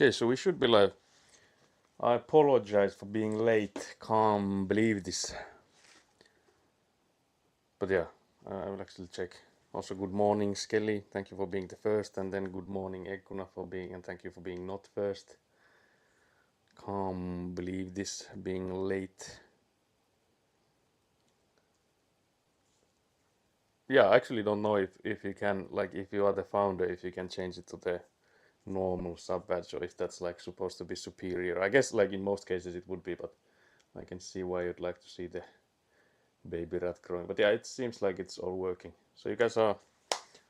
Okay, so we should be live. I apologize for being late. Can't believe this. But yeah, I will actually check. Also, good morning, Skelly. Thank you for being the first, and then good morning, Ekkuna, for being, and thank you for being not first. Can't believe this being late. Yeah, I actually don't know if you can, like, if you are the founder, if you can change it to the normal sub badge, or if that's like supposed to be superior. I guess like in most cases it would be, but I can see why you'd like to see the baby rat growing. But yeah, it seems like it's all working. So you guys are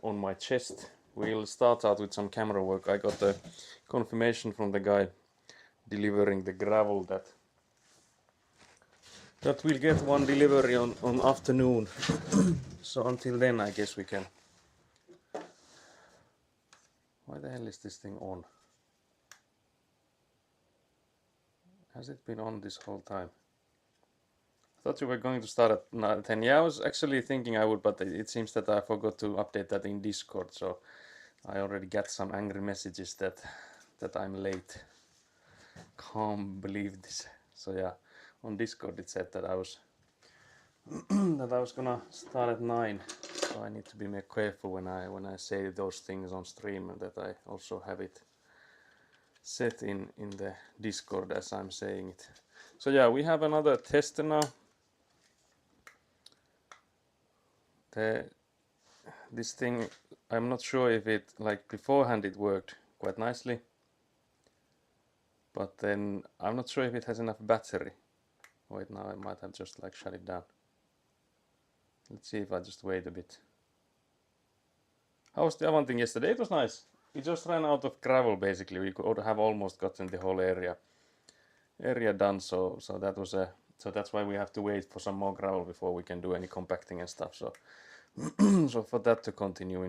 on my chest. We'll start out with some camera work. I got a confirmation from the guy delivering the gravel that we'll get one delivery on afternoon. So until then I guess we can. Why the hell is this thing on? Has it been on this whole time? I thought you were going to start at 10. Yeah, I was actually thinking I would, but it seems that I forgot to update that in Discord, so I already got some angry messages that I'm late. Can't believe this. So yeah, on Discord it said that I was that I was gonna start at 9. So I need to be more careful when I say those things on stream, and that I also have it set in the Discord as I'm saying it. So yeah, we have another tester now. This thing, I'm not sure if it, like beforehand it worked quite nicely, but then I'm not sure if it has enough battery. Wait, now I might have just like shut it down. Let's see if I just wait a bit. How was the Avanting yesterday? It was nice. We just ran out of gravel basically. We could have almost gotten the whole area done, so that was so that's why we have to wait for some more gravel before we can do any compacting and stuff. So so for that to continue we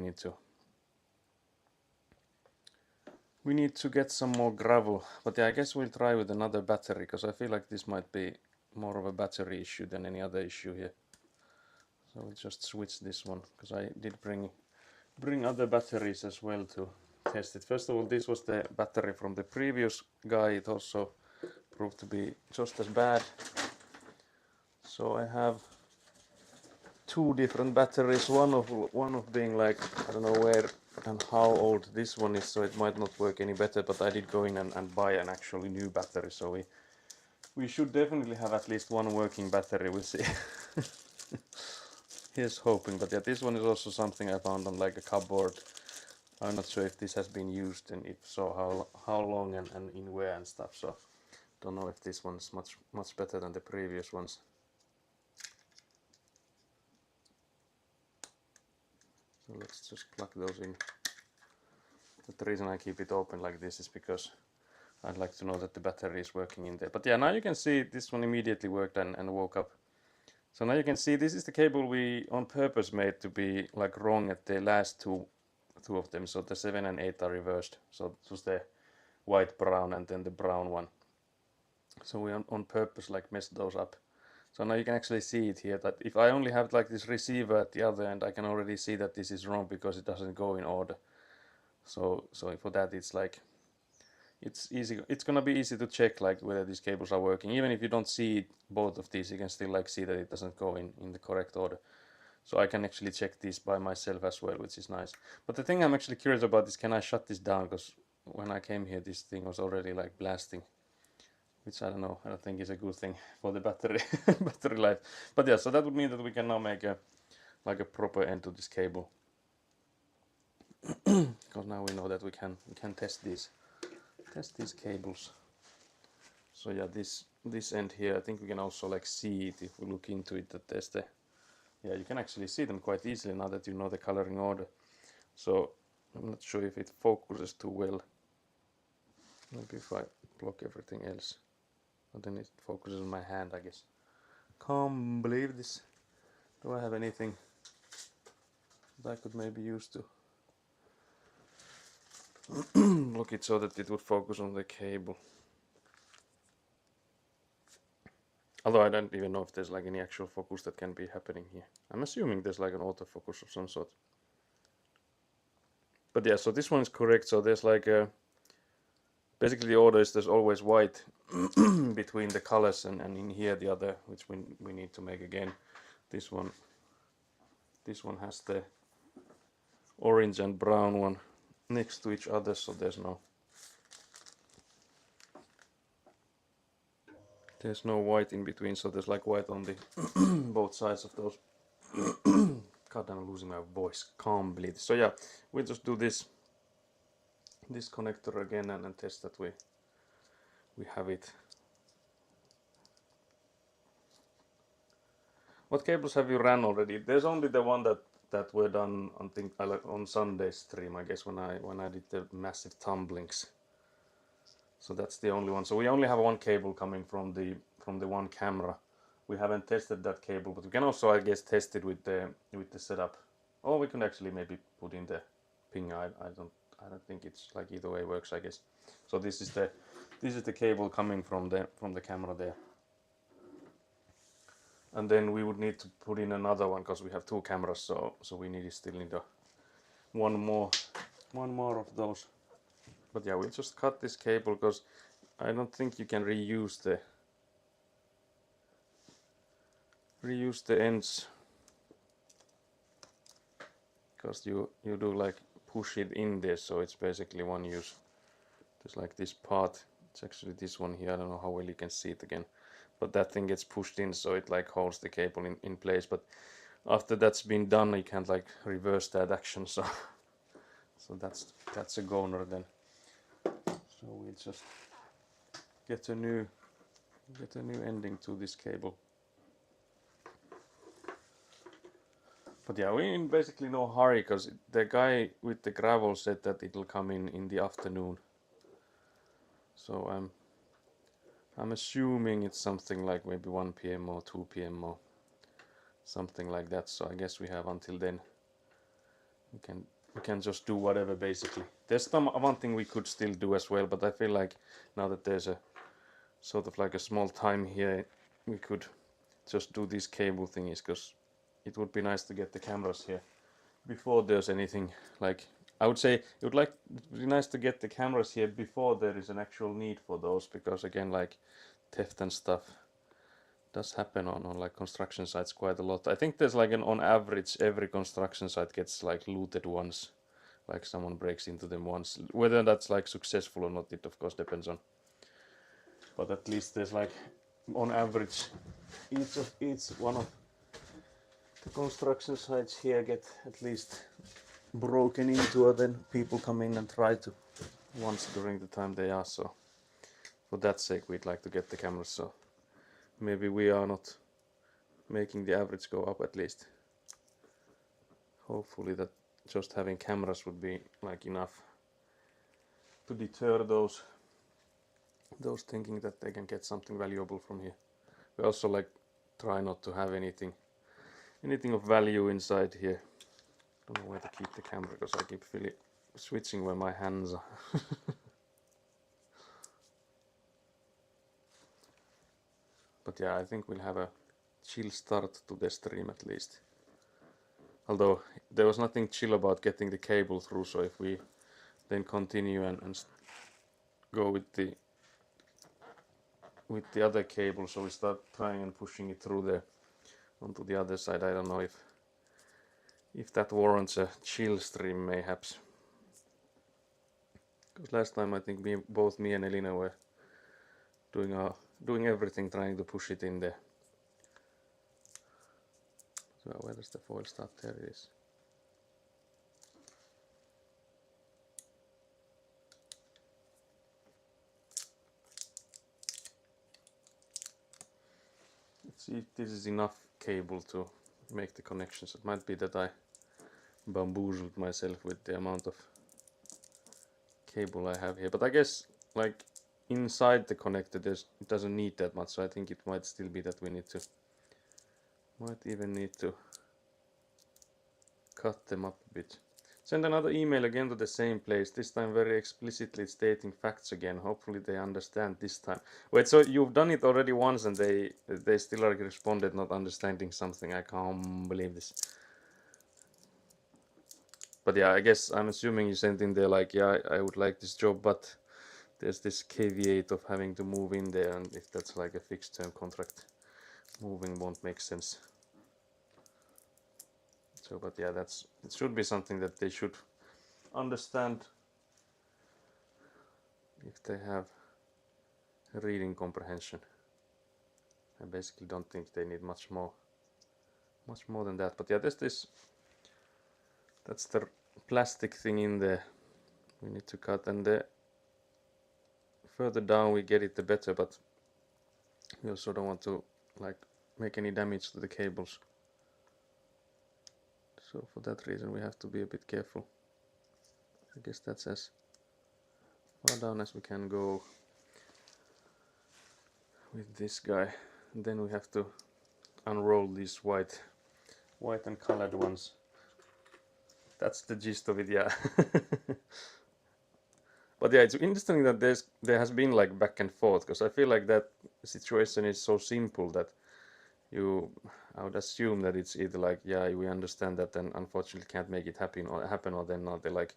need to get some more gravel. But yeah, I guess we'll try with another battery, because I feel like this might be more of a battery issue than any other issue here. So we'll just switch this one, because I did bring other batteries as well to test it. First of all, this was the battery from the previous guy. It also proved to be just as bad. So I have two different batteries, one of being like, I don't know where and how old this one is, so it might not work any better, but I did go in and buy an actually new battery, so we should definitely have at least one working battery. We'll see. Here's hoping. But yeah, this one is also something I found on like a cupboard. I'm not sure if this has been used, and if so, how long and in where and stuff. So don't know if this one's much better than the previous ones. So let's just plug those in. But the reason I keep it open like this is because I'd like to know that the battery is working in there. But yeah, now you can see this one immediately worked and woke up. So now you can see this is the cable we on purpose made to be like wrong at the last two of them. So the 7 and 8 are reversed. So it was the white brown and then the brown one. So we on purpose like messed those up. So now you can actually see it here, that if I only have like this receiver at the other end, I can already see that this is wrong because it doesn't go in order. So for that it's like it's easy. It's gonna be easy to check like whether these cables are working. Even if you don't see both of these, you can still like see that it doesn't go in the correct order. So I can actually check this by myself as well, which is nice. But the thing I'm actually curious about is, can I shut this down? Because when I came here, this thing was already like blasting, which I don't know. I don't think is a good thing for the battery battery life. But yeah, so that would mean that we can now make a like a proper end to this cable. Because now we know that we can test these cables. So yeah, this end here, I think we can also like see it if we look into it, that there's the, yeah, you can actually see them quite easily now that you know the coloring order. So I'm not sure if it focuses too well. Maybe if I block everything else, but then it focuses on my hand, I guess. Can't believe this. Do I have anything that I could maybe use to look it so that it would focus on the cable? Although I don't even know if there's like any actual focus that can be happening here. I'm assuming there's like an autofocus of some sort. But yeah, so this one is correct. So there's like a basically the order is there's always white between the colors, and in here the other, which we need to make again. This one has the orange and brown one next to each other, so there's no white in between, so there's like white on the both sides of those. God, I'm losing my voice completely. So yeah, we just do this connector again and test that we have it. What cables have you ran already? There's only the one that were done on Sunday's stream, I guess, when I did the massive tumblings. So that's the only one. So we only have one cable coming from the one camera. We haven't tested that cable, but we can also, I guess, test it with the setup. Or we can actually maybe put in the ping. I don't think it's like either way works, I guess. So this is the cable coming from the camera there. And then we would need to put in another one because we have two cameras, so we still need one more of those. But yeah, we'll just cut this cable because I don't think you can reuse the ends, because you do like push it in there, so it's basically one use. There's like this part, it's actually this one here, I don't know how well you can see it again, but that thing gets pushed in, so it like holds the cable in place. But after that's been done, you can't like reverse that action, so that's a goner then. So we just get a new ending to this cable. But yeah, we're in basically no hurry because the guy with the gravel said that it'll come in the afternoon. So I'm assuming it's something like maybe 1 p.m. or 2 p.m. or something like that. So I guess we have until then. We can just do whatever basically. There's one thing we could still do as well, but I feel like now that there's a sort of like a small time here, we could just do these cable thingies, because it would be nice to get the cameras here before there's anything. Like, I would say it would be nice to get the cameras here before there is an actual need for those, because again, like theft and stuff does happen on like construction sites quite a lot. I think there's like on average every construction site gets like looted once, like someone breaks into them once. Whether that's like successful or not, it of course depends on, but at least there's like on average each one of the construction sites here get at least broken into, and then people come in and try to once during the time they are. So for that sake, we'd like to get the cameras, so maybe we are not making the average go up at least. Hopefully that just having cameras would be like enough to deter those thinking that they can get something valuable from here. We also like try not to have anything of value inside here. Don't know where to keep the camera because I keep switching where my hands are. But yeah, I think we'll have a chill start to the stream at least. Although there was nothing chill about getting the cable through, so if we then continue and go with the other cable, so we start trying and pushing it through there onto the other side, I don't know if that warrants a chill stream mayhaps. Because last time I think both me and Elina were doing everything trying to push it in there. So where does the foil start? There it is. Let's see if this is enough cable to make the connections. It might be that I bamboozled myself with the amount of cable I have here, but I guess like inside the connector it doesn't need that much, so I think it might still be that we might even need to cut them up a bit. Send another email again to the same place, this time very explicitly stating facts again. Hopefully they understand this time. Wait, so you've done it already once and they still are responded not understanding something? I can't believe this. But yeah, I guess I'm assuming you sent in there like, yeah, I would like this job, but there's this caveat of having to move in there, and if that's like a fixed term contract, moving won't make sense. So, but yeah, it should be something that they should understand if they have reading comprehension. I basically don't think they need much more than that. But yeah, there's this, that's the plastic thing in there we need to cut, and the further down we get it, the better, but we also don't want to like make any damage to the cables. So for that reason we have to be a bit careful. I guess that's as far down as we can go with this guy. And then we have to unroll these white and colored ones. That's the gist of it, yeah. But yeah, it's interesting that there has been like back and forth, because I feel like that situation is so simple that I would assume that it's either like, yeah, we understand that and unfortunately can't make it happen, or then not. They're like,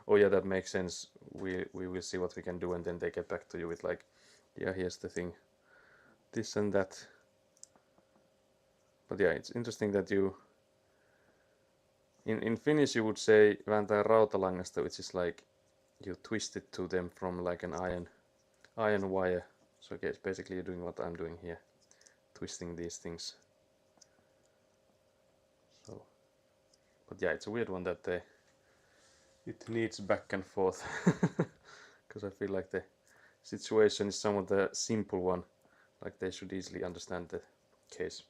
oh yeah, that makes sense. We will see what we can do, and then they get back to you with like, yeah, here's the thing, this and that. But yeah, it's interesting that you in Finnish you would say vääntää rautalangasta, which is like you twist it to them from like an iron wire. So okay, it's basically you're doing what I'm doing here, twisting these things. So, but yeah, it's a weird one that it needs back and forth, because I feel like the situation is somewhat a simple one, like they should easily understand the case.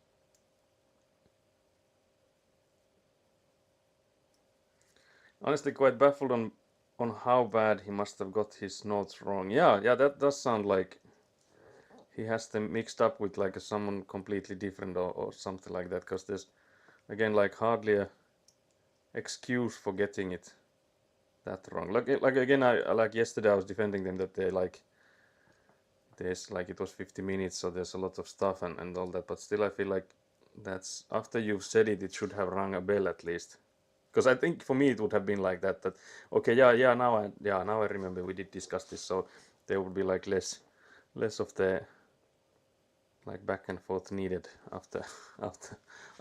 Honestly, quite baffled on how bad he must have got his notes wrong. Yeah, that does sound like he has them mixed up with like someone completely different or something like that, because there's again like hardly a excuse for getting it that wrong. Like again, I like yesterday I was defending them that they like there's like it was 50 minutes, so there's a lot of stuff and all that, but still I feel like that's after you've said it should have rung a bell at least. Because I think for me it would have been like that okay, now I remember we did discuss this, so there would be like less of the like back and forth needed after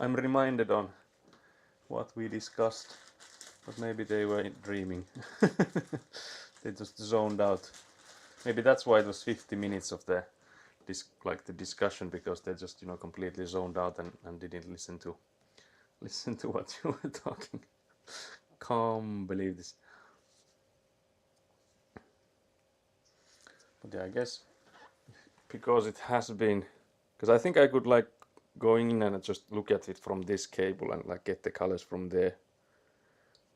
I'm reminded on what we discussed. But maybe they were dreaming. They just zoned out. Maybe that's why it was 50 minutes of the discussion, because they just completely zoned out and didn't listen to what you were talking. Can't believe this. But yeah, I guess because it has been, because I think I could like go in and just look at it from this cable and like get the colors from there.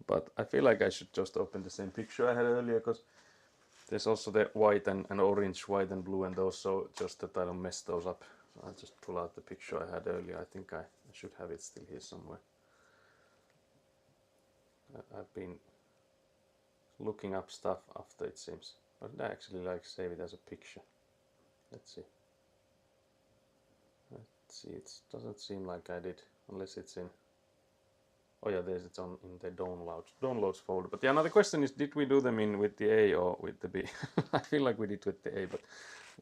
But I feel like I should just open the same picture I had earlier, because there's also the white and orange, white and blue, and those, so just that I don't mess those up. So I'll just pull out the picture I had earlier. I think I should have it still here somewhere. I've been looking up stuff after, it seems, but I actually like save it as a picture. Let's see. It doesn't seem like I did, unless it's in. Oh yeah, it's on in the downloads folder. But yeah, now the question is, did we do them in with the A or with the B? I feel like we did with the A, but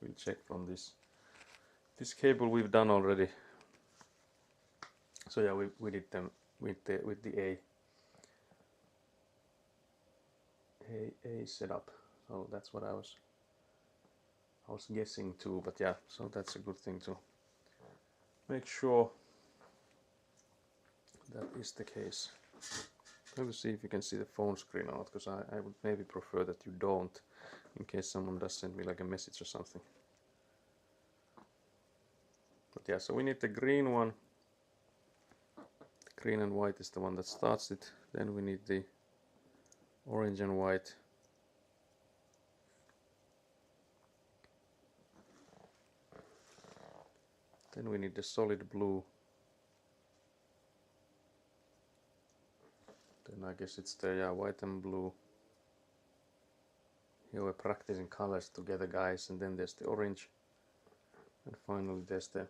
we'll check from this cable we've done already. So yeah, we did them with the A setup. So that's what I was guessing too. But yeah, so that's a good thing to make sure that is the case. Let me see if you can see the phone screen or not, because I would maybe prefer that you don't, in case someone does send me like a message or something. But yeah, so we need the green one. The green and white is the one that starts it. Then we need the orange and white. Then we need the solid blue. Then I guess it's the white and blue. Here we're practicing colors together, guys. And then there's the orange. And finally there's the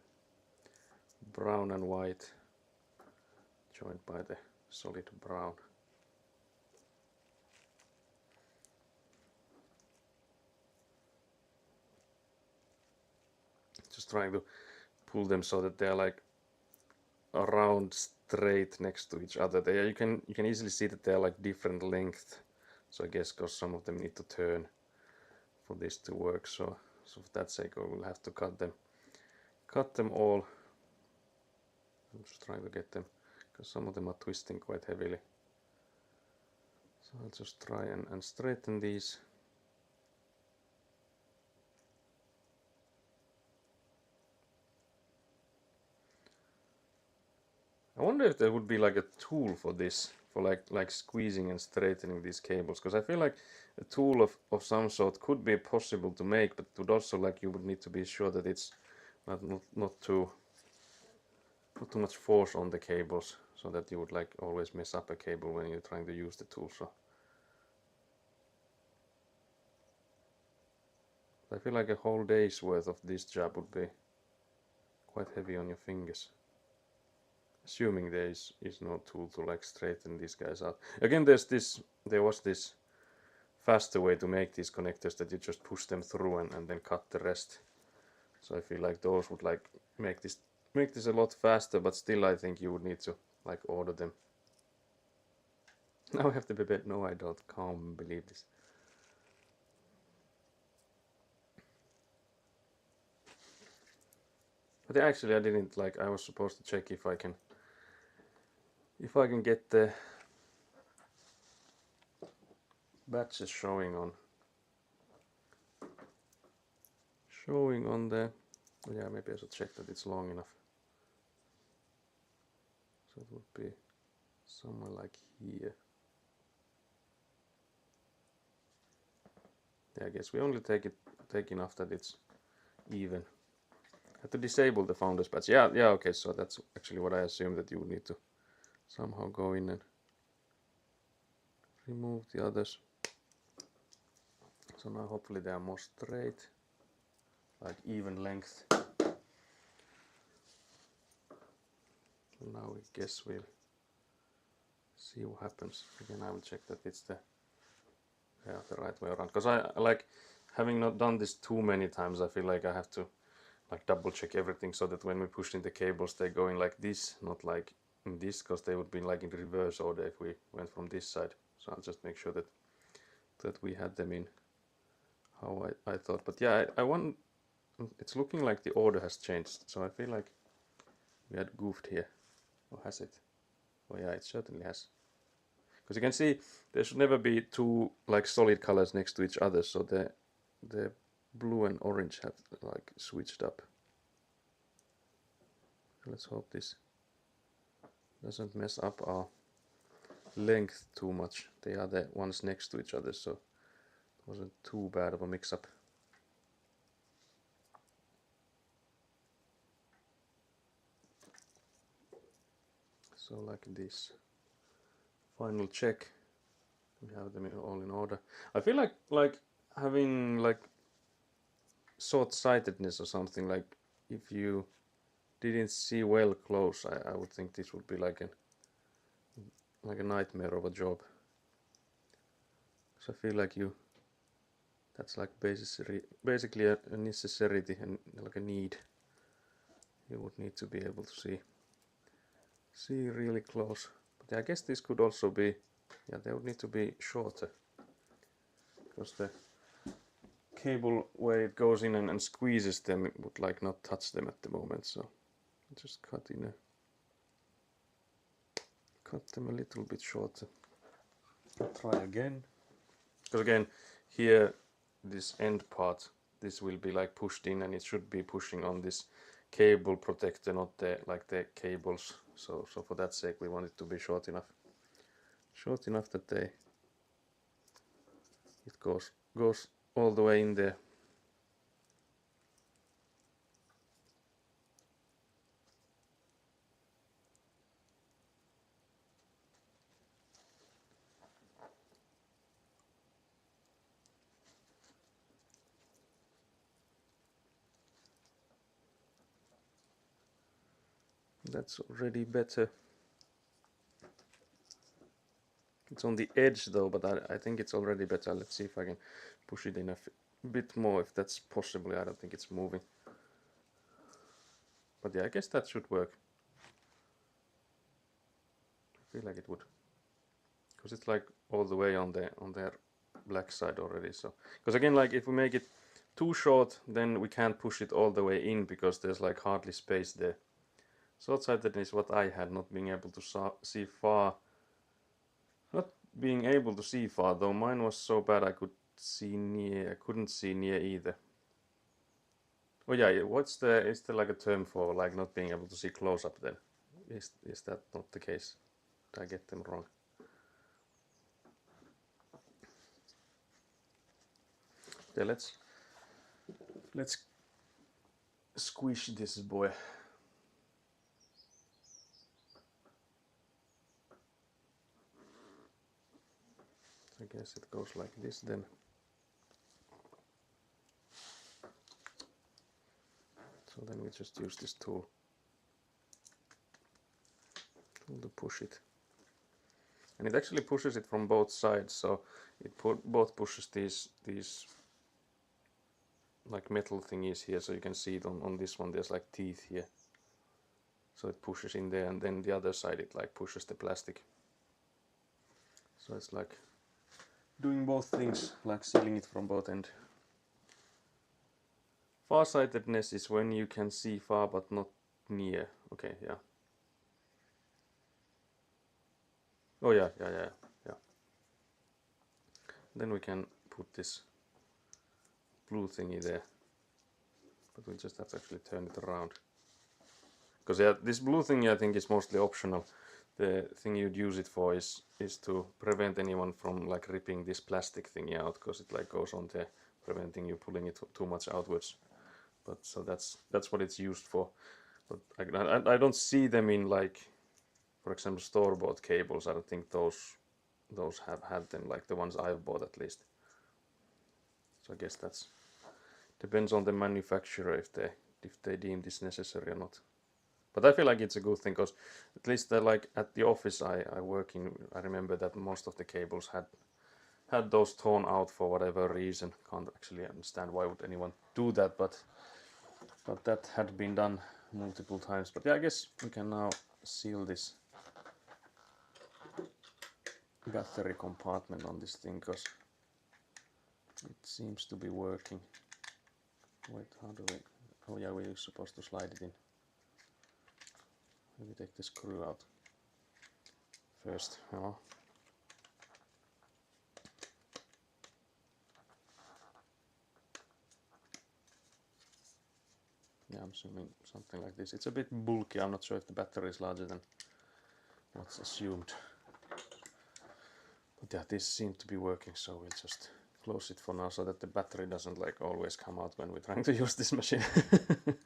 brown and white, joined by the solid brown. just trying to pull them so that they're like around straight next to each other. You can easily see that they're like different length. So I guess because some of them need to turn for this to work. So for that sake, I will have to cut them all. I'm just trying to get them because some of them are twisting quite heavily. So I'll just try and straighten these. I wonder if there would be like a tool for this, for like squeezing and straightening these cables, because I feel like a tool of some sort could be possible to make, but it would also, like, you would need to be sure that it's not too much force on the cables, so that you would like always mess up a cable when you're trying to use the tool. So I feel like a whole day's worth of this job would be quite heavy on your fingers. Assuming there is no tool to like straighten these guys out. Again, there was this faster way to make these connectors, that you just push them through and then cut the rest. So I feel like those would like make this a lot faster, but still I think you would need to like order them. Now I have to be bed. No, I can't believe this. But actually I didn't, like, I was supposed to check if I can get the batches showing on the, yeah, maybe I should check that it's long enough. So it would be somewhere like here. Yeah, I guess we only take enough that it's even. I have to disable the founders patch. Yeah, okay, so that's actually what I assumed, that you would need to somehow go in and remove the others. So now hopefully they are more straight, like even length. Now I guess we'll see what happens. Again, I will check that it's the right way around, because I like, having not done this too many times, I feel like I have to like double check everything, so that when we push in the cables, they go in like this, not like in this, because they would be like in reverse order if we went from this side. So I'll just make sure that we had them in how I thought. But yeah, I want, it's looking like the order has changed, so I feel like we had goofed here. Or has it? Oh yeah, it certainly has. Because you can see there should never be two like solid colors next to each other, so the blue and orange have like switched up. Let's hope this doesn't mess up our length too much. They are the ones next to each other, so it wasn't too bad of a mix-up. So like this. Final check. We have them all in order. I feel like having like short-sightedness or something, like if you didn't see well close, I would think this would be like a nightmare of a job. So I feel like that's like basically a necessity and like a need. You would need to be able to see really close. But I guess this could also be, yeah, they would need to be shorter, because the cable where it goes in and squeezes them, it would like not touch them at the moment. So just cut them a little bit shorter. I'll try again, because again here, this end part, this will be like pushed in, and it should be pushing on this cable protector, not the cables. So for that sake, we want it to be short enough that it goes all the way in there. That's already better. It's on the edge though, but I think it's already better. Let's see if I can push it in a bit more, if that's possible. I don't think it's moving. But yeah, I guess that should work. I feel like it would, because it's like all the way on their black side already. So because again, like if we make it too short, then we can't push it all the way in because there's like hardly space there. Short-sightedness is what I had, not being able to see far. Not being able to see far, though mine was so bad I couldn't see near either. Oh yeah, is there like a term for like not being able to see close up then? Is that not the case? Did I get them wrong? Okay, let's squish this boy. I guess it goes like this then. So then we just use this tool to push it. And it actually pushes it from both sides, so it both pushes these like metal thingies here, so you can see it on this one, there's like teeth here. So it pushes in there, and then the other side it like pushes the plastic. So it's like doing both things, like sealing it from both ends. Farsightedness is when you can see far but not near. Okay, yeah. Oh yeah. Then we can put this blue thingy there, but we just have to actually turn it around. Because yeah, this blue thingy I think is mostly optional. The thing you'd use it for is to prevent anyone from like ripping this plastic thingy out, because it like goes on there, preventing you pulling it too much outwards. But so that's what it's used for. But I don't see them in like, for example, store-bought cables. I don't think those have had them, like the ones I've bought at least. So I guess that's depends on the manufacturer if they deem this necessary or not. But I feel like it's a good thing, because at least like at the office I work in, I remember that most of the cables had those torn out for whatever reason. Can't actually understand why would anyone do that, but that had been done multiple times. But yeah, I guess we can now seal this battery compartment on this thing, because it seems to be working. Wait, how do we... Oh yeah, we're supposed to slide it in. Maybe take the screw out first. Oh. Yeah, I'm assuming something like this. It's a bit bulky. I'm not sure if the battery is larger than what's assumed. But yeah, this seemed to be working, so we'll just close it for now so that the battery doesn't like always come out when we're trying to use this machine. We'll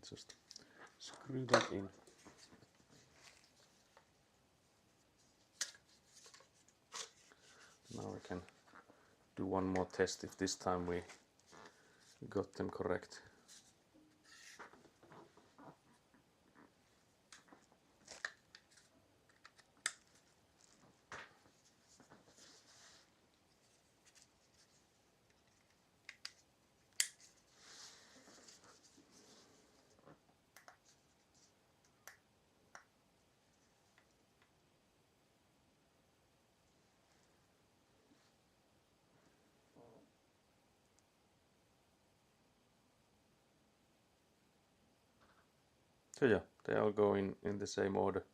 just screw that in. Now we can do one more test if this time we got them correct. So yeah, they all go in the same order.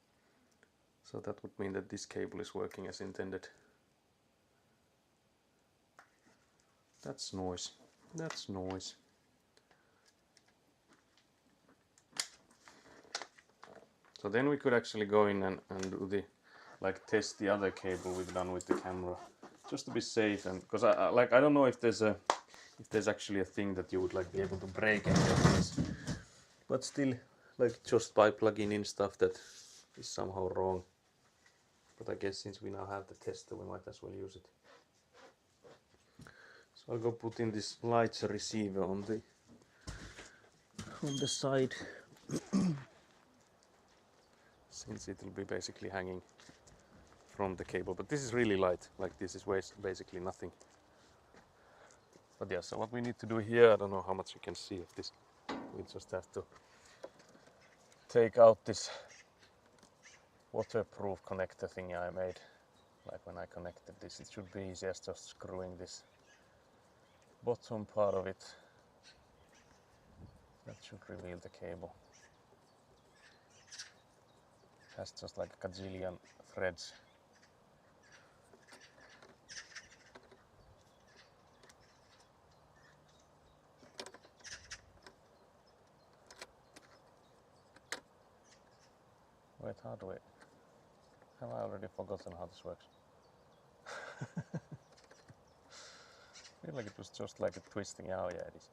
So that would mean that this cable is working as intended. That's noise. That's noise. So then we could actually go in and do the, like, test the other cable we've done with the camera, just to be safe. And because I don't know if there's actually a thing that you would like be able to break any of this, but still, like, just by plugging in stuff that is somehow wrong. But I guess since we now have the tester, we might as well use it. So I'll go put in this lights receiver on the side, since it will be basically hanging from the cable. But this is really light, like this is basically nothing. But yeah, so what we need to do here, I don't know how much you can see of this. we just have to take out this waterproof connector thing I made. Like when I connected this, it should be easy as just screwing this bottom part of it. That should reveal the cable. It has just like a gazillion threads. Wait, how do I... Have I already forgotten how this works? I feel like it was just like a twisting. Oh yeah, it is.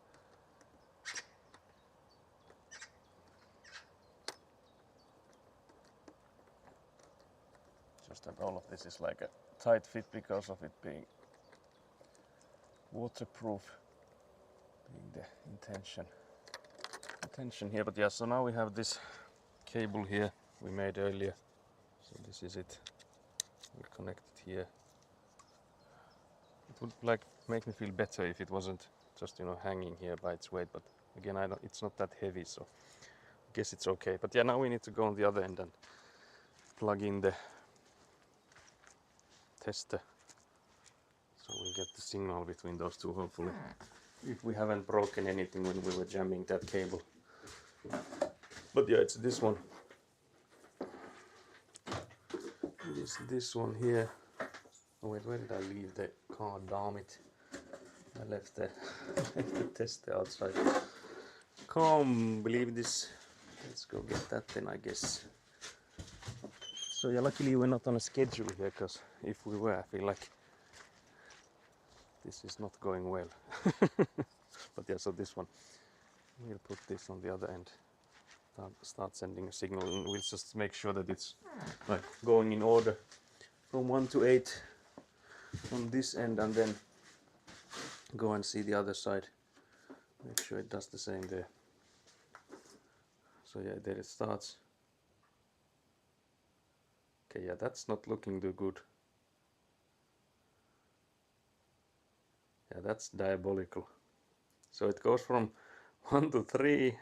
Just that all of this is like a tight fit because of it being waterproof, being the intention here. But yeah, so now we have this cable here we made earlier. So this is it. We'll connect it here. It would like make me feel better if it wasn't just, you know, hanging here by its weight, but again, it's not that heavy, so I guess it's okay. But yeah, now we need to go on the other end and plug in the tester, so we'll get the signal between those two, hopefully, if we haven't broken anything when we were jamming that cable. But yeah, it's this one. It is this one here. Oh wait, where did I leave the card? Damn it. I left the, the tester outside. Can't believe this. Let's go get that then, I guess. So yeah, luckily we're not on a schedule here, because if we were, I feel like this is not going well. But yeah, so this one, we'll put this on the other end. Start sending a signal, and we'll just make sure that it's like going in order from 1 to 8 on this end, and then go and see the other side. Make sure it does the same there. So yeah, there it starts. Okay, yeah, that's not looking too good. Yeah, that's diabolical. So it goes from 1 to 3,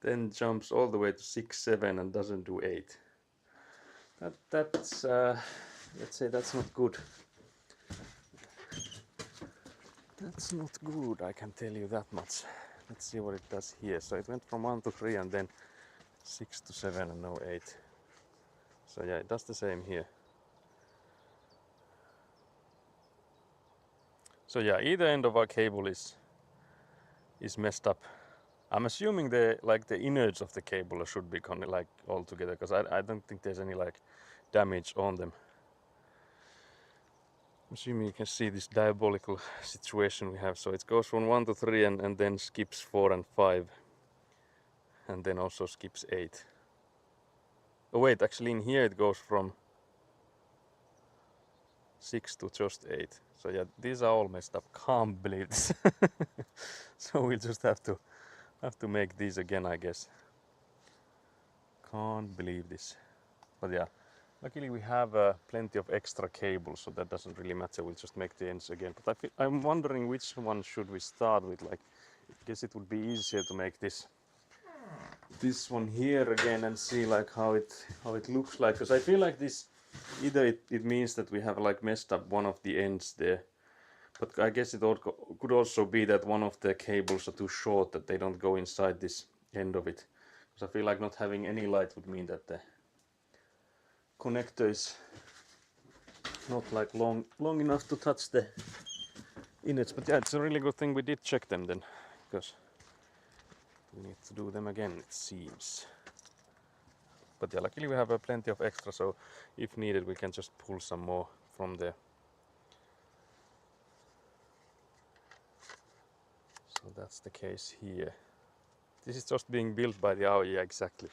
then jumps all the way to 6, 7, and doesn't do 8. That's let's say that's not good. That's not good, I can tell you that much. Let's see what it does here. So it went from 1 to 3 and then 6 to 7 and no 8. So yeah, it does the same here. So yeah, either end of our cable is messed up. I'm assuming the innards of the cable should be like all together, because I don't think there's any like damage on them. I'm assuming you can see this diabolical situation we have. So it goes from 1 to 3 and then skips 4 and 5, and then also skips 8. Oh wait, actually in here it goes from 6 to just 8. So yeah, these are all messed up. Can't believe this. So we'll just have to make these again, I guess. Can't believe this. But yeah, luckily we have plenty of extra cables, so that doesn't really matter. We'll just make the ends again. But I'm wondering which one should we start with. Like, I guess it would be easier to make this one here again and see like how it looks like, because I feel like this either it means that we have like messed up one of the ends there, but I guess it could also be that one of the cables are too short, that they don't go inside this end of it, because I feel like not having any light would mean that the connector is not like long enough to touch the innards. But yeah, it's a really good thing we did check them then, because we need to do them again, it seems. But yeah, luckily we have plenty of extra, so if needed we can just pull some more from there. So that's the case here. This is just being built by the hour. Yeah, exactly.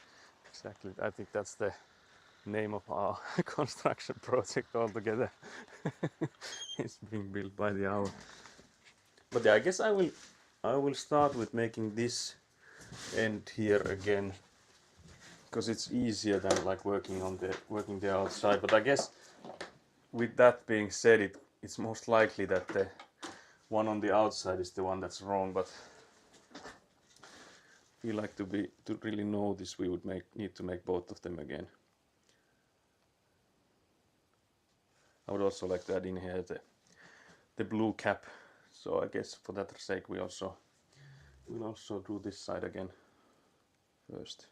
I think that's the name of our construction project altogether. It's being built by the hour. But yeah, I guess I will start with making this end here again, because it's easier than like working the outside. But I guess with that being said, it's most likely that the one on the outside is the one that's wrong. But we like to really know this, we would need to make both of them again. I would also like to add in here the blue cap, so I guess for that sake we'll also do this side again first.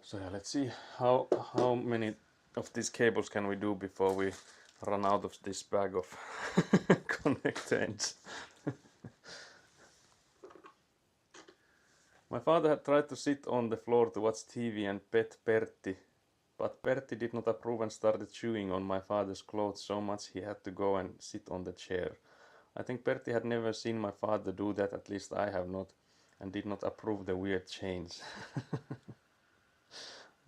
So yeah, let's see how many of these cables can we do before we run out of this bag of connector ends. My father had tried to sit on the floor to watch TV and pet Pertti, but Pertti did not approve and started chewing on my father's clothes so much he had to go and sit on the chair. I think Pertti had never seen my father do that, at least I have not, and did not approve the weird change.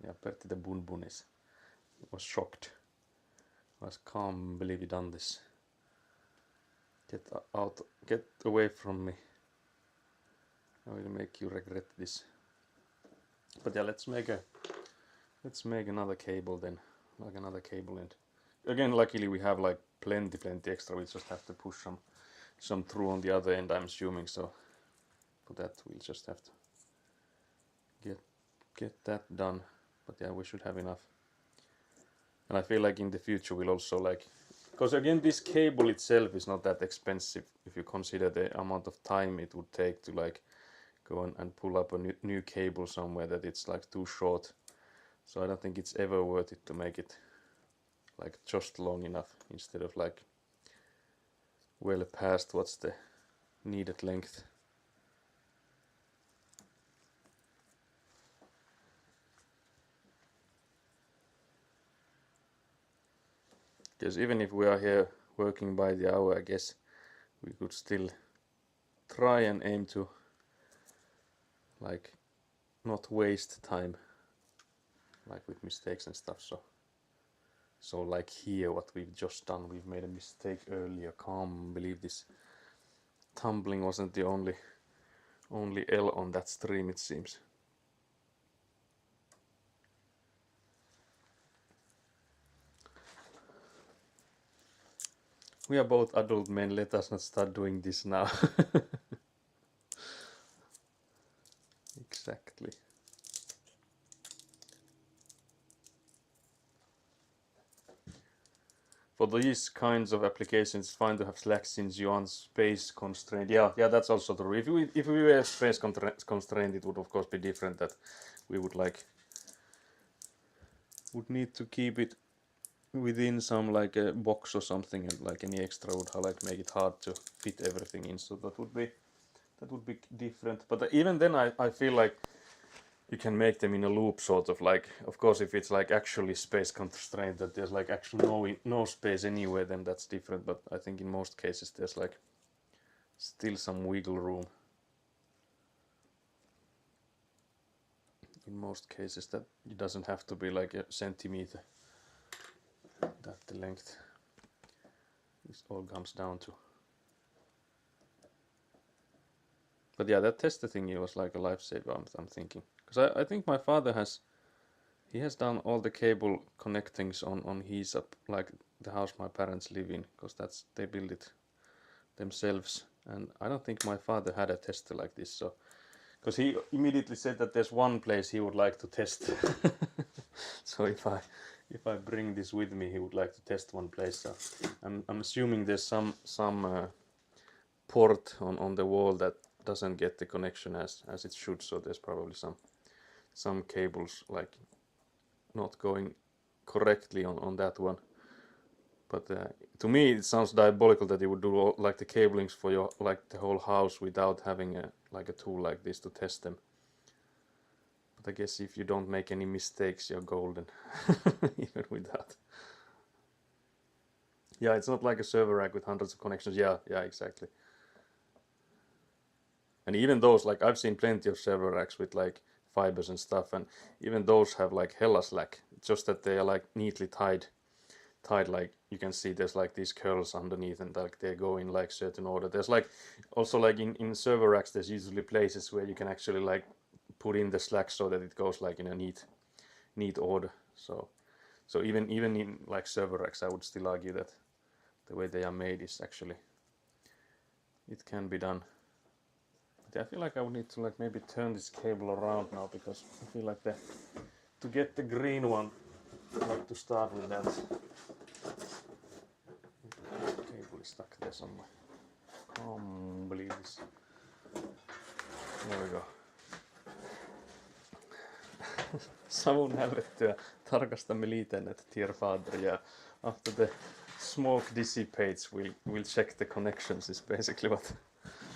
Yeah, Pertti the Bunbunis was shocked. I was can't believe you done this. Get away from me. I will make you regret this. But yeah, let's make another cable then, like another cable end. Again, luckily we have like plenty extra. We just have to push some through on the other end, I'm assuming. So for that we'll just have to get that done. But yeah, we should have enough. And I feel like in the future we'll also like, because again this cable itself is not that expensive if you consider the amount of time it would take to like go and pull up a new cable somewhere that it's like too short. So I don't think it's ever worth it to make it like just long enough instead of like well past what's the needed length. Because even if we are here working by the hour, I guess we could still try and aim to like not waste time like with mistakes and stuff. So like here what we've just done, we've made a mistake earlier. Can't believe this tumbling wasn't the only L on that stream, it seems. We are both adult men, let us not start doing this now. Exactly. For these kinds of applications, it's fine to have Slack since you aren't space constrained. Yeah, that's also true. If we were space constrained, it would of course be different. That we would need to keep it within some like a box or something, and like any extra would like make it hard to fit everything in. So that would be different. But even then, I feel like you can make them in a loop, sort of like, of course if it's like actually space constrained, that there's like actually no space anywhere, then that's different. But I think in most cases there's like still some wiggle room. In most cases that it doesn't have to be like a centimeter that the length this all comes down to. But yeah, that tester thingy was like a lifesaver, I'm thinking. Because I think my father has done all the cable connectings on his like the house my parents live in, because they build it themselves, and I don't think my father had a tester like this. So because he immediately said that there's one place he would like to test. So if I bring this with me, he would like to test one place. So I'm assuming there's some port on the wall that doesn't get the connection as it should. So there's probably some cables like not going correctly on that one. But to me it sounds diabolical that you would do all, like the cablings for your like the whole house without having a tool like this to test them. But I guess if you don't make any mistakes, you're golden. Even with that. Yeah, it's not like a server rack with hundreds of connections. Yeah, exactly. And even those, like I've seen plenty of server racks with like fibers and stuff, and even those have like hella slack. It's just that they are like neatly tied, like you can see there's like these curls underneath, and like they go in like certain order. There's like also like in server racks there's usually places where you can actually like put in the slack so that it goes like in a neat order. So So even in like server racks, I would still argue that the way they are made is actually, it can be done. But I feel like I would need to like maybe turn this cable around now, because I feel like to get the green one, like to start with that. The cable is stuck there somewhere. Can't believe this. There we go. Savun hävettyä tarkastamme liitännät, dear father, yeah. After the smoke dissipates, we'll check the connections, is basically what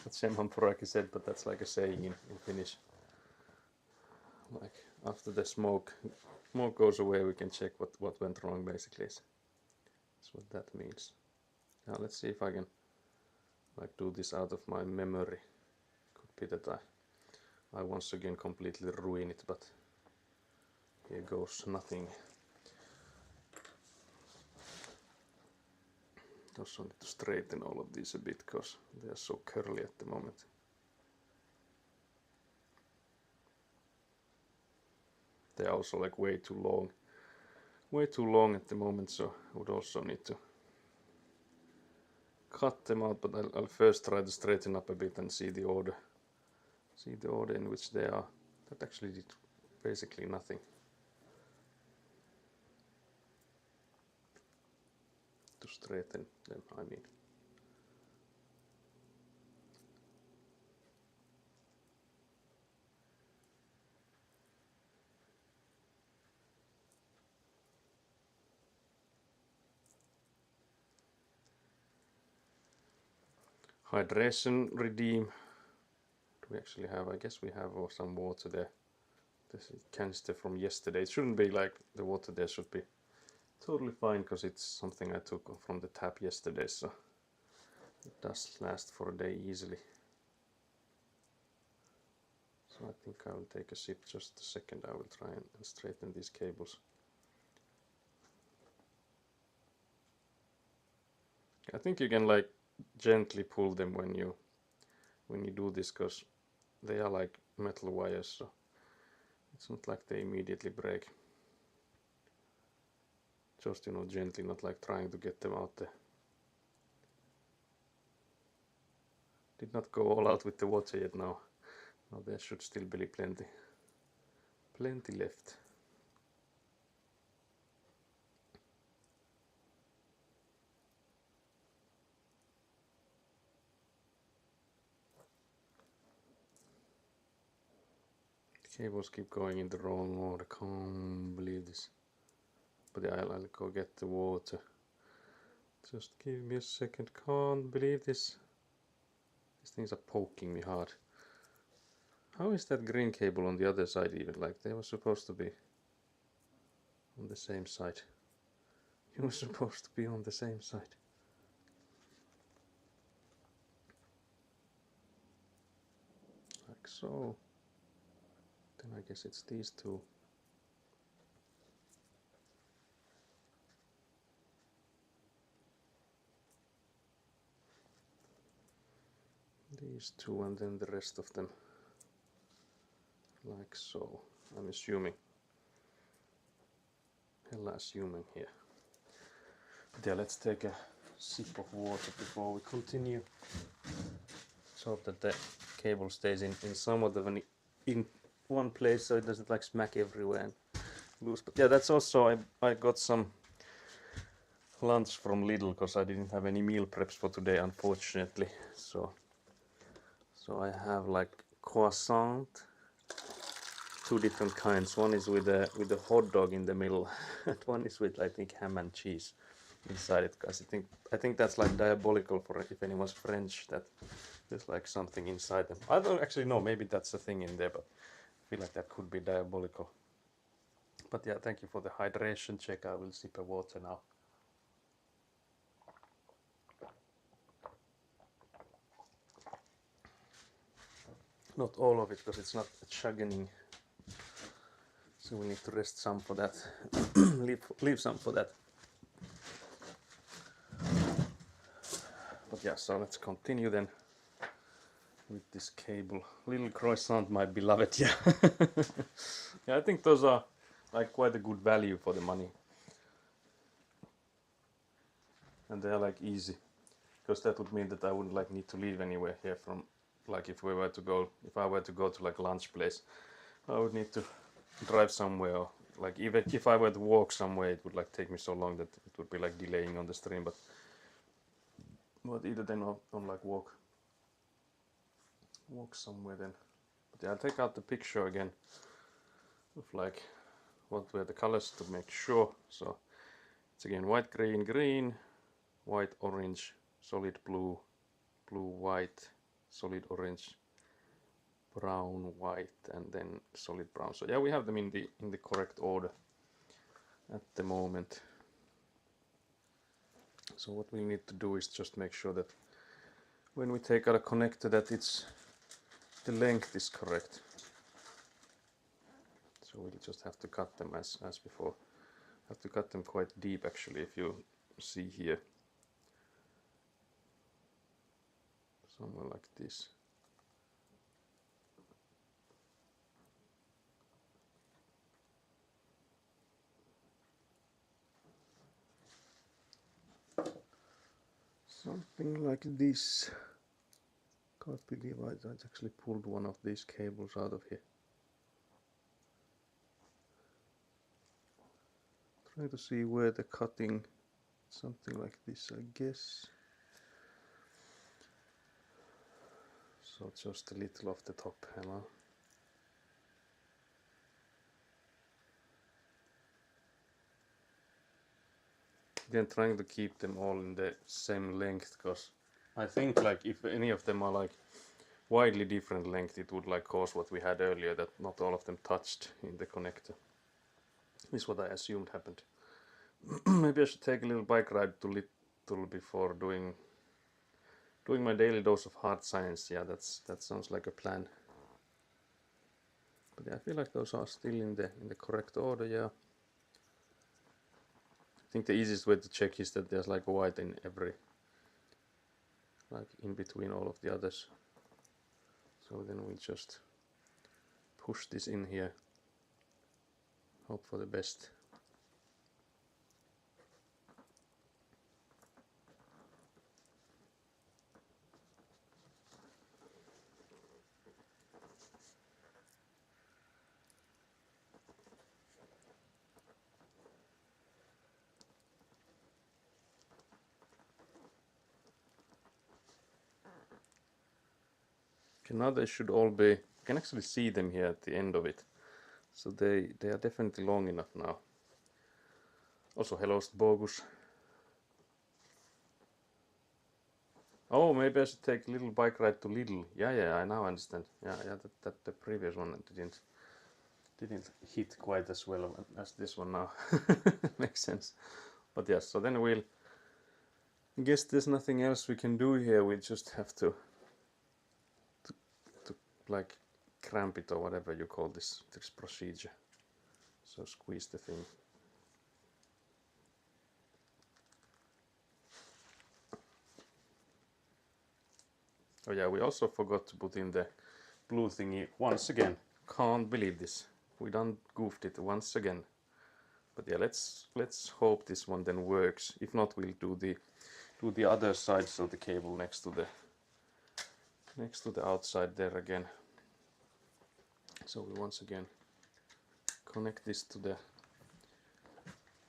Shemhan Puraki said, but that's like a saying in Finnish. Like, after the smoke goes away, we can check what went wrong, basically. That's what that means. Now let's see if I can like do this out of my memory. Could be that I once again completely ruin it, but here goes nothing. Also need to straighten all of these a bit, because they are so curly at the moment. They are also like way too long at the moment, so I would also need to cut them out, but I'll first try to straighten up a bit and see the order in which they are. That actually did basically nothing. To straighten them, I mean. Hydration redeem. Do we actually have? I guess we have some water there. This is canister from yesterday. It shouldn't be like the water there should be totally fine, because it's something I took from the tap yesterday, so it does last for a day easily. So I think I will take a sip. Just a second, I will try and straighten these cables. I think you can like gently pull them when you do this, because they are like metal wires, so it's not like they immediately break. Just, you know, gently, not like trying to get them out there. Did not go all out with the water yet now. Now there should still be plenty left. Cables keep going in the wrong order. Can't believe this. But yeah, I'll go get the water. Just give me a second. Can't believe this. These things are poking me hard. How is that green cable on the other side even? Like, they were supposed to be on the same side. You were supposed to be on the same side. Like so. Then I guess it's these two. These two, and then the rest of them. Like so. I'm assuming. Hella assuming here. But yeah, let's take a sip of water before we continue. Let's hope that the cable stays in somewhat of in one place, so it doesn't like smack everywhere and loose. But yeah, that's also, I got some lunch from Lidl, because I didn't have any meal preps for today, unfortunately. So I have like croissant, two different kinds. One is with a hot dog in the middle, and one is with, I think, ham and cheese inside it. Because I think that's like diabolical for if anyone's French, that there's like something inside them. I don't actually know. Maybe that's a thing in there, but I feel like that could be diabolical. But yeah, thank you for the hydration check. I will sip a water now. Not all of it, because it's not chugging. So we need to rest some for that. leave some for that. But yeah, so let's continue then with this cable. Little croissant, my beloved. Yeah. Yeah, I think those are like quite a good value for the money. and they are like easy, because that would mean that I wouldn't like need to leave anywhere here from, like if I were to go to like lunch place, I would need to drive somewhere, or like even if I were to walk somewhere, it would like take me so long that it would be like delaying on the stream. But either then I'll like walk somewhere then. But yeah, I'll take out the picture again of like what were the colors to make sure. So it's again white, green, green, white, orange, solid blue, blue, white, solid orange, brown, white, and then solid brown. So yeah, we have them in the correct order at the moment. So what we need to do is just make sure that when we take out a connector that the length is correct. So we'll just have to cut them as before. Have to cut them quite deep actually, if you see here. Somewhere like this. Something like this. Can't believe I actually pulled one of these cables out of here. Try to see where the cutting, something like this, I guess. So just a little off the top panel. Again, trying to keep them all in the same length, because I think like if any of them are like widely different length, it would like cause what we had earlier, that not all of them touched in the connector. Is what I assumed happened. Maybe I should take a little bike ride to Little before doing my daily dose of hard science. Yeah, that sounds like a plan. But yeah, I feel like those are still in the correct order. Yeah. I think the easiest way to check is that there's like white in every, like in between all of the others. So then we just push this in here, hope for the best. Okay, now they should all be, you can actually see them here at the end of it. So they are definitely long enough now. Also, hello Bogus. Oh, maybe I should take a little bike ride to Lidl. Yeah, I now understand. Yeah, that the previous one didn't hit quite as well as this one now. Makes sense. But yes, so then we'll, I guess there's nothing else we can do here. We just have to like cramp it, or whatever you call this procedure. So squeeze the thing. Oh yeah, we also forgot to put in the blue thingy once again. Can't believe this. We done goofed it once again. But yeah, let's hope this one then works. If not, we'll do the other sides of the cable next to the outside there again. So we once again connect this to the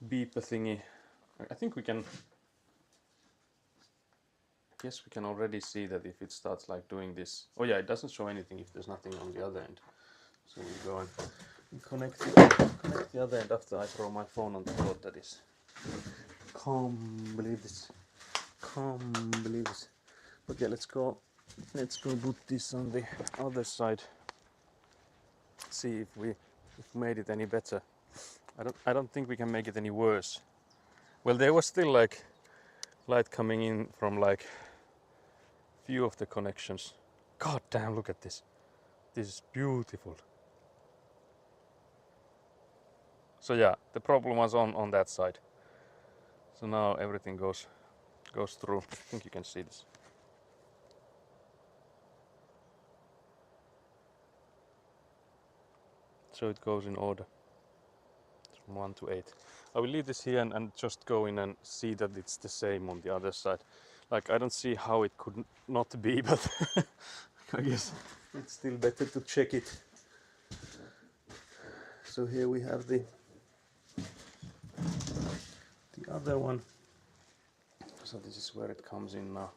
beeper thingy. I think we can, yes, we can already see that if it starts like doing this. Oh yeah, it doesn't show anything if there's nothing on the other end. So we go and connect the other end after I throw my phone on the floor. That is, can't believe this. But yeah, let's go put this on the other side. See if we made it any better. I don't think we can make it any worse. Well, there was still like light coming in from like few of the connections. God damn, look at this. This is beautiful. So yeah, the problem was on that side. So now everything goes through. I think you can see this. So it goes in order. So from 1 to 8. I will leave this here and just go in and see that it's the same on the other side. Like, I don't see how it could not be, but I guess it's still better to check it. So here we have the other one. So this is where it comes in now.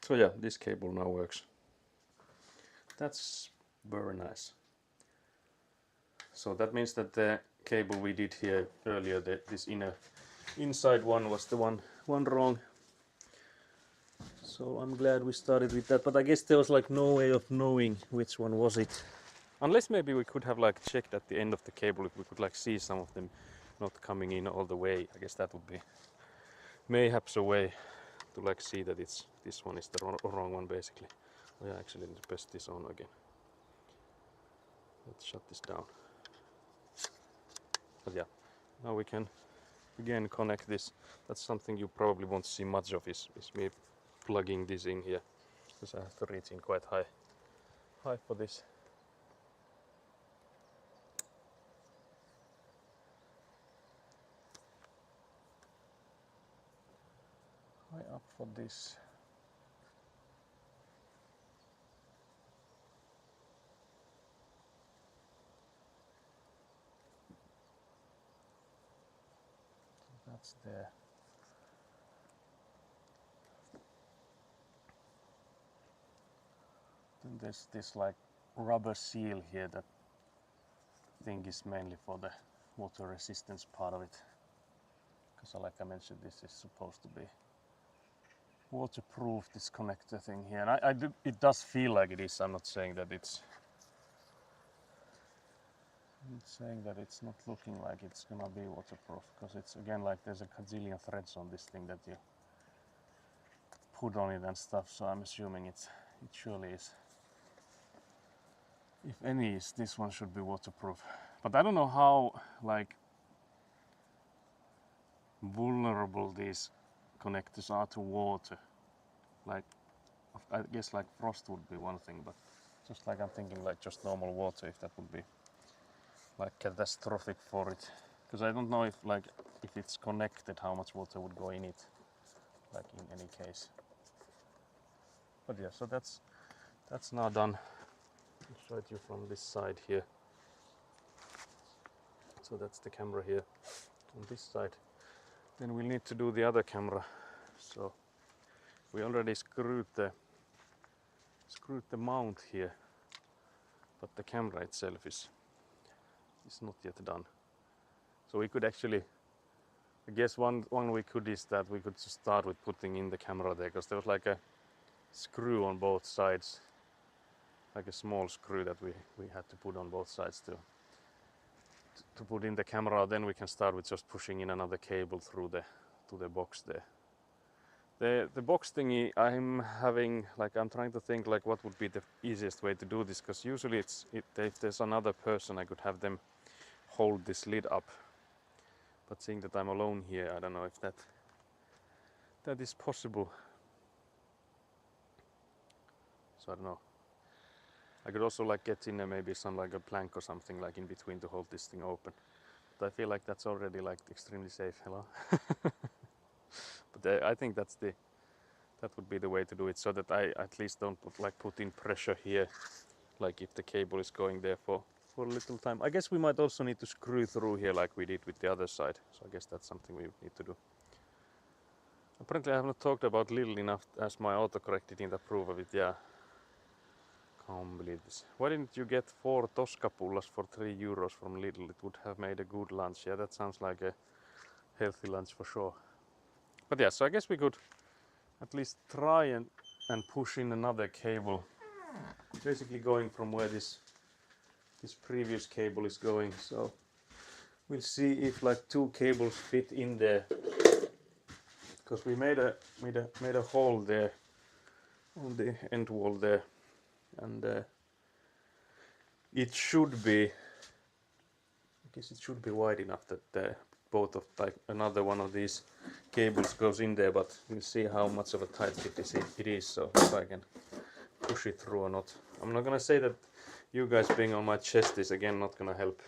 So yeah, this cable now works. That's very nice. So that means that the cable we did here earlier, this inside one was the one wrong. So I'm glad we started with that, but I guess there was like no way of knowing which one was it. Unless maybe we could have like checked at the end of the cable if we could like see some of them not coming in all the way. I guess that would be mayhaps a way to like see that it's this one is the wrong one basically. Oh yeah, actually let's press this on again. Let's shut this down. But yeah, now we can again connect this. That's something you probably won't see much of is me plugging this in here, because I have to reach in quite high for this. High up for this. That's there. Then there's this like rubber seal here that I think is mainly for the water resistance part of it. Because like I mentioned, this is supposed to be waterproof, this connector thing here. And it does feel like it is. I'm not saying that it's not looking like it's gonna be waterproof, because it's again like there's a gazillion threads on this thing that you put on it and stuff, so I'm assuming it surely is. If any is, this one should be waterproof. But I don't know how like vulnerable these connectors are to water. Like, I guess like frost would be one thing, but just like I'm thinking like just normal water, if that would be like catastrophic for it. Because I don't know if it's connected, how much water would go in it, like in any case. But yeah, so that's now done. I'll show it you from this side here. So that's the camera here on this side. Then we'll need to do the other camera. So we already screwed the mount here, but the camera itself is not yet done. So we could actually, I guess one we could is that we could just start with putting in the camera there, because there was like a screw on both sides, like a small screw that we had to put on both sides to put in the camera. Then we can start with just pushing in another cable through to the box there. The box thingy, I'm trying to think like what would be the easiest way to do this, because usually if there's another person I could have them hold this lid up, but seeing that I'm alone here, I don't know if that is possible. So I don't know. I could also like get in maybe some like a plank or something like in between to hold this thing open. But I feel like that's already like extremely safe. Hello. But I think that would be the way to do it, so that I at least don't put in pressure here, like if the cable is going there for a little time. I guess we might also need to screw through here like we did with the other side. So I guess that's something we need to do. Apparently I have not talked about Lidl enough, as my autocorrect didn't approve of it. Yeah. Can't believe this. Why didn't you get 4 Toskapullas for €3 from Lidl? It would have made a good lunch. Yeah, that sounds like a healthy lunch for sure. But yeah, so I guess we could at least try and push in another cable. Basically going from where this previous cable is going. So we'll see if like 2 cables fit in there. Because we made a hole there on the end wall there. And it should be, I guess it should be wide enough that both of like another one of these cables goes in there, but we'll see how much of a tight fit it is. So if I can push it through or not. I'm not gonna say that you guys being on my chest is again not gonna help.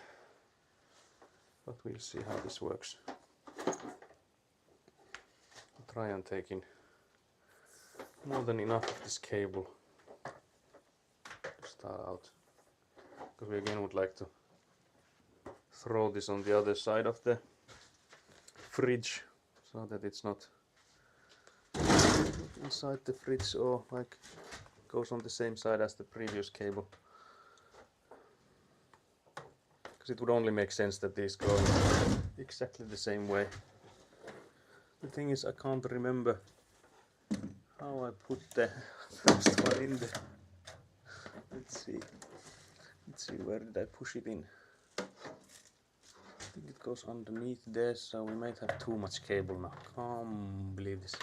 But we'll see how this works. I'll try and take in more than enough of this cable to start out. Because we again would like to throw this on the other side of the fridge so that it's not inside the fridge or like goes on the same side as the previous cable. Because it would only make sense that these go exactly the same way. The thing is, I can't remember how I put the first one in there. Let's see, where did I push it in? I think it goes underneath there, so we might have too much cable now. Can't believe this.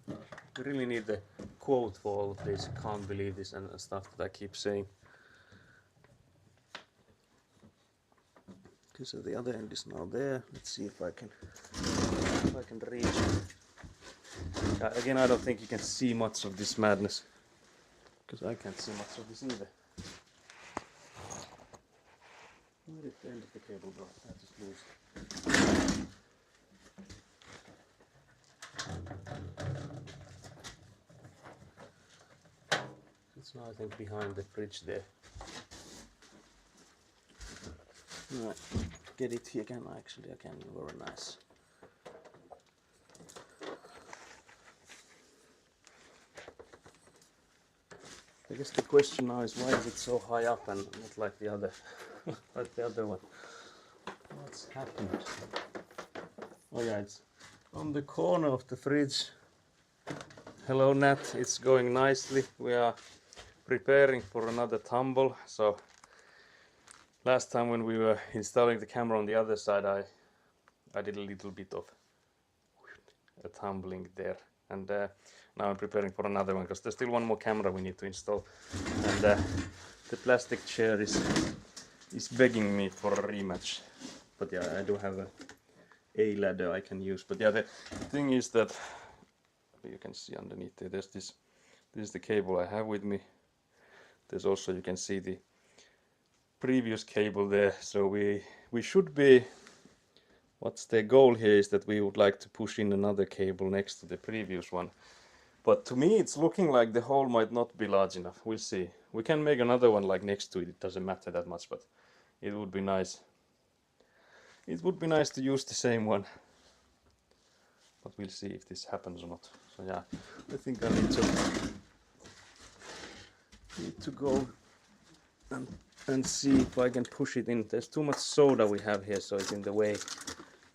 We really need the quote for all of this, can't believe this and stuff that I keep saying. Okay, so the other end is now there. Let's see if I can reach it. Again, I don't think you can see much of this madness, because I can't see much of this either. Where did the end of the cable go? I just lose. It's now, I think, behind the fridge there. Right, get it here again. Actually, I can. Very nice. I guess the question now is, why is it so high up and not like the other, like the other one? What's happened? Oh yeah, it's on the corner of the fridge. Hello Nat, it's going nicely. We are preparing for another tumble. So last time when we were installing the camera on the other side, I did a little bit of a tumbling there, and now I'm preparing for another one because there's still one more camera we need to install, and the plastic chair is begging me for a rematch. But yeah, I do have a ladder I can use. But yeah, the thing is that you can see underneath there, there's this is the cable I have with me. There's also, you can see the previous cable there. So we should be, what's the goal here is that we would like to push in another cable next to the previous one. But to me it's looking like the hole might not be large enough. We'll see. We can make another one like next to it. It doesn't matter that much, but it would be nice. It would be nice to use the same one. But we'll see if this happens or not. So yeah, I think I need to go and see if I can push it in. There's too much soda we have here, so it's in the way.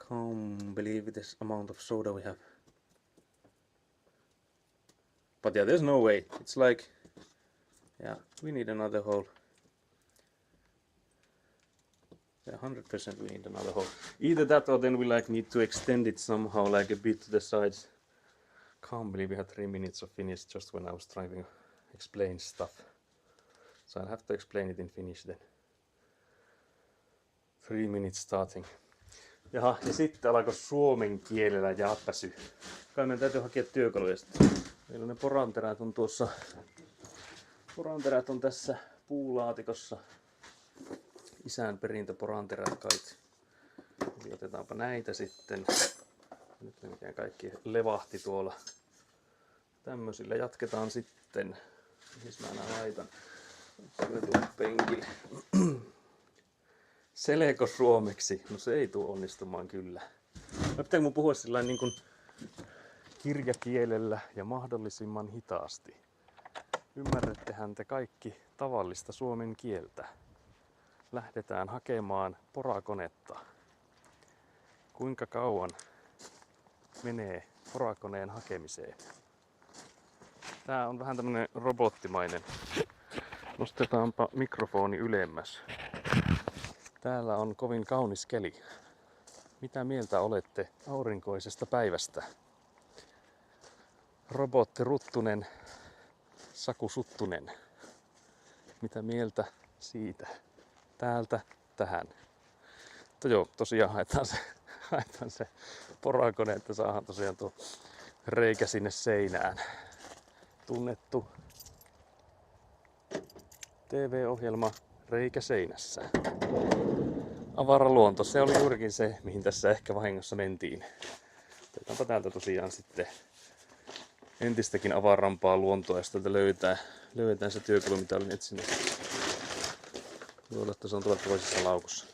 Can't believe this amount of soda we have. But yeah, there's no way. It's like, yeah, we need another hole. Yeah, 100% we need another hole. Either that or then we like need to extend it somehow, like a bit to the sides. Can't believe we had 3 minutes of Finnish just when I was trying to explain stuff. So I'll have to explain it in Finnish then. 3 minutes starting. Jaha, ja sitten alkoi suomen kielellä jääpäsy. Kai meidän täytyy hakea työkaluja sitten. Meillä ne poranterät on tuossa. Poranterät on tässä puulaatikossa. Isän perintöporanterät kaikki. Eli otetaanpa näitä sitten. Nyt ne mikään kaikki levahti tuolla. Tämmöisillä jatketaan sitten. Mihin mä nää laitan? Tuolla penkille. Seleko suomeksi? No se ei tule onnistumaan kyllä. Pitääkö mun puhua sillain niin kuin kirjakielellä ja mahdollisimman hitaasti? Ymmärrättehän te kaikki tavallista suomen kieltä? Lähdetään hakemaan porakonetta. Kuinka kauan menee porakoneen hakemiseen? Tää on vähän tämmönen robottimainen. Nostetaanpa mikrofoni ylemmäs. Täällä on kovin kaunis keli. Mitä mieltä olette aurinkoisesta päivästä? Robotti Ruttunen, Saku Suttunen. Mitä mieltä siitä? Täältä tähän. Mutta joo, tosiaan haetaan se porakone, että saadaan tosiaan tuo reikä sinne seinään. Tunnettu TV-ohjelma Reikä seinässä. Avaraluonto, se oli juurikin se, mihin tässä ehkä vahingossa mentiin. Otetaanpa täältä tosiaan sitten entistäkin avarampaa luontoa, ja sieltä löydetään se työkalu, mitä olin etsinyt. Luulen, että se on tuolla toisessa laukussa.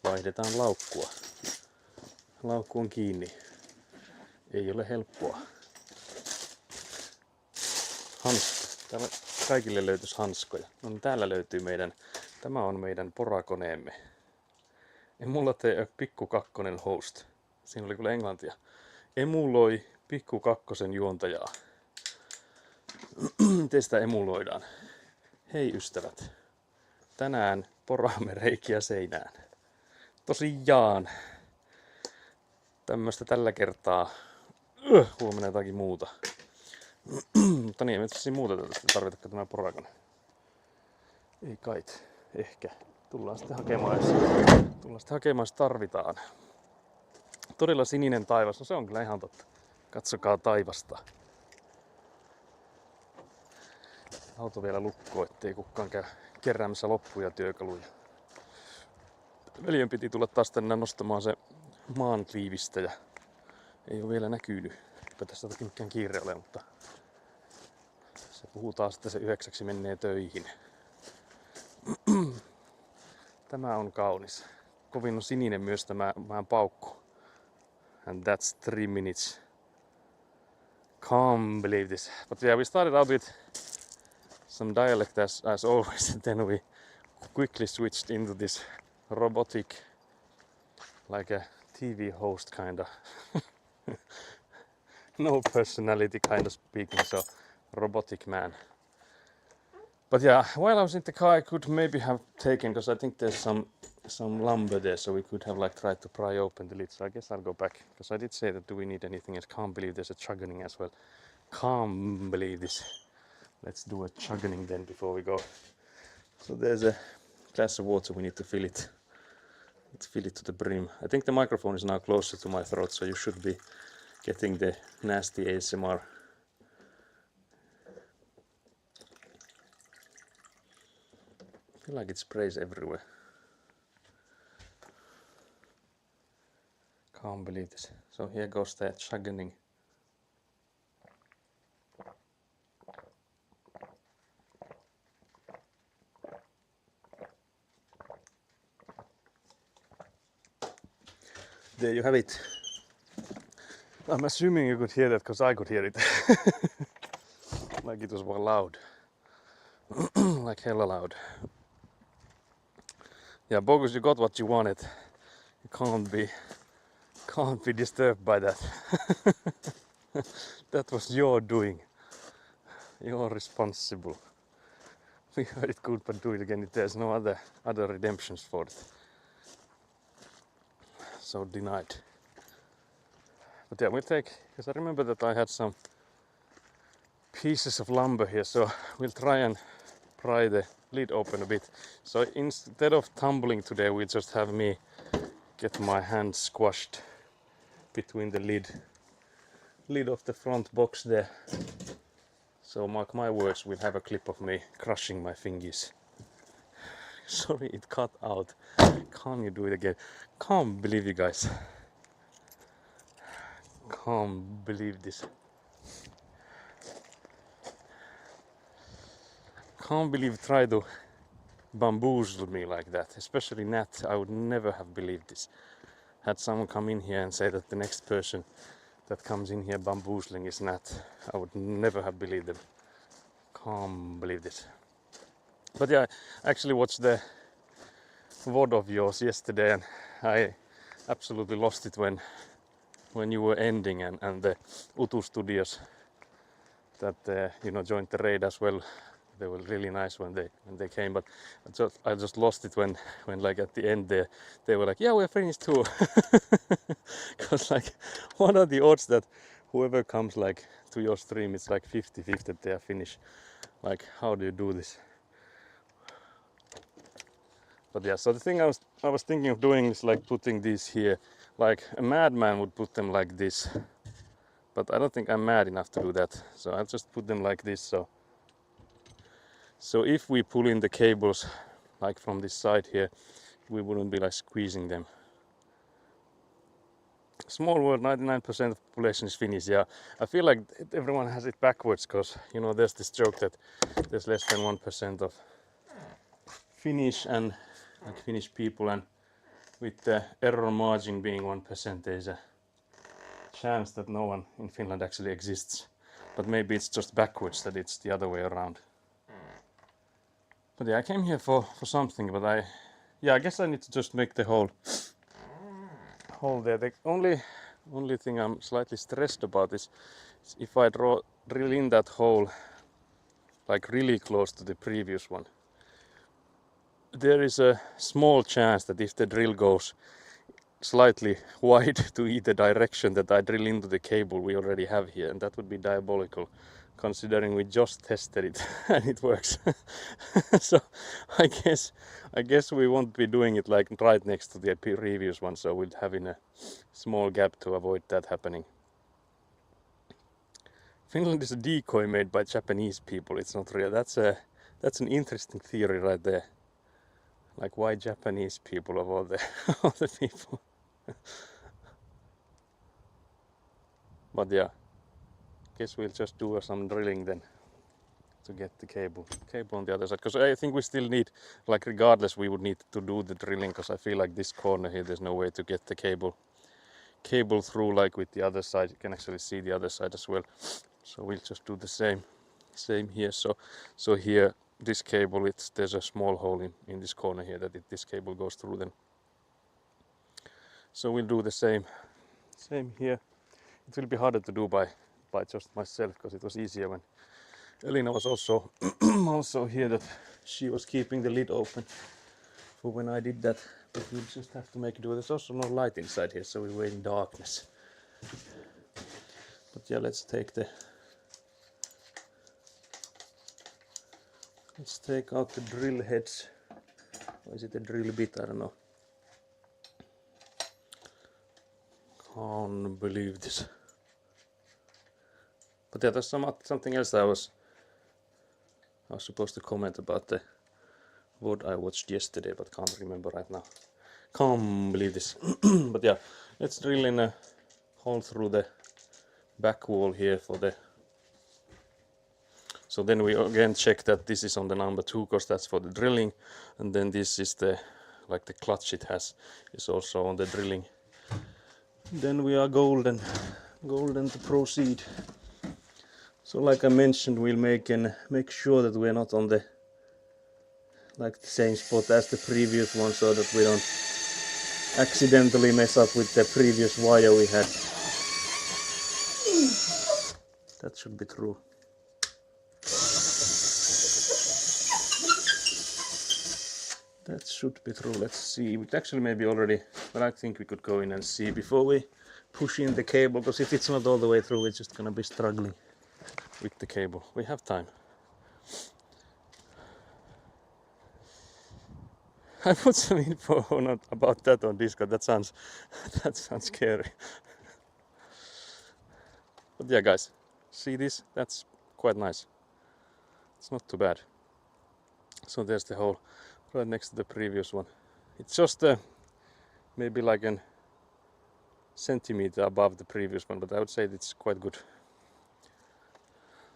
Vaihdetaan laukkua. Laukku on kiinni. Ei ole helppoa. Hanska. Täällä kaikille löytyisi hanskoja. No niin, täällä löytyy tämä on meidän porakoneemme. En mulla tee pikku kakkonen host. Siinä oli kyllä englantia. Emuloi pikku kakkosen juontajaa. Miten sitä emuloidaan? Hei ystävät. Tänään poraamme reikiä seinään. Tosiaan. Tämmöstä tällä kertaa. Huomenna jotakin muuta. Mutta niin, ei me muuta tästä tarvitakaan tämä porakone. Ei kait. Ehkä. Tullaan sitten hakemaan, jos tarvitaan. Todella sininen taivas. No se on kyllä ihan totta. Katsokaa taivasta. Auto vielä lukkoo, ettei kukaan käy keräämässä loppuja työkaluja. Veljen piti tulla taas tänne nostamaan se maankliivistä ja ei ole vielä näkynyt. Eipä tässä toki mikään kiire ole, mutta se puhuu taas, että se 9 menee töihin. Tämä on kaunis. Kovin on sininen myös tämä paukku. And that's 3 minutes. Can't believe this. But yeah, we started out with some dialect as always, and then we quickly switched into this robotic, like a TV host kinda. No personality kind of speaking, so robotic man. But yeah, while I was in the car I could maybe have taken, because I think there's some lumber there, so we could have like tried to pry open the lid. So I guess I'll go back, because I did say that do we need anything else. Can't believe there's a chuggening as well. Can't believe this. Let's do a chuggening then before we go. So there's a glass of water, we need to fill it. Let's fill it to the brim. I think the microphone is now closer to my throat, so you should be getting the nasty ASMR. I feel like it sprays everywhere. Can't believe this. So here goes the chuggening. There you have it. I'm assuming you could hear that because I could hear it. Like it was more loud. Like hella loud. Yeah, Bogus, you got what you wanted. You can't be disturbed by that. That was your doing. You're responsible. We heard it good, but do it again. There's no other redemptions for it. So denied. But yeah, we'll take, because I remember that I had some pieces of lumber here, so we'll try and pry the lid open a bit. So instead of tumbling today, we'll just have me get my hand squashed between the lid of the front box there. So mark my words, we'll have a clip of me crushing my fingers. Sorry, it cut out. Can't you do it again? Can't believe you guys. Can't believe this. Can't believe try to bamboozle me like that. Especially Nat, I would never have believed this. Had someone come in here and say that the next person that comes in here bamboozling is Nat, I would never have believed them. Can't believe this. But yeah, I actually watched the VOD of yours yesterday, and I absolutely lost it when you were ending, and the Utu Studios that joined the raid as well. They were really nice when they came, but I just lost it when like at the end they were like, yeah, we're finished too. Because like, what are the odds that whoever comes like to your stream, it's like 50-50 that they are finished. Like, how do you do this? But yeah, so the thing I was thinking of doing is like putting these here, like a madman would put them like this, but I don't think I'm mad enough to do that, so I'll just put them like this, so So if we pull in the cables like from this side here, we wouldn't be like squeezing them. Small world, 99% of the population is Finnish. Yeah, I feel like everyone has it backwards because, you know, there's this joke that there's less than 1% of Finnish and like Finnish people, and with the error margin being 1%, there's a chance that no one in Finland actually exists. But maybe it's just backwards, that it's the other way around. But yeah, I came here for something, but I guess I need to just make the hole there. The only thing I'm slightly stressed about is if I drill in that hole like really close to the previous one, there is a small chance that if the drill goes slightly wide to either direction, that I drill into the cable we already have here, and that would be diabolical considering we just tested it and it works. So I guess we won't be doing it like right next to the previous one, so we'll have in a small gap to avoid that happening. Finland is a decoy made by Japanese people. It's not real. That's an interesting theory right there. Like, why Japanese people of all the people? But yeah, guess we'll just do some drilling then to get the cable on the other side, because I think we still need, like, regardless we would need to do the drilling, because I feel like this corner here there's no way to get the cable through like with the other side. You can actually see the other side as well, so we'll just do the same here. So here this cable, there's a small hole in this corner here that this cable goes through then. So we'll do the same here. It will be harder to do by just myself, because it was easier when Elina was also also here, that she was keeping the lid open for when I did that. But we'll just have to make do. There's also no light inside here, so we were in darkness. But yeah, let's take out the drill heads. Or is it a drill bit? I don't know. Can't believe this. But yeah, there's something else that I was supposed to comment about, the VOD I watched yesterday, but can't remember right now. Can't believe this. But yeah, let's drill in a hole through the back wall here for the. So then we again check that this is on the number 2, because that's for the drilling, and then this is the clutch it has is also on the drilling. Then we are golden to proceed. So like I mentioned, we'll make sure that we're not on the same spot as the previous one, so that we don't accidentally mess up with the previous wire we had. That should be true. That should be true. Let's see. It actually maybe already, but I think we could go in and see before we push in the cable, because if it's not all the way through, we're just gonna be struggling with the cable. We have time. I put some info about that on Discord. That sounds scary. But yeah, guys, see this? That's quite nice. It's not too bad. So there's the hole right next to the previous one. It's just maybe like a centimeter above the previous one, but I would say it's quite good.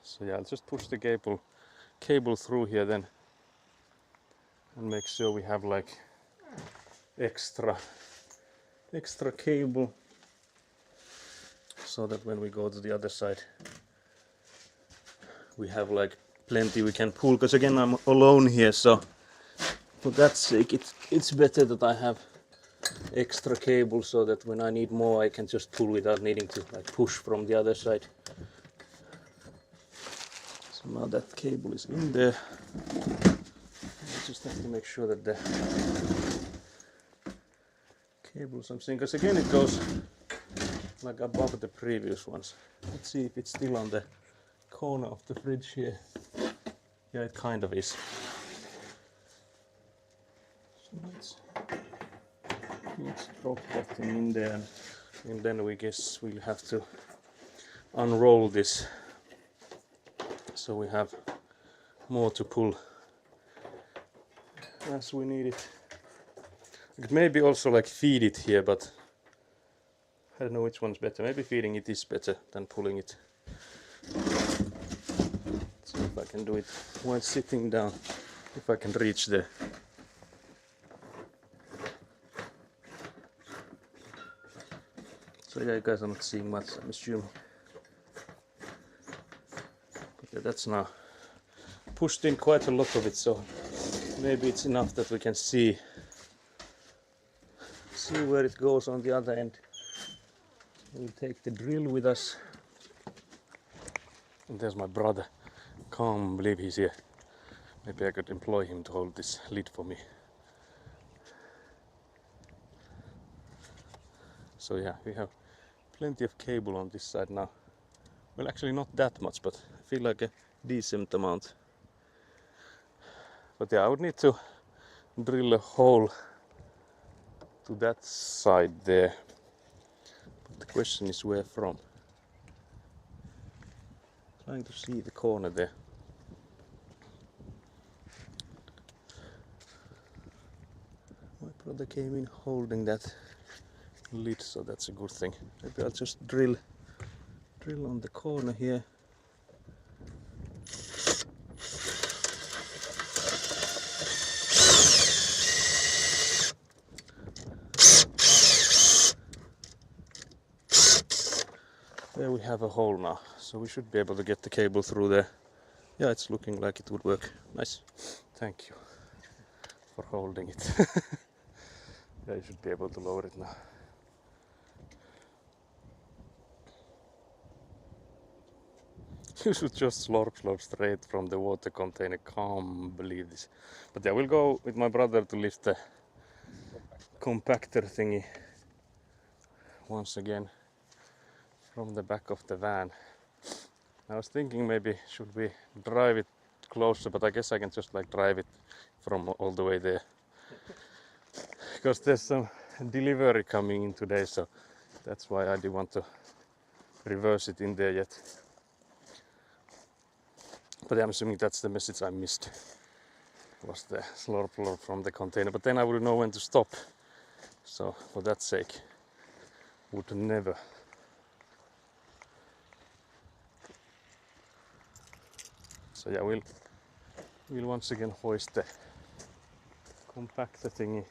So yeah, I'll just push the cable through here then, and make sure we have like extra cable, so that when we go to the other side we have like plenty we can pull, because again I'm alone here, so for that sake it's better that I have extra cable, so that when I need more I can just pull without needing to like push from the other side. So now that cable is in there, I just have to make sure that the cable something, because again it goes like above the previous ones. Let's see if it's still on the corner of the fridge here. Yeah, it kind of is. So let's drop that thing in there, and then we guess we'll have to unroll this, so we have more to pull as we need it. I could maybe also like feed it here, but I don't know which one's better. Maybe feeding it is better than pulling it. Let's see if I can do it while sitting down, if I can reach there. So yeah, you guys are not seeing much, I'm assuming. But yeah, that's now pushed in quite a lot of it, so maybe it's enough that we can see where it goes on the other end. We'll take the drill with us. And there's my brother. Can't believe he's here. Maybe I could employ him to hold this lid for me. So yeah, we have plenty of cable on this side now. Well, actually not that much, but I feel like a decent amount. But yeah, I would need to drill a hole to that side there. But the question is where from? Trying to see the corner there. My brother came in holding that lid, so that's a good thing. Maybe I'll just drill on the corner here. There we have a hole now, so we should be able to get the cable through there. Yeah, it's looking like it would work. Nice. Thank you for holding it. Yeah, you should be able to load it now. You should just slurp straight from the water container. Can't believe this. But yeah, we'll go with my brother to lift the compactor thingy once again from the back of the van. I was thinking maybe should we drive it closer, but I guess I can just like drive it from all the way there. Because there's some delivery coming in today, so that's why I didn't want to reverse it in there yet. But I'm assuming that's the message I missed, was the slurp from the container. But then I wouldn't know when to stop. So for that sake, would never. So yeah, we'll once again hoist the compactor thingy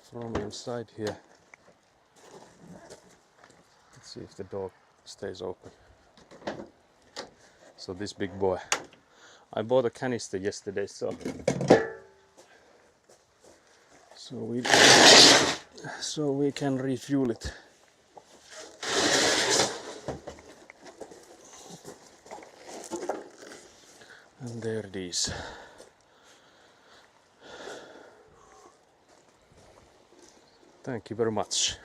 from inside here. Let's see if the door stays open. So this big boy, I bought a canister yesterday, so we can refuel it. And there it is. Thank you very much.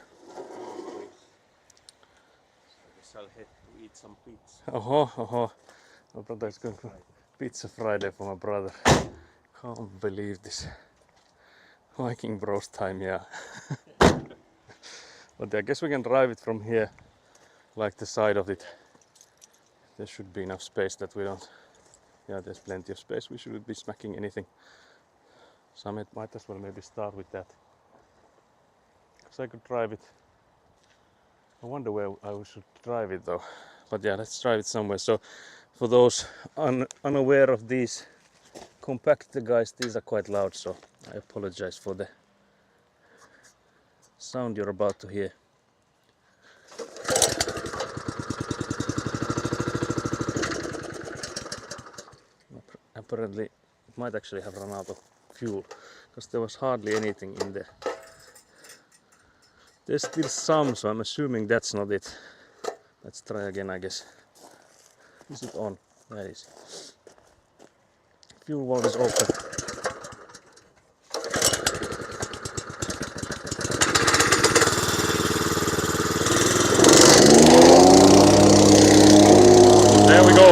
We shall head to eat some pizza. Oh. My brother is going to Pizza Friday for my brother. Can't believe this. Viking Bros time, yeah. But I guess we can drive it from here, like the side of it. There should be enough space that we don't. Yeah, there's plenty of space. We shouldn't be smacking anything. So I might as well maybe start with that. Because I could drive it. I wonder where I should drive it though. But yeah, let's drive it somewhere. So for those unaware of these compactor guys, these are quite loud, so I apologize for the sound you're about to hear. Apparently it might actually have run out of fuel, because there was hardly anything in there. There's still some, so I'm assuming that's not it. Let's try again, I guess. Is it on? There it is. Fuel valve is open. There we go.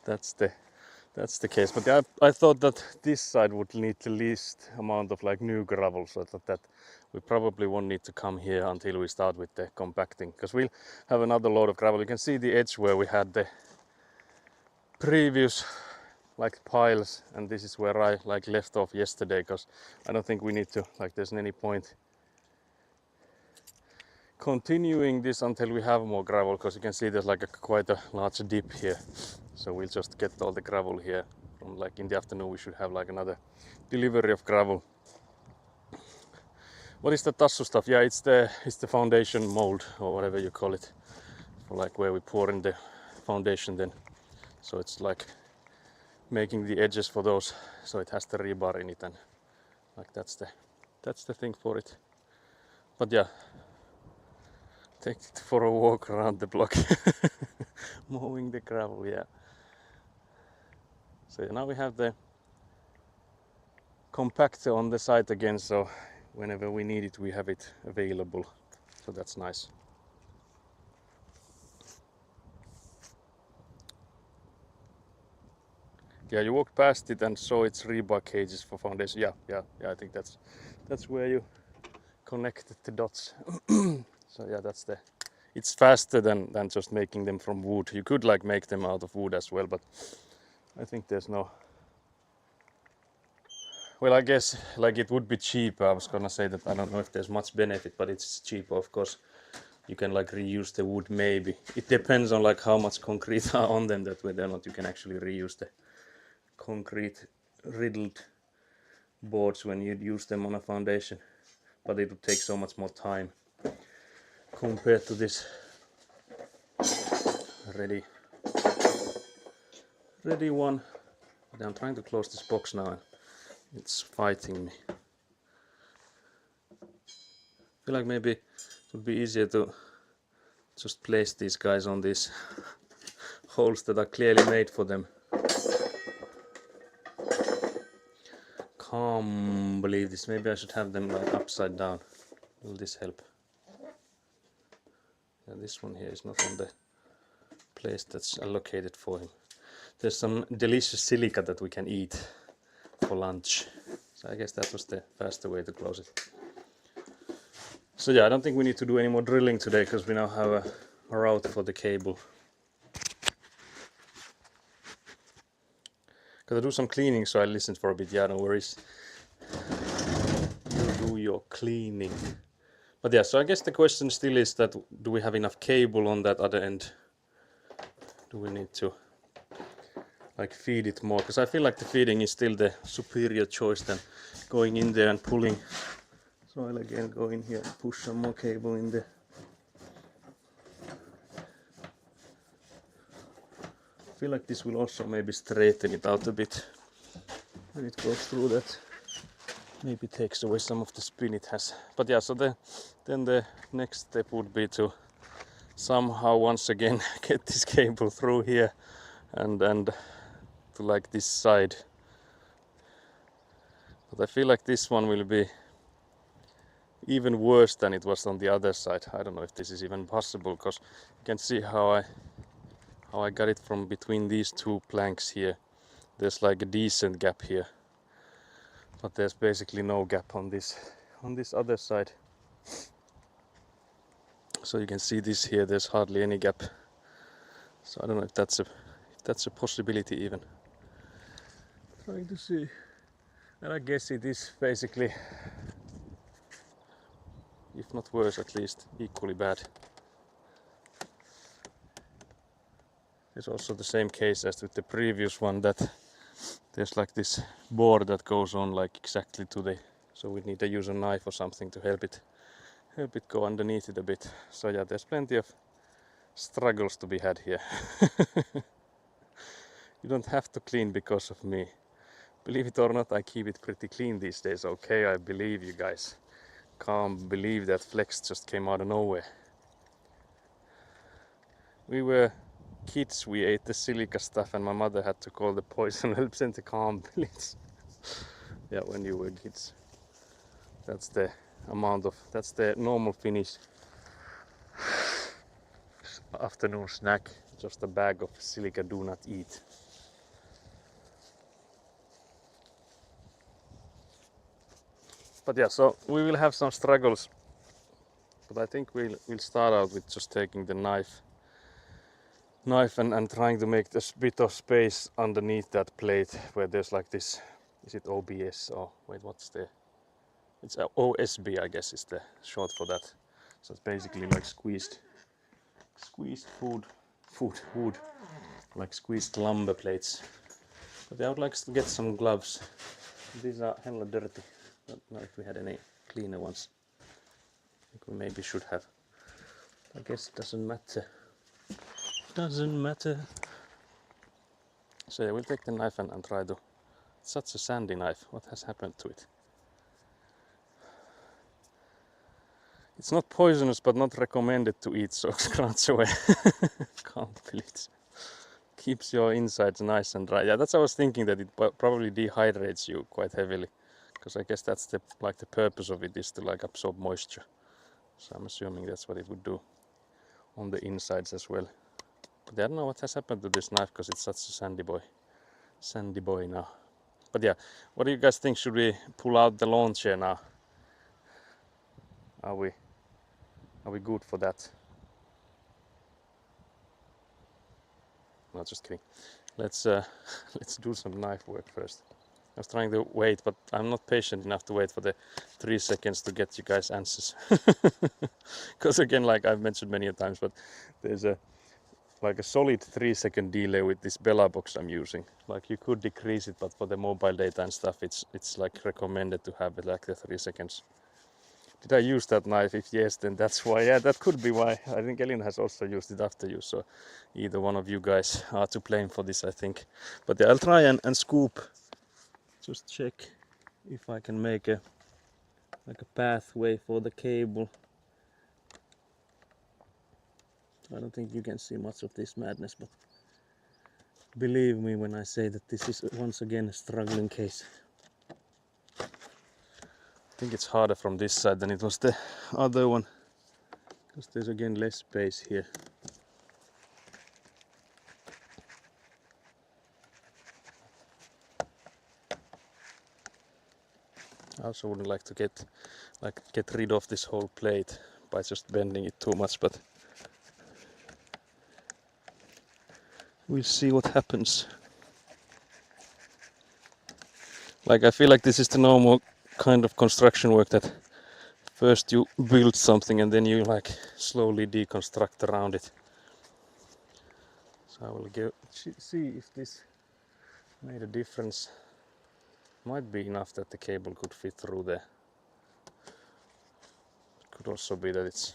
that's the case. But I thought that this side would need the least amount of like new gravel, so that we probably won't need to come here until we start with the compacting, because we'll have another load of gravel. You can see the edge where we had the previous like piles, and this is where I like left off yesterday, because I don't think we need to, like, there's any point continuing this until we have more gravel, because you can see there's like quite a large dip here. So we'll just get all the gravel here from, like, in the afternoon we should have like another delivery of gravel. What is the Tassu stuff? Yeah, it's the foundation mold, or whatever you call it, for like where we pour in the foundation then. So it's like making the edges for those, so it has the rebar in it, and like that's the thing for it. But yeah, take it for a walk around the block. Mowing the gravel, yeah. So now we have the compactor on the site again, so whenever we need it we have it available, so that's nice. Yeah, you walked past it and saw its rebar cages for foundation. Yeah, I think that's where you connected the dots. So yeah, it's faster than just making them from wood. You could like make them out of wood as well, but I think there's no, well, I guess like it would be cheaper. I was gonna say that I don't know if there's much benefit, but it's cheaper, of course. You can like reuse the wood, maybe. It depends on like how much concrete are on them, that whether or not you can actually reuse the concrete riddled boards when you use them on a foundation. But it would take so much more time compared to this ready one. But I'm trying to close this box now and it's fighting me. I feel like maybe it would be easier to just place these guys on these holes that are clearly made for them. Can't believe this. Maybe I should have them like upside down. Will this help? Yeah, this one here is not on the place that's allocated for him. There's some delicious silica that we can eat for lunch. So I guess that was the faster way to close it. So yeah, I don't think we need to do any more drilling today, because we now have a route for the cable. Gotta do some cleaning, so I listened for a bit. Yeah, no worries. You do your cleaning. But yeah, so I guess the question still is that, do we have enough cable on that other end? Do we need to like feed it more? Because I feel like the feeding is still the superior choice than going in there and pulling. So I'll again go in here and push some more cable in there. I feel like this will also maybe straighten it out a bit when it goes through that. Maybe takes away some of the spin it has. But yeah, so then the next step would be to somehow once again get this cable through here and to like this side. But I feel like this one will be even worse than it was on the other side. I don't know if this is even possible, because you can see how I got it from between these two planks here. There's like a decent gap here, but there's basically no gap on this other side. So you can see this here, there's hardly any gap. So I don't know if that's a possibility even. Trying to see. And I guess it is basically, if not worse, at least equally bad. It's also the same case as with the previous one, that there's like this board that goes on like exactly to the, so we need to use a knife or something to help it go underneath it a bit. So yeah, there's plenty of struggles to be had here. You don't have to clean because of me. Believe it or not, I keep it pretty clean these days. Okay, I believe you guys. Can't believe that flex just came out of nowhere. We were kids, we ate the silica stuff and my mother had to call the poison help center. Can't believe it. Yeah, when you were kids. That's the that's the normal Finnish afternoon snack. Just a bag of silica, do not eat. But yeah, so we will have some struggles. But I think we'll start out with just taking the knife and trying to make this bit of space underneath that plate where there's like this, is it OBS or wait, what's the, it's OSB, I guess is the short for that. So it's basically like squeezed wood, like squeezed lumber plates. But I would like to get some gloves. These are hella dirty. Don't know if we had any cleaner ones. I think we maybe should have. I guess it doesn't matter. Doesn't matter. So yeah, we'll take the knife and try to. It's such a sandy knife. What has happened to it? It's not poisonous, but not recommended to eat, so scratch away. Can't believe it. Keeps your insides nice and dry. Yeah, that's what I was thinking, that it probably dehydrates you quite heavily, because I guess that's the purpose of it, is to like absorb moisture. So I'm assuming that's what it would do on the insides as well. But I don't know what has happened to this knife, because it's such a sandy boy now. But yeah, what do you guys think? Should we pull out the lawn chair now? Are we good for that? No, just kidding. Let's do some knife work first. I was trying to wait, but I'm not patient enough to wait for the 3 seconds to get you guys answers. Because again, like I've mentioned many times, but there's a solid 3-second delay with this Bella box I'm using. Like you could decrease it, but for the mobile data and stuff, it's like recommended to have it like the 3 seconds. Did I use that knife? If yes, then that's why. Yeah, that could be why. I think Elina has also used it after you, so either one of you guys are to blame for this, I think. But yeah, I'll try and scoop. Just check if I can make a pathway for the cable. I don't think you can see much of this madness, but believe me when I say that this is once again a struggling case. I think it's harder from this side than it was the other one, because there's again less space here. I also wouldn't like to get rid of this whole plate by just bending it too much, but we'll see what happens. Like I feel like this is the normal kind of construction work, that first you build something and then you like slowly deconstruct around it. So I will see if this made a difference. Might be enough that the cable could fit through there. Could also be that it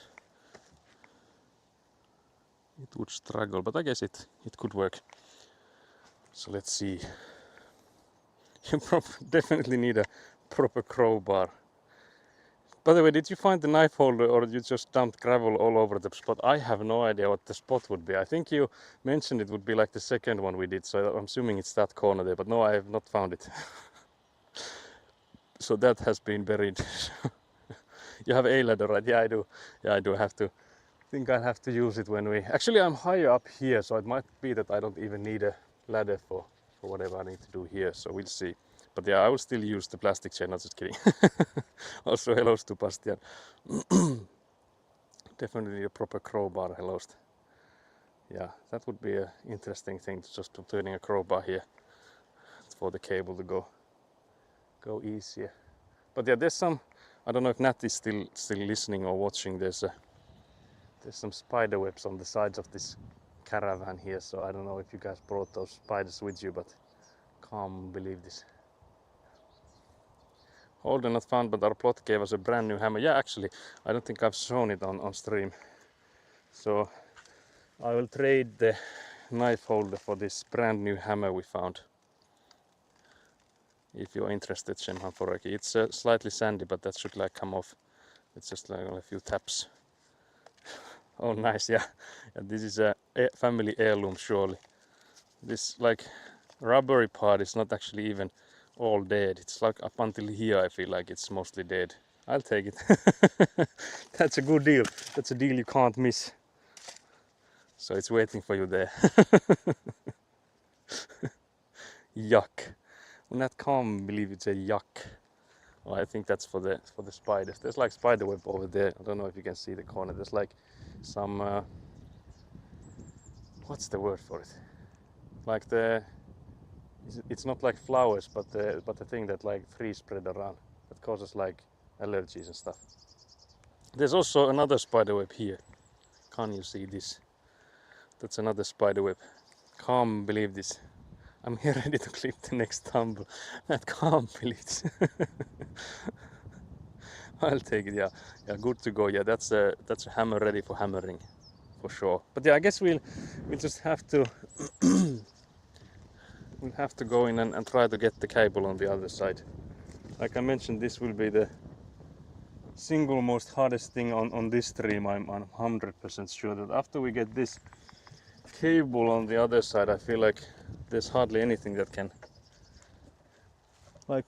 would struggle, but I guess it could work. So let's see. You definitely need a proper crowbar. By the way, did you find the knife holder, or you just dumped gravel all over the spot? I have no idea what the spot would be. I think you mentioned it would be like the second one we did, so I'm assuming it's that corner there, but no, I have not found it. So that has been buried. You have a ladder, right? Yeah, I do. Yeah, I do have to. I think I'll have to use it when we... Actually, I'm higher up here, so it might be that I don't even need a ladder for whatever I need to do here, so we'll see. But yeah, I will still use the plastic chair, not just kidding. Also, hellos to Bastian. Definitely need a proper crowbar, hellos. Yeah, that would be an interesting thing, just turning a crowbar here for the cable to go easier. But yeah, there's some... I don't know if Nat is still listening or watching. There's some spider webs on the sides of this caravan here, so I don't know if you guys brought those spiders with you, but can't believe this. Holder not found, but our plot gave us a brand new hammer. Yeah, actually, I don't think I've shown it on stream. So I will trade the knife holder for this brand new hammer we found. If you're interested, Shenhan Foreki. It's slightly sandy, but that should like come off. It's just like a few taps. Oh, nice, yeah. And this is a family heirloom, surely. This like rubbery part is not actually even all dead. It's like up until here I feel like it's mostly dead. I'll take it. That's a good deal. That's a deal you can't miss. So it's waiting for you there. Yuck. I can't believe it's a yuck. Well, I think that's for the spiders. There's like spider web over there. I don't know if you can see the corner. There's like some what's the word for it? Like it's not like flowers, but the thing that like trees spread around that causes like allergies and stuff. There's also another spider web here. Can you see this? That's another spider web. Can't believe this. I'm here ready to clip the next tumble. I can't believe this. I'll take it. Yeah, good to go. Yeah, that's a hammer ready for hammering, for sure. But yeah, I guess we'll just have to we'll have to go in and try to get the cable on the other side. Like I mentioned, this will be the single most hardest thing on this stream. I'm 100% sure that after we get this cable on the other side, I feel like there's hardly anything that can like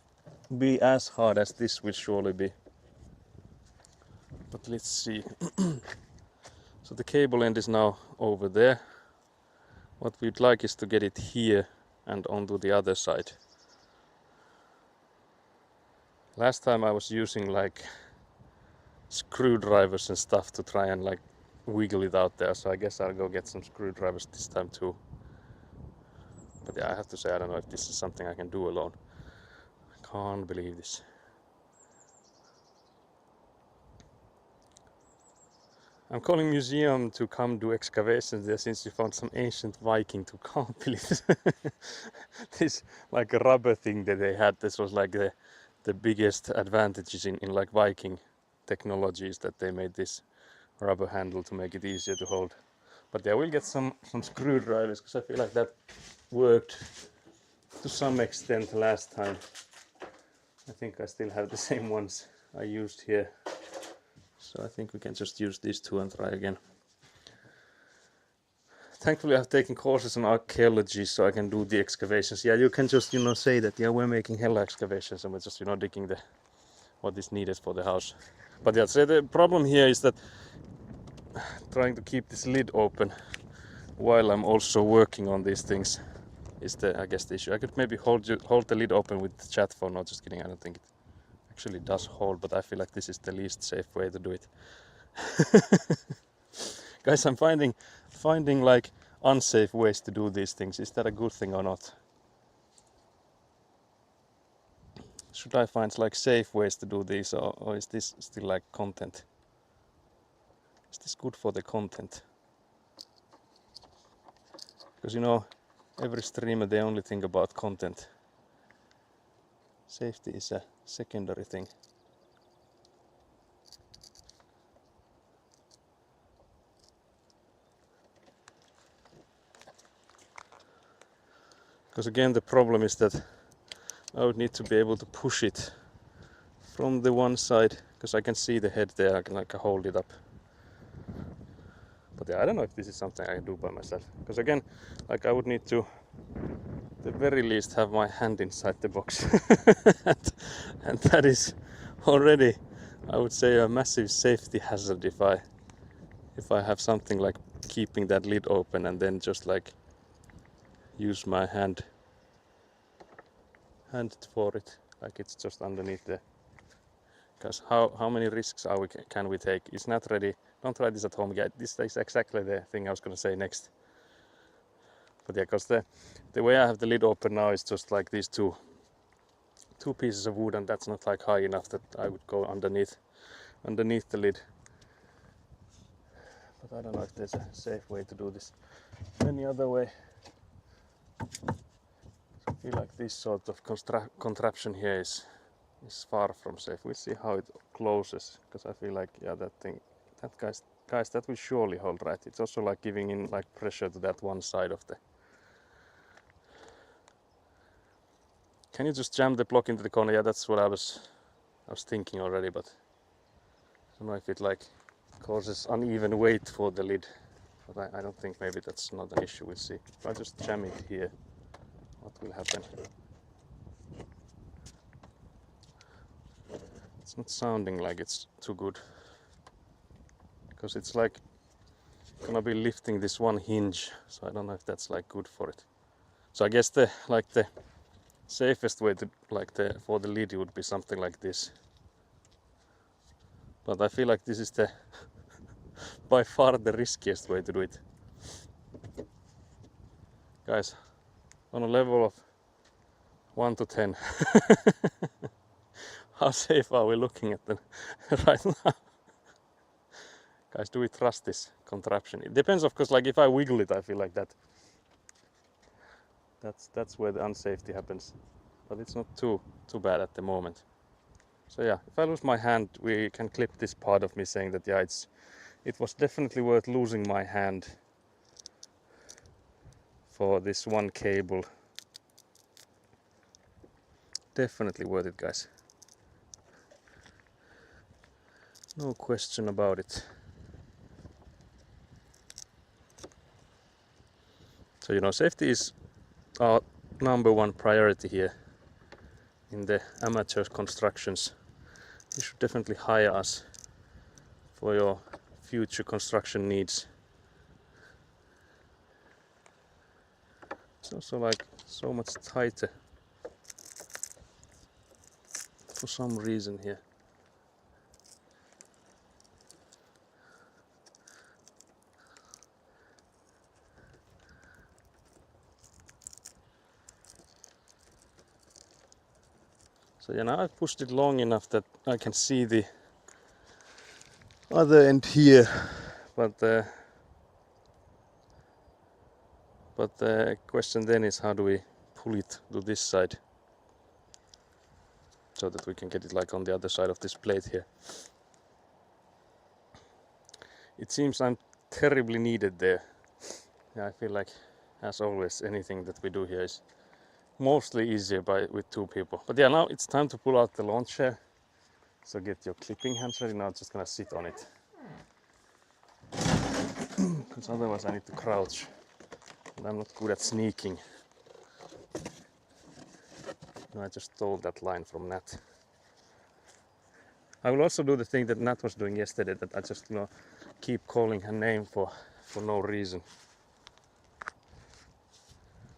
be as hard as this will surely be. But let's see. So the cable end is now over there. What we'd like is to get it here and onto the other side. Last time I was using like screwdrivers and stuff to try and like wiggle it out there, so I guess I'll go get some screwdrivers this time too. But yeah, I have to say, I don't know if this is something I can do alone. I can't believe this. I'm calling museum to come do excavations there since you found some ancient Viking to can't believe this. This like a rubber thing that they had. This was like the biggest advantages in like Viking technologies, that they made this rubber handle to make it easier to hold. But yeah, we'll get some screwdrivers because I feel like that worked to some extent last time. I think I still have the same ones I used here. So I think we can just use these two and try again. Thankfully I've taken courses on archaeology so I can do the excavations. Yeah, you can just, say that, yeah, we're making hella excavations and we're just, digging what is needed for the house. But yeah, so the problem here is that trying to keep this lid open while I'm also working on these things is I guess the issue. I could maybe hold the lid open with the chat phone. No, just kidding, I don't think it actually does hold, but I feel like this is the least safe way to do it. Guys, I'm finding like unsafe ways to do these things. Is that a good thing or not? Should I find like safe ways to do these, or is this still like content? Is this good for the content? Because every streamer, they only think about content. Safety is a secondary thing. Because again, the problem is that I would need to be able to push it from the one side, because I can see the head there. I can like hold it up. But yeah, I don't know if this is something I can do by myself. Because again, like I would need to, at the very least, have my hand inside the box. and that is already, I would say, a massive safety hazard if I have something like keeping that lid open and then just like use my hand for it, like it's just underneath there. Because how many risks can we take? It's not ready. Don't try this at home yet. This is exactly the thing I was gonna say next. But yeah, because the way I have the lid open now is just like these two pieces of wood, and that's not like high enough that I would go underneath the lid. But I don't know if there's a safe way to do this any other way. I feel like this sort of contraption here is far from safe. We'll see how it closes, because I feel like, yeah, guys, that will surely hold, right? It's also like giving in like pressure to that one side of the. Can you just jam the block into the corner? Yeah, that's what I was thinking already, but I don't know if it like causes uneven weight for the lid. But I don't think, maybe that's not an issue. We'll see. If I just jam it here, what will happen? It's not sounding like it's too good, because it's like gonna be lifting this one hinge, so I don't know if that's like good for it. So I guess the safest way to for the lid would be something like this. But I feel like this is the by far the riskiest way to do it. Guys, on a level of 1 to 10, how safe are we looking at them right now? Guys, do we trust this contraption? It depends, of course. Like if I wiggle it, I feel like that's where the unsafety happens. But it's not too bad at the moment. So yeah, if I lose my hand, we can clip this part of me saying that yeah, it was definitely worth losing my hand for this one cable. Definitely worth it, guys. No question about it. So you know, safety is our #1 priority here in the amateur constructions. You should definitely hire us for your future construction needs. It's also like so much tighter for some reason here. So yeah, now I've pushed it long enough that I can see the other end here, but the question then is how do we pull it to this side so that we can get it like on the other side of this plate here. It seems I'm terribly needed there. Yeah, I feel like, as always, anything that we do here is mostly easier with 2 people. But yeah, now it's time to pull out the lawn chair. So get your clipping hands ready. Now I'm just gonna sit on it. Because otherwise I need to crouch. And I'm not good at sneaking. No, I just stole that line from Nat. I will also do the thing that Nat was doing yesterday, that I just keep calling her name for no reason.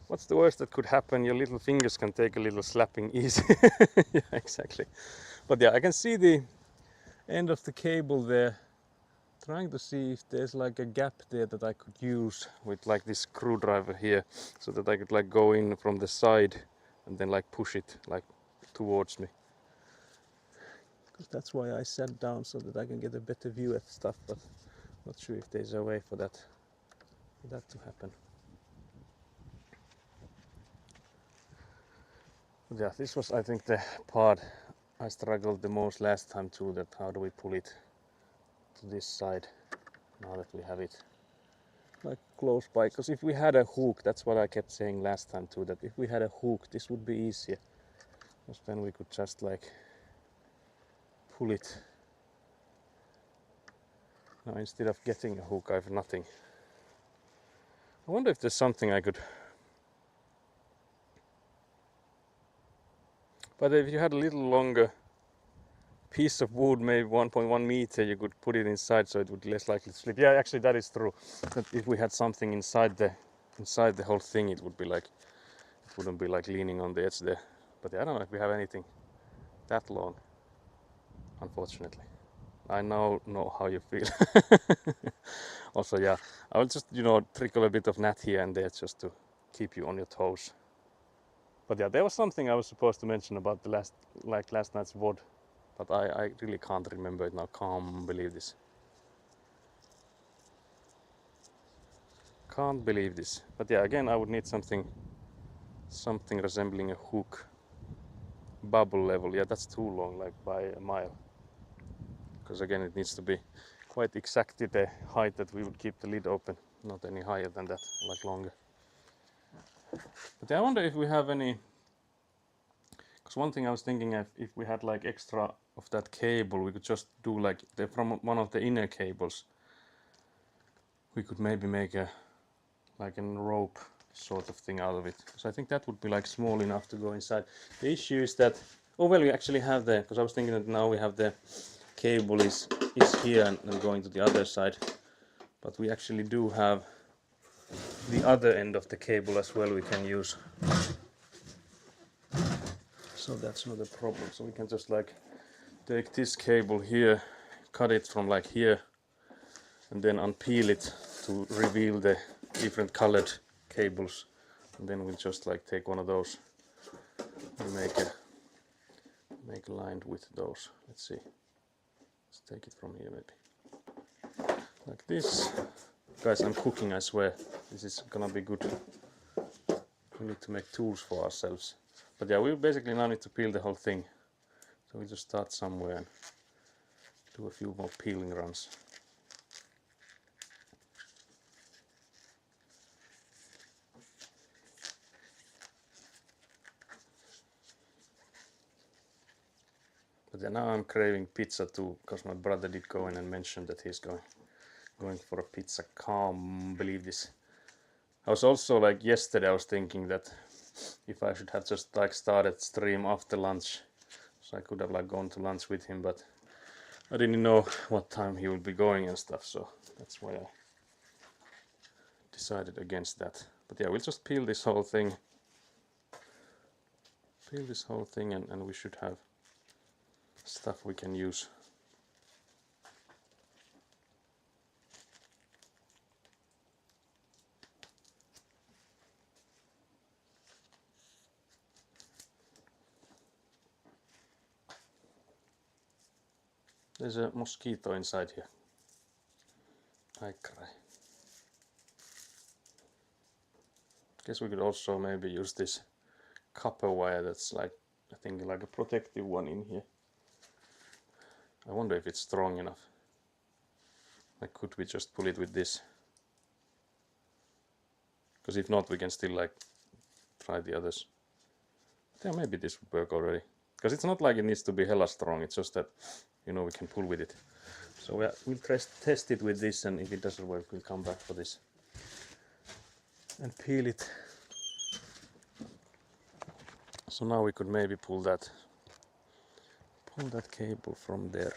What's the worst that could happen? Your little fingers can take a little slapping easy. Yeah, exactly. But yeah, I can see the end of the cable there. Trying to see if there's like a gap there that I could use with like this screwdriver here, so that I could like go in from the side and then like push it like towards me. Because that's why I sat down, so that I can get a better view at stuff, but not sure if there's a way for that to happen. But yeah, this was I think the part I struggled the most last time too, that how do we pull it to this side now that we have it like close by. Because if we had a hook, that's what I kept saying last time too, that if we had a hook this would be easier, because then we could just like pull it. Now instead of getting a hook I have nothing. I wonder if there's something I could, but if you had a little longer piece of wood, maybe 1.1 meter, you could put it inside so it would be less likely to slip. Yeah, actually that is true. That if we had something inside the whole thing, it would be like, it wouldn't be like leaning on the edge there. But yeah, I don't know if we have anything that long, unfortunately. I now know how you feel. Also, yeah, I will just trickle a bit of Nat here and there just to keep you on your toes. But yeah, there was something I was supposed to mention about the last night's VOD. But I really can't remember it now. Can't believe this. Can't believe this. But yeah, again I would need something resembling a hook. Bubble level. Yeah, that's too long, like by a mile. Because again it needs to be quite exactly the height that we would keep the lid open. Not any higher than that, like longer. But yeah, I wonder if we have any. Because one thing I was thinking, if we had like extra of that cable, we could just do like from one of the inner cables. We could maybe make a rope sort of thing out of it. So I think that would be like small enough to go inside. The issue is that, oh well, we actually have because I was thinking that now we have the cable is here and going to the other side, but we actually do have the other end of the cable as well we can use. so that's not a problem. So we can just like take this cable here, cut it from like here, and then unpeel it to reveal the different colored cables, and then we'll just like take one of those and make a line with those. Let's see, let's take it from here maybe like this. Guys, I'm cooking, I swear. This is gonna be good. We need to make tools for ourselves. But yeah, we basically now need to peel the whole thing. So we just start somewhere and do a few more peeling runs. But yeah, now I'm craving pizza too, because my brother did go in and mention that he's going for a pizza. Can't believe this. I was also like yesterday I was thinking that if I should have just like started stream after lunch, so I could have like gone to lunch with him, but I didn't know what time he would be going and stuff, so that's why I decided against that. But yeah, we'll just peel this whole thing. Peel this whole thing and we should have stuff we can use. There's a mosquito inside here. I cry. Guess we could also maybe use this copper wire that's like, I think like a protective one in here. I wonder if it's strong enough. Like, could we just pull it with this? Because if not, we can still like try the others. Yeah, maybe this would work already. Because it's not like it needs to be hella strong, it's just that, you know, we can pull with it. So we'll test it with this, and if it doesn't work, we'll come back for this. And peel it. So now we could maybe pull that cable from there.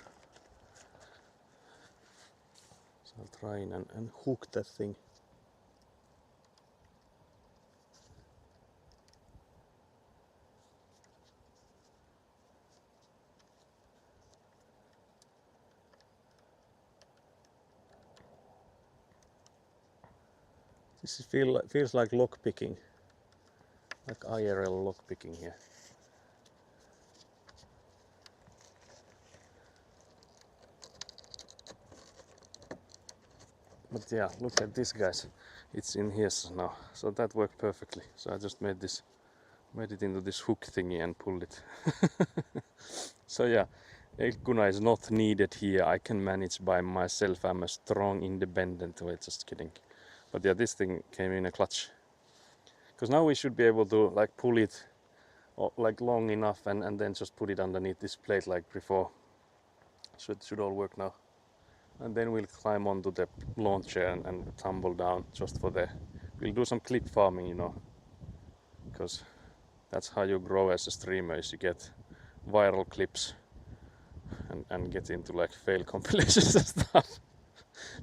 So I'll try and hook that thing. This feels like lock picking, like IRL lock picking here. But yeah, look at this, guys. It's in here now, so that worked perfectly. So I just made it into this hook thingy and pulled it. So yeah, Elkuna is not needed here. I can manage by myself. I'm a strong, independent. Wait, just kidding. But yeah, this thing came in a clutch. Because now we should be able to like pull it like long enough and then just put it underneath this plate like before. So it should all work now. And then we'll climb onto the launcher and tumble down just for we'll do some clip farming, you know, because that's how you grow as a streamer, is you get viral clips and get into like fail compilations and stuff.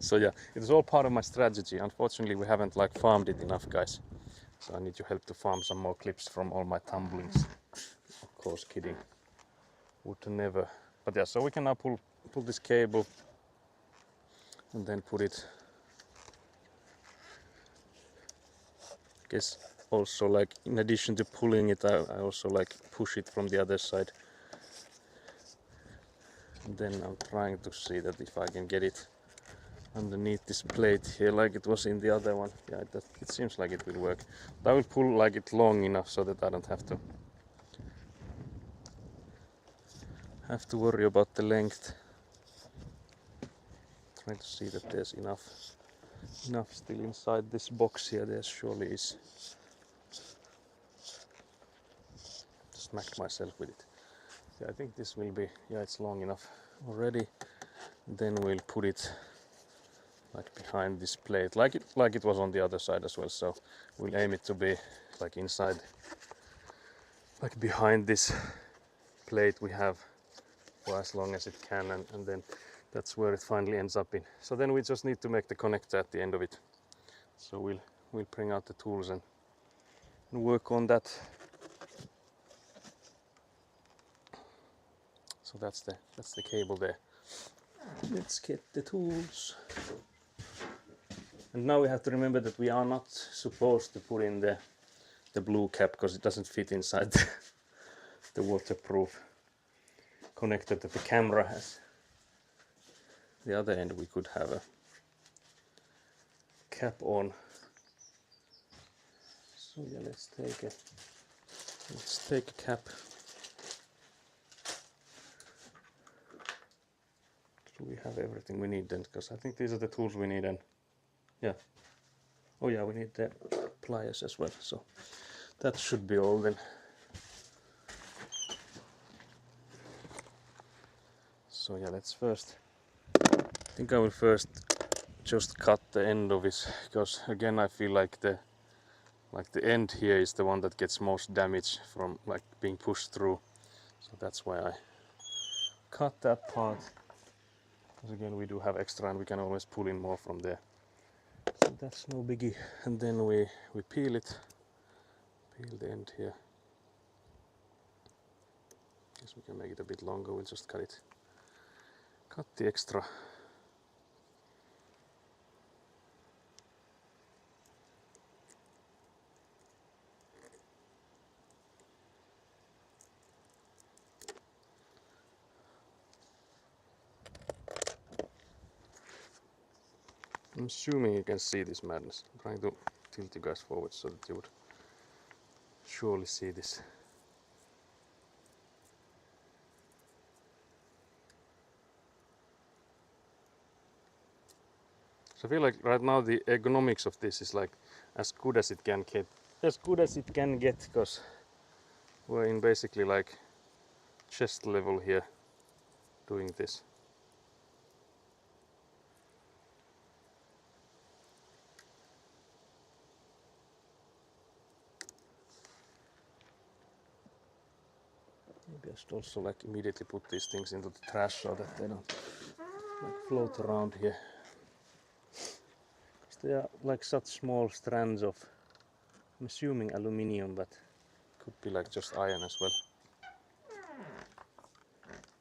So yeah, it's all part of my strategy. Unfortunately, we haven't like farmed it enough, guys. So I need your help to farm some more clips from all my tumblings. Of course, kidding. Would never. But yeah, so we can now pull this cable and then put it. I guess also like in addition to pulling it, I also like push it from the other side. And then I'm trying to see that if I can get it underneath this plate here like it was in the other one. Yeah, it seems like it will work. But I will pull like it long enough so that I don't have to worry about the length. Trying to see that there's enough still inside this box here. There surely is. Smack myself with it. Yeah, I think this will be, yeah, it's long enough already. Then we'll put it like behind this plate, like it was on the other side as well. So we'll aim it to be like inside, like behind this plate we have for as long as it can, and then that's where it finally ends up in. So then we just need to make the connector at the end of it. So we'll bring out the tools and work on that. So that's the cable there. Let's get the tools. And now we have to remember that we are not supposed to put in the blue cap because it doesn't fit inside the waterproof connector that the camera has. The other end we could have a cap on. So yeah, let's take a cap. Do we have everything we need then? Because I think these are the tools we need, and yeah. Oh yeah, we need the pliers as well. So that should be all then. So yeah, let's first. I think I will first just cut the end of it, because again I feel like the end here is the one that gets most damage from like being pushed through. So that's why I cut that part. Because again we do have extra and we can always pull in more from there. So that's no biggie. And then we peel it. Peel the end here. Guess we can make it a bit longer, we'll just cut it. Cut the extra. I'm assuming you can see this madness. I'm trying to tilt you guys forward so that you would surely see this. So I feel like right now the ergonomics of this is like as good as it can get. As good as it can get, because we're in basically like chest level here doing this. Maybe I should also like immediately put these things into the trash so that they don't like float around here. Because they are like such small strands of, I'm assuming aluminium, but could be like just iron as well.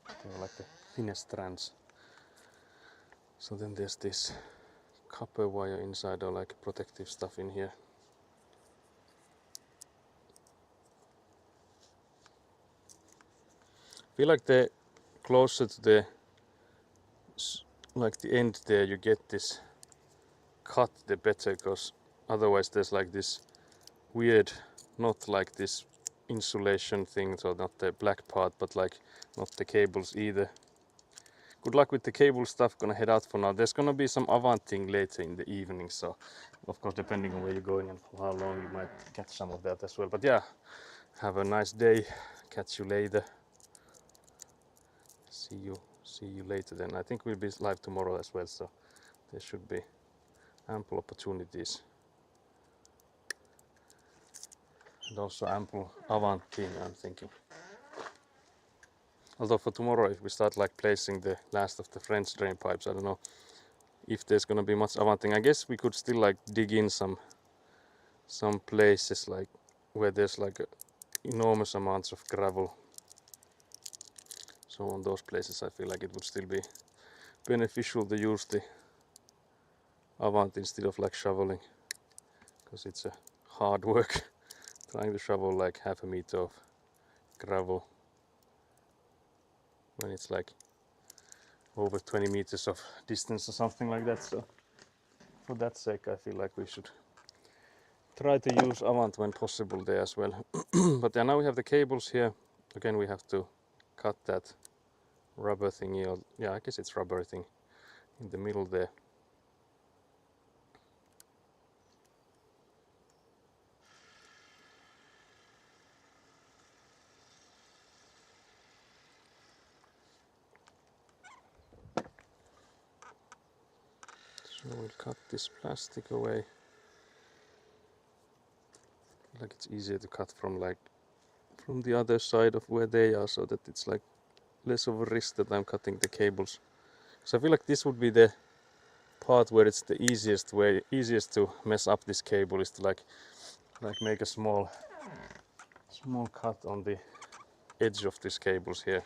They're like the thinnest strands. So then there's this copper wire inside, or like protective stuff in here. I feel like the closer to the like the end there you get this cut, the better, because otherwise there's like this weird, not like this insulation thing, so not the black part, but like not the cables either. Good luck with the cable stuff, gonna head out for now. There's gonna be some Avanting later in the evening, so of course depending on where you're going and for how long you might catch some of that as well. But yeah, have a nice day, catch you later. See you later then. I think we'll be live tomorrow as well, so there should be ample opportunities. And also ample Avanting, I'm thinking. Although for tomorrow, if we start like placing the last of the French drain pipes, I don't know if there's gonna be much Avanting. I guess we could still like dig in some places like where there's like enormous amounts of gravel. So on those places I feel like it would still be beneficial to use the Avant instead of like shoveling, because it's a hard work trying to shovel like half a meter of gravel when it's like over 20 meters of distance or something like that. So for that sake I feel like we should try to use Avant when possible there as well. But yeah, now we have the cables here. Again, we have to cut that rubber thingy, or yeah, I guess it's rubber thing in the middle there. So we'll cut this plastic away. Like it's easier to cut from the other side of where they are, so that it's like less of a risk that I'm cutting the cables. So I feel like this would be the part where it's the easiest to mess up this cable, is to like make a small cut on the edge of these cables here.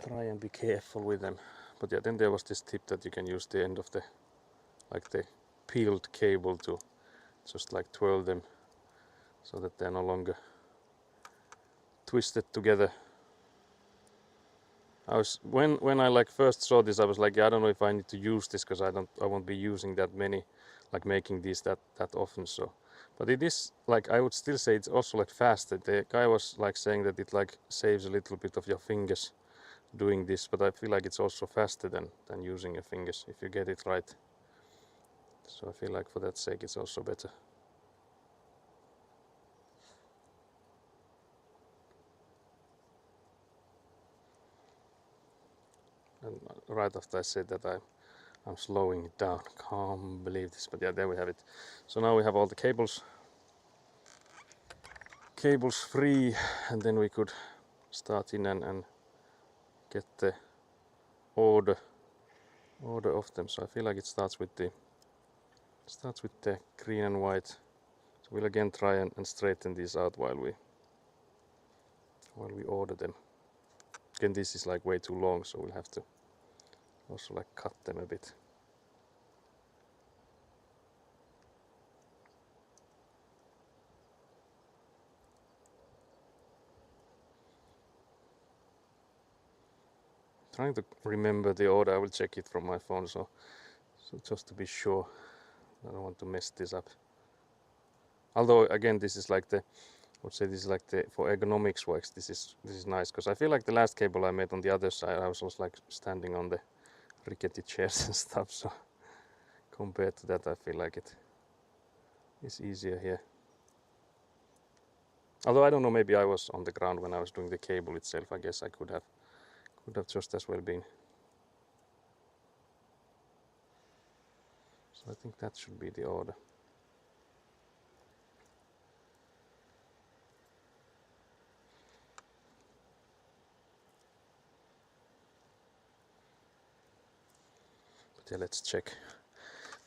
try and be careful with them. But yeah, then there was this tip that you can use the end of the peeled cable to just like twirl them so that they're no longer twisted together. When I like first saw this, I was like, yeah, I don't know if I need to use this because I won't be using that many, like making these that often. So, but it is like, I would still say it's also like faster. The guy was like saying that it like saves a little bit of your fingers doing this, but I feel like it's also faster than using your fingers if you get it right. So I feel like for that sake it's also better. And right after I said that, I'm slowing it down. Can't believe this, but yeah, there we have it. So now we have all the cables free, and then we could start in and get the order of them. So I feel like it starts with the green and white. So we'll again try and straighten these out while we order them. Again, this is like way too long, so we'll have to also like cut them a bit. Trying to remember the order. I will check it from my phone, so just to be sure. I don't want to mess this up. Although again, this is like the, I would say this is like the, for ergonomics works, this is nice, because I feel like the last cable I made on the other side, I was also like standing on the rickety chairs and stuff, so compared to that I feel like it is easier here. Although I don't know, maybe I was on the ground when I was doing the cable itself. I guess I could have just as well been. So I think that should be the order. But yeah, let's check.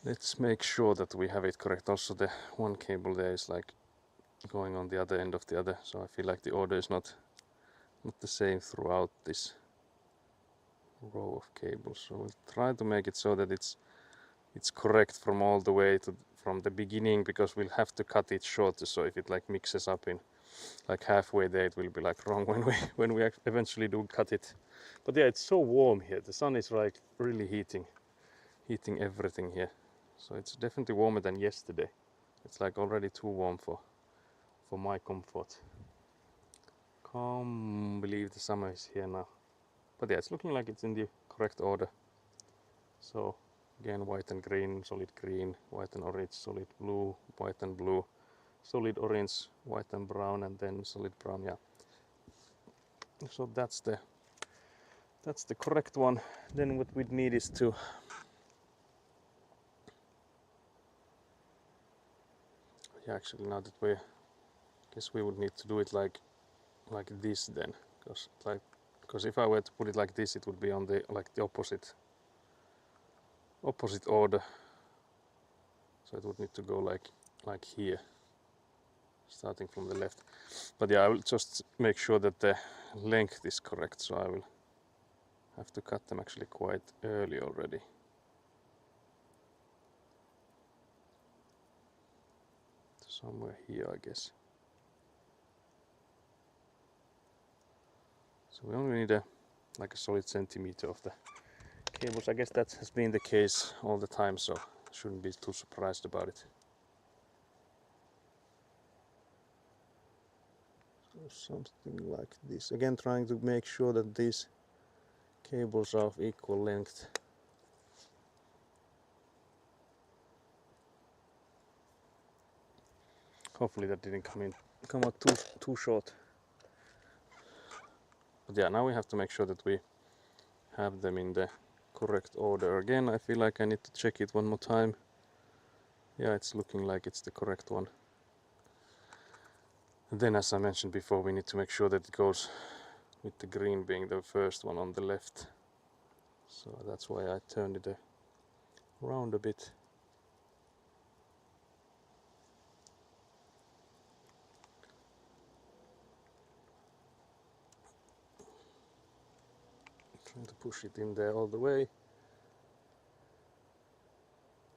Let's make sure that we have it correct. Also the one cable there is like going on the other end of the other, so I feel like the order is not the same throughout this row of cables. So we'll try to make it so that it's correct from all the way to from the beginning, because we'll have to cut it shorter. So if it like mixes up in like halfway there, it will be like wrong when we eventually do cut it. But yeah, it's so warm here. The sun is like really heating everything here. So it's definitely warmer than yesterday. It's like already too warm for my comfort. Can't believe the summer is here now. But yeah, it's looking like it's in the correct order. So again, white and green, solid green, white and orange, solid blue, white and blue, solid orange, white and brown, and then solid brown. Yeah. So that's the correct one. Then what we need is to actually, now that we guess we would need to do it like this then, because if I were to put it like this, it would be on the the opposite order. So it would need to go like here, starting from the left. But yeah, I will just make sure that the length is correct, so I will have to cut them actually quite early already. Somewhere here, I guess. So we only need a solid centimeter of the cables. I guess that has been the case all the time, so shouldn't be too surprised about it. So something like this. Again, trying to make sure that these cables are of equal length. Hopefully that didn't come out too short. But yeah, now we have to make sure that we have them in the correct order. Again, I feel like I need to check it one more time. Yeah, it's looking like it's the correct one. And then, as I mentioned before, we need to make sure that it goes with the green being the first one on the left. So that's why I turned it around a bit. Trying to push it in there all the way.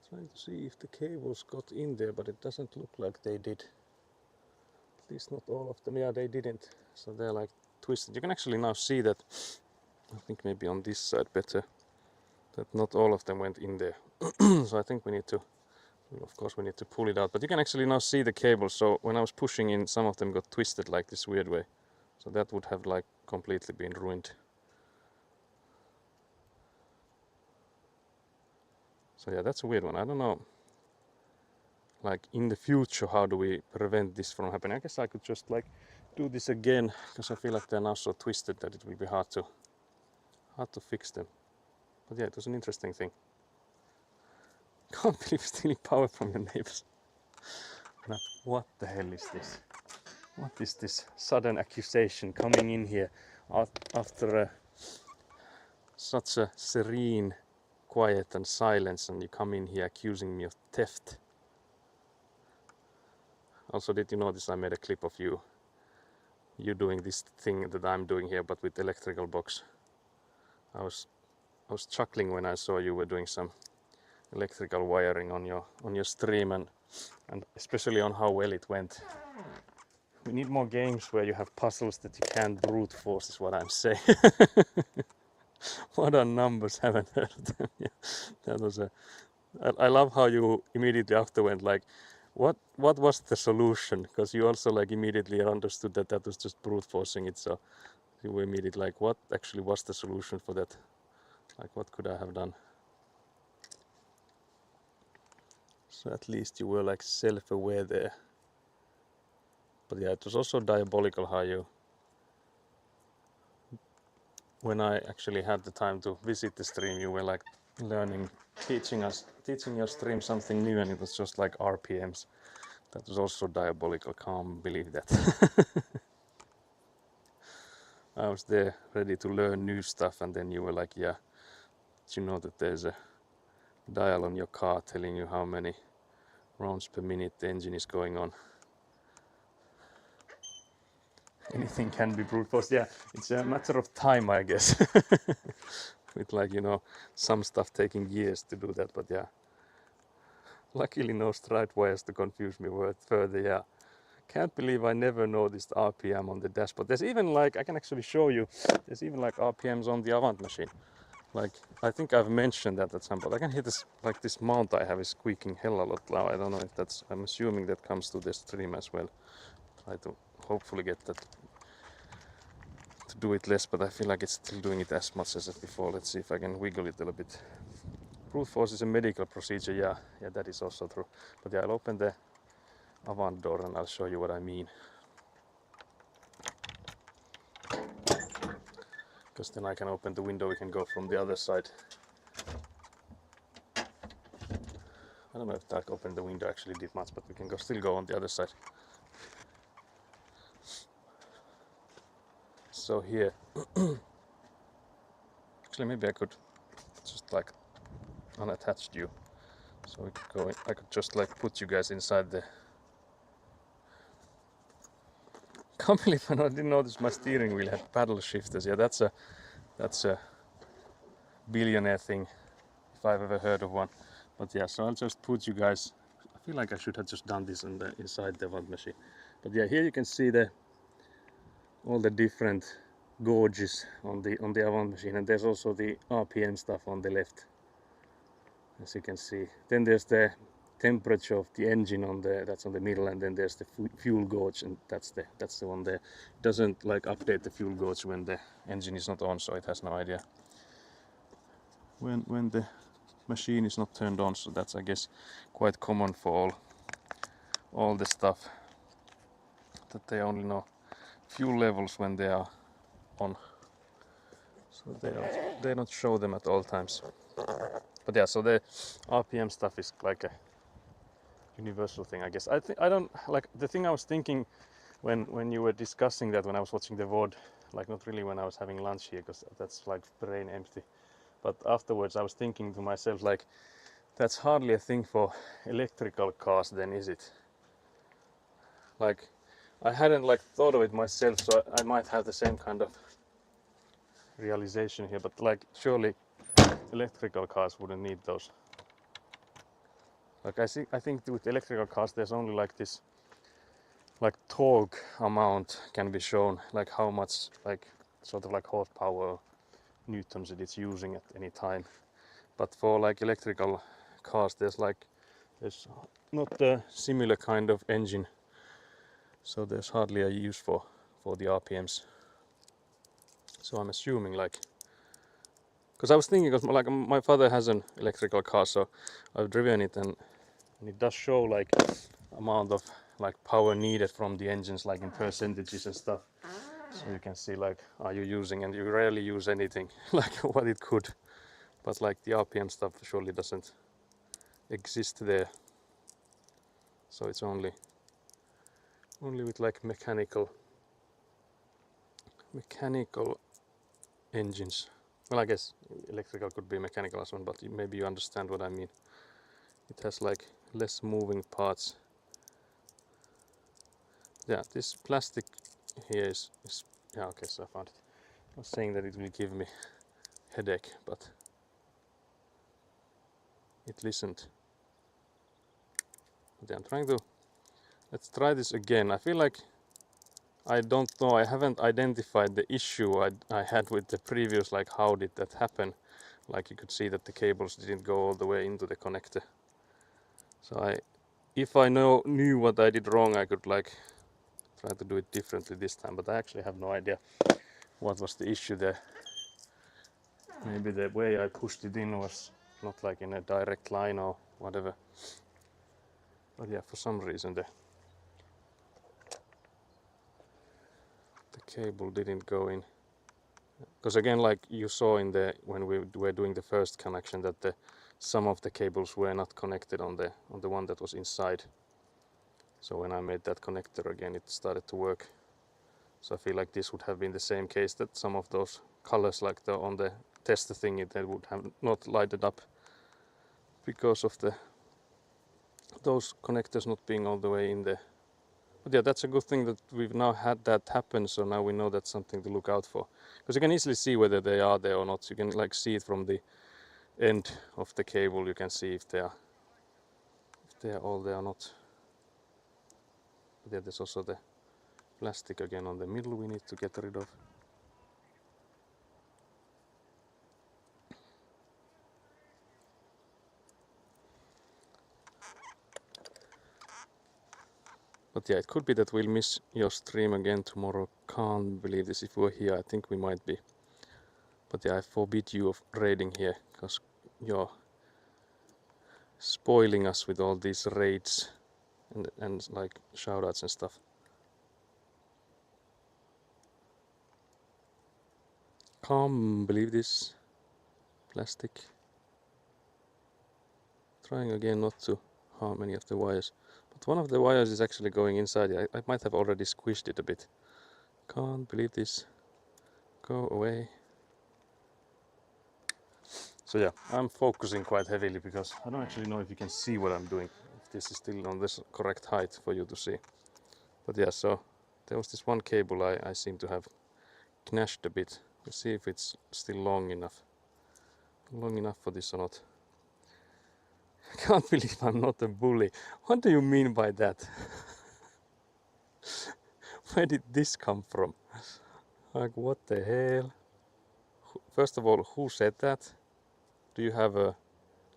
Trying to see if the cables got in there, but it doesn't look like they did. At least not all of them. Yeah, they didn't. So they're like twisted. You can actually now see that, I think maybe on this side better, that not all of them went in there. So I think we need to, of course we need to pull it out. But you can actually now see the cables. So when I was pushing in, some of them got twisted like this weird way. So that would have like completely been ruined. So yeah, that's a weird one. I don't know, like in the future, how do we prevent this from happening? I guess I could just like do this again, because I feel like they're now so twisted that it will be hard to fix them. But yeah, it was an interesting thing. Can't believe stealing power from your neighbors. But what the hell is this? What is this sudden accusation coming in here after such a serene quiet and silence, and you come in here accusing me of theft? Also, did you notice I made a clip of you doing this thing that I'm doing here, but with electrical box? I was chuckling when I saw you were doing some electrical wiring on your stream, and especially on how well it went. We need more games where you have puzzles that you can't brute force, is what I'm saying. What are numbers? Haven't heard of them. Yeah, that was I love how you immediately after went like, what was the solution? Because you also like immediately understood that was just brute forcing it. So you were immediately like, what actually was the solution for that? Like, what could I have done? So at least you were like self-aware there. But yeah, it was also diabolical how you, when I actually had the time to visit the stream, you were like learning, teaching your stream something new, and it was just like RPMs. That was also diabolical. Can't believe that. I was there ready to learn new stuff, and then you were like, yeah, did you know that there's a dial on your car telling you how many rounds per minute the engine is going on? Anything can be brute force. Yeah, it's a matter of time, I guess. With like, you know, some stuff taking years to do that, but yeah. Luckily no straight wires to confuse me further, yeah. Can't believe I never noticed RPM on the dashboard. There's even like, I can actually show you, there's even like RPMs on the Avant machine. Like, I think I've mentioned that at some point. I can hear this, like this mount I have is squeaking hell a lot loud. I don't know if that's, I'm assuming that comes to the stream as well. Try to hopefully get that to do it less, but I feel like it's still doing it as much as before. Let's see if I can wiggle it a little bit. Brute force is a medical procedure, yeah, that is also true. But yeah, I'll open the Avant door and I'll show you what I mean. Because then I can open the window, we can go from the other side. I don't know if that opened the window actually did much, but we can still go on the other side. So here, actually maybe I could just like unattach you. So we could go in, I could just like put you guys inside the... Can't believe I didn't notice my steering wheel had paddle shifters. Yeah, that's a billionaire thing, if I've ever heard of one. But yeah, so I'll just put you guys, I feel like I should have just done this inside the Avant machine. But yeah, here you can see all the different gauges on the Avant machine, and there's also the RPM stuff on the left, as you can see. Then there's the temperature of the engine that's on the middle, and then there's the fuel gauge, and that's the one there. It doesn't like update the fuel gauge when the engine is not on, so it has no idea when the machine is not turned on. So that's, I guess, quite common for all the stuff, that they only know fuel levels when they are on, so they don't show them at all times. But yeah, so the RPM stuff is like a universal thing, I guess. I don't like the thing I was thinking when you were discussing that, when I was watching the VOD, like not really when I was having lunch here, because that's like brain empty, but afterwards I was thinking to myself, like, that's hardly a thing for electrical cars then, is it? Like, I hadn't like thought of it myself, so I might have the same kind of realization here, but like surely electrical cars wouldn't need those. Like I think with electrical cars there's only like this like torque amount can be shown, like how much like sort of like horsepower newtons it is using at any time. But for like electrical cars there's not a similar kind of engine, so there's hardly a use for the RPMs. So I'm assuming like, because I was thinking, because like my father has an electrical car, so I've driven it and it does show like amount of like power needed from the engines, like in percentages and stuff. So you can see like are you using, and you rarely use anything like what it could, but like the RPM stuff surely doesn't exist there. So it's only with like mechanical engines. Well, I guess electrical could be mechanical as well, but maybe you understand what I mean. It has like less moving parts. Yeah, this plastic here is yeah, okay, so I found it. I was saying that it will give me headache, but it listened. But I'm trying to, let's try this again. I feel like I don't know, I haven't identified the issue I had with the previous, like how did that happen. Like you could see that the cables didn't go all the way into the connector. So if I knew what I did wrong, I could like try to do it differently this time, but I actually have no idea what was the issue there. Maybe the way I pushed it in was not like in a direct line or whatever. But yeah, for some reason the cable didn't go in. Because again, like you saw in when we were doing the first connection, that some of the cables were not connected on the one that was inside. So when I made that connector again, it started to work. So I feel like this would have been the same case, that some of those colors, like on the tester thing, they would have not lighted up because of those connectors not being all the way in there. But yeah, that's a good thing that we've now had that happen, so now we know that's something to look out for. Because you can easily see whether they are there or not. You can like see it from the end of the cable, you can see if they are all there or not. But yeah, there's also the plastic again on the middle we need to get rid of. But yeah, it could be that we'll miss your stream again tomorrow. Can't believe this. If we were here, I think we might be. But yeah, I forbid you of raiding here, because you're spoiling us with all these raids and like shoutouts and stuff. Can't believe this. Plastic. Trying again not to harm any of the wires. But one of the wires is actually going inside. I might have already squished it a bit. Can't believe this. Go away. So yeah, I'm focusing quite heavily because I don't actually know if you can see what I'm doing. If this is still on this correct height for you to see. But yeah, so there was this one cable I seem to have knashed a bit. Let's see if it's still long enough. Long enough for this or not. I can't believe I'm not a bully. What do you mean by that? Where did this come from? Like, what the hell? First of all, who said that? Do you have a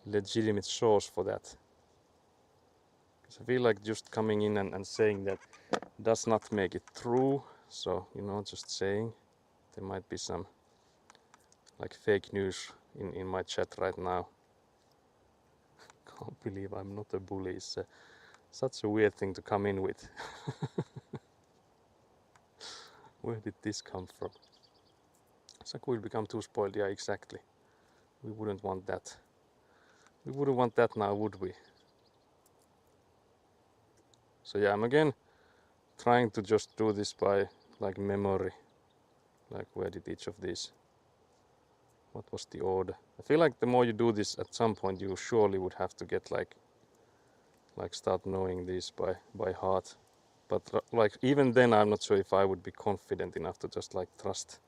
legitimate source for that? Because I feel like just coming in and saying that does not make it true. So, just saying. There might be some like fake news in my chat right now. Can't believe I'm not a bully. It's such a weird thing to come in with. Where did this come from? It's like we'll become too spoiled. Yeah, exactly. We wouldn't want that. We wouldn't want that now, would we? So yeah, I'm again trying to just do this by like memory. Like, where did each of these? What was the order? I feel like the more you do this, at some point you surely would have to get like start knowing these by heart. But like even then, I'm not sure if I would be confident enough to just like trust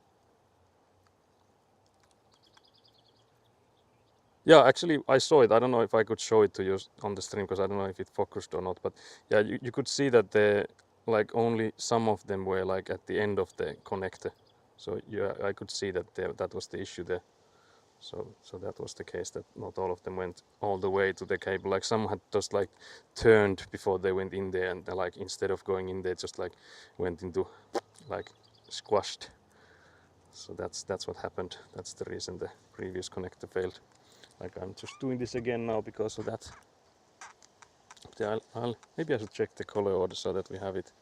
Yeah, actually I saw it. I don't know if I could show it to you on the stream because I don't know if it focused or not. But yeah, you could see that the like only some of them were like at the end of the connector. So yeah, I could see that that was the issue there. So that was the case, that not all of them went all the way to the cable. Like some had just like turned before they went in there, and they, like instead of going in, they just like went into like squashed. So that's what happened. That's the reason the previous connector failed. Like I'm just doing this again now because of that. But yeah, maybe I should check the color order so that we have it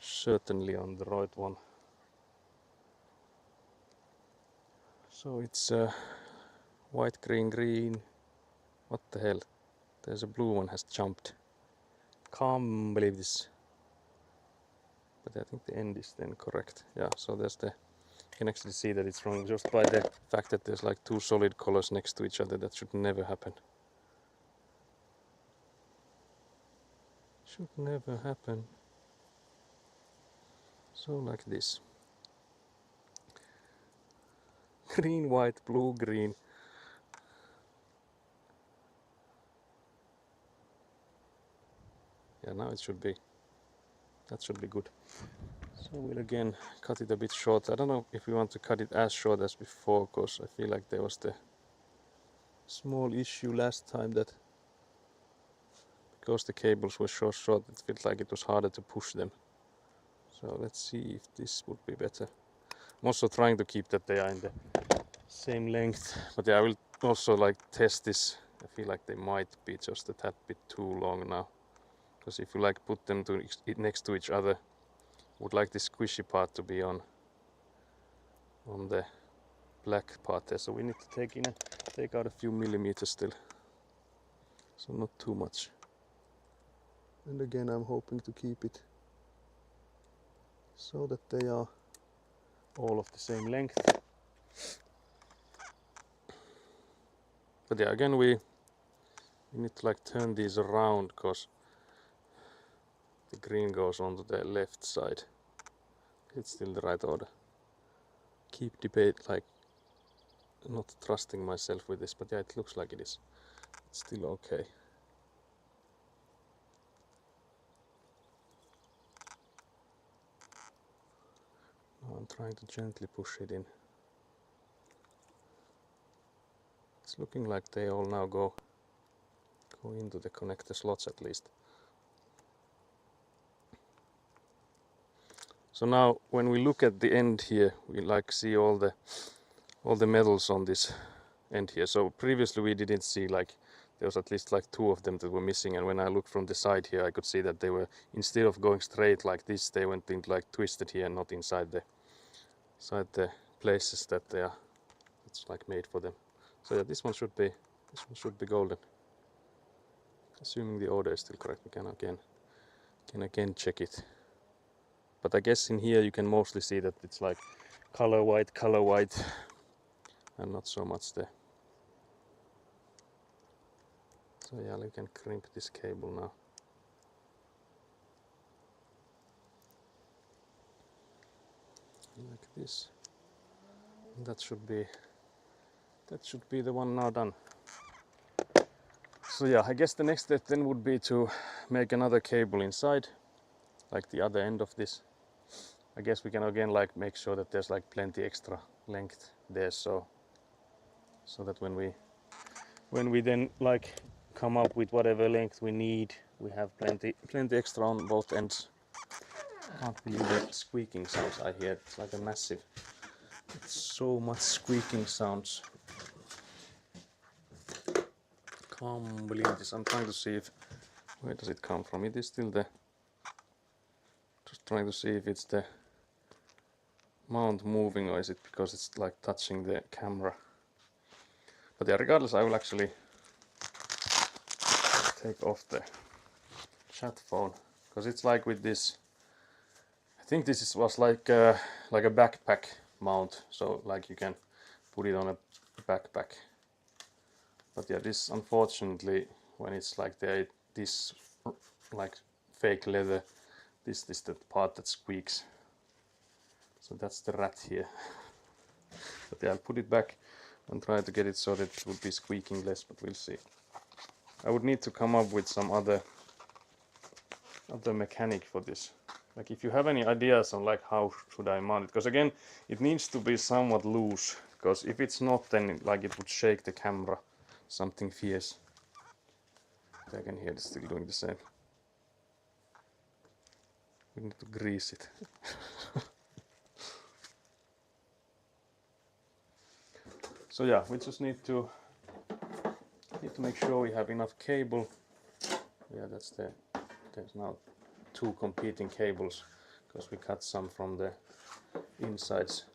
certainly on the right one. So it's white, green, green. What the hell? There's a blue one has jumped. Can't believe this. But I think the end is then correct. Yeah, so there's the, you can actually see that it's wrong just by the fact that there's like two solid colors next to each other. That should never happen. Should never happen. So like this. Green, white, blue, green. Yeah, now it should be, that should be good. So we'll again cut it a bit short. I don't know if we want to cut it as short as before, because I feel like there was the small issue last time that because the cables were so short, it felt like it was harder to push them. So let's see if this would be better. I'm also trying to keep that they are in the same length, but yeah, I will also like test this. I feel like they might be just a tad bit too long now, because if you like put them next to each other, would like this squishy part to be on the black part there. So we need to take out a few millimeters still, so not too much. And again, I'm hoping to keep it so that they are all of the same length. But yeah, again we need to like turn these around because the green goes onto the left side. It's still the right order. Keep debate, like not trusting myself with this, but yeah, it looks like it is. It's still okay. Now I'm trying to gently push it in. It's looking like they all now go into the connector slots at least. So now when we look at the end here, we like see all the metals on this end here. So previously we didn't see, like there was at least like two of them that were missing, and when I looked from the side here I could see that they were, instead of going straight like this, they went into like twisted here and not inside the places that they are, it's like made for them. So yeah, this one should be golden. Assuming the order is still correct, we can again check it. But I guess in here you can mostly see that it's like color white, and not so much there. So yeah, we can crimp this cable now. Like this. And that should be the one now done. So yeah, I guess the next step then would be to make another cable inside, like the other end of this. I guess we can again like make sure that there's like plenty extra length there, so that when we then like come up with whatever length we need, we have plenty extra on both ends. Can't believe the squeaking sounds I hear. It's like a massive, it's so much squeaking sounds. Can't believe this. I'm trying to see if, where does it come from? It is still the, just trying to see if it's the mount moving or is it because it's like touching the camera. But yeah, regardless, I will actually take off the chat phone, because it's like with this, I think this was like a backpack mount, so like you can put it on a backpack. But yeah, this unfortunately, when it's like this like fake leather, this is the part that squeaks. So that's the rat here. But yeah, I'll put it back and try to get it so that it would be squeaking less, but we'll see. I would need to come up with some other mechanic for this. Like if you have any ideas on like how should I mount it, because again it needs to be somewhat loose, because if it's not, then like it would shake the camera something fierce. I can hear it's still doing the same. We need to grease it. So yeah, we just need to make sure we have enough cable. Yeah, there's now 2 competing cables, because we cut some from the insides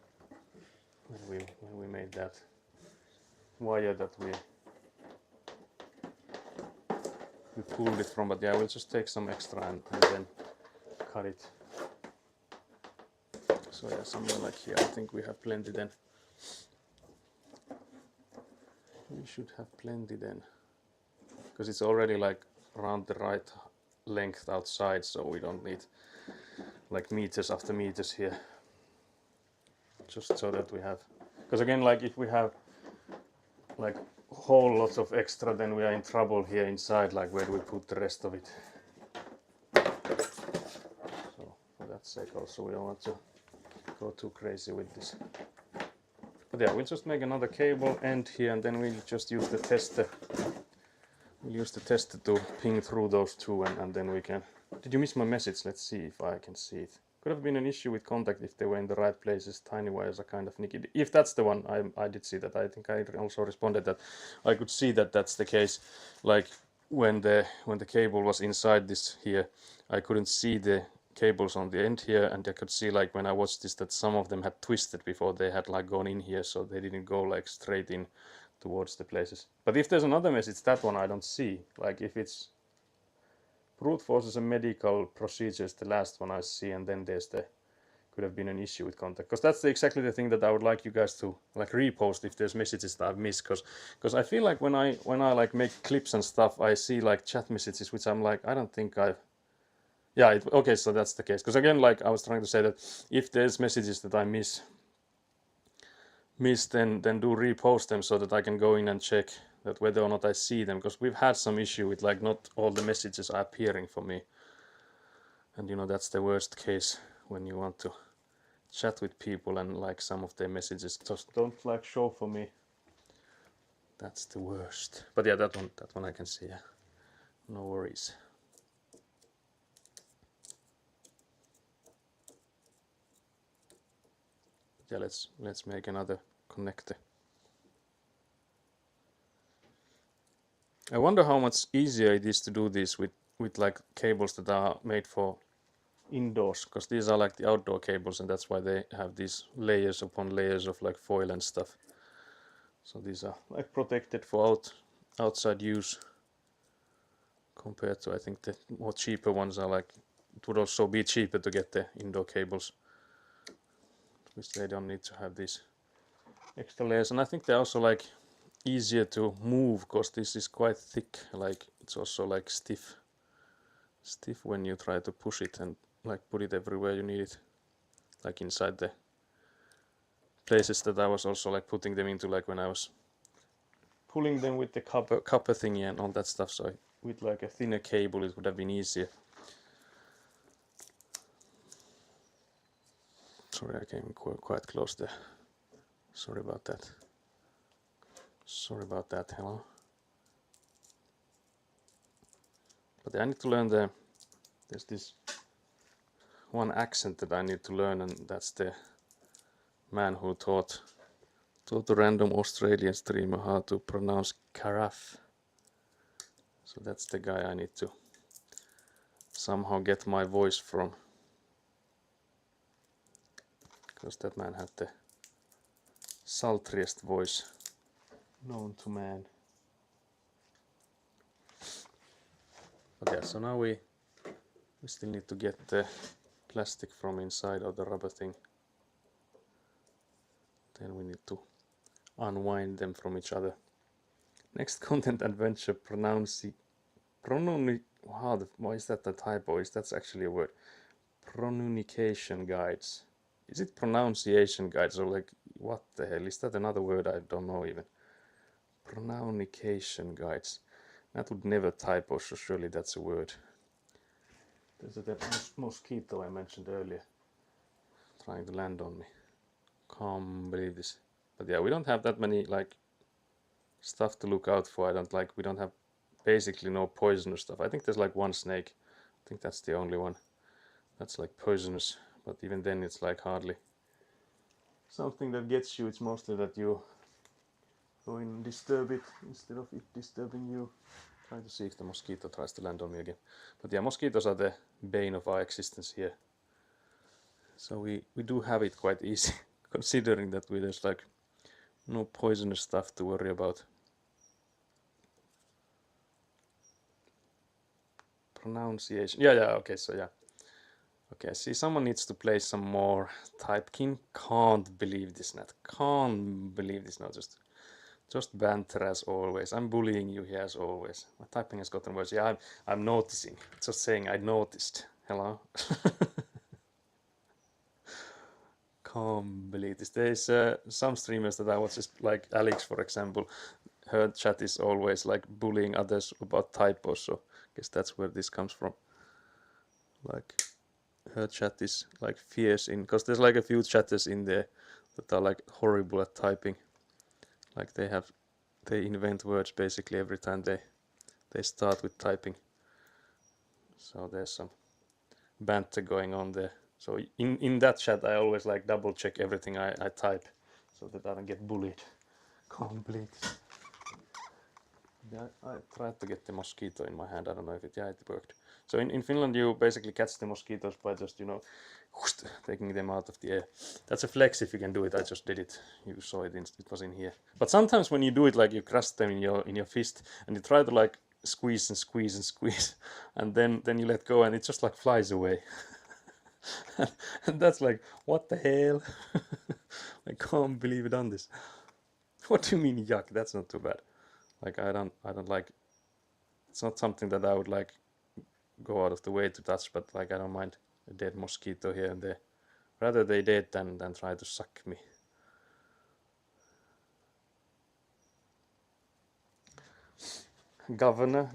when we made that wire that we pulled it from. But yeah, we'll just take some extra and then cut it. So yeah, somewhere like here, I think we have plenty then. We should have plenty then, because it's already like around the right length outside, so we don't need like meters after meters here, just so that we have, because again, like if we have like whole lots of extra, then we are in trouble here inside, like where do we put the rest of it. So for that sake also we don't want to go too crazy with this. But yeah, we'll just make another cable end here, and then we'll just use the tester. We'll use the tester to ping through those 2, and then we can... Did you miss my message? Let's see if I can see it. Could have been an issue with contact if they were in the right places. Tiny wires are kind of nicky. If that's the one, I did see that. I think I also responded that I could see that that's the case. Like when the cable was inside this here, I couldn't see the cables on the end here, and I could see like when I watched this that some of them had twisted before they had like gone in here, so they didn't go like straight in towards the places. But if there's another message, that one I don't see. Like if it's brute force is a medical procedure is the last one I see, and then there's the could have been an issue with contact, because that's exactly the thing that I would like you guys to like repost if there's messages that I've missed, because I feel like when I like make clips and stuff, I see like chat messages which I'm like, I don't think I've... Yeah, okay, so that's the case, because again, like I was trying to say that if there's messages that I miss, then do repost them so that I can go in and check that whether or not I see them, because we've had some issue with like not all the messages are appearing for me, and you know that's the worst case when you want to chat with people and like some of their messages just don't like show for me. That's the worst. But yeah, that one I can see. Yeah. No worries. Yeah, let's make another connector. I wonder how much easier it is to do this with like cables that are made for indoors, because these are like the outdoor cables, and that's why they have these layers upon layers of like foil and stuff. So these are like protected for outside use, compared to I think the more cheaper ones are like, it would also be cheaper to get the indoor cables, which they don't need to have these extra layers. And I think they're also like easier to move, because this is quite thick, like it's also like stiff when you try to push it and like put it everywhere you need it, like inside the places that I was also like putting them into, like when I was pulling them with the copper thingy and all that stuff. So with like a thinner cable it would have been easier. Sorry, I came quite close there. Sorry about that. Hello. But I need to learn there's this one accent that I need to learn, and that's the man who taught a random Australian streamer how to pronounce carafe. So that's the guy I need to somehow get my voice from, because that man had the sultriest voice known to man. But yeah, so now we still need to get the plastic from inside of the rubber thing. Then we need to unwind them from each other. Next content adventure why is that a typo? Is that actually a word? Pronunciation guides. Is it pronunciation guides, or like what the hell is that? Another word I don't know even. Pronunciation guides. That would never typo, so surely that's a word. There's that mosquito I mentioned earlier, trying to land on me. Can't believe this. But yeah, we don't have that many like stuff to look out for. We don't have basically no poisonous stuff. I think there's like one snake. I think that's the only one that's like poisonous, but even then it's like hardly something that gets you. It's mostly that you go in and disturb it instead of it disturbing you. Trying to see if the mosquito tries to land on me again. But yeah, mosquitoes are the bane of our existence here. So we do have it quite easy, considering that there's like no poisonous stuff to worry about. Pronunciation. Yeah, okay, so yeah. Okay, I see someone needs to play some more Typekin. Can't believe this, Nat. Can't believe this now. Just banter as always. I'm bullying you here as always. My typing has gotten worse. Yeah, I'm noticing. Just saying I noticed. Hello. Can't believe this. There's some streamers that I watch, just like Alex, for example. Her chat is always like bullying others about typos, so I guess that's where this comes from. Like her chat is like fierce in, because there's like a few chatters in there that are like horrible at typing. Like they invent words basically every time they start with typing. So there's some banter going on there. So in that chat I always like double check everything I type so that I don't get bullied. Can't believe this. Yeah, I tried to get the mosquito in my hand. I don't know if it worked. So in Finland you basically catch the mosquitoes by just, taking them out of the air. That's a flex if you can do it. I just did it. You saw it, it was in here. But sometimes when you do it, like you crush them in your fist and you try to like squeeze and squeeze and squeeze and then you let go and it just like flies away. And that's like, what the hell? I can't believe you done this. What do you mean, yuck? That's not too bad. Like I don't like, it's not something that I would like go out of the way to touch, but like I don't mind a dead mosquito here and there. Rather they dead than try to suck me. Governor,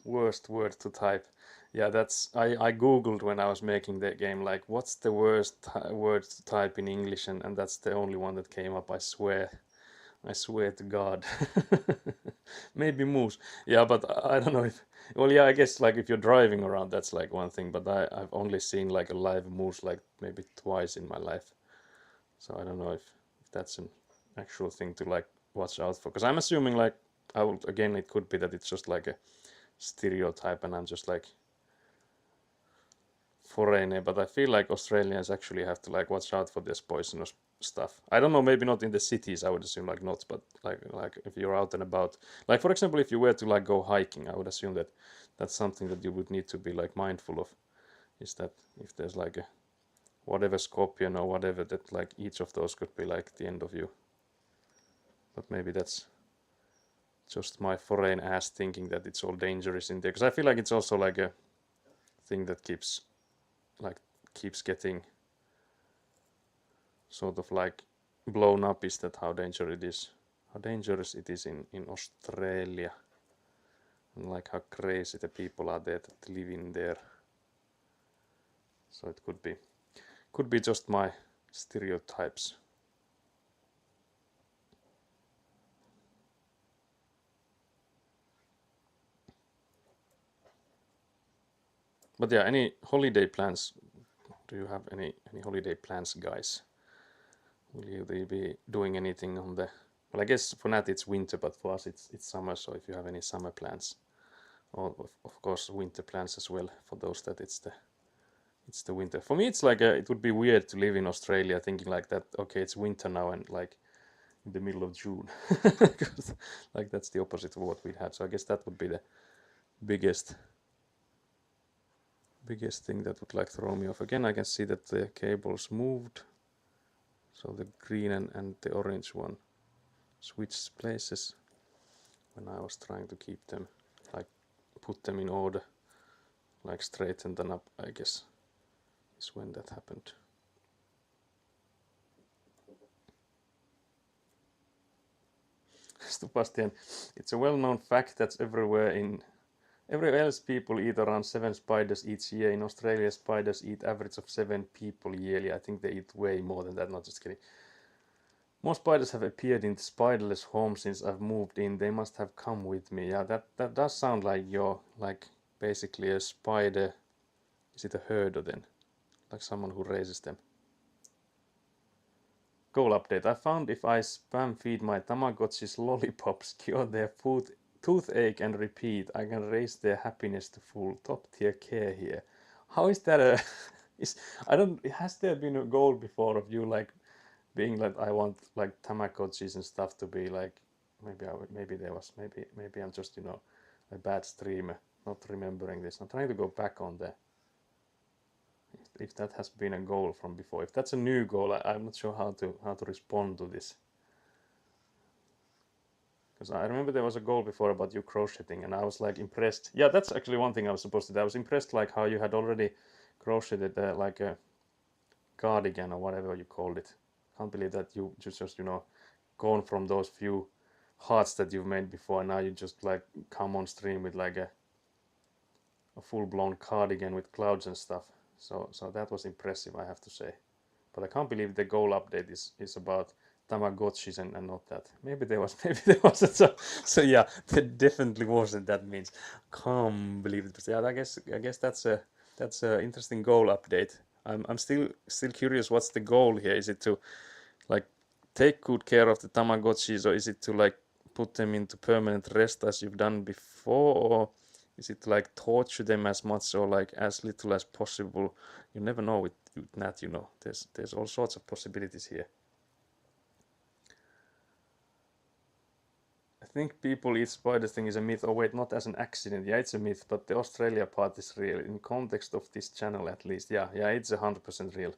worst word to type. Yeah, that's I googled when I was making the game, like what's the worst word to type in English, and that's the only one that came up. I swear to God. Maybe moose. Yeah, but I don't know if. Well, yeah, I guess like if you're driving around, that's like one thing. But I've only seen like a live moose like maybe twice in my life. So I don't know if that's an actual thing to like watch out for. Because I'm assuming like again it could be that it's just like a stereotype and I'm just like foreigner. But I feel like Australians actually have to like watch out for this poisonous stuff. I don't know, maybe not in the cities, I would assume like not, but like if you're out and about, like for example if you were to like go hiking, I would assume that that's something that you would need to be like mindful of, is that if there's like a whatever scorpion or whatever, that like each of those could be like the end of you. But maybe that's just my foreign ass thinking that it's all dangerous in there, because I feel like it's also like a thing that keeps getting sort of like blown up, is that how dangerous it is in Australia, and like how crazy the people are there that live in there. So it could be just my stereotypes. But yeah, any holiday plans? Do you have any holiday plans, guys? Will you be doing anything on the... Well, I guess for Nat it's winter, but for us it's summer, so if you have any summer plans, or of course winter plans as well, for those that it's the winter. For me it's like it would be weird to live in Australia thinking like that, okay, it's winter now and like in the middle of June. Because like that's the opposite of what we'd have. So I guess that would be the biggest thing that would like throw me off. Again, I can see that the cables moved. So the green and the orange one switched places when I was trying to keep them, like put them in order, like straighten them up, I guess, is when that happened. Sebastian, it's a well-known fact that's everywhere else people eat around 7 spiders each year. In Australia, spiders eat average of 7 people yearly. I think they eat way more than that, not just kidding. More spiders have appeared in the spiderless home since I've moved in. They must have come with me. Yeah, that does sound like you're like basically a spider. Is it a herder then? Like someone who raises them. Goal update. I found if I spam feed my Tamagotchis lollipops, cure their toothache and repeat, I can raise their happiness to full top tier care here. How is that a has there been a goal before of you like being like I want like Tamagotchis and stuff to be like maybe I'm just a bad streamer not remembering this. I'm trying to go back on there if that has been a goal from before. If that's a new goal, I'm not sure how to respond to this. Because I remember there was a goal before about you crocheting, and I was like impressed. Yeah, that's actually one thing I was supposed to do. I was impressed like how you had already crocheted like a cardigan or whatever you called it. Can't believe that you just gone from those few hearts that you've made before, and now you just like come on stream with like a full-blown cardigan with clouds and stuff. So that was impressive, I have to say. But I can't believe the goal update is about Tamagotchis and not that. Maybe there wasn't. So yeah, there definitely wasn't. That means can't believe it. But yeah, I guess that's a interesting goal update. I'm still curious. What's the goal here? Is it to like take good care of the Tamagotchis, or is it to like put them into permanent rest as you've done before, or is it like torture them as much or like as little as possible? You never know with that, there's all sorts of possibilities here. I think people eat spiders thing is a myth. Oh wait, not as an accident. Yeah, it's a myth, but the Australia part is real. In context of this channel at least. Yeah, it's 100% real.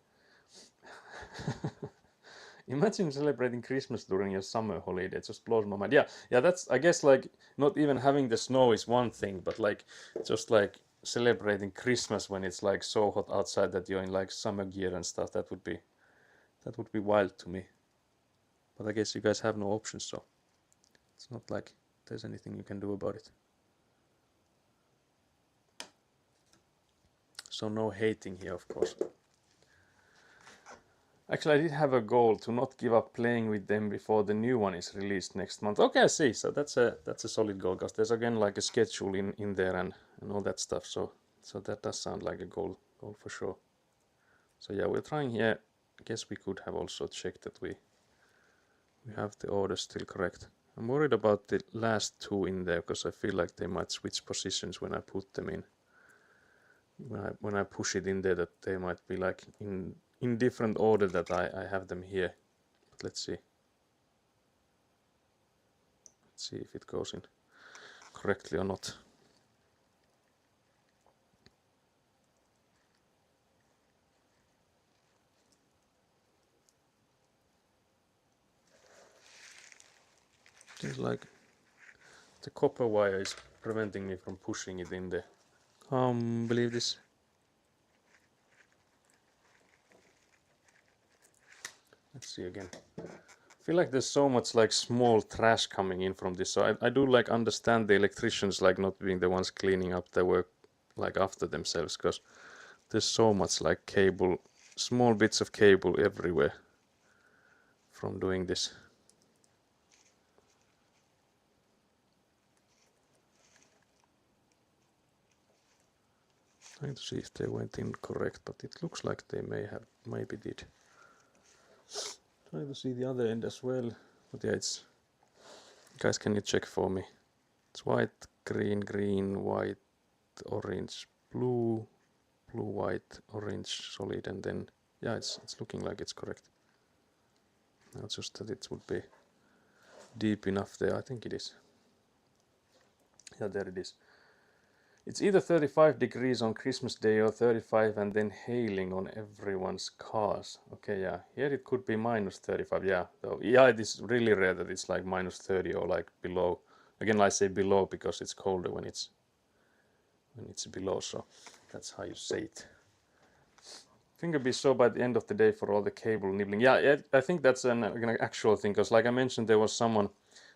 Imagine celebrating Christmas during your summer holiday. It just blows my mind. Yeah, that's, I guess, like, not even having the snow is one thing, but like, just like celebrating Christmas when it's like so hot outside that you're in like summer gear and stuff, that would be wild to me. But I guess you guys have no options, so it's not like there's anything you can do about it. So no hating here, of course. Actually, I did have a goal to not give up playing with them before the new one is released next month. Okay, I see. So that's a solid goal, because there's again like a schedule in there and all that stuff. So that does sound like a goal for sure. So yeah, we're trying here. I guess we could have also checked that we have the order still correct. I'm worried about the last two in there, because I feel like they might switch positions when I put them in. When I push it in there, that they might be like in different order that I have them here. But let's see if it goes in correctly or not. Seems like the copper wire is preventing me from pushing it in there. Believe this. Let's see again. I feel like there's so much like small trash coming in from this, so I do like understand the electricians like not being the ones cleaning up their work like after themselves, because there's so much like cable, small bits of cable everywhere from doing this. Trying to see if they went in correct, but it looks like they maybe did. Trying to see the other end as well, but yeah, it's, guys, can you check for me? It's white, green, white, orange, blue, white, orange, solid, and then yeah, it's looking like it's correct. Now just that it would be deep enough there. I think it is. Yeah, there it is. It's either 35 degrees on Christmas Day or 35 and then hailing on everyone's cars. Okay, yeah, here it could be minus 35. Yeah, so yeah, it is really rare that it's like minus 30 or like below. Again, I say below because it's colder when it's below, so that's how you say it. I think it'll be so by the end of the day for all the cable nibbling. Yeah, I think that's an actual thing, because like I mentioned, there was someone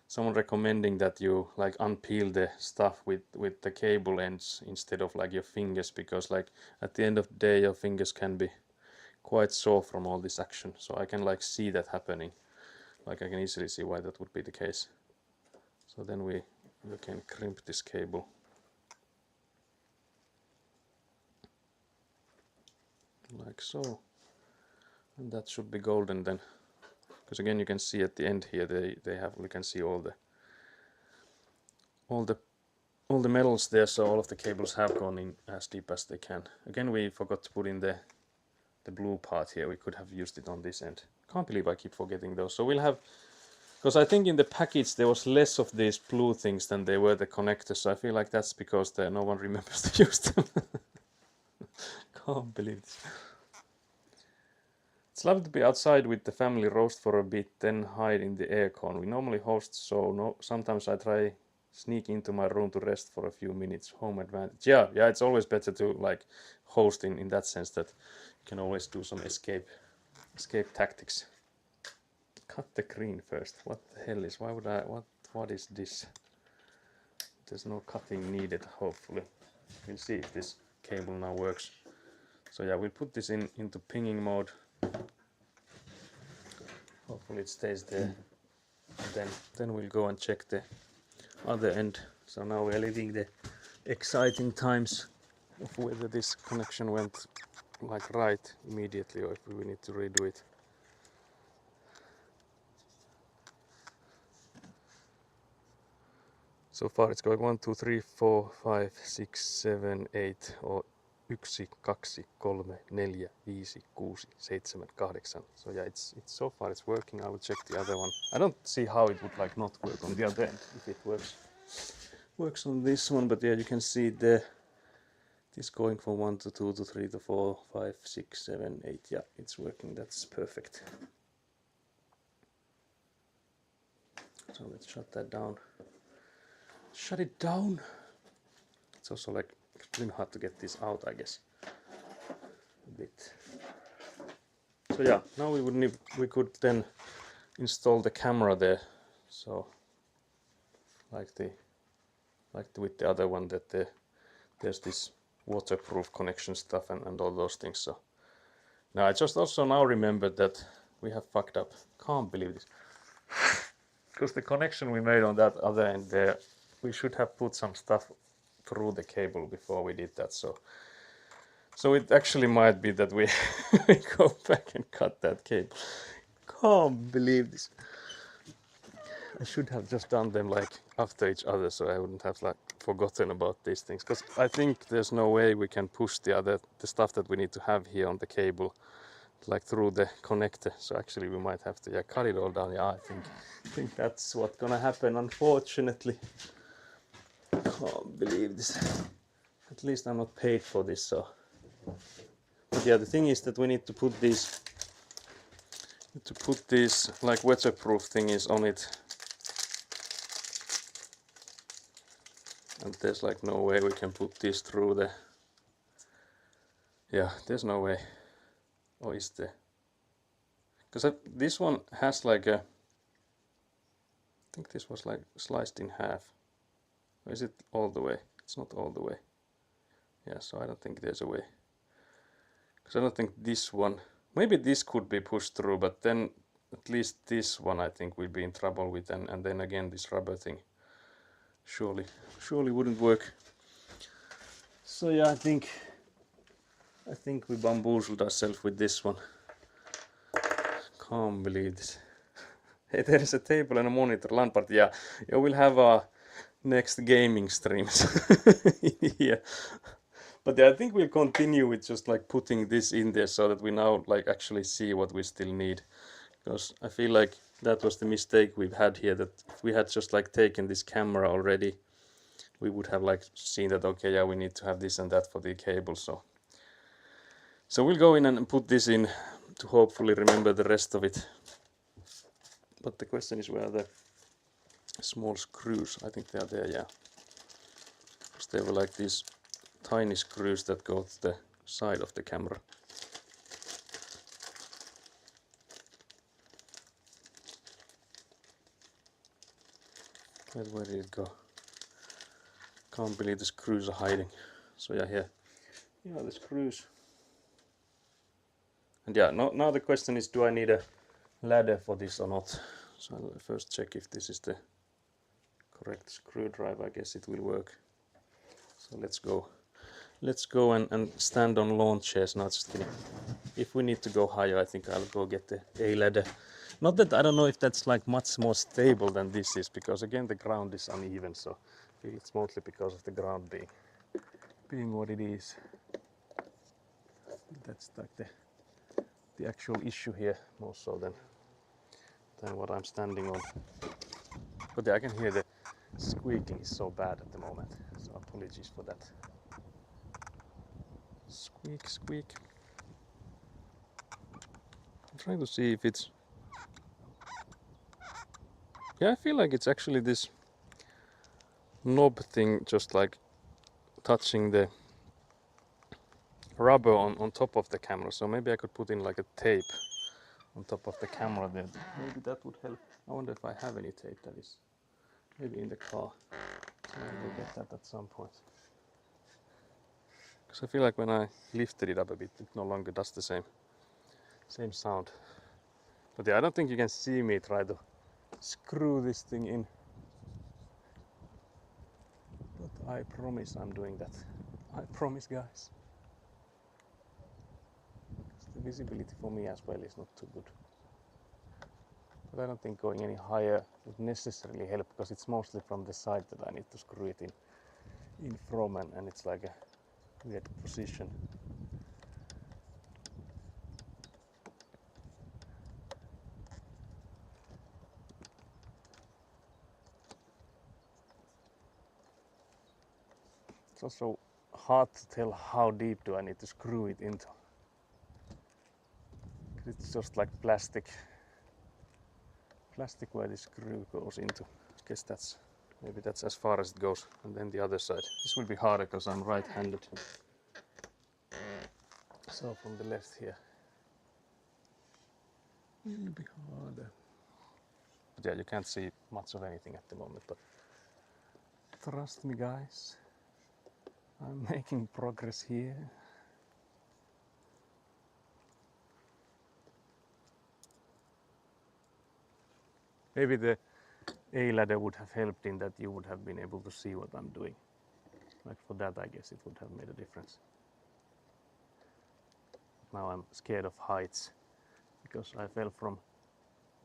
someone recommending that you like unpeel the stuff with the cable ends instead of like your fingers, because like at the end of the day your fingers can be quite sore from all this action. So I can like see that happening. Like I can easily see why that would be the case. So then we can crimp this cable. Like so. And that should be golden then. Because again you can see at the end here we can see all the metals there, so all of the cables have gone in as deep as they can. Again, we forgot to put in the blue part here. We could have used it on this end. Can't believe I keep forgetting those. So we'll have, because I think in the package there was less of these blue things than they were the connectors, so I feel like that's because no one remembers to use them. Can't believe this. It's lovely to be outside with the family, roast for a bit, then hide in the aircon. We normally host, so sometimes I try sneak into my room to rest for a few minutes. Home advantage. Yeah, it's always better to like host in that sense that you can always do some escape tactics. Cut the green first. What the hell is? Why would I? What is this? There's no cutting needed. Hopefully, we'll see if this cable now works. So yeah, we'll put this into pinging mode. Hopefully it stays there. And then we'll go and check the other end. So now we're living the exciting times of whether this connection went like right immediately or if we need to redo it. So far it's going 1, 2, 3, 4, 5, 6, 7, 8 or 1, 2, 3, 4, 5, 6, 7, 8. So yeah, it's so far it's working. I will check the other one. I don't see how it would like not work on the other end if it works on this one, but yeah, you can see this going from 1 to 2 to 3 to 4, 5, 6, 7, 8. Yeah, it's working. That's perfect. So let's shut that down. Shut it down. It's also like extremely hard to get this out, I guess. A bit. So yeah, now we could then install the camera there. So like with the other one, that there's this waterproof connection stuff and all those things. So now I just also now remembered that we have fucked up. Can't believe this. Because the connection we made on that other end there, we should have put some stuff through the cable before we did that. So it actually might be that we go back and cut that cable. Can't believe this. I should have just done them like after each other, so I wouldn't have like forgotten about these things. Because I think there's no way we can push the stuff that we need to have here on the cable like through the connector. So actually we might have to cut it all down. Yeah, I think that's what's gonna happen, unfortunately. Can't believe this. At least I'm not paid for this, so. But yeah, the thing is that we need to put these like weatherproof thingies on it. And there's like no way we can put this through the. Yeah, there's no way. Or is there? Because this one has like a. I think this was like sliced in half. Or is it all the way? It's not all the way. Yeah, so I don't think there's a way. Because I don't think this one. Maybe this could be pushed through, but then at least this one I think we'd be in trouble with, and then again this rubber thing surely wouldn't work. So yeah, I think we bamboozled ourselves with this one. Can't believe this. Hey, there is a table and a monitor, LAN party. Yeah, we'll have our next gaming streams here. But yeah, I think we'll continue with just like putting this in there so that we now like actually see what we still need. Because I feel like that was the mistake we've had here, that if we had just like taken this camera already, we would have like seen that, okay, yeah, we need to have this and that for the cable. So we'll go in and put this in to hopefully remember the rest of it. But the question is, where are the small screws? I think they are there, yeah. Because they were like these tiny screws that go to the side of the camera. Where did it go? Can't believe the screws are hiding. So yeah, here are the screws. And yeah, now the question is, do I need a ladder for this or not? So I'll first check if this is the correct screwdriver. I guess it will work. So let's go and stand on lawn chairs. Not just kidding. If we need to go higher, I think I'll go get the A ladder. Not that I don't know if that's like much more stable than this is, because again the ground is uneven, so I feel it's mostly because of the ground being what it is. That's like the actual issue here, more so than what I'm standing on. But yeah, I can hear the squeaking is so bad at the moment, so apologies for that. Squeak, squeak. I'm trying to see if it's... Yeah, I feel like it's actually this knob thing just like touching the rubber on top of the camera, so maybe I could put in like a tape on top of the camera there. Maybe that would help. I wonder if I have any tape that is maybe in the car. I will get that at some point. Because I feel like when I lifted it up a bit, it no longer does the same sound. But yeah, I don't think you can see me try to screw this thing in. But I promise I'm doing that. I promise, guys. The visibility for me as well is not too good. But I don't think going any higher would necessarily help, because it's mostly from the side that I need to screw it in from, and it's like a weird position. It's also hard to tell how deep do I need to screw it into. It's just like plastic where the screw goes into. I guess maybe that's as far as it goes. And then the other side. This will be harder because I'm right-handed. So from the left here. It will be harder. But yeah, you can't see much of anything at the moment, but trust me, guys. I'm making progress here. Maybe the A ladder would have helped in that you would have been able to see what I'm doing. Like for that, I guess it would have made a difference. Now I'm scared of heights because I fell from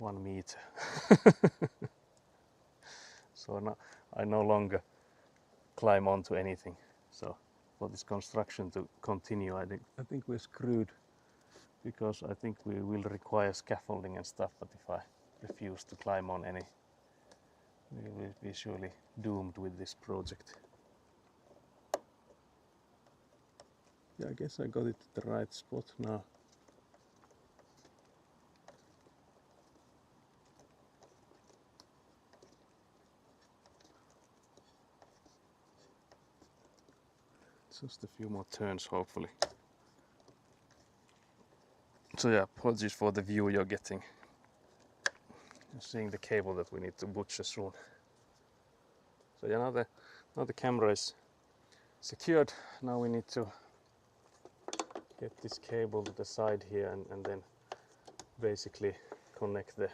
1 meter. So now I no longer climb onto anything. So for this construction to continue, I think we're screwed, because I think we will require scaffolding and stuff, but if I refuse to climb on any, we will be surely doomed with this project. Yeah, I guess I got it at the right spot now. Just a few more turns, hopefully. So yeah, apologies for the view you're getting. You're seeing the cable that we need to butcher soon. So yeah, now the camera is secured. Now we need to get this cable to the side here and then basically connect the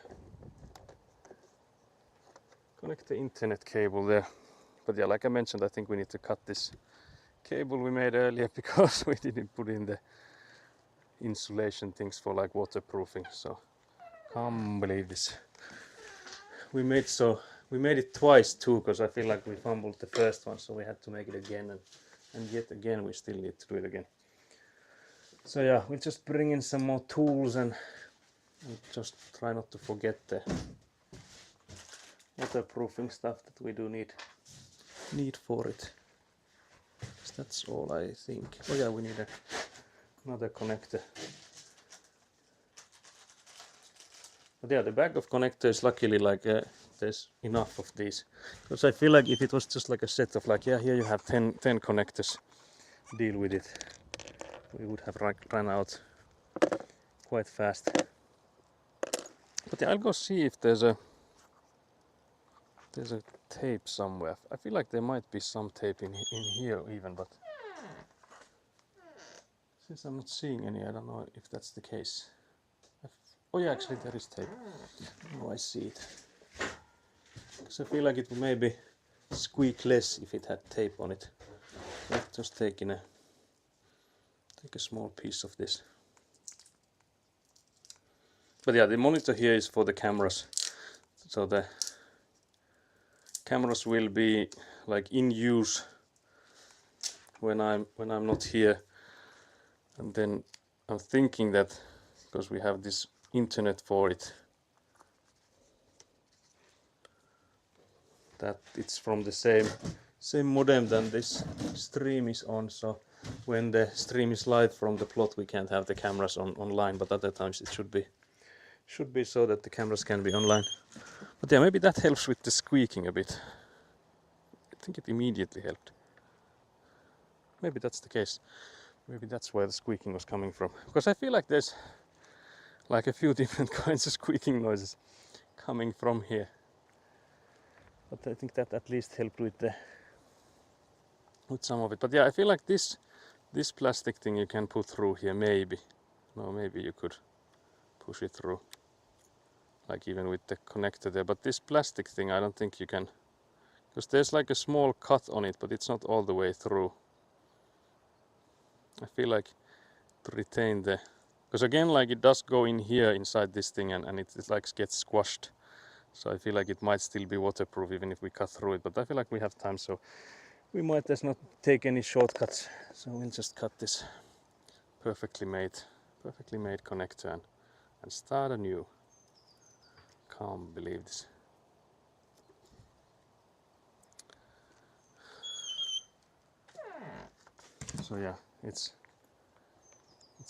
internet cable there. But yeah, like I mentioned, I think we need to cut this cable we made earlier because we didn't put in the insulation things for like waterproofing. So can't believe this. We made it twice too, because I feel like we fumbled the first one, so we had to make it again, and yet again we still need to do it again. So yeah, we'll just bring in some more tools and just try not to forget the waterproofing stuff that we do need for it. That's all I think. Oh yeah, we need another connector. But yeah, the bag of connectors, luckily, like there's enough of these. Because I feel like if it was just like a set of like, yeah, here you have 10 connectors, deal with it, we would have run out quite fast. But yeah, I'll go see if there's there's a tape somewhere. I feel like there might be some tape in here even, but since I'm not seeing any, I don't know if that's the case. Oh yeah, actually there is tape. Oh, I see it. Because I feel like it would maybe squeak less if it had tape on it. Let's just take a small piece of this. But yeah, the monitor here is for the cameras. So the cameras will be like in use when I'm not here. And then I'm thinking that because we have this internet for it, that it's from the same modem than this stream is on. So when the stream is live from the plot, we can't have the cameras online, but other times it should be so that the cameras can be online. But yeah, maybe that helps with the squeaking a bit. I think it immediately helped. Maybe that's the case. Maybe that's where the squeaking was coming from. Because I feel like there's like a few different kinds of squeaking noises coming from here. But I think that at least helped with some of it. But yeah, I feel like this plastic thing you can put through here, maybe. No, maybe you could push it through. Like even with the connector there. But this plastic thing, I don't think you can. Because there's like a small cut on it, but it's not all the way through. I feel like to retain the... Because again, like it does go in here inside this thing and it like gets squashed. So I feel like it might still be waterproof even if we cut through it. But I feel like we have time, so we might just not take any shortcuts. So we'll just cut this perfectly made connector and start anew. Can't believe this. So yeah, it's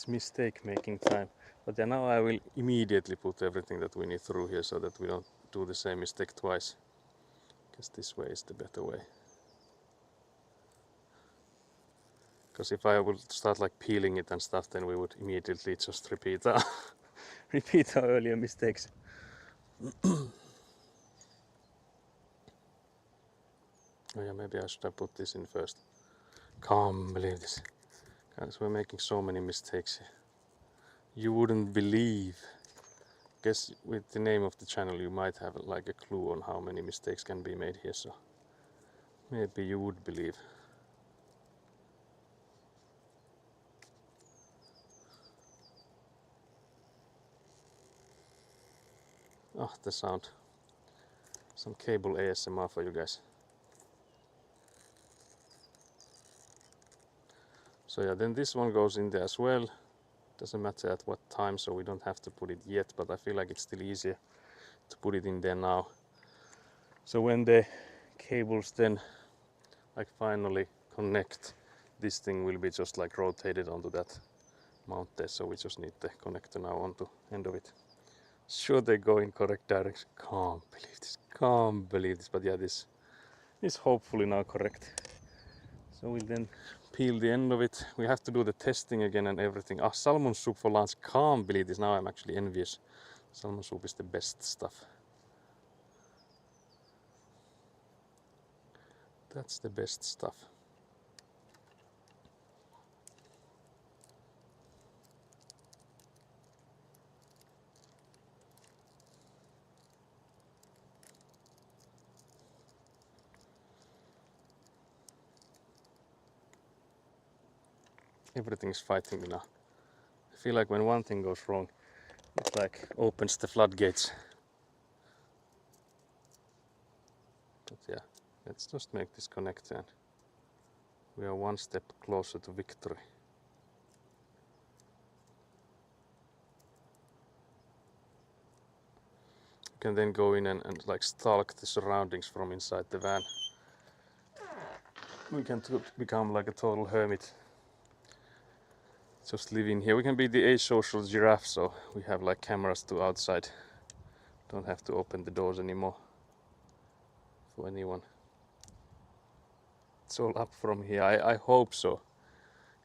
mistake making time. But then now I will immediately put everything that we need through here so that we don't do the same mistake twice. Because this way is the better way. Because if I would start like peeling it and stuff, then we would immediately just repeat our earlier mistakes. Oh yeah, maybe I should have put this in first. Can't believe this. Guys, we're making so many mistakes here. You wouldn't believe. Guess with the name of the channel you might have like a clue on how many mistakes can be made here, so maybe you would believe. Oh, the sound. Some cable ASMR for you guys. So yeah, then this one goes in there as well. Doesn't matter at what time, so we don't have to put it yet, but I feel like it's still easier to put it in there now. So when the cables then like finally connect, this thing will be just like rotated onto that mount there, so we just need the connector now onto end of it. Sure, they go in correct direction. Can't believe this, but yeah, this is hopefully now correct. So we'll then peel the end of it. We have to do the testing again and everything. Ah, salmon soup for lunch. Can't believe this. Now I'm actually envious. Salmon soup is the best stuff. That's the best stuff. Everything's fighting me now. I feel like when one thing goes wrong, it like opens the floodgates. But yeah, let's just make this connect and we are one step closer to victory. You can then go in and like stalk the surroundings from inside the van. We can become like a total hermit. Just live in here. We can be the asocial giraffe, so we have like cameras to outside. Don't have to open the doors anymore for anyone. It's all up from here. I hope so.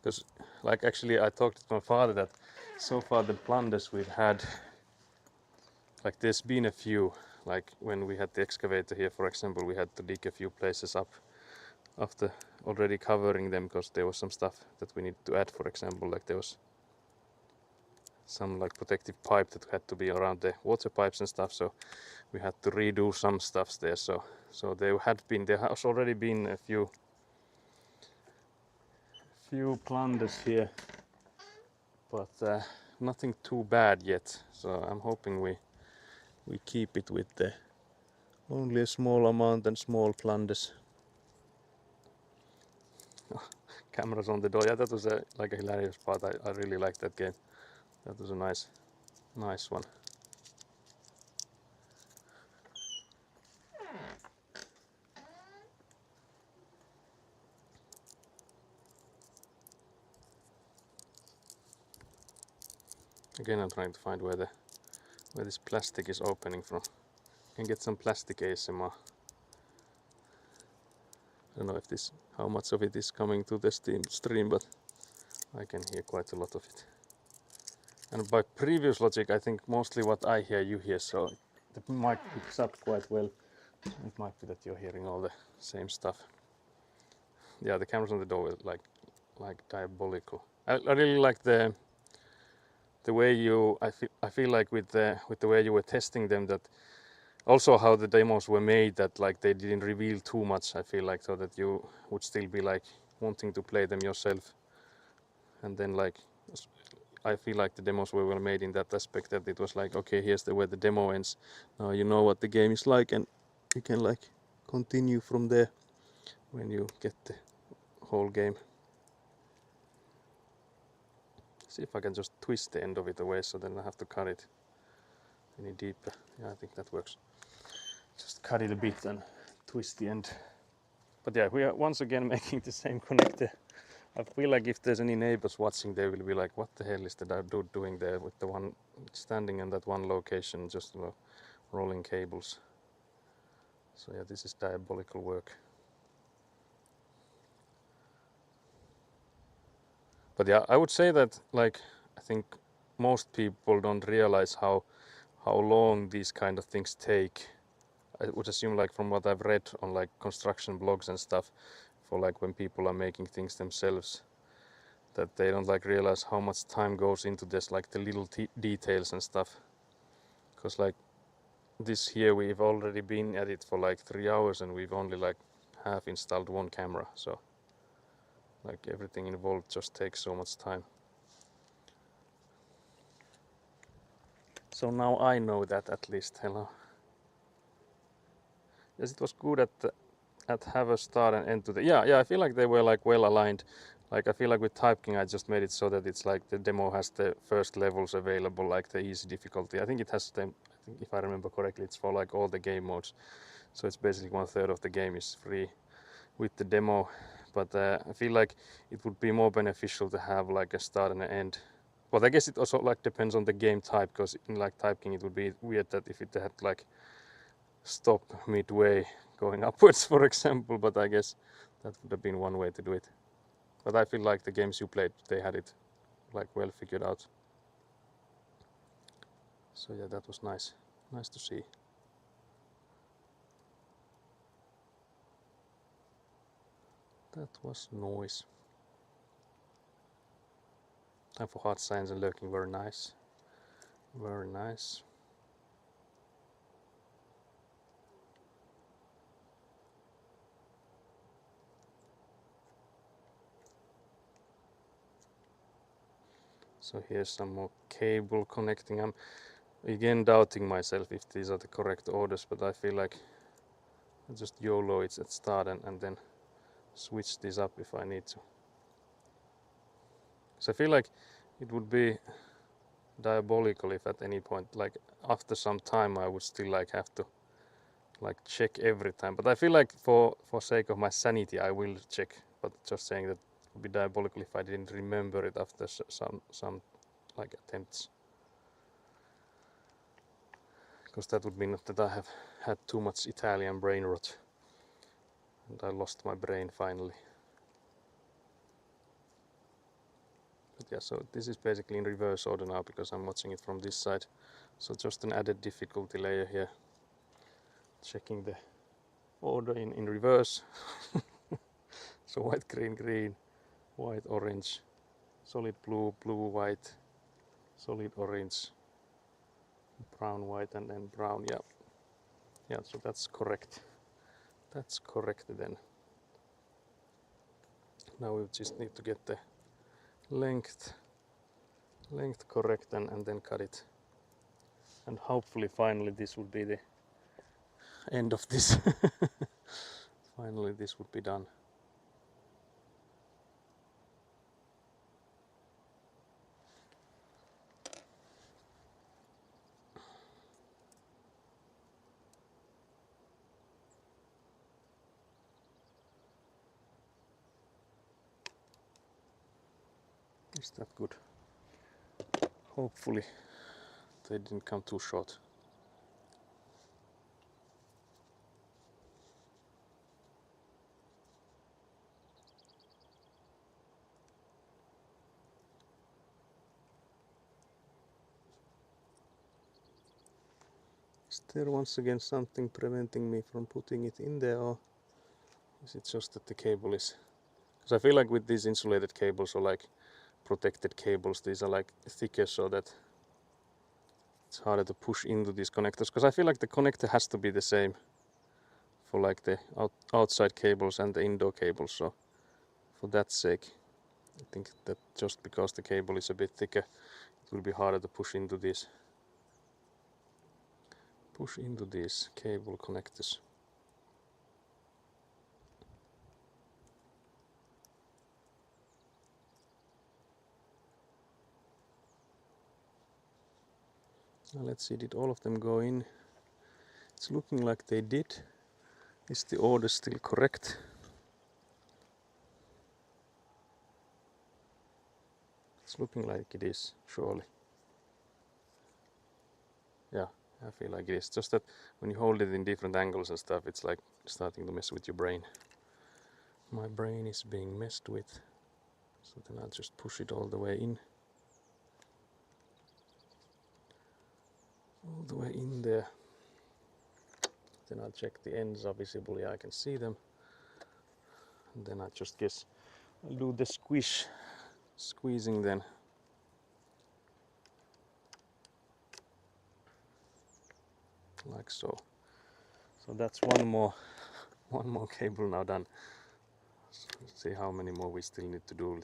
Because like actually I talked to my father that so far the blunders we've had, like there's been a few, like when we had the excavator here, for example, we had to dig a few places up after already covering them because there was some stuff that we needed to add. For example, like there was some like protective pipe that had to be around the water pipes and stuff, so we had to redo some stuff there. So there has already been a few plunders here, but nothing too bad yet. So I'm hoping we keep it with the only a small amount and small plunders. Cameras on the door. Yeah, that was a hilarious part. I really liked that game. That was a nice one. Again, I'm trying to find where this plastic is opening from. Can get some plastic ASMR. I don't know if how much of it is coming to the stream, but I can hear quite a lot of it. And by previous logic, I think mostly what I hear, you hear, so the mic picks up quite well. It might be that you're hearing all the same stuff. Yeah, the cameras on the door were like diabolical. I really like the way you. I feel like with the way you were testing them, that also how the demos were made, that like they didn't reveal too much. I feel like so that you would still be like wanting to play them yourself, and then like I feel like the demos were well made in that aspect, that it was like, okay, here's where the demo ends. Now you know what the game is like, and you can like continue from there when you get the whole game. See if I can just twist the end of it away, so then I have to cut it any deeper. Yeah, I think that works. Just cut it a bit and twist the end. But yeah, we are once again making the same connector. I feel like if there's any neighbors watching, they will be like, what the hell is the dude doing there with the one standing in that one location, just rolling cables. So yeah, this is diabolical work. But yeah, I would say that like I think most people don't realize how long these kind of things take. I would assume, like from what I've read on like construction blogs and stuff, for like when people are making things themselves, that they don't like realize how much time goes into this, like the little details and stuff. Because like this here, we've already been at it for like 3 hours and we've only like half installed one camera, so like everything involved just takes so much time. So now I know that at least. Hello. Yes, it was good at have a start and end to the. Yeah, I feel like they were like well aligned. Like I feel like with TypeKing, I just made it so that it's like the demo has the first levels available, like the easy difficulty. I think it has them. I think if I remember correctly, it's for like all the game modes. So it's basically 1/3 of the game is free with the demo. But I feel like it would be more beneficial to have like a start and an end. But I guess it also like depends on the game type, because in like TypeKing, it would be weird that if it had like stop midway going upwards, for example, but I guess that would have been one way to do it. But I feel like the games you played, they had it like well figured out. So yeah, that was nice to see. That was noise. Time for hard science and lurking. Very nice. Very nice. So here's some more cable connecting. I'm again doubting myself if these are the correct orders, but I feel like I'll just YOLO it at start and then switch this up if I need to. So I feel like it would be diabolical if at any point, like after some time, I would still like have to like check every time. But I feel like for sake of my sanity, I will check. But just saying that it would be diabolical if I didn't remember it after some like attempts. Because that would mean that I have had too much Italian brain rot. And I lost my brain finally. But yeah, so this is basically in reverse order now because I'm watching it from this side. So just an added difficulty layer here. checking the order in reverse. So white, green, green, white, orange, solid blue, blue, white, solid orange, brown, white, and then brown. Yeah, so that's correct. That's correct then. Now we just need to get the length correct and then cut it. And hopefully finally this would be the end of this. Finally this would be done. Is that good? Hopefully they didn't come too short. Is there once again something preventing me from putting it in there, or is it just that the cable is... Because I feel like with these insulated cables or like protected cables, these are like thicker so that it's harder to push into these connectors. Because I feel like the connector has to be the same for like the outside cables and the indoor cables. So for that sake, I think that just because the cable is a bit thicker, it will be harder to push into these cable connectors. Now let's see, did all of them go in? It's looking like they did. Is the order still correct? It's looking like it is, surely. Yeah, I feel like it is. Just that when you hold it in different angles and stuff, it's like starting to mess with your brain. My brain is being messed with. So then I'll just push it all the way in. All the way in there. Then I'll check the ends are visible. Yeah, I can see them. And then I just guess I'll do the squeezing then. Like so. So that's one more cable now done. So let's see how many more we still need to do.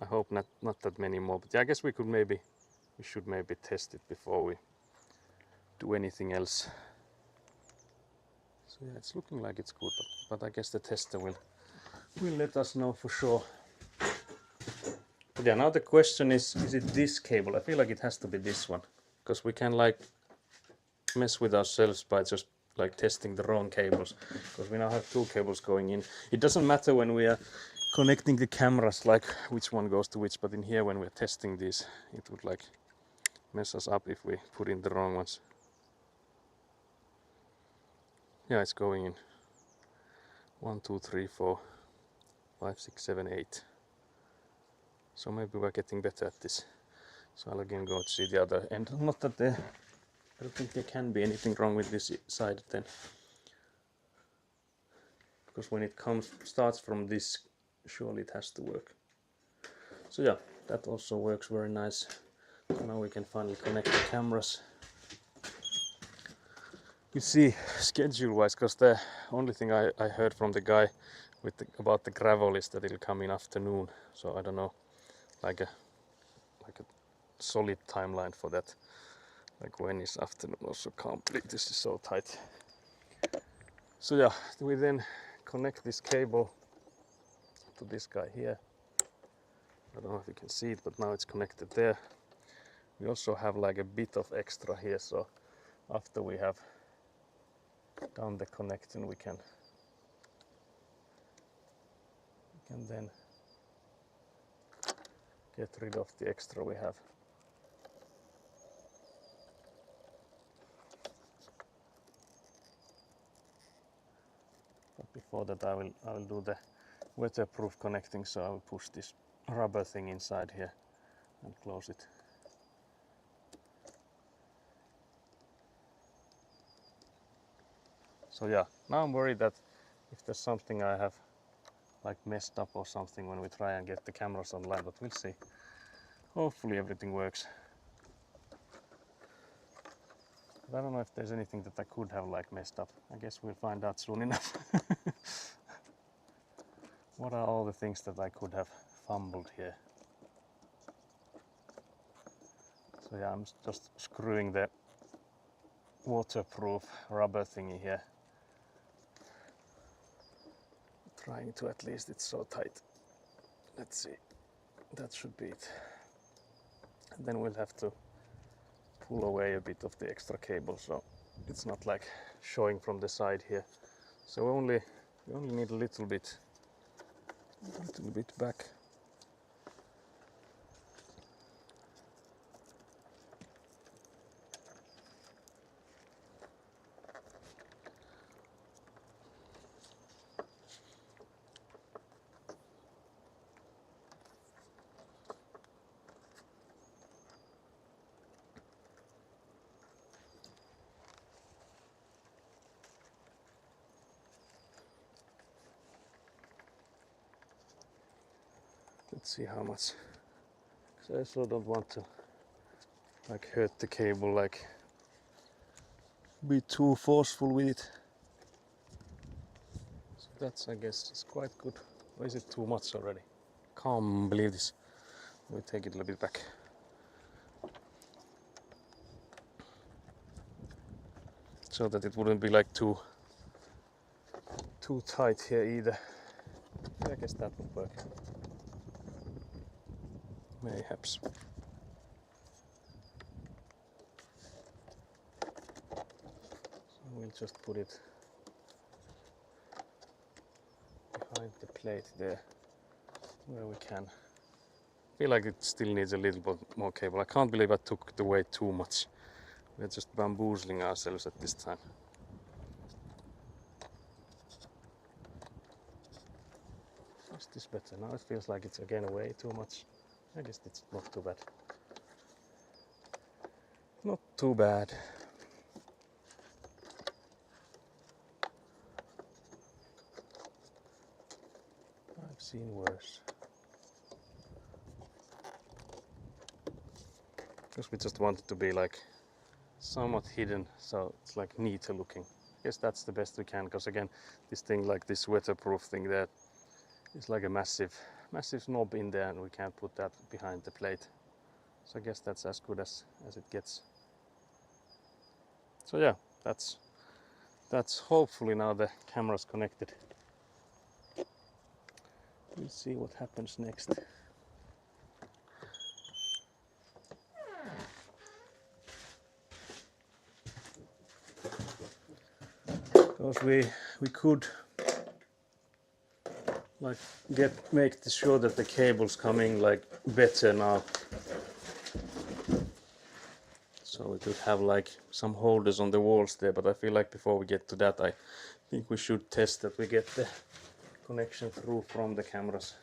I hope not that many more. But yeah, I guess we should maybe test it before we do anything else. So yeah, it's looking like it's good, but I guess the tester will let us know for sure. But yeah, now the question is it this cable? I feel like it has to be this one, because we can like mess with ourselves by just like testing the wrong cables, because we now have two cables going in. It doesn't matter when we are connecting the cameras like which one goes to which, but in here when we're testing these, it would like mess us up if we put in the wrong ones. Yeah, it's going in 1, 2, 3, 4, 5, 6, 7, 8. So maybe we're getting better at this. So I'll again go to see the other end. Not that I don't think there can be anything wrong with this side then, because when it starts from this, surely it has to work. So yeah, that also works very nice. So now we can finally connect the cameras. You see, schedule-wise, because the only thing I heard from the guy about the gravel is that it'll come in afternoon. So I don't know, like a solid timeline for that. Like when is afternoon also complete? This is so tight. So yeah, we then connect this cable to this guy here. I don't know if you can see it, but now it's connected there. We also have like a bit of extra here, so after we have done the connection, we can then get rid of the extra we have. But before that, I will do the weatherproof connecting, so I will push this rubber thing inside here and close it. So yeah, now I'm worried that if there's something I have like messed up or something when we try and get the cameras online, but we'll see. Hopefully everything works. But I don't know if there's anything that I could have like messed up. I guess we'll find out soon enough. What are all the things that I could have fumbled here? So yeah, I'm just screwing the waterproof rubber thingy here. Trying to, at least it's so tight. Let's see, that should be it. And then we'll have to pull away a bit of the extra cable so it's not like showing from the side here. So we only need a little bit back. Let's see how much. So I also don't want to like hurt the cable, like be too forceful with it. So that's, I guess, is quite good. Or is it too much already? Can't believe this. We'll take it a little bit back. So that it wouldn't be like too tight here either. I guess that would work. Mayhaps. So we'll just put it behind the plate there, where we can. I feel like it still needs a little bit more cable. I can't believe I took the weight too much. We're just bamboozling ourselves at this time. Is this better? Now it feels like it's again way too much. I guess it's not too bad. Not too bad. I've seen worse. Because we just want it to be like somewhat hidden, so it's like neater looking. I guess that's the best we can, because again, this thing, like this weatherproof thing there, is like a massive knob in there, and we can't put that behind the plate. So I guess that's as good as it gets. So yeah, that's hopefully now the camera's connected. We'll see what happens next. Because we could like make sure that the cable's coming like better now. So we could have like some holders on the walls there, but I feel like before we get to that, I think we should test that we get the connection through from the cameras.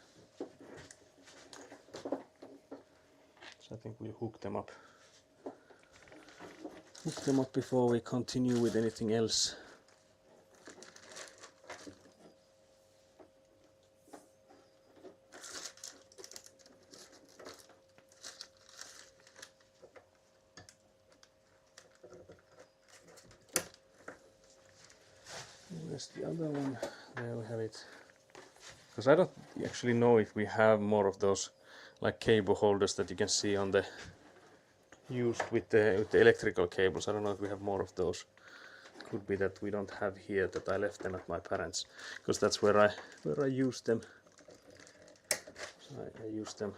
So I think we hook them up before we continue with anything else. Where's the other one? There we have it. Because I don't actually know if we have more of those like cable holders that you can see on the used with the electrical cables. I don't know if we have more of those. Could be that we don't have here, that I left them at my parents', because that's where I used them. So I used them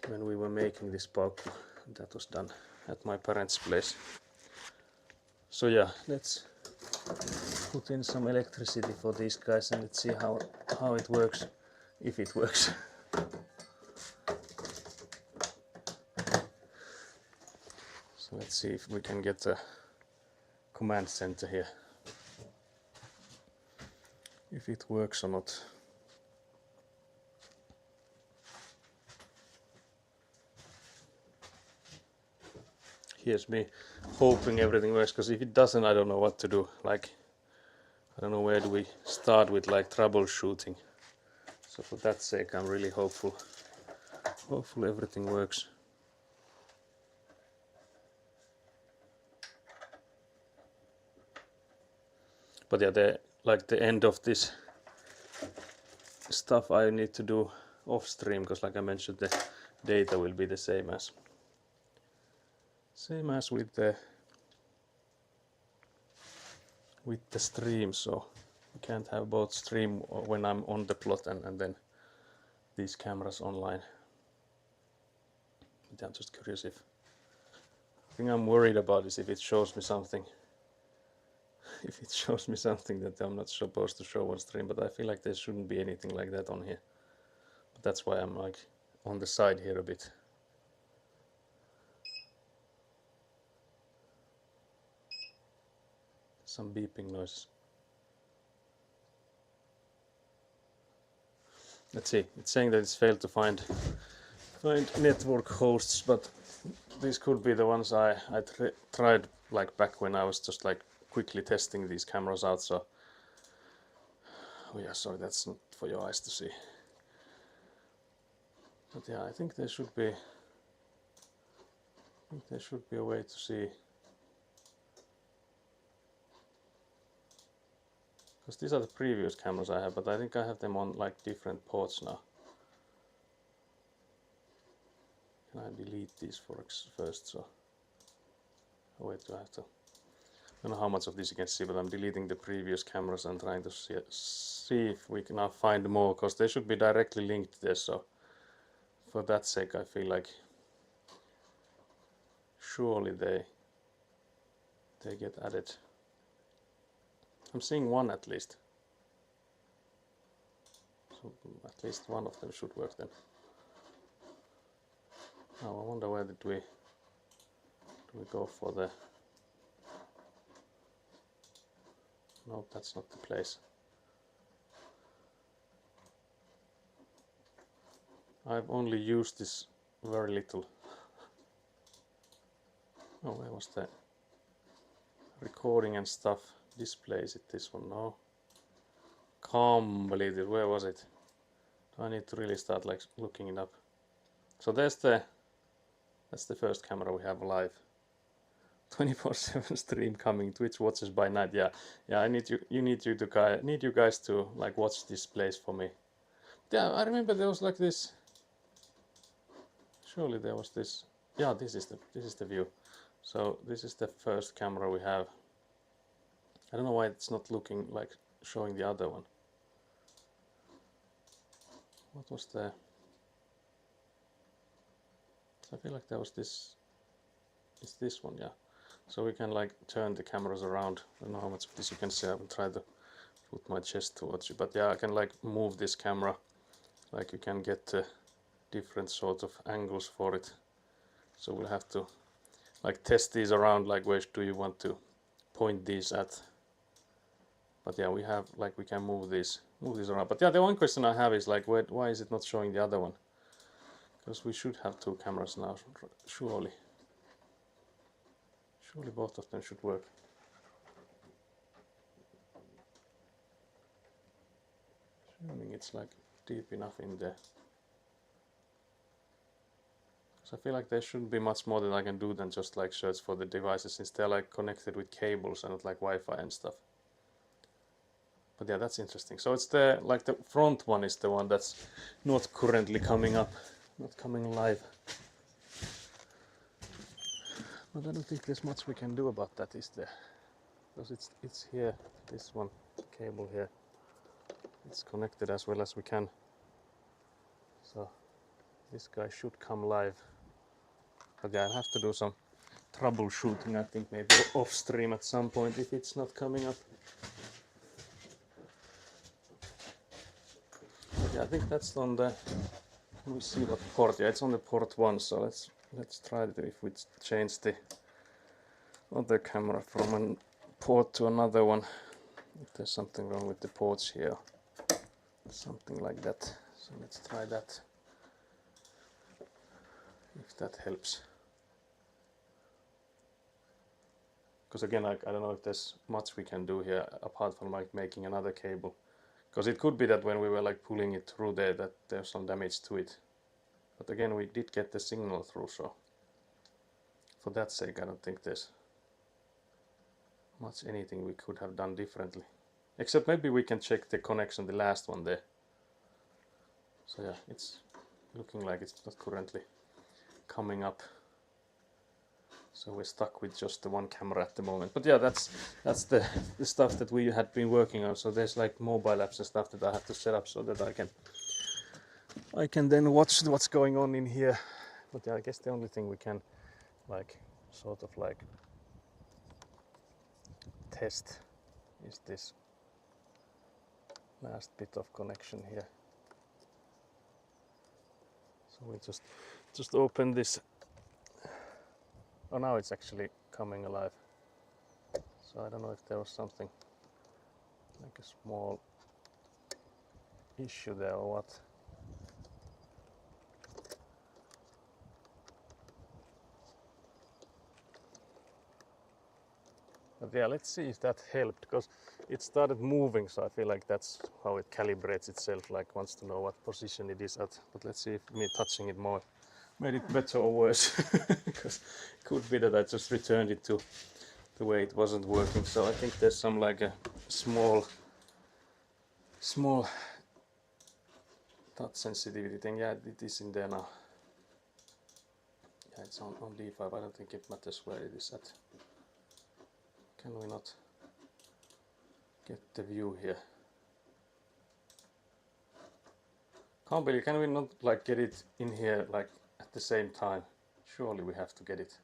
when we were making this bulk. That was done at my parents' place. So yeah, let's put in some electricity for these guys and let's see how it works, if it works. So let's see if we can get a command center here, if it works or not. Here's me hoping everything works, because if it doesn't, I don't know what to do. Like, I don't know where do we start with like troubleshooting. So for that sake, I'm really hopeful. Hopefully everything works. But yeah, the end of this stuff I need to do off stream, because like I mentioned, the data will be the same as with the stream. So you can't have both stream when I'm on the plot and then these cameras online. But I'm just curious if the thing I'm worried about is if it shows me something. If it shows me something that I'm not supposed to show on stream, but I feel like there shouldn't be anything like that on here. But that's why I'm like on the side here a bit. Some beeping noises. Let's see, it's saying that it's failed to find network hosts, but these could be the ones I tried like back when I was just like quickly testing these cameras out. So oh yeah, sorry, that's not for your eyes to see. But yeah, I think there should be a way to see, because these are the previous cameras I have, but I think I have them on like different ports now. Can I delete these first? So oh wait, do I have to? I don't know how much of this you can see, but I'm deleting the previous cameras and trying to see if we can now find more, because they should be directly linked there. So for that sake, I feel like surely they get added. I'm seeing one at least, so at least one of them should work then. Now I wonder where do we go for the... No, that's not the place. I've only used this very little. Oh, where was the recording and stuff? Display, is it this one? No. Can't believe it. Where was it? Do I need to really start like looking it up? So that's the first camera we have live. 24/7 stream coming. Twitch watches by night. Yeah. I need you guys to like watch this place for me. Yeah, I remember there was like this. Surely there was this. Yeah, this is the view. So this is the first camera we have. I don't know why it's not looking like showing the other one. What was the... I feel like there was this. It's this one, yeah. So we can like turn the cameras around. I don't know how much of this you can see. I will try to put my chest towards you, but yeah, I can like move this camera. Like you can get different sort of angles for it. So we'll have to like test these around. Like where do you want to point these at? But yeah, we have like we can move these around. But yeah, the one question I have is like why is it not showing the other one? Because we should have two cameras now, surely. Surely both of them should work. Assuming it's like deep enough in there. So I feel like there shouldn't be much more that I can do than just like search for the devices, since they're like connected with cables and not like Wi-Fi and stuff. But yeah, that's interesting. So it's the front one is the one that's not currently coming up, not coming live. But I don't think there's much we can do about that, is there? Because it's here, this one, the cable here. It's connected as well as we can. So this guy should come live. But yeah, I'll have to do some troubleshooting, I think maybe off stream at some point if it's not coming up. But yeah, I think that's on the... Let me see what port. Yeah, it's on the port 1, so let's try it if we change the other camera from one port to another one. If there's something wrong with the ports here, something like that. So let's try that, if that helps. because again, like, I don't know if there's much we can do here apart from like making another cable, because it could be that when we were like pulling it through there that there's some damage to it, but again we did get the signal through, so for that sake I don't think there's much anything we could have done differently, except maybe we can check the connection, the last one there. So yeah, it's looking like it's not currently coming up, so we're stuck with just the one camera at the moment. But yeah, that's the stuff that we had been working on. So there's like mobile apps and stuff that I have to set up so that I can then watch what's going on in here. But yeah, I guess the only thing we can like sort of like test is this last bit of connection here. So we just open this. Oh, now it's actually coming alive. So I don't know if there was something like a small issue there or what. But yeah, let's see if that helped, because it started moving, so I feel like that's how it calibrates itself, like wants to know what position it is at. But let's see if me touching it more made it better or worse, because it could be that I just returned it to the way it wasn't working. So I think there's some like a small touch sensitivity thing. Yeah, it is in there now. Yeah, it's on D5. I don't think it matters where it is at. Can we not get the view here? Can't believe, can we not like get it in here like at the same time? Surely we have to get it.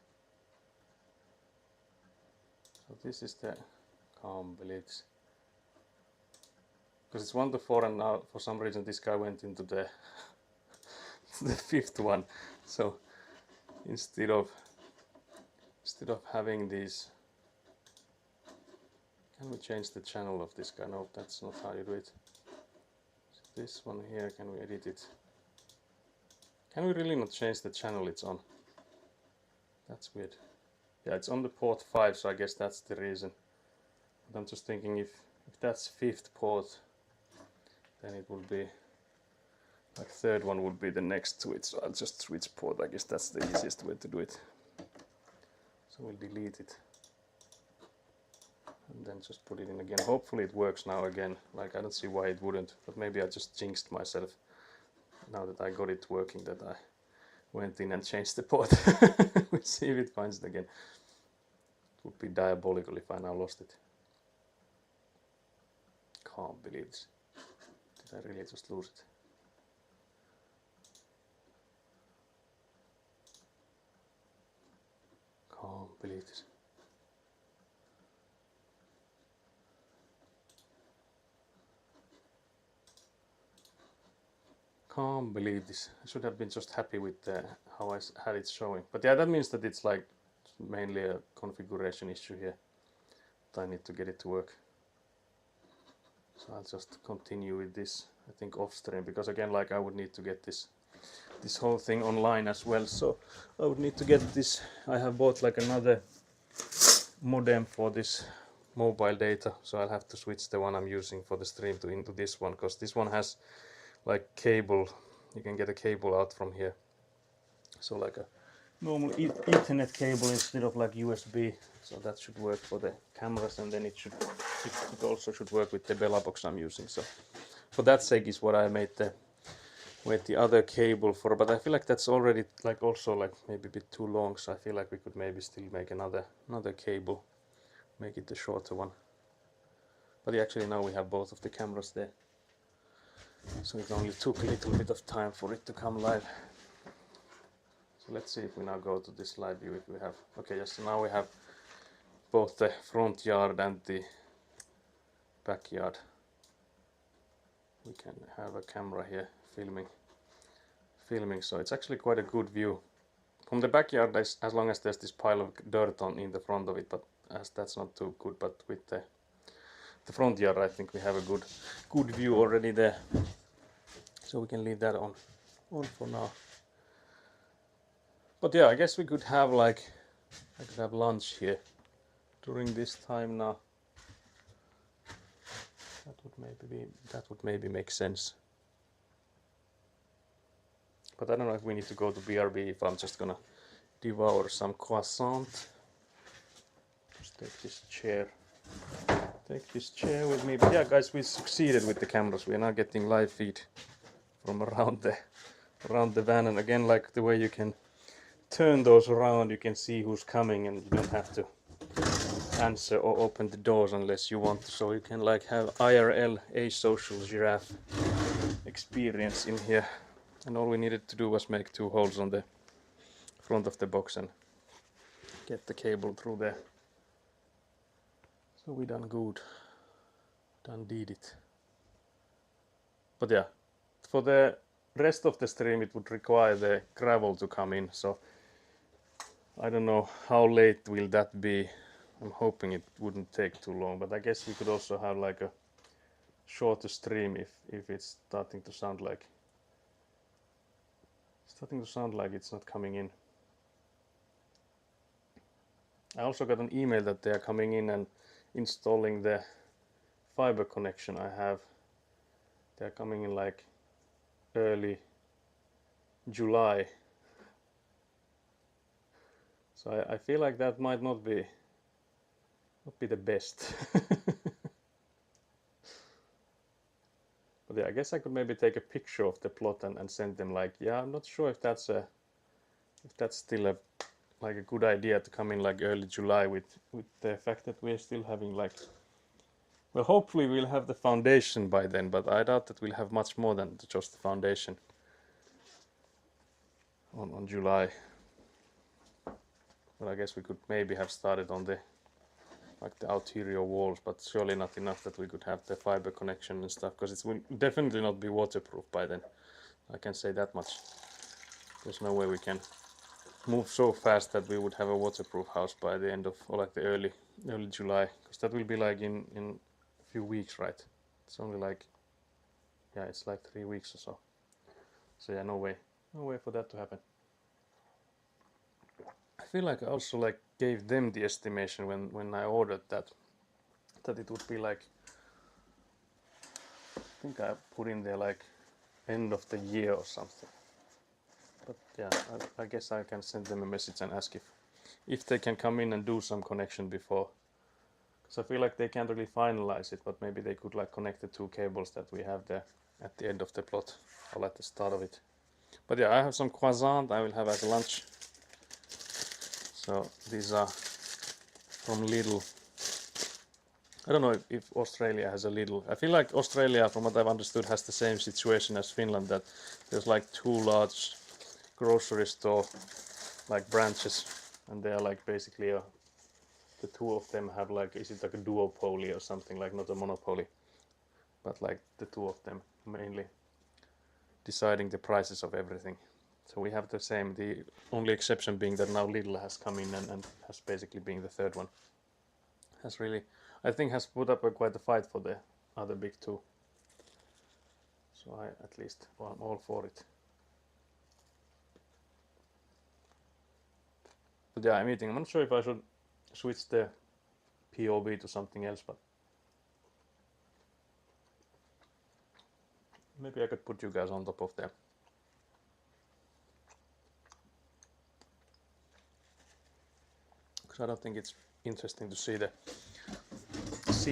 So this is the, can't believe this. Because it's 1 to 4 and now for some reason this guy went into the the 5th one. So instead of having these, can we change the channel of this guy? No, that's not how you do it. So this one here, can we edit it? Can we really not change the channel it's on? That's weird. Yeah, it's on the port 5, so I guess that's the reason. But I'm just thinking if that's 5th port, then it will be like 3rd one would be the next to it. So I'll just switch port. I guess that's the easiest way to do it. So we'll delete it and then just put it in again. Hopefully it works now again. Like, I don't see why it wouldn't, but maybe I just jinxed myself now that I got it working, that I went in and changed the port. We'll see if it finds it again. It would be diabolical if I now lost it. Can't believe this. Did I really just lose it? Can't believe this. Can't believe this. I should have been just happy with how I had it showing. But yeah, that means that it's like mainly a configuration issue here. But I need to get it to work. So I'll just continue with this, I think off stream, because again, like, I would need to get this whole thing online as well. So I would need to get this. I have bought like another modem for this mobile data, so I'll have to switch the one I'm using for the stream into this one, because this one has like cable. You can get a cable out from here, so like a normal Ethernet cable instead of like USB. So that should work for the cameras, and then it also should work with the Bella box I'm using. So for that sake is what I made the other cable for. But I feel like that's already like also like maybe a bit too long, so I feel like we could maybe still make another cable, make it the shorter one. But actually now we have both of the cameras there, so it only took a little bit of time for it to come live. So let's see if we now go to this live view, if we have, okay, yes, so now we have both the front yard and the backyard. We can have a camera here filming, so it's actually quite a good view. From the backyard, as long as there's this pile of dirt in the front of it, but as that's not too good, but with the front yard I think we have a good view already there. So we can leave that on for now. But yeah, I guess we could have like, I could have lunch here during this time now. That would maybe make sense. But I don't know if we need to go to BRB, if I'm just gonna devour some croissant. Just take this chair. Take this chair with me. But yeah, guys, we succeeded with the cameras. We are now getting live feed from around the van, and again, like the way you can turn those around, you can see who's coming, and you don't have to answer or open the doors unless you want to. So you can like have IRL asocial giraffe experience in here. And all we needed to do was make 2 holes on the front of the box and get the cable through there. So we done good. Done did it. But yeah, for the rest of the stream it would require the gravel to come in, so I don't know how late will that be. I'm hoping it wouldn't take too long, but I guess we could also have like a shorter stream if it's starting to sound like it's not coming in. I also got an email that they are coming in and installing the fiber connection I have. They're coming in like early July. So I feel like that might not be the best. But yeah, I guess I could maybe take a picture of the plot and send them like, yeah, I'm not sure if that's still a good idea to come in like early July with the fact that we're still having like, well, hopefully we'll have the foundation by then, but I doubt that we'll have much more than just the foundation on July. But I guess we could maybe have started on the ulterior walls, but surely not enough that we could have the fiber connection and stuff, because it will definitely not be waterproof by then. I can say that much. There's no way we can move so fast that we would have a waterproof house by the end of, or like the early July, because that will be like in a few weeks, right? It's only like, yeah, it's like 3 weeks or so. So yeah, no way for that to happen. I feel like I also like gave them the estimation when I ordered that it would be like, I think I put in there like end of the year or something. But yeah, I guess I can send them a message and ask if they can come in and do some connection before, because I feel like they can't really finalize it, but maybe they could like connect the 2 cables that we have there at the end of the plot or at the start of it. But yeah, I have some croissant I will have as lunch. So these are from Lidl. I don't know if Australia has a Lidl. I feel like Australia, from what I've understood, has the same situation as Finland, that there's like 2 large grocery store like branches, and they are like basically the 2 of them have like, is it like a duopoly or something, like not a monopoly, but like the 2 of them mainly deciding the prices of everything. So we have the same, the only exception being that now Lidl has come in and has basically been the 3rd one. Has really, I think, has put up quite a fight for the other big 2. So I'm all for it. But yeah, I'm eating. I'm not sure if I should switch the POV to something else, but maybe I could put you guys on top of there. Because I don't think it's interesting to see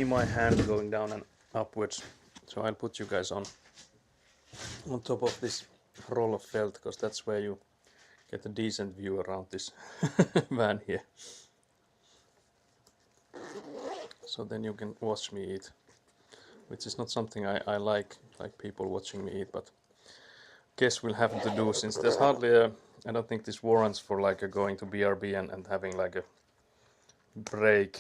my hand going down and upwards. So I'll put you guys on top of this roll of felt, because that's where you get a decent view around this van here. So then you can watch me eat, which is not something I like people watching me eat, but guess we'll have to do, since there's hardly I don't think this warrants for like going to BRB and having like a break,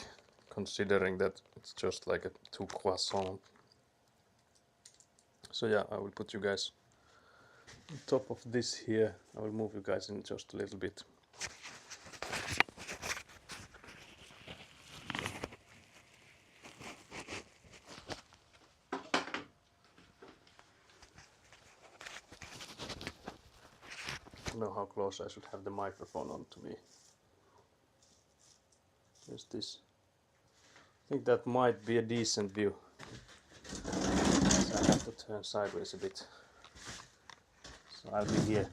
considering that it's just like a 2 croissant. So yeah, I will put you guys on top of this here. I will move you guys in just a little bit. I don't know how close I should have the microphone on to me. There's this think that might be a decent view. So I have to turn sideways a bit. So I'll be here.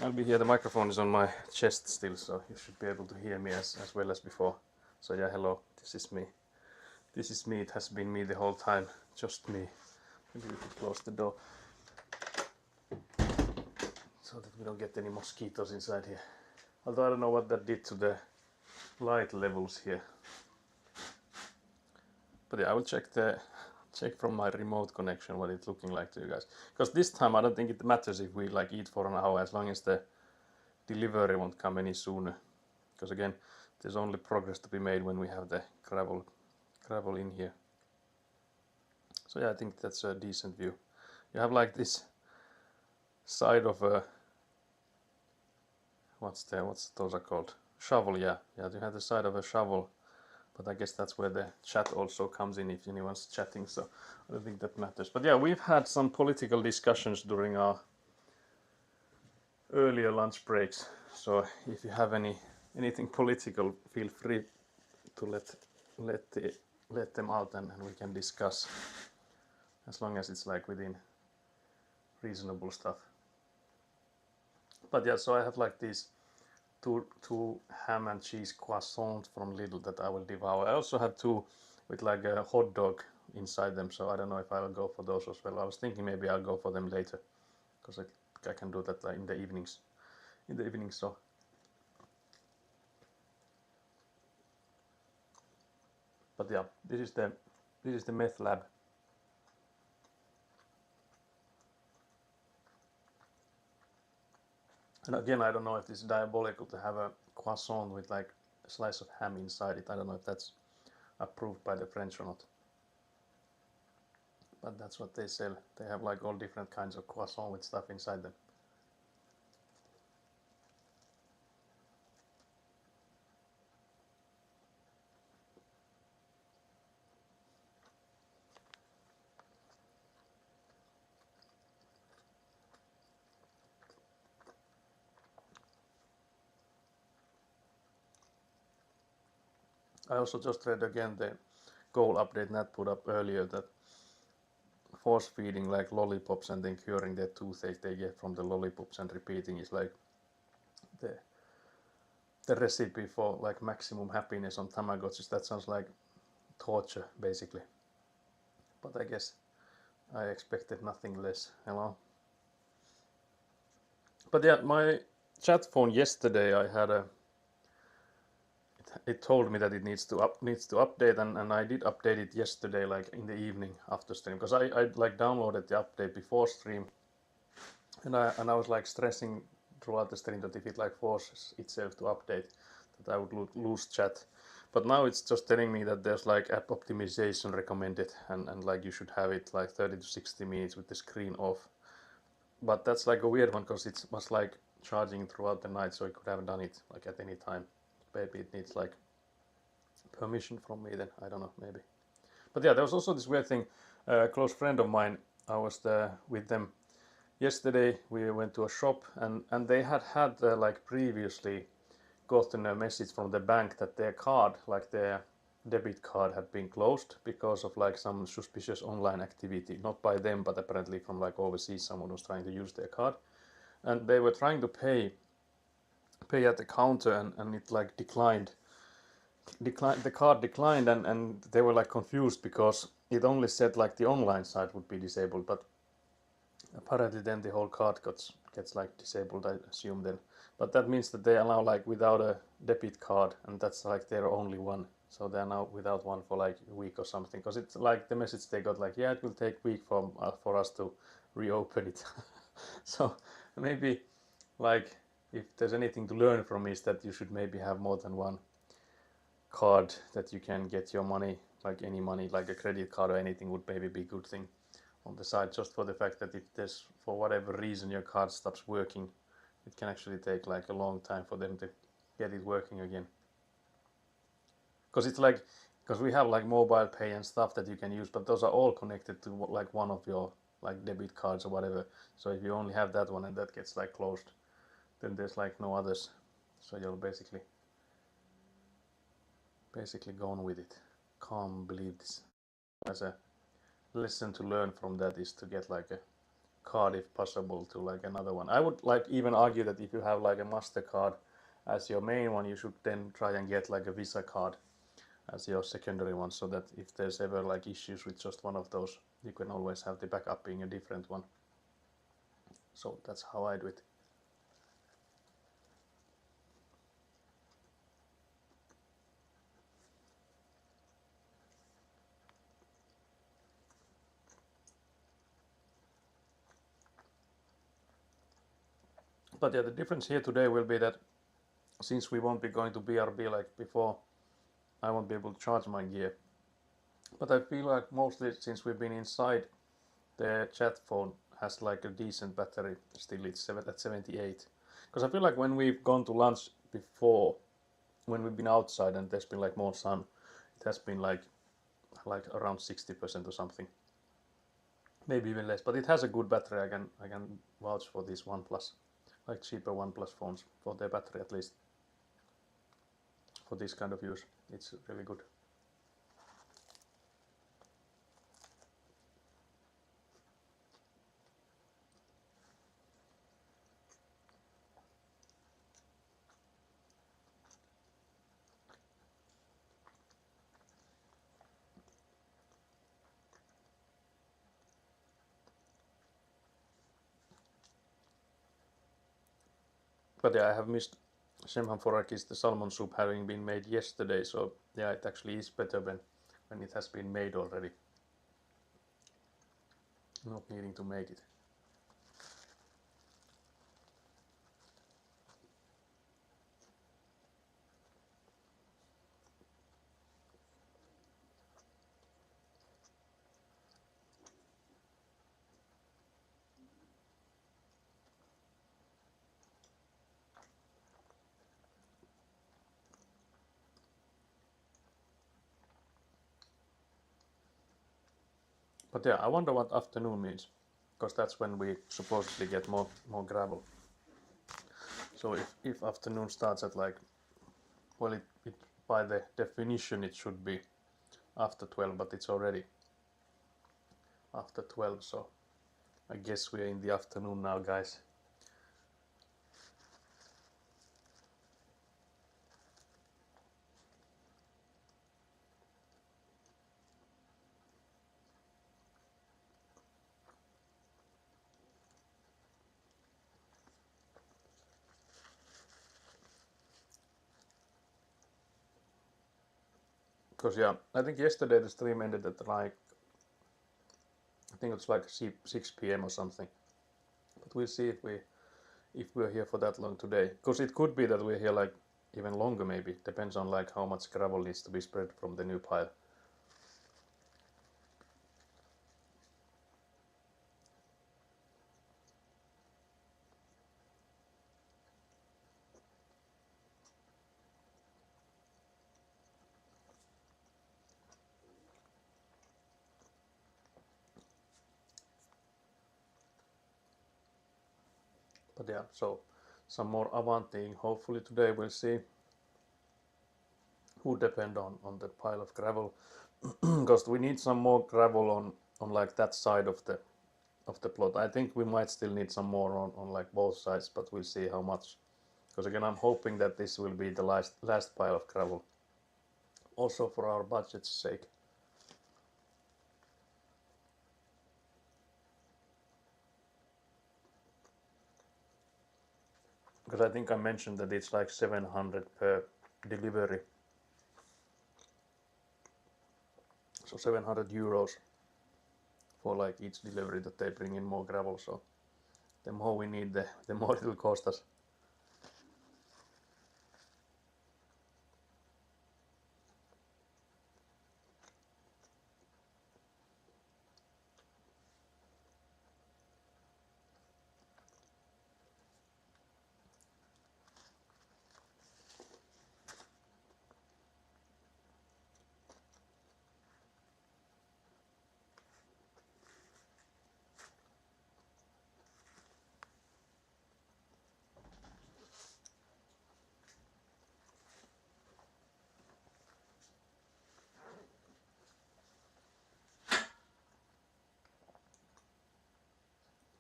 I'll be here. The microphone is on my chest still, so you should be able to hear me as well as before. So yeah, hello. This is me. This is me. It has been me the whole time. Just me. Maybe we can close the door so that we don't get any mosquitoes inside here. Although I don't know what that did to the light levels here. But yeah, I will check from my remote connection what it's looking like to you guys. Because this time I don't think it matters if we like eat for an hour, as long as the delivery won't come any sooner. Because again, there's only progress to be made when we have the gravel in here. So yeah, I think that's a decent view. You have like this side of a, what's those are called? Shovel, yeah. Yeah, you have the side of a shovel. But I guess that's where the chat also comes in if anyone's chatting, so I don't think that matters. But yeah, we've had some political discussions during our earlier lunch breaks. So if you have anything political, feel free to let them out and we can discuss, as long as it's like within reasonable stuff. But yeah, so I have like these two ham and cheese croissants from Lidl that I will devour. I also have two with like a hot dog inside them, so I don't know if I will go for those as well. I was thinking maybe I'll go for them later, because I can do that in the evenings. So but yeah, this is the meth lab. And again, I don't know if it's diabolical to have a croissant with like a slice of ham inside it. I don't know if that's approved by the French or not. But that's what they sell. They have like all different kinds of croissant with stuff inside them. I also just read again the goal update Nat put up earlier, that force feeding like lollipops and then curing the toothache they get from the lollipops and repeating is like the recipe for like maximum happiness on Tamagotchis. That sounds like torture basically. But I guess I expected nothing less. Hello. But yeah, my chat phone yesterday, I had it told me that it needs to update, and I did update it yesterday, like in the evening after stream, because I like downloaded the update before stream, and I was like stressing throughout the stream that if it like forces itself to update, that I would lose chat. But now it's just telling me that there's like app optimization recommended, and like you should have it like 30 to 60 minutes with the screen off. But that's like a weird one, because it was like charging throughout the night, so I could have done it like at any time. Maybe it needs like permission from me then, I don't know, maybe. But yeah, there was also this weird thing. A close friend of mine, I was there with them yesterday. We went to a shop, and they had like previously gotten a message from the bank that their card, like their debit card, had been closed because of like some suspicious online activity, not by them but apparently from like overseas. Someone was trying to use their card, and they were trying to pay at the counter, and it like declined. The card declined, and they were like confused because it only said like the online side would be disabled, but apparently then the whole card gets like disabled, I assume then. But that means that they are now like without a debit card, and that's like their only one. So they're now without one for like a week or something, because it's like the message they got like, yeah, it will take a week for us to reopen it. So maybe like if there's anything to learn from is that you should maybe have more than one card that you can get your money, like any money, like a credit card or anything would maybe be a good thing on the side, just for the fact that if there's for whatever reason your card stops working, it can actually take like a long time for them to get it working again. Because it's like, because we have like mobile pay and stuff that you can use, but those are all connected to like one of your like debit cards or whatever. So if you only have that one and that gets like closed, then there's like no others. So you're basically gone with it. can't believe this. As a lesson to learn from that is to get like a card if possible to like another one. I would like even argue that if you have like a MasterCard as your main one, you should then try and get like a Visa card as your secondary one, so that if there's ever like issues with just one of those, you can always have the backup being a different one. So that's how I do it. But yeah, the difference here today will be that since we won't be going to BRB like before, I won't be able to charge my gear. But I feel like mostly since we've been inside, the chat phone has like a decent battery. Still, it's at 78. Because I feel like when we've gone to lunch before, when we've been outside and there's been like more sun, it has been like around 60% or something, maybe even less. But it has a good battery. I can vouch for these OnePlus, like cheaper OnePlus phones, for their battery at least. For this kind of use, it's really good. But yeah, I have missed Shemhanforakis, the salmon soup, having been made yesterday. So yeah, it actually is better when it has been made already, not needing to make it. But yeah, I wonder what afternoon means, because that's when we supposedly get more gravel. So if afternoon starts at like, well, it by the definition it should be after 12, but it's already after 12, so I guess we're in the afternoon now, guys. Because yeah, I think yesterday the stream ended at like, I think it's like 6 p.m. or something. But we'll see if we're here for that long today. Because it could be that we're here like even longer, maybe. Depends on like how much gravel needs to be spread from the new pile. But yeah, so some more Avantiing hopefully today. We'll see. Would depend on the pile of gravel, because we need some more gravel on like that side of the plot. I think we might still need some more on like both sides, but we'll see how much. Because again, I'm hoping that this will be the last pile of gravel, also for our budget's sake. Because I think I mentioned that it's like 700 per delivery, so 700 euros for like each delivery that they bring in more gravel. So the more we need, the more it will cost us.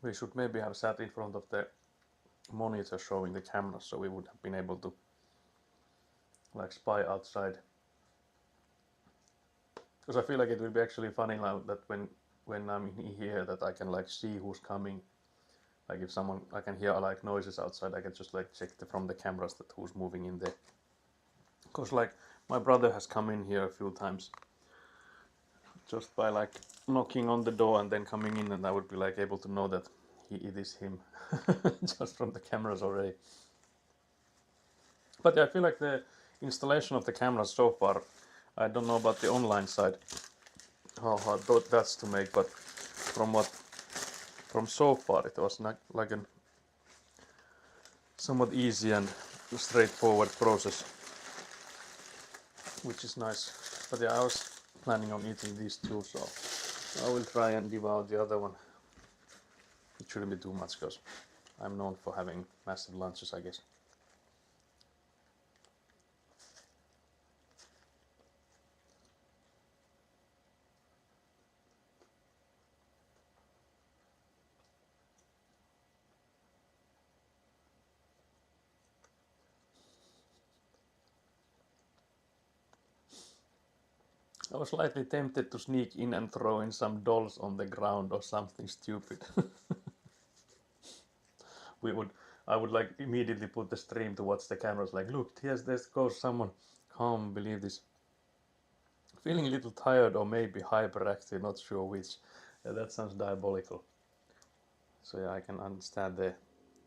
We should maybe have sat in front of the monitor showing the camera, so we would have been able to like spy outside. Because I feel like it would be actually funny now that when I'm in here that I can like see who's coming. Like if someone, I can hear like noises outside, I can just like check from the cameras that who's moving in there. Because like my brother has come in here a few times just by like knocking on the door and then coming in, and I would be like able to know that it is him just from the cameras already. But yeah, I feel like the installation of the cameras so far, I don't know about the online side, how hard that's to make, but from so far it was not like a somewhat easy and straightforward process, which is nice. But yeah, I was planning on eating these two, so I will try and devour the other one. It shouldn't be too much because I'm known for having massive lunches, I guess. I was slightly tempted to sneak in and throw in some dolls on the ground or something stupid. I would like immediately put the stream towards the cameras, like, look, yes, there goes someone. Can't believe this. Feeling a little tired or maybe hyperactive, not sure which. Yeah, that sounds diabolical. So yeah, I can understand the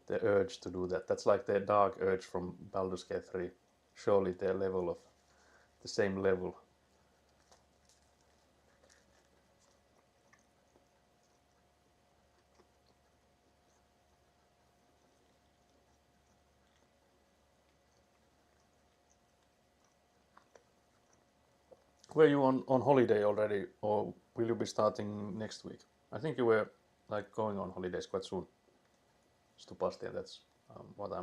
urge to do that. That's like the dark urge from Baldur's Gate 3. Surely they're level of the same level. Were you on holiday already, or will you be starting next week? I think you were like going on holidays quite soon. Stupasti, that's what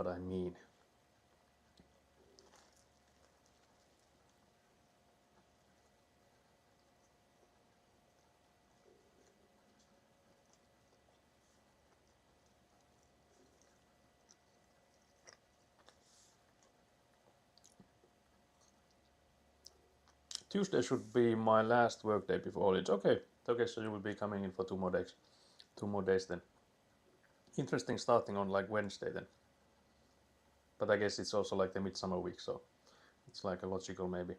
I mean. Tuesday should be my last work day before holidays. Okay, so you will be coming in for 2 more days. 2 more days then. Interesting starting on like Wednesday then. But I guess it's also like the midsummer week, so it's like a logical maybe.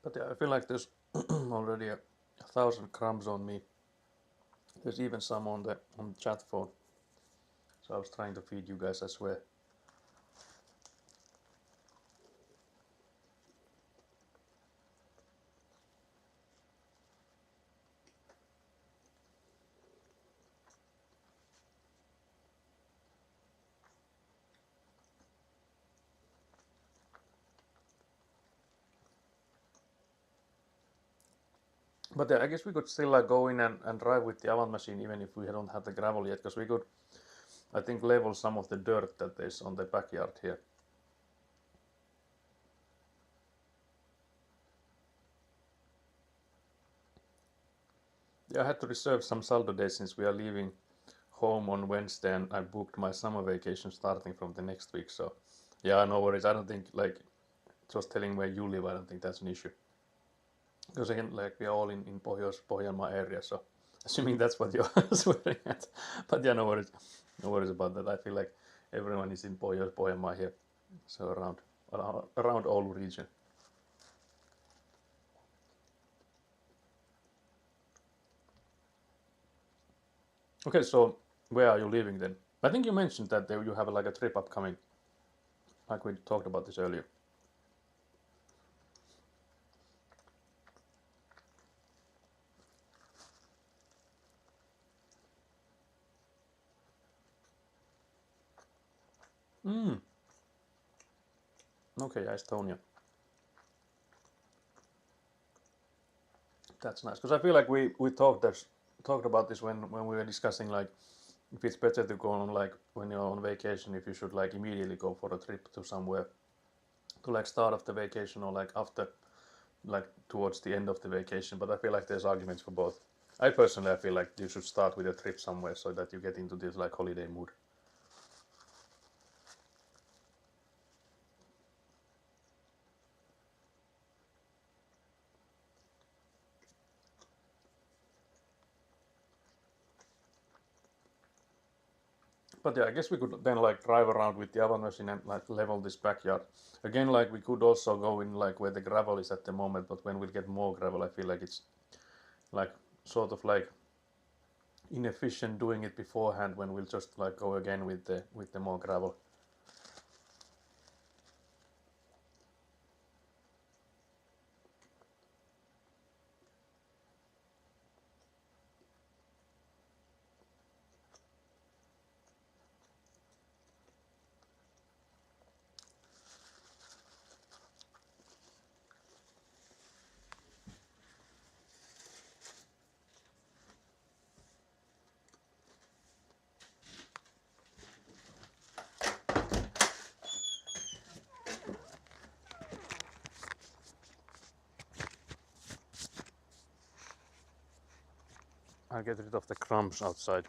But yeah, I feel like there's already 1,000 crumbs on me. There's even some on the chat phone. So I was trying to feed you guys as well. But yeah, I guess we could still go in and drive with the avant machine even if we don't have the gravel yet, because we could, I think, level some of the dirt that is on the backyard here. Yeah, I had to reserve some saldo days since we are leaving home on Wednesday, and I booked my summer vacation starting from the next week. So yeah, no worries. I don't think like just telling where you live, I don't think that's an issue. Because again, like we are all in Pohjanmaa area, so assuming that's what you're swearing at. But yeah, no worries about that. I feel like everyone is in Pohjanmaa here, so around Oulu region. Okay, so where are you living then? I think you mentioned that you have like a trip upcoming, like we talked about this earlier. Okay, Estonia. That's nice because I feel like we talked about this when we were discussing like if it's better to go on like when you're on vacation if you should like immediately go for a trip to somewhere to like start of the vacation or like after like towards the end of the vacation. But I feel like there's arguments for both. I feel like you should start with a trip somewhere so that you get into this like holiday mood. But yeah, I guess we could then like drive around with the avant machine and like level this backyard. Again, like we could also go in like where the gravel is at the moment, but when we get more gravel, I feel like it's like sort of like inefficient doing it beforehand when we'll just like go again with the more gravel. I'll get rid of the crumbs outside.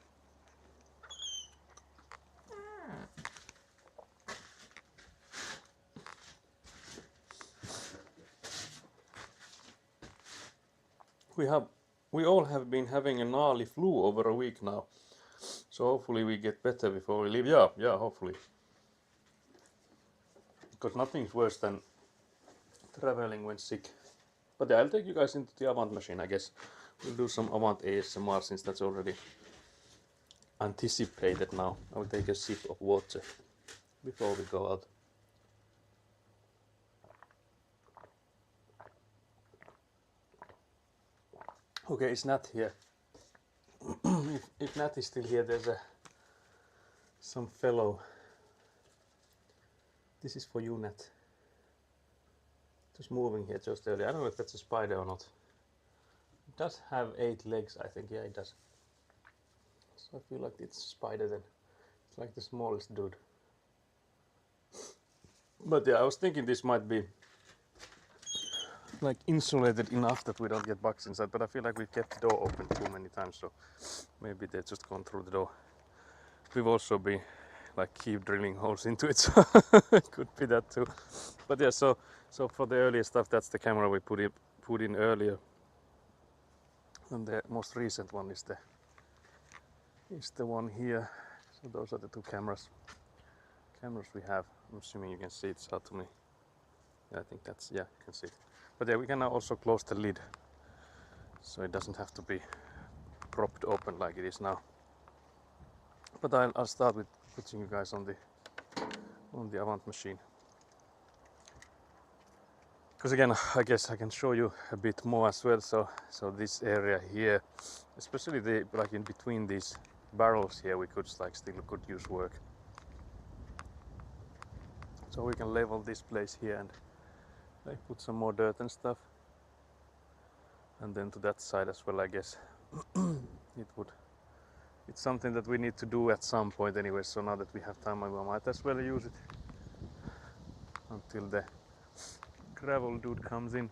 We all have been having a gnarly flu over a week now, so hopefully we get better before we leave. Yeah, hopefully. Because nothing's worse than traveling when sick. But yeah, I'll take you guys into the Avant machine, I guess. We'll do some Avant ASMR since that's already anticipated now. I'll take a sip of water before we go out. Okay, it's Nat here. if Nat is still here, there's some fellow. This is for you, Nat. Just moving here just earlier. I don't know if that's a spider or not. It does have 8 legs, I think. Yeah, it does. So I feel like it's a spider then. It's like the smallest dude. But yeah, I was thinking this might be like insulated enough that we don't get bugs inside, but I feel like we've kept the door open too many times, so maybe they've just gone through the door. We've also been like keep drilling holes into it, so it could be that too. But yeah, so for the earlier stuff, that's the camera we put in earlier, and the most recent one is the one here. So those are the two cameras we have. I'm assuming you can see it's out to me. Yeah, I think that's, yeah, you can see it. But yeah, we can now also close the lid, so it doesn't have to be propped open like it is now. But I'll start with putting you guys on the Avant machine. Because again, I guess I can show you a bit more as well. So this area here, especially like in between these barrels here, we could like still could use work. So we can level this place here and like put some more dirt and stuff. And then to that side as well, I guess. It's something that we need to do at some point anyway, so now that we have time, I might as well use it until the gravel dude comes in.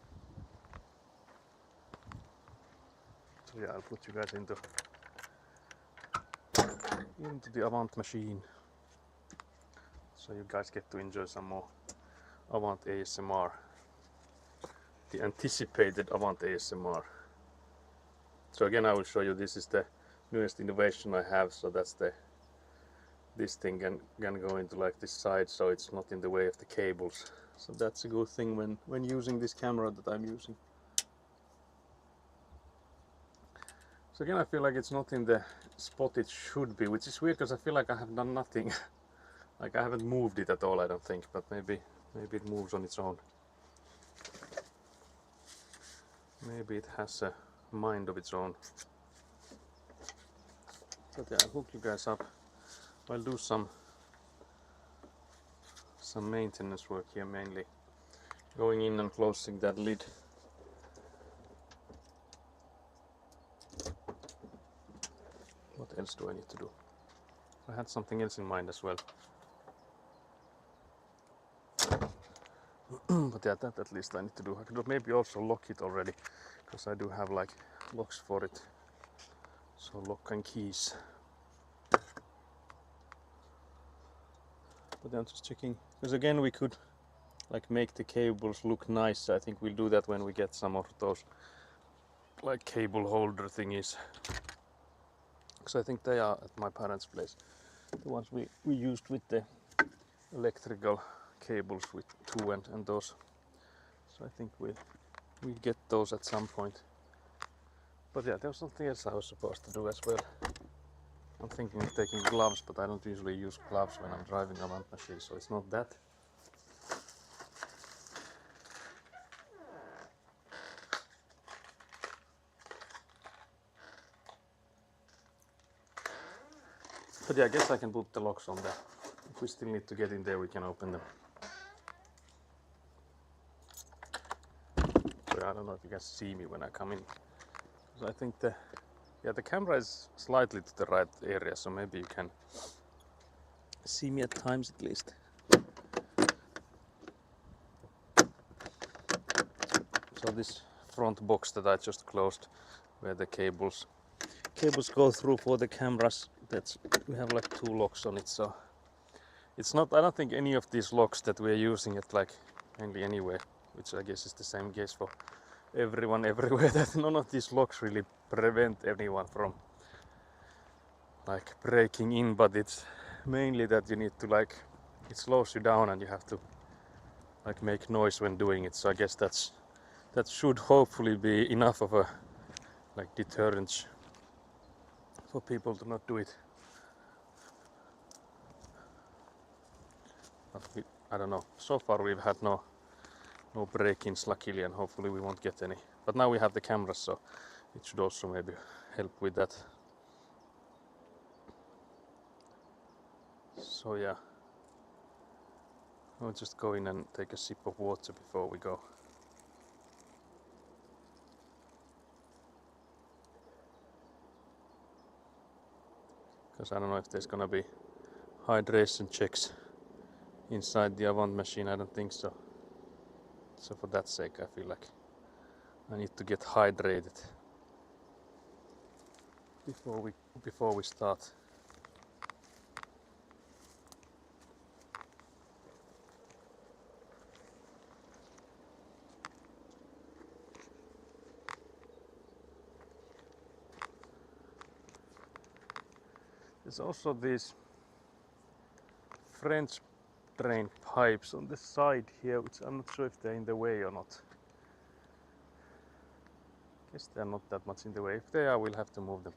So yeah, I'll put you guys into the Avant machine, so you guys get to enjoy some more Avant ASMR, the anticipated Avant ASMR. So again, I will show you, this is the newest innovation I have, so that's this thing can go into like this side, so it's not in the way of the cables. So that's a good thing when using this camera that I'm using. So again, I feel like it's not in the spot it should be, which is weird because I feel like I have done nothing. Like I haven't moved it at all, I don't think, but maybe it moves on its own. Maybe it has a mind of its own. But yeah, I'll hook you guys up. I'll do some some maintenance work here, mainly going in and closing that lid. What else do I need to do? I had something else in mind as well. But yeah, that at least I need to do. I could maybe also lock it already, because I do have like locks for it. So lock and keys. But I'm just checking, because again we could like make the cables look nice. I think we'll do that when we get some of those like cable holder thingies. Because I think they are at my parents' place. The ones we used with the electrical cables with two and those. So I think we'll get those at some point. But yeah, there was something else I was supposed to do as well. I'm thinking of taking gloves, but I don't usually use gloves when I'm driving a Avant machine, so it's not that. But yeah, I guess I can put the locks on there. If we still need to get in there, we can open them. So I don't know if you guys see me when I come in. So I think the camera is slightly to the right area, so maybe you can see me at times at least. So this front box that I just closed, where the cables go through for the cameras, we have like two locks on it. So it's not, I don't think any of these locks that we're using it like mainly anyway, which I guess is the same case for everyone everywhere, that none of these locks really prevent anyone from like breaking in, but it's mainly that you need to like, it slows you down and you have to like make noise when doing it. So I guess that should hopefully be enough of a like deterrent for people to not do it. But I don't know, so far we've had no break-ins luckily, and hopefully we won't get any. But now we have the cameras, so it should also maybe help with that. So yeah, I'll just go in and take a sip of water before we go. Because I don't know if there's gonna be hydration checks inside the Avant machine. I don't think so. So for that sake, I feel like I need to get hydrated before we start. There's also these French drain pipes on the side here, which I'm not sure if they're in the way or not. Guess they're not that much in the way. If they are, we'll have to move them.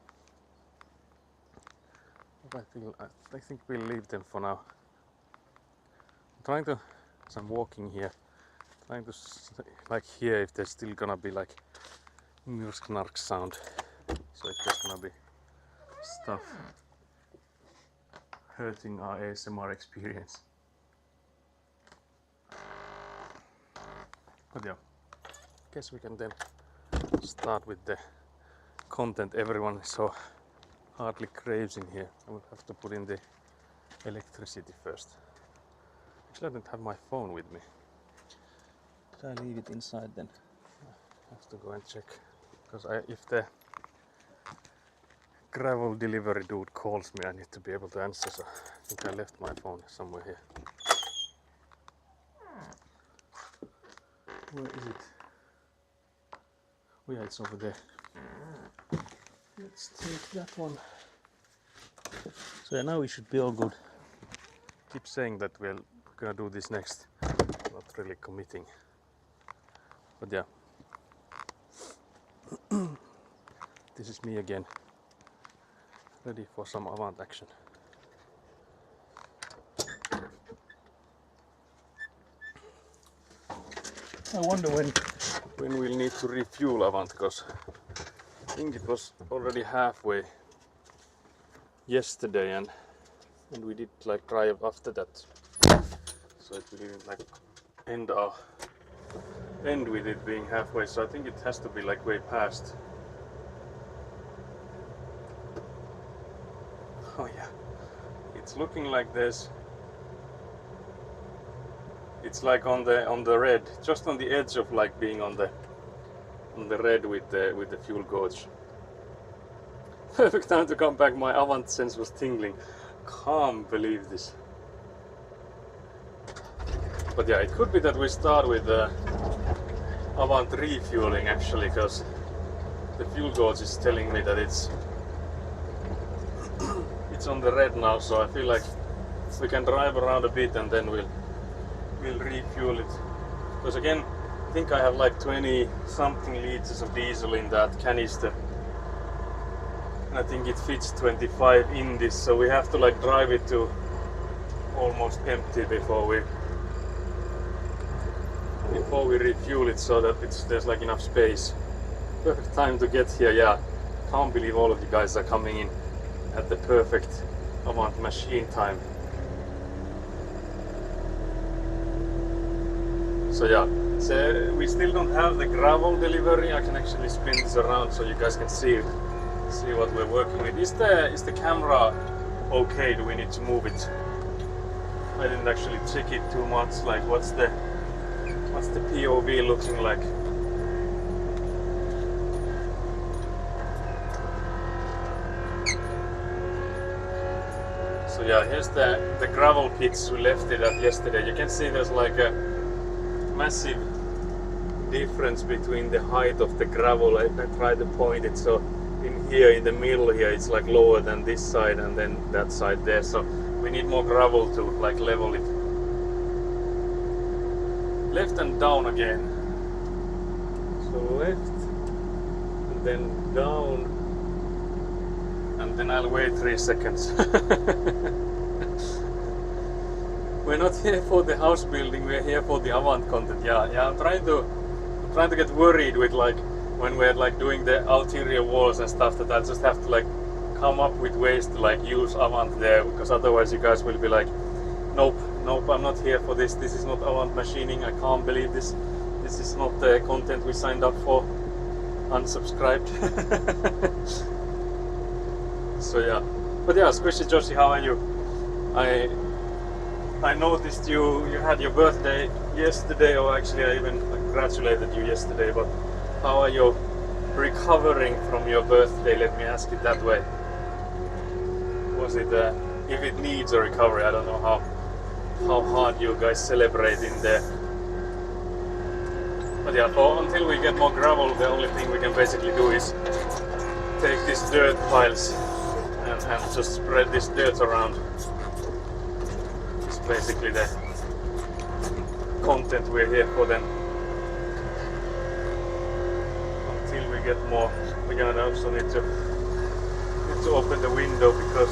But I think we'll leave them for now. I'm trying to, as I'm walking here, trying to like hear if there's still gonna be like knark sound. So if there's gonna be stuff hurting our ASMR experience. But yeah, guess we can then start with the content everyone so hardly craves in here. I will have to put in the electricity first. Actually, I don't have my phone with me. Did I leave it inside then? I have to go and check. Because if the gravel delivery dude calls me, I need to be able to answer. So I think I left my phone somewhere here. Where is it? Oh yeah, it's over there. Let's take that one. So yeah, now we should be all good. Keep saying that we're gonna do this next. Not really committing. But yeah. This is me again. Ready for some Avant action. I wonder when we'll need to refuel Avant, because I think it was already halfway yesterday and we did like drive after that. So so it didn't like end with it being halfway, so I think it has to be like way past. Oh yeah, it's looking like this. It's like on the red, just on the edge of like being on the red with the fuel gauge. Perfect time to come back. My Avant sense was tingling. Can't believe this. But yeah, it could be that we start with Avant refueling actually, because the fuel gauge is telling me that it's on the red now, so I feel like we can drive around a bit and then we'll refuel it. Because again, I think I have like 20 something liters of diesel in that canister. And I think it fits 25 in this, so we have to like drive it to almost empty before we refuel it, so that there's like enough space. Perfect time to get here. Yeah, can't believe all of you guys are coming in at the perfect Avant machine time. So yeah, so we still don't have the gravel delivery. I can actually spin this around so you guys can see what we're working with. Is the camera okay? Do we need to move it? I didn't actually check it too much. Like what's the POV looking like? So yeah, here's the gravel pits we left it at yesterday. You can see there's like a massive difference between the height of the gravel. I tried to point it, so in here in the middle here it's like lower than this side and then that side there, so we need more gravel to like level it. Left and down again. So left and then down, and then I'll wait 3 seconds. We're not here for the house building, we're here for the Avant content. Yeah, I'm trying to get worried with like when we're like doing the ulterior walls and stuff, that I just have to like come up with ways to like use Avant there, because otherwise you guys will be like, nope, I'm not here for this. This is not Avant machining. I can't believe this. This is not the content we signed up for. Unsubscribed. So yeah, but yeah, Squishy Joshi, how are you? I noticed you had your birthday yesterday, or actually I even congratulated you yesterday, but how are you recovering from your birthday? Let me ask it that way. Was it, if it needs a recovery, I don't know how hard you guys celebrate in there. But yeah, until we get more gravel, the only thing we can basically do is take these dirt piles and just spread this dirt around. It's basically the content we're here for then. Until we get more, we're gonna also need to open the window because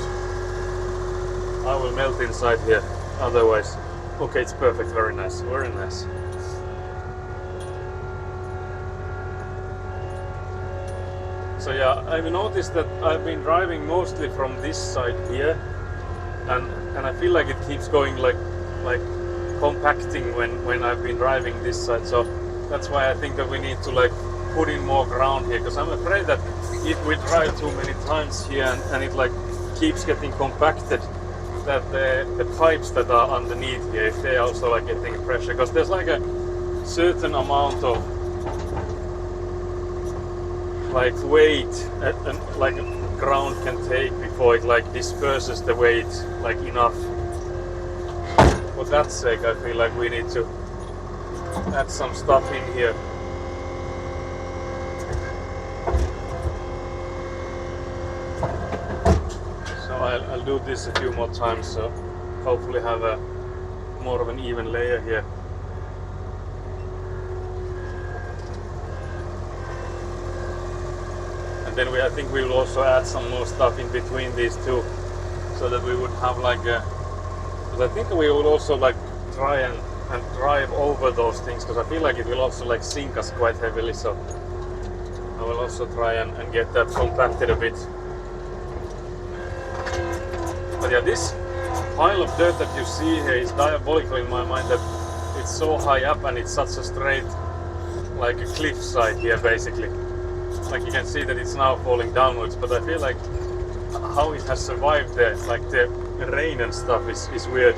I will melt inside here otherwise. Okay, it's perfect, very nice, very nice. So yeah, I've noticed that I've been driving mostly from this side here, and I feel like it keeps going like compacting when I've been driving this side. So that's why I think that we need to like put in more ground here, because I'm afraid that if we drive too many times here and it like keeps getting compacted, that the pipes that are underneath here, if they also like getting pressure, because there's like a certain amount of like weight and like ground can take before it like disperses the weight like enough. For that sake, I feel like we need to add some stuff in here. So I'll do this a few more times, so hopefully have a more of an even layer here. And then I think we will also add some more stuff in between these two, so that we would have like a, because I think we will also like try and drive over those things, because I feel like it will also like sink us quite heavily, so I will also try and get that compacted a bit. But yeah, this pile of dirt that you see here is diabolical in my mind, that it's so high up and it's such a straight, like a cliffside here basically. Like you can see that it's now falling downwards, but I feel like how it has survived there, like the rain and stuff is weird.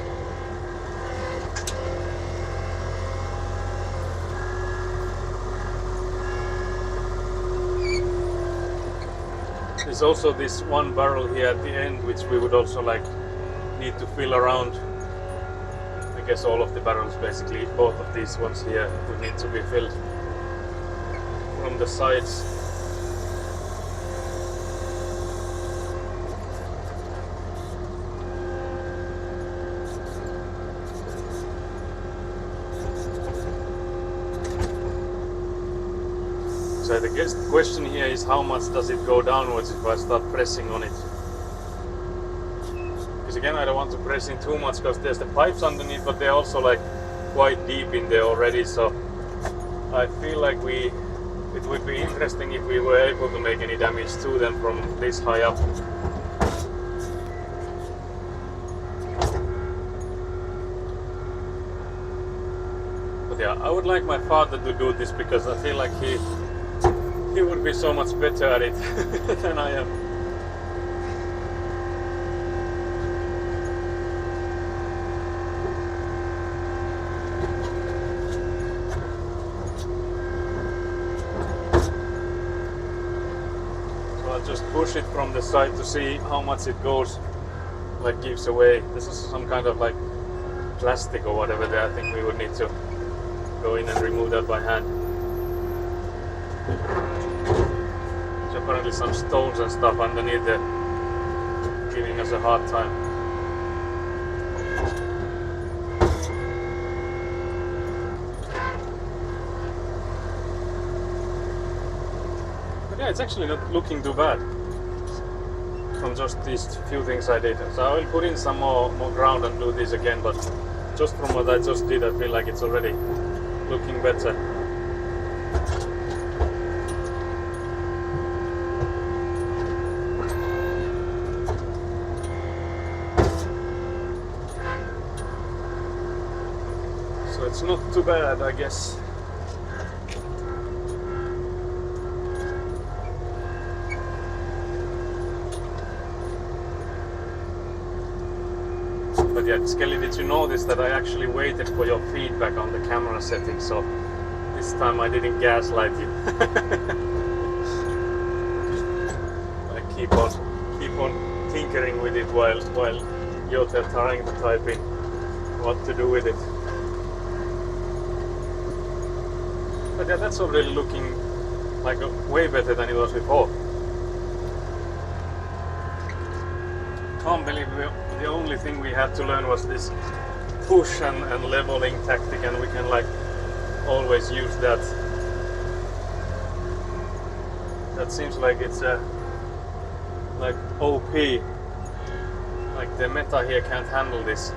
There's also this one barrel here at the end, which we would also like need to fill around. I guess all of the barrels basically, both of these ones here would need to be filled from the sides. So I guess the question here is how much does it go downwards if I start pressing on it? Because again, I don't want to press in too much because there's the pipes underneath, but they're also like quite deep in there already. So I feel like it would be interesting if we were able to make any damage to them from this high up. But yeah, I would like my father to do this because I feel like he would be so much better at it than I am. So I'll just push it from the side to see how much it goes, like gives away. This is some kind of like plastic or whatever there. I think we would need to go in and remove that by hand. There's apparently some stones and stuff underneath there giving us a hard time. But yeah, it's actually not looking too bad from just these few things I did. So I will put in some more ground and do this again, but just from what I just did, I feel like it's already looking better. So it's not too bad, I guess. But yeah, Skelly, did you notice that I actually waited for your feedback on the camera setting? So this time I didn't gaslight you. I keep on tinkering with it while you're trying to type in what to do with it. But yeah, that's already looking like way better than it was before. Can't believe the only thing we had to learn was this push and leveling tactic, and we can like always use that. That seems like it's like OP. Like the meta here can't handle this.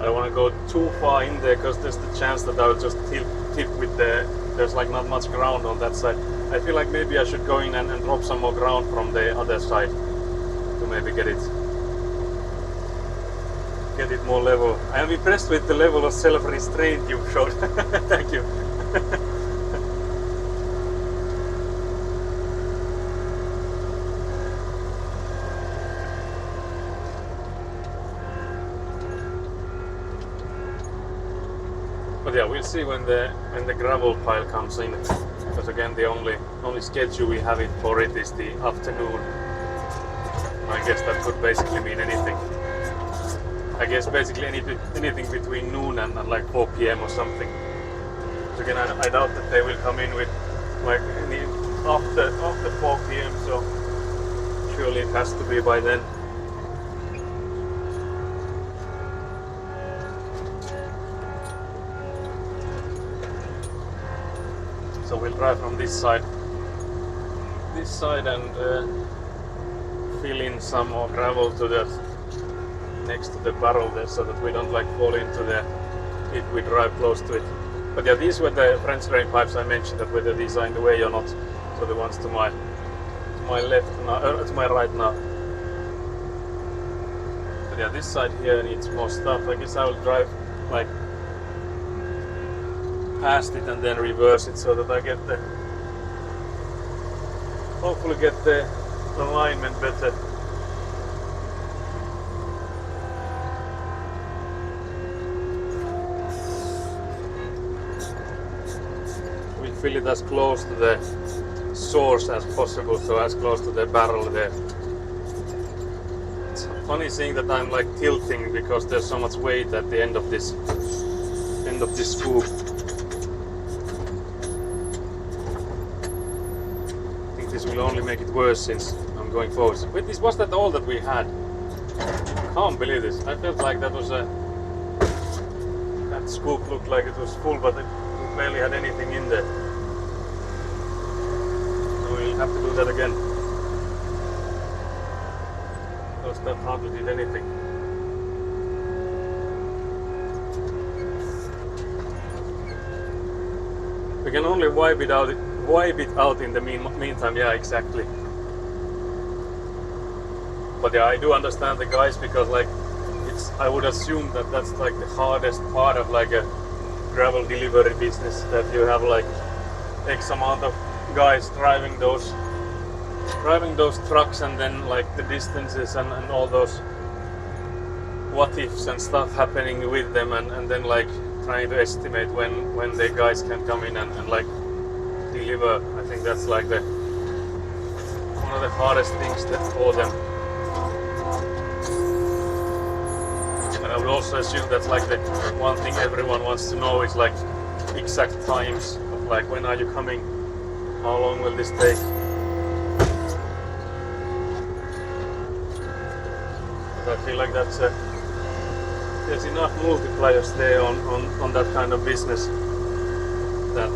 I don't want to go too far in there because there's the chance that I'll just tip with there's like not much ground on that side. I feel like maybe I should go in and drop some more ground from the other side to maybe get it more level. I am impressed with the level of self-restraint you showed. Thank you. But yeah, we'll see when the gravel pile comes in. Because again, the only schedule we have it for it is the afternoon. I guess that could basically mean anything. I guess basically anything between noon and like 4 p.m. or something. So again, I doubt that they will come in with like any after 4 p.m. So surely it has to be by then. So we'll try from this side and fill in some more gravel to that next to the barrel there so that we don't like fall into it. We drive close to it. But yeah, these were the French drain pipes I mentioned, that whether these are in the way or not. So the ones to my left now, to my right now. But yeah, this side here needs more stuff. I guess I will drive like past it and then reverse it so that I get the, hopefully get the alignment better. We fill it as close to the source as possible, so as close to the barrel there. It's funny seeing that I'm like tilting because there's so much weight at the end of this scoop. I think this will only make it worse since I'm going forward. Wait, was that all that we had? Can't believe this. I felt like that scoop looked like it was full, but we barely had anything in there. Have to do that again. Because that hardly did anything. We can only wipe it out in the meantime. Yeah, exactly. But yeah, I do understand the guys, because like I would assume that that's like the hardest part of like a gravel delivery business, that you have like X amount of guys driving those trucks, and then like the distances and all those what ifs and stuff happening with them, and then like trying to estimate when the guys can come in and like deliver. I think that's like one of the hardest things for them. And I would also assume that's like the one thing everyone wants to know is like exact times of like when are you coming. How long will this take? But I feel like there's enough multipliers there on that kind of business that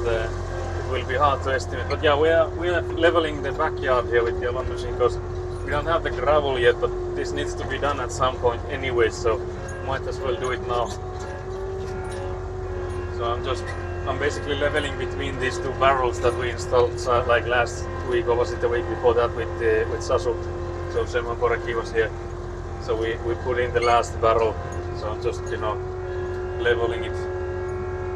it will be hard to estimate. But yeah, we are leveling the backyard here with the Elan machine, because we don't have the gravel yet, but this needs to be done at some point anyway, so might as well do it now. So I'm basically leveling between these two barrels that we installed like last week, or was it the week before that, with Sasu. So Semon Koreki was here. So we put in the last barrel. So I'm just leveling it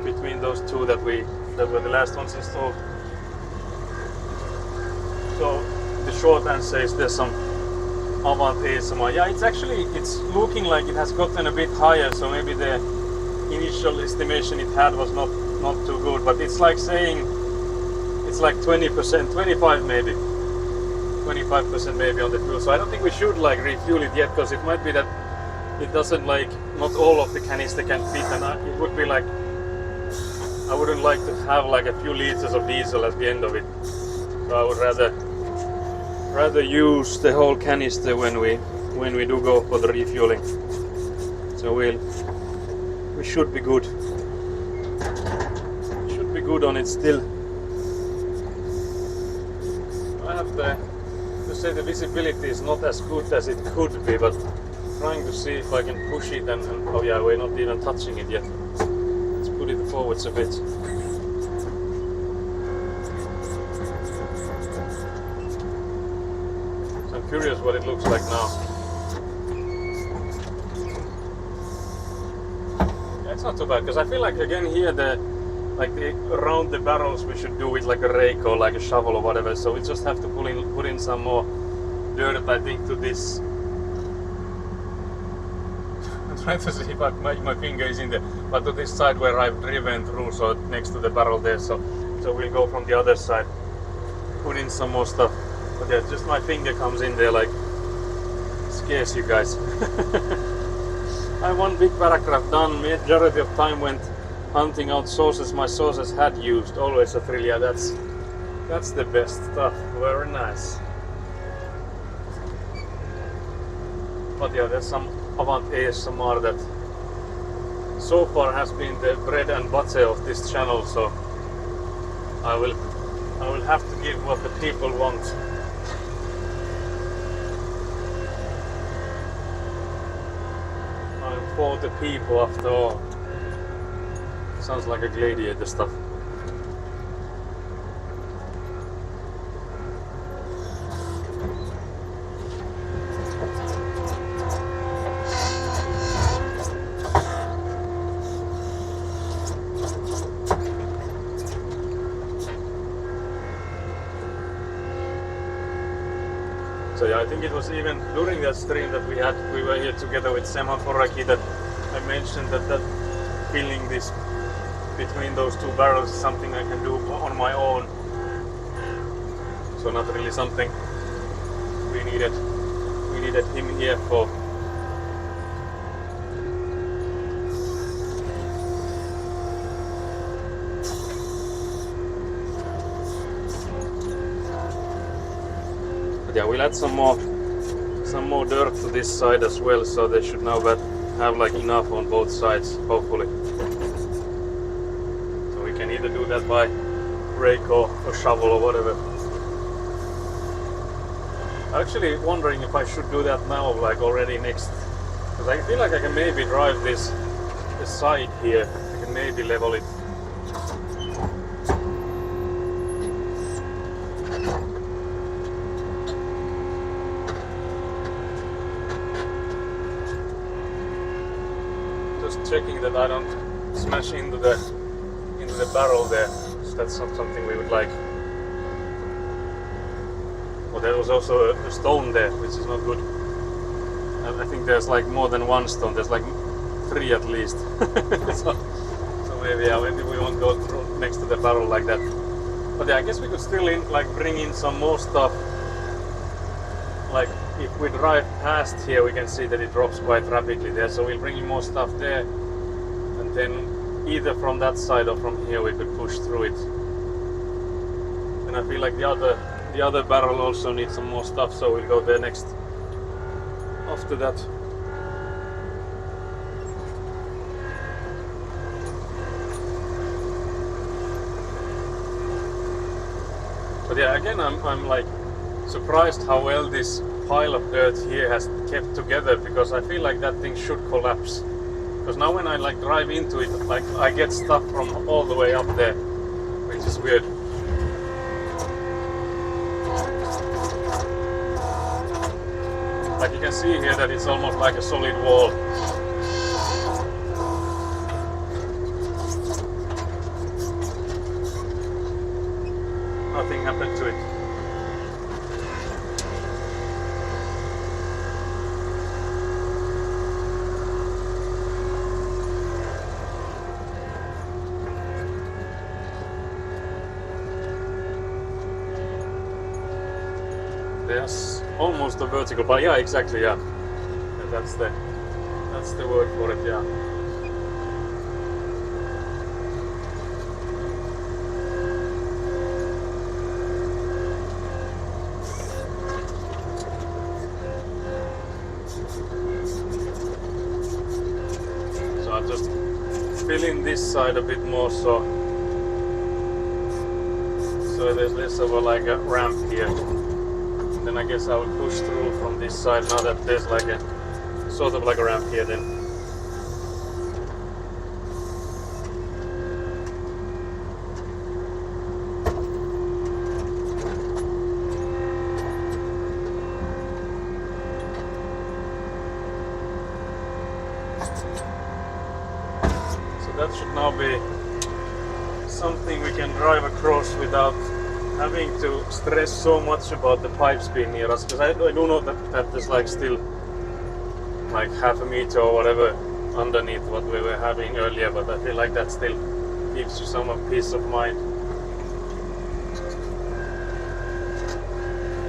between those two that were the last ones installed. So the short answer is there's some Avant ASMR. Yeah, it's looking like it has gotten a bit higher. So maybe the initial estimation it had was not too good, but it's like saying it's like 20%, 25 maybe, 25% maybe on the fuel. So I don't think we should like refuel it yet, because it might be that it doesn't like, not all of the canister can fit, and it would be like, I wouldn't like to have like a few liters of diesel at the end of it. So I would rather use the whole canister when we do go for the refueling. So we should be good. Good on it still. I have to say the visibility is not as good as it could be, but trying to see if I can push it and oh yeah, we're not even touching it yet. Let's put it forwards a bit. So I'm curious what it looks like now. Yeah, it's not too bad, because I feel like again here around the barrels we should do with like a rake or like a shovel or whatever. So we just have to put in some more dirt, I think, to this. I'm trying to see if my finger is in there, but to this side where I've driven through, so next to the barrel there. So we'll go from the other side, put in some more stuff. But yeah, just my finger comes in there, like, scares you guys. I have one big paragraph done. Majority of time went hunting out sources my sources had used. Always a thrill. Yeah, that's the best stuff. Very nice. But yeah, there's some Avant ASMR that so far has been the bread and butter of this channel. So I will have to give what the people want. for the people after all. Sounds like a gladiator stuff. So yeah, I think it was even during that stream that we were here together with Semhan Foraki that I mentioned that filling this between those two barrels is something I can do on my own. So not really something we needed him here for. Yeah, we'll add some more dirt to this side as well, so they should now have like enough on both sides, hopefully. So we can either do that by rake or shovel or whatever. I'm actually wondering if I should do that now, like already next, because I feel like I can maybe drive this side here. I can maybe level it. Checking that I don't smash into the barrel there. So that's not something we would like. Well, there was also a stone there, which is not good. I think there's like more than one stone. There's like 3 at least. so maybe we won't go through next to the barrel like that. But yeah, I guess we could still bring in some more stuff. Like if we drive past here, we can see that it drops quite rapidly there. So we'll bring in more stuff there, and then either from that side or from here we could push through it. And I feel like the other barrel also needs some more stuff, so we'll go there next after that. But yeah, again, I'm like surprised how well this pile of dirt here has kept together, because I feel like that thing should collapse. Because now when I like drive into it, like I get stuff from all the way up there, which is weird. Like you can see here that it's almost like a solid wall. Nothing happened to it. There's almost a vertical, but yeah, exactly, yeah. That's the word for it, yeah. So I'll just fill in this side a bit more, so there's less of a ramp here. Then I guess I will push through from this side now that there's like a sort of like a ramp here then. So that should now be something we can drive across without having to stress so much about the pipes being near us, because I do know that there's like still like half a meter or whatever underneath what we were having earlier, but I feel like that still gives you some peace of mind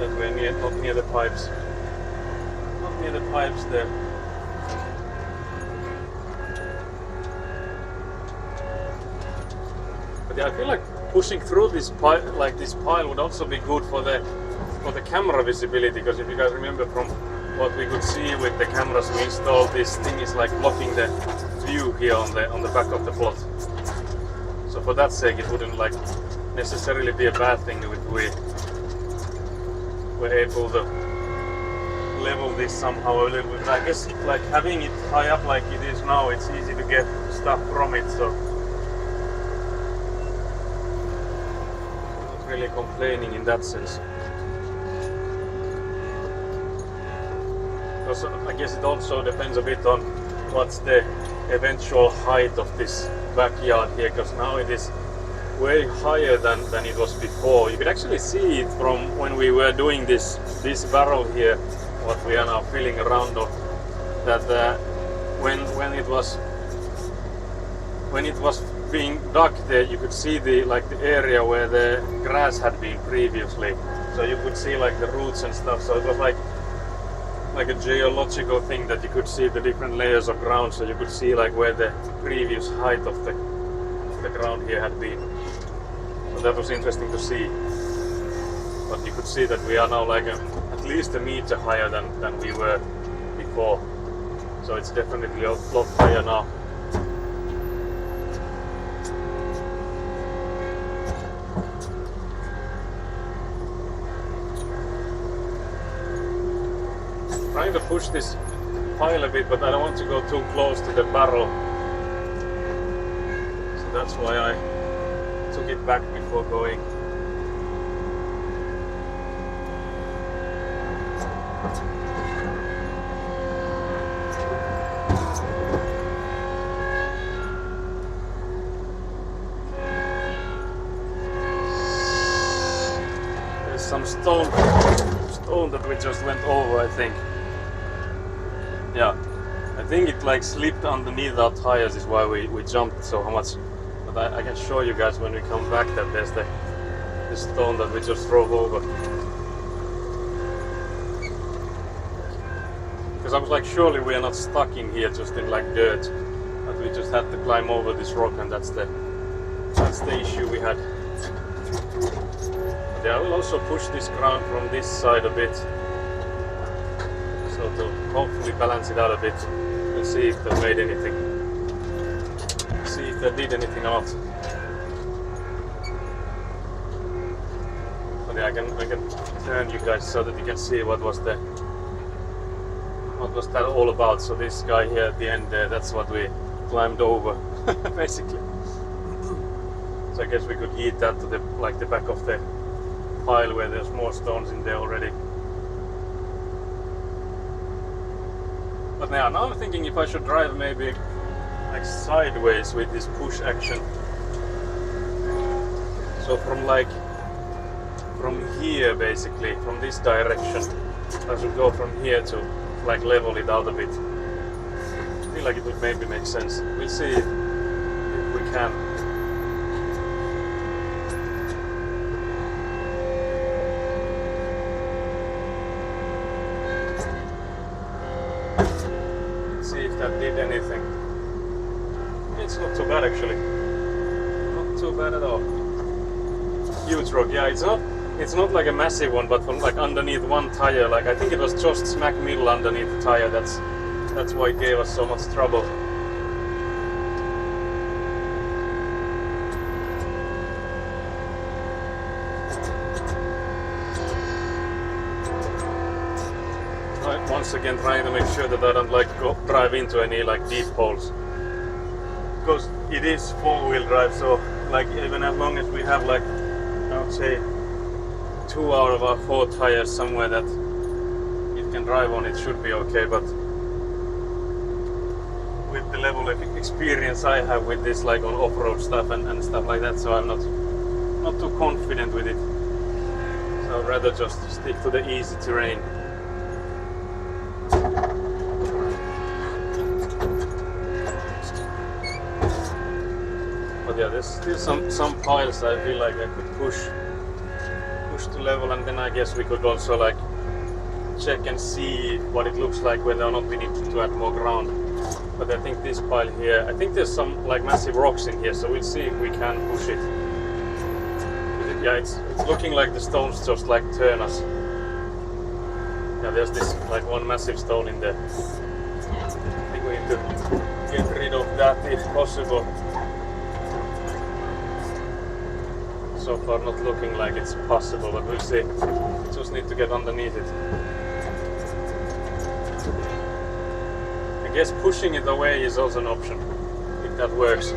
that we're not near the pipes. Not near the pipes there. But yeah, I feel like pushing through this pile would also be good for the camera visibility, because if you guys remember from what we could see with the cameras we installed, this thing is like blocking the view here on the back of the plot. So for that sake, it wouldn't like necessarily be a bad thing if we were able to level level this somehow a little bit. I guess like having it high up like it is now, it's easy to get stuff from it, so not really complaining in that sense. Because I guess it also depends a bit on what's the eventual height of this backyard here, because now it is way higher than it was before. You could actually see it from when we were doing this barrel here, what we are now filling around of, that when it was being dug there, you could see the area where the grass had been previously, so you could see like the roots and stuff, so it was like a geological thing that you could see the different layers of ground, so you could see like where the previous height of the ground here had been. So that was interesting to see. But you could see that we are now like at least a meter higher than we were before. So it's definitely a lot higher now. Trying to push this pile a bit, but I don't want to go too close to the barrel. So that's why I took it back before going. There's some stone that we just went over, I think. Yeah, I think it like slipped underneath our tires is why we jumped so much. But I can show you guys when we come back that there's the stone that we just drove over. Because I was like, surely we are not stuck in here just in like dirt. But we just had to climb over this rock, and that's the issue we had. But yeah, I will also push this ground from this side a bit. So to hopefully balance it out a bit and see if that made anything. See if that did anything or not. But yeah, I can turn you guys so that you can see what was that all about. So this guy here at the end there, that's what we climbed over, basically. So I guess we could eat that to the back of the pile where there's more stones in there already. But now I'm thinking if I should drive maybe like sideways with this push action. So from here basically, from this direction, I should go from here to like level it out a bit. I feel like it would maybe make sense. We'll see if we can. That did anything. It's not too bad actually. Not too bad at all. Huge rock, yeah, it's not like a massive one, but from like underneath one tire, like I think it was just smack middle underneath the tire, that's why it gave us so much trouble. Once again trying to make sure that I don't like drive into any like deep holes, because it is 4-wheel drive, so like even as long as we have like I would say 2 out of our 4 tires somewhere that it can drive on, it should be okay. But with the level of experience I have with this like on off-road stuff and stuff like that, so I'm not too confident with it, so I'd rather just stick to the easy terrain. But yeah, there's still some piles I feel like I could push to level, and then I guess we could also like check and see what it looks like whether or not we need to add more ground. But I think this pile here, I think there's some like massive rocks in here, so we'll see if we can push it. Yeah, it's looking like the stones just like turn us. Yeah, there's this like one massive stone in there. I think we need to get rid of that if possible. So far not looking like it's possible, but we'll see. Just need to get underneath it. guess pushing it away is also an option, if that works.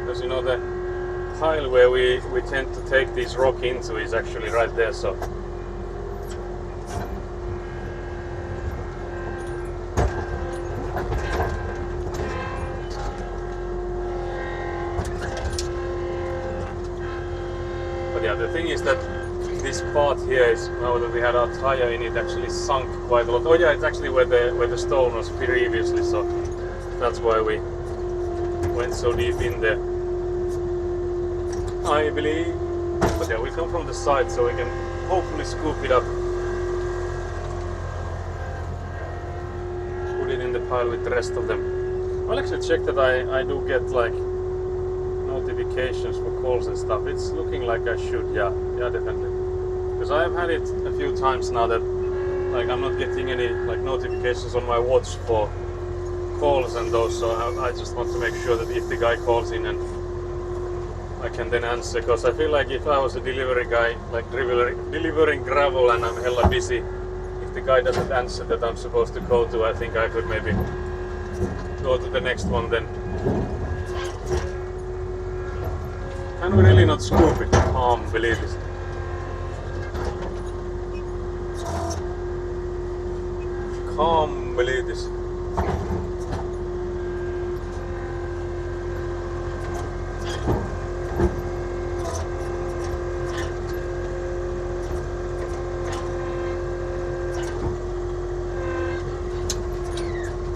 Because you know the pile where we tend to take these rock into is actually right there, so but yeah, the thing is that this part here is, now that we had our tire in it, actually sunk quite a lot. Oh yeah, it's actually where the stone was previously, so that's why we went so deep in there, I believe. But yeah, we come from the side, so we can hopefully scoop it up, put it in the pile with the rest of them. I'll actually check that I do get like notifications for calls and stuff. It's looking like I should, yeah, definitely. Because I've had it a few times now that like I'm not getting any like notifications on my watch for calls and those, so I just want to make sure that if the guy calls in and I can then answer, because I feel like if I was a delivery guy, like delivering gravel and I'm hella busy, if the guy doesn't answer that I'm supposed to go to, I think I could maybe go to the next one then. Can we really not scoop it? Can't believe this. Can't believe this.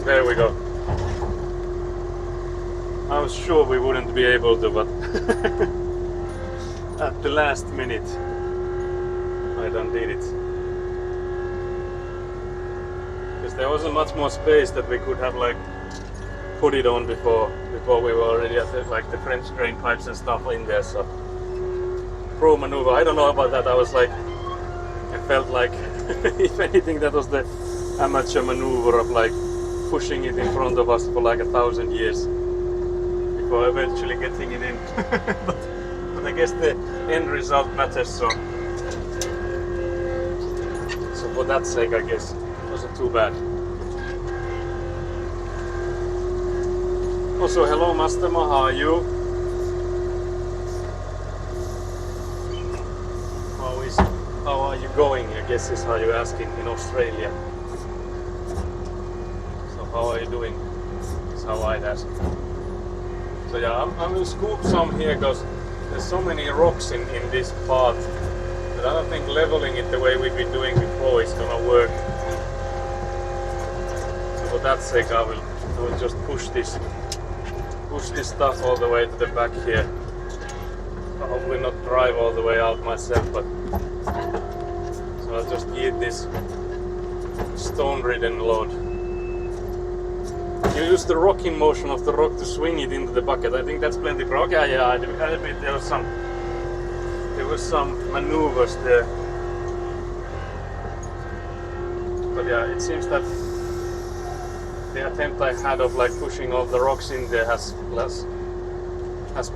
There we go. I was sure we wouldn't be able to, but at the last minute I done did it. Because there wasn't much more space that we could have like put it on before we were already at the, like the French drain pipes and stuff in there, so pro maneuver. I don't know about that. I was like, I felt like if anything that was the amateur maneuver of like pushing it in front of us for like 1,000 years before eventually getting it in. but I guess the end result matters, so for that sake I guess it wasn't too bad. Also, hello Mastema, how are you? How are you going, I guess is how you're asking in Australia. How are you doing? Is how I'd ask. So yeah, I will scoop some here because there's so many rocks in this part that I don't think leveling it the way we've been doing before is gonna work. So for that sake I will just push this stuff all the way to the back here. I'll hopefully not drive all the way out myself, but so I'll just eat this stone-ridden load. You use the rocking motion of the rock to swing it into the bucket. I think that's plenty. Okay, yeah, I admit there was some maneuvers there. But yeah, it seems that the attempt I had of like pushing all the rocks in there has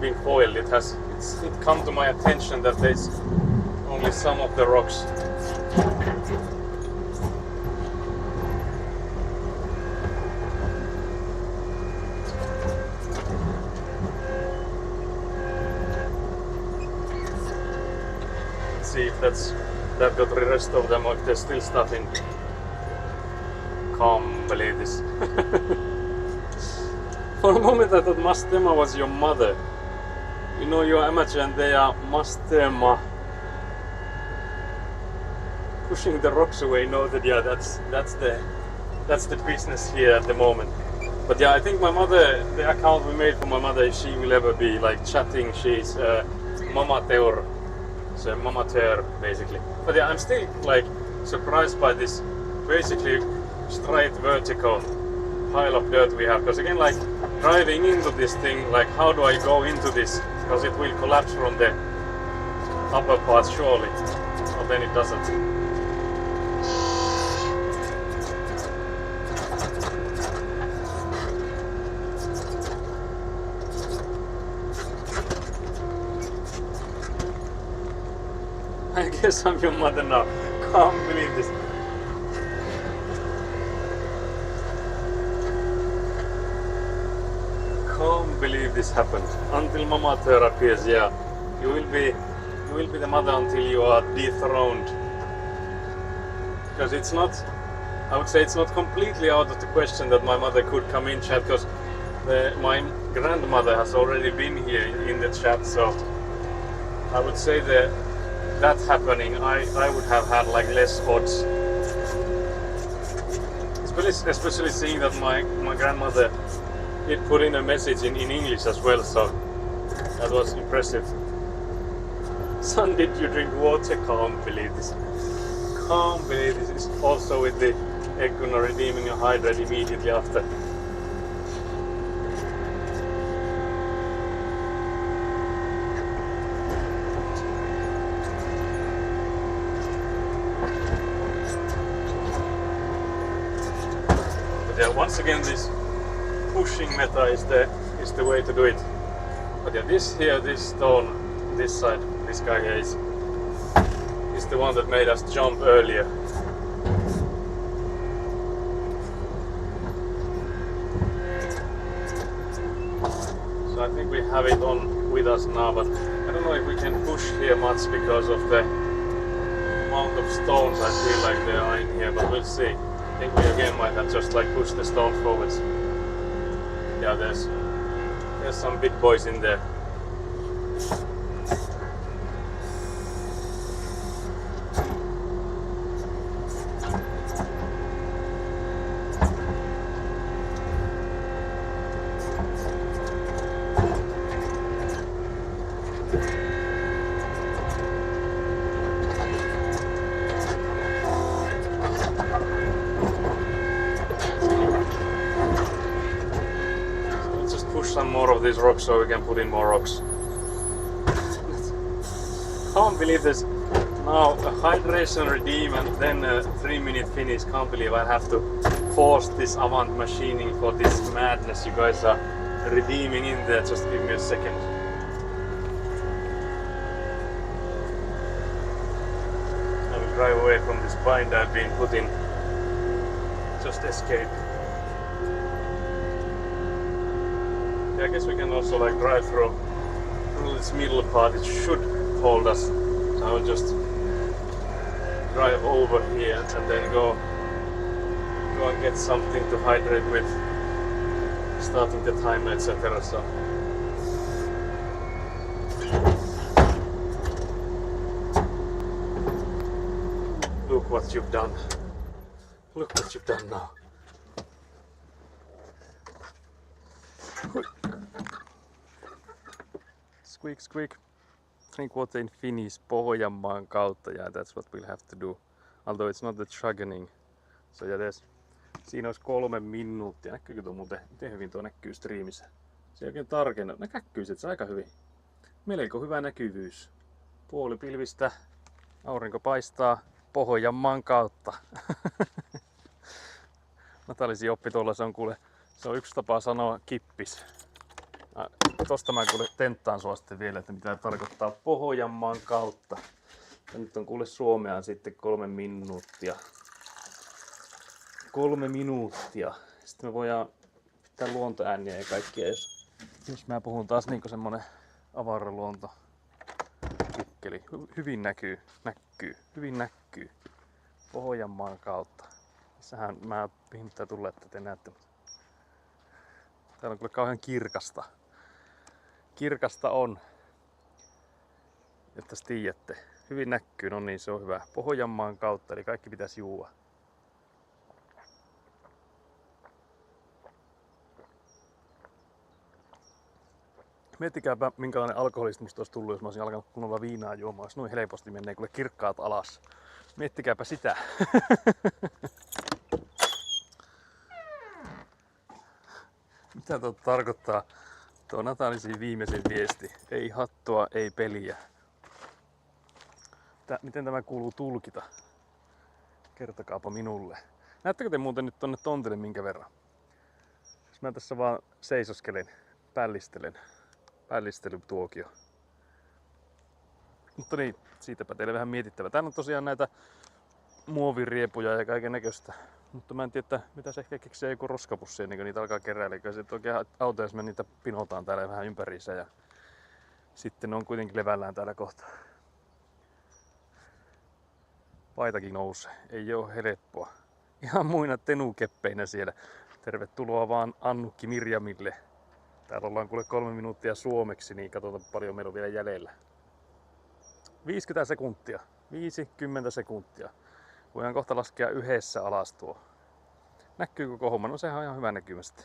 been foiled. It come to my attention that there's only some of the rocks. See if that got the rest of them, or if there's still stuff in. Can't believe this. For a moment I thought Mastema was your mother. You know, you're amateur and they are Mastema. Pushing the rocks away, know that yeah, that's the business here at the moment. But yeah, I think my mother, the account we made for my mother, if she will ever be like chatting, she's Mamateur. So Mamateur basically. But yeah, I'm still like surprised by this basically straight vertical pile of dirt we have, because again, like driving into this thing, like how do I go into this, because it will collapse from the upper part surely, or then it doesn't. I guess I'm your mother now. Can't believe this. Can't believe this happened. Until Mama Terra appears, yeah. You will be the mother until you are dethroned. Because it's not, I would say it's not completely out of the question that my mother could come in chat, because my grandmother has already been here in the chat, so I would say that happening, I would have had like less odds. Especially seeing that my grandmother did put in a message in English as well, so that was impressive. Son, did you drink water? Can't believe this. Can't believe this. Is also with the Egguna redeeming a hydrate immediately after. But yeah, once again, this pushing meta is the way to do it. But yeah, this stone, this side, this guy here is the one that made us jump earlier. So I think we have it on with us now, but I don't know if we can push here much because of the amount of stones I feel like there are in here, but we'll see. I think we again might have just like pushed the stone forwards. Yeah, there's some big boys in there. Some more of these rocks so we can put in more rocks. Can't believe this. Now a hydration redeem and then a 3-minute finish. Can't believe I have to pause this Avant machining for this madness you guys are redeeming in there. Just give me a second. I will drive away from this bind I've been put in. Just escape. I guess we can also like drive through this middle part. It should hold us. So I will just drive over here and then go and get something to hydrate with, starting the timer, etc. So look what you've done. Look what you've done now. Squeak, squeak. Drink water in Finnish Pohjanmaan kautta. Yeah, that's what we'll have to do. Although it's not the chugging. So yeah, siinä olisi 3 minuuttia. Näkyykö tuo muuten? Miten hyvin tuo näkyy striimissä? Se ei oikein tarkenna. Näkyy se aika hyvin. Melko hyvä näkyvyys. Puolipilvistä. Aurinko paistaa Pohjanmaan kautta. Natalisi oppi tuolla, se on yksi tapa sanoa kippis. Tosta mä kuule tenttaan sua sitten vielä, että mitä tarkoittaa Pohjanmaan kautta. Ja nyt on kuule suomea sitten 3 minuuttia. 3 minuuttia. Sitten me voidaan pitää luontoääniä ja kaikkia, jos mä puhun taas niinku semmonen avaraluonto kukkeli. Hyvin hyvin näkyy. Pohjanmaan kautta. Missähän mä pitää tulla, että te näette. Täällä on kyllä kauhean kirkasta. Kirkasta on, että tiedätte. Hyvin näkyy, no niin, se on hyvä. Pohjanmaan kautta, eli kaikki pitäisi juua. Miettikääpä minkälainen alkoholista musta olisi tullut, jos mä olisin alkanut kunnolla viinaa juomaan. Noin helposti menee kuule kirkkaat alas. Miettikääpä sitä. Mitä tuo tarkoittaa? Tuo Natalisin viimeisin viesti. Ei hattua, ei peliä. Miten tämä kuuluu tulkita? Kertokaapa minulle. Näettekö te muuten nyt tonne tontille minkä verran? Jos mä tässä vaan seisoskelen, pällistelytuokio. Mutta niin, siitäpä teille vähän mietittävä. Täällä on tosiaan näitä muoviriepuja ja kaiken näköistä. Mutta mä en tiedä, että mitäs ehkä keksiä joku roskapussi ennen kuin niitä alkaa keräillä. Eikä sit oikein auto, jos me niitä pinotaan täällä vähän ympäriinsä ja sitten ne on kuitenkin levällään täällä kohta. Paitakin nousee, ei oo helppoa. Ihan muina tenukeppeinä siellä. Tervetuloa vaan Annukki Mirjamille. Täällä ollaan kuule 3 minuuttia suomeksi, niin katsotaan paljon meillä on vielä jäljellä. 50 sekuntia. 50 sekuntia. Voidaan kohta laskea yhdessä alas tuo. Näkyy koko homma? No sehän on ihan hyvä näkymästi.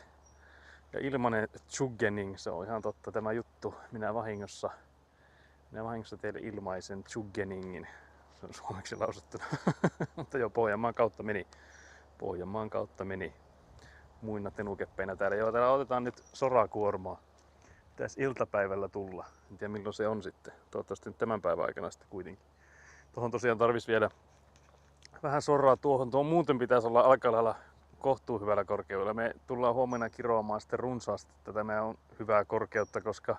Ja ilmanen chuggening, se on ihan totta tämä juttu. Minä vahingossa teille ilmaisen chuggeningin. Se on suomeksi lausuttuna. Mutta joo, Pohjanmaan kautta meni. Muina tenukeppeinä täällä. Joo, täällä otetaan nyt sorakuormaa. Pitäisi iltapäivällä tulla. En tiedä milloin se on sitten. Toivottavasti nyt tämän päivän aikana sitten kuitenkin. Tuohon tosiaan tarvitsisi viedä vähän soraa tuohon. Tuo muuten pitäisi olla aika lailla kohtuu hyvällä korkeudella. Me tullaan huomenna kiroamaan sitten runsaasti tätä meidän hyvää korkeutta, koska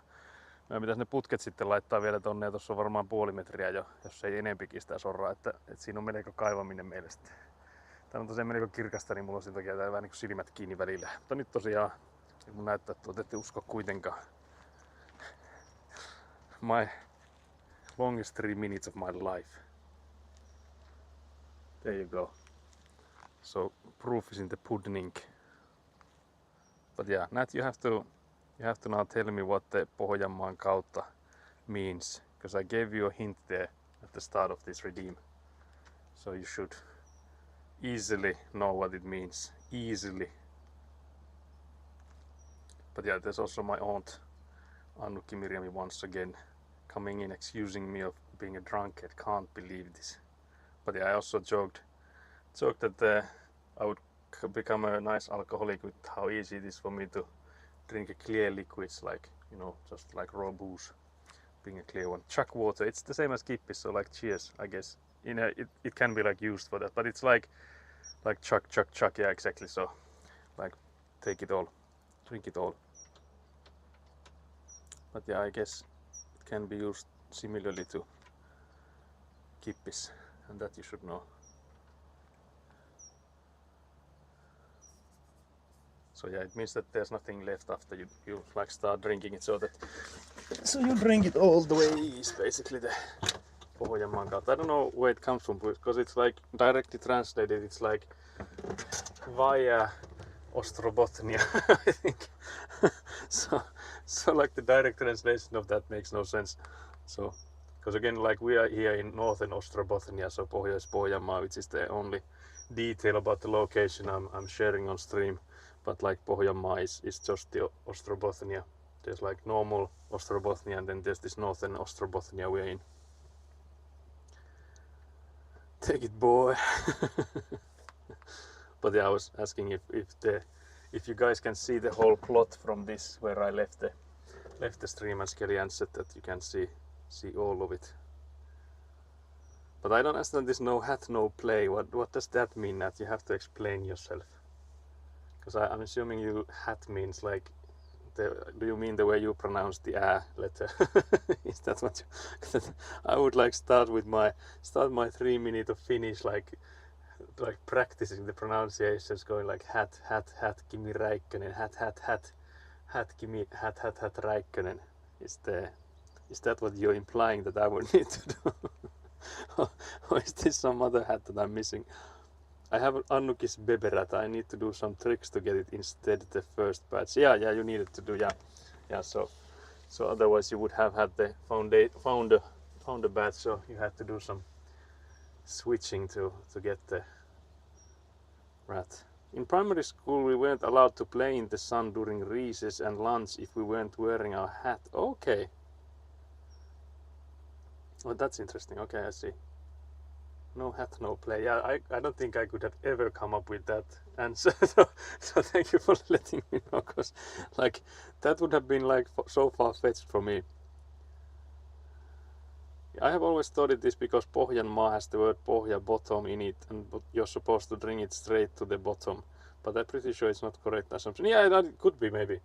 meidän pitäisi ne putket sitten laittaa vielä tonne. Ja tuossa on varmaan 0,5 metriä jo, jos ei enempikin sitä soraa. Että siinä on melko kaivaminen meille sitten. Tää on tosiaan melko kirkasta, niin mulla on sen takia tää vähän niin kuin silmät kiinni välillä. Mutta nyt tosiaan, mun näyttää, että ette usko kuitenkaan. My longest 3 minutes of my life. There you go. So proof is in the pudding. But yeah, Nat, you have to now tell me what the Pohjanmaan kautta means, because I gave you a hint there at the start of this redeem. So you should easily know what it means. Easily. But yeah, there's also my aunt Annukki Mirjami once again coming in accusing me of being a drunkard. Can't believe this. But yeah, I also joked that I would become a nice alcoholic with how easy it is for me to drink a clear liquids, like, you know, just like raw booze, being a clear one. Chuck water, it's the same as kippis, so like cheers, I guess. You know, it can be like used for that, but it's like chuck, yeah, exactly. So like take it all, drink it all. But yeah, I guess it can be used similarly to kippis, and that you should know. So yeah, it means that there's nothing left after you like start drinking it, so you drink it all the way is basically the Pohjanmaan kautta. I don't know where it comes from, because it's like directly translated, it's like via Ostrobothnia, I think. so like the direct translation of that makes no sense. So, because again, like we are here in northern Ostrobothnia, so Pohjois-Pohjanmaa, which is the only detail about the location I'm sharing on stream. But like Pohjanmaa is just the Ostrobothnia. There's like normal Ostrobothnia, and then there's this northern Ostrobothnia we're in. Take it, boy. But yeah, I was asking if you guys can see the whole plot from this where I left the stream, and Skelly answered that you can see all of it. But I don't understand this no hat no play. What does that mean? That you have to explain yourself. Because I'm assuming you hat means like do you mean the way you pronounce the a letter? Is that what you? I would like start my 3 minute of Finnish like practicing the pronunciations, going like hat Kimi Räikkönen, hat Kimi hat Räikkönen. Is that what you're implying that I would need to do? Or is this some other hat that I'm missing? I have Annukki's Beberat. I need to do some tricks to get it instead the first batch. Yeah, you needed to do, yeah. So otherwise you would have had the founder batch. So you had to do some switching to get the rat. In primary school, we weren't allowed to play in the sun during recess and lunch if we weren't wearing our hat. Okay. Oh, that's interesting. Okay, I see. No hat, no play. Yeah, I don't think I could have ever come up with that answer. So thank you for letting me know, because like that would have been like so far-fetched for me. I have always thought it is because Pohjanmaa has the word Pohja, bottom in it, and you're supposed to drink it straight to the bottom. But I'm pretty sure it's not correct assumption. Yeah, that could be maybe.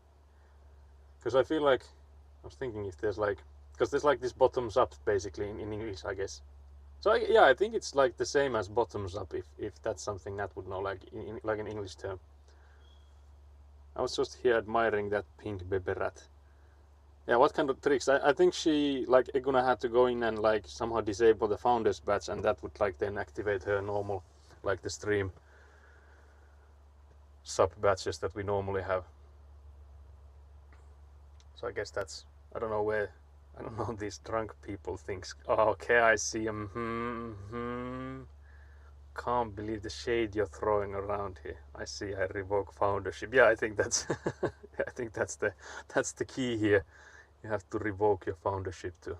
Because I feel like I was thinking if there's like, because there's like this bottoms up basically in English, I guess. So yeah, I think it's like the same as bottoms up, if that's something Nat would know, like like an English term. I was just here admiring that pink baby rat. Yeah, what kind of tricks? I think she, like, Eguna had to go in and like somehow disable the founders badge, and that would like then activate her normal, like the stream sub badges that we normally have. So I guess that's, I don't know these drunk people thinks. Oh, okay, I see him. Can't believe the shade you're throwing around here. I see. I revoke foundership. Yeah, I think that's I think that's the key here. You have to revoke your foundership to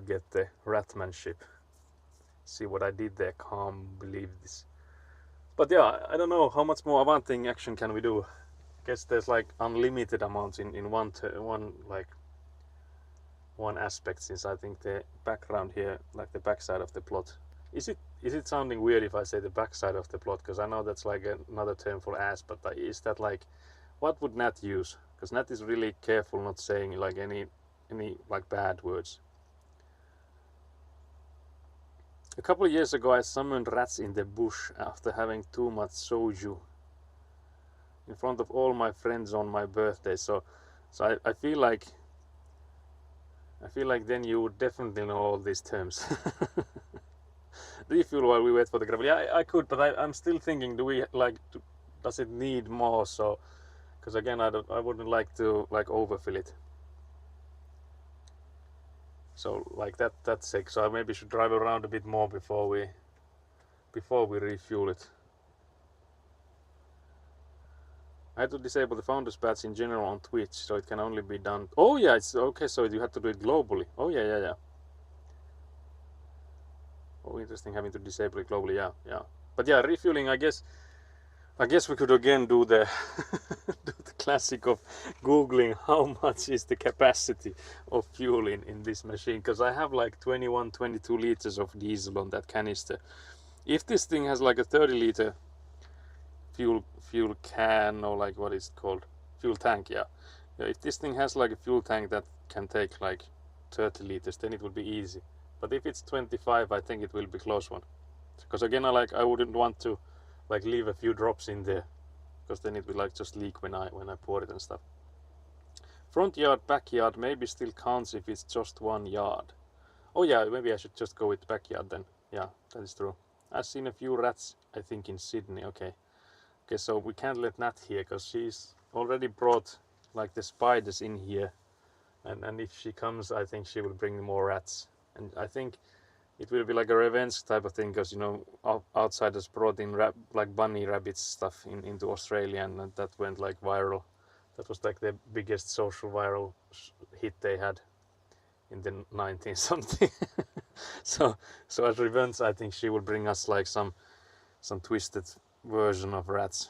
get the ratmanship. See what I did there? Can't believe this. But yeah, I don't know how much more Avanting action can we do. I guess there's like unlimited amounts in one aspect, since I think the background here, like the backside of the plot, is it sounding weird if I say the backside of the plot? Because I know that's like another term for ass, but is that like, what would Nat use? Because Nat is really careful not saying like any like bad words. A couple of years ago, I summoned rats in the bush after having too much soju in front of all my friends on my birthday. So I feel like then you would definitely know all these terms. Refuel while we wait for the gravel. Yeah, I could, but I'm still thinking, does it need more? So, because again, I wouldn't like to like overfill it. So like that's sick. So I maybe should drive around a bit more before we refuel it. I had to disable the founders badge in general on Twitch, so it can only be done. Oh yeah, it's okay. So you have to do it globally. Oh yeah. Oh, interesting, having to disable it globally. Yeah. But yeah, refueling. I guess we could again do the do the classic of googling how much is the capacity of fuel in this machine, because I have like 22 liters of diesel on that canister. If this thing has like a 30-liter fuel can, or like what is it called, fuel tank, yeah, if this thing has like a fuel tank that can take like 30 liters, then it would be easy. But if it's 25, I think it will be close one, because again, I wouldn't want to like leave a few drops in there, because then it will like just leak when I pour it and stuff. Front yard, backyard maybe still counts if it's just 1 yard. Oh yeah, maybe I should just go with backyard then. Yeah, that is true. I've seen a few rats, I think, in Sydney. Okay, so we can't let Nat here, because she's already brought like the spiders in here, and if she comes, I think she will bring more rats, and I think it will be like a revenge type of thing, because outsiders brought in like bunny rabbits stuff into Australia, and that went like viral. That was like the biggest social viral hit they had in the 19 something. so as revenge, I think she will bring us like some twisted version of rats.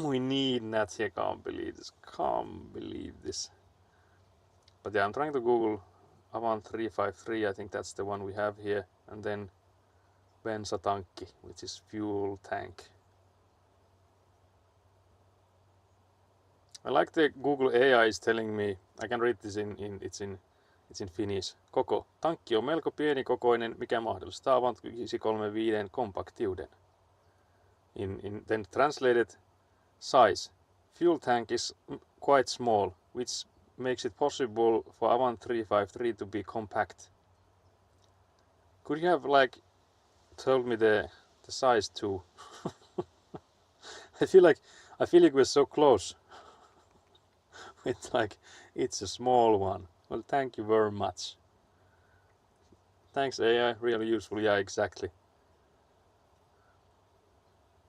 We need Nat here. Can't believe this. But yeah, I'm trying to Google Avant 353. I think that's the one we have here, and then Bensatankki, which is fuel tank. I like the Google AI is telling me, I can read this it's in Finnish. Koko. Tankki on melko pienikokoinen, mikä mahdollistaa Avant 535 kompaktiuden. In then translated, size. Fuel tank is quite small, which makes it possible for Avant 353 to be compact. Could you have like told me the size too? I feel like we're so close. It's like, it's a small one. Well, thank you very much. Thanks, AI, really useful. Yeah, exactly.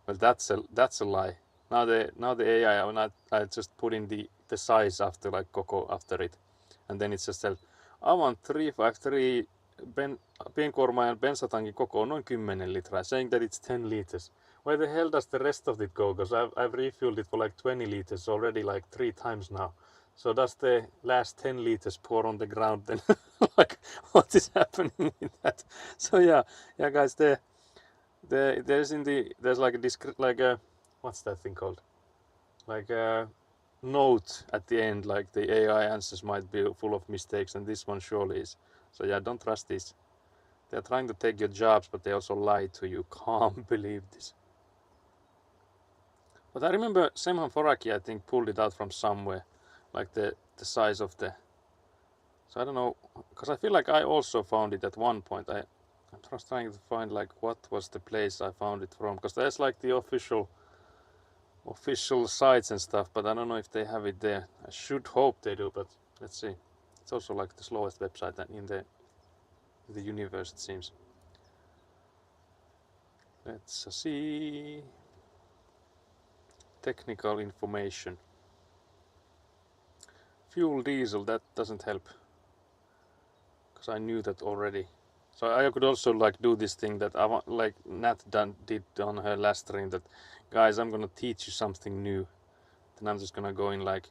Well, that's a lie. Now the AI, I just put in the size after like Koko after it, and then it just says, Avant 353 pienkuormaajan bensatankin koko on noin 10 litraa, saying that it's 10 liters. Where the hell does the rest of it go? Because I've refueled it for like 20 liters already, like 3 times now. So does the last 10 liters pour on the ground then? Like, what is happening with that? So yeah, guys, there's like a what's that thing called? Like a note at the end, like the AI answers might be full of mistakes, and this one surely is. So yeah, don't trust this. They're trying to take your jobs, but they also lie to you. Can't believe this. But I remember Semhan Foraki, I think, pulled it out from somewhere, like the size of the. So I don't know, because I feel like I also found it at one point. I'm just trying to find like what was the place I found it from, because there's like the official sites and stuff, but I don't know if they have it there. I should hope they do, but let's see. It's also like the slowest website in the universe, it seems. Let's see. Technical information. Fuel diesel, that doesn't help, because I knew that already. So I could also like do this thing that I want, like Nat did on her last stream, that guys, I'm gonna teach you something new. Then I'm just gonna go in like,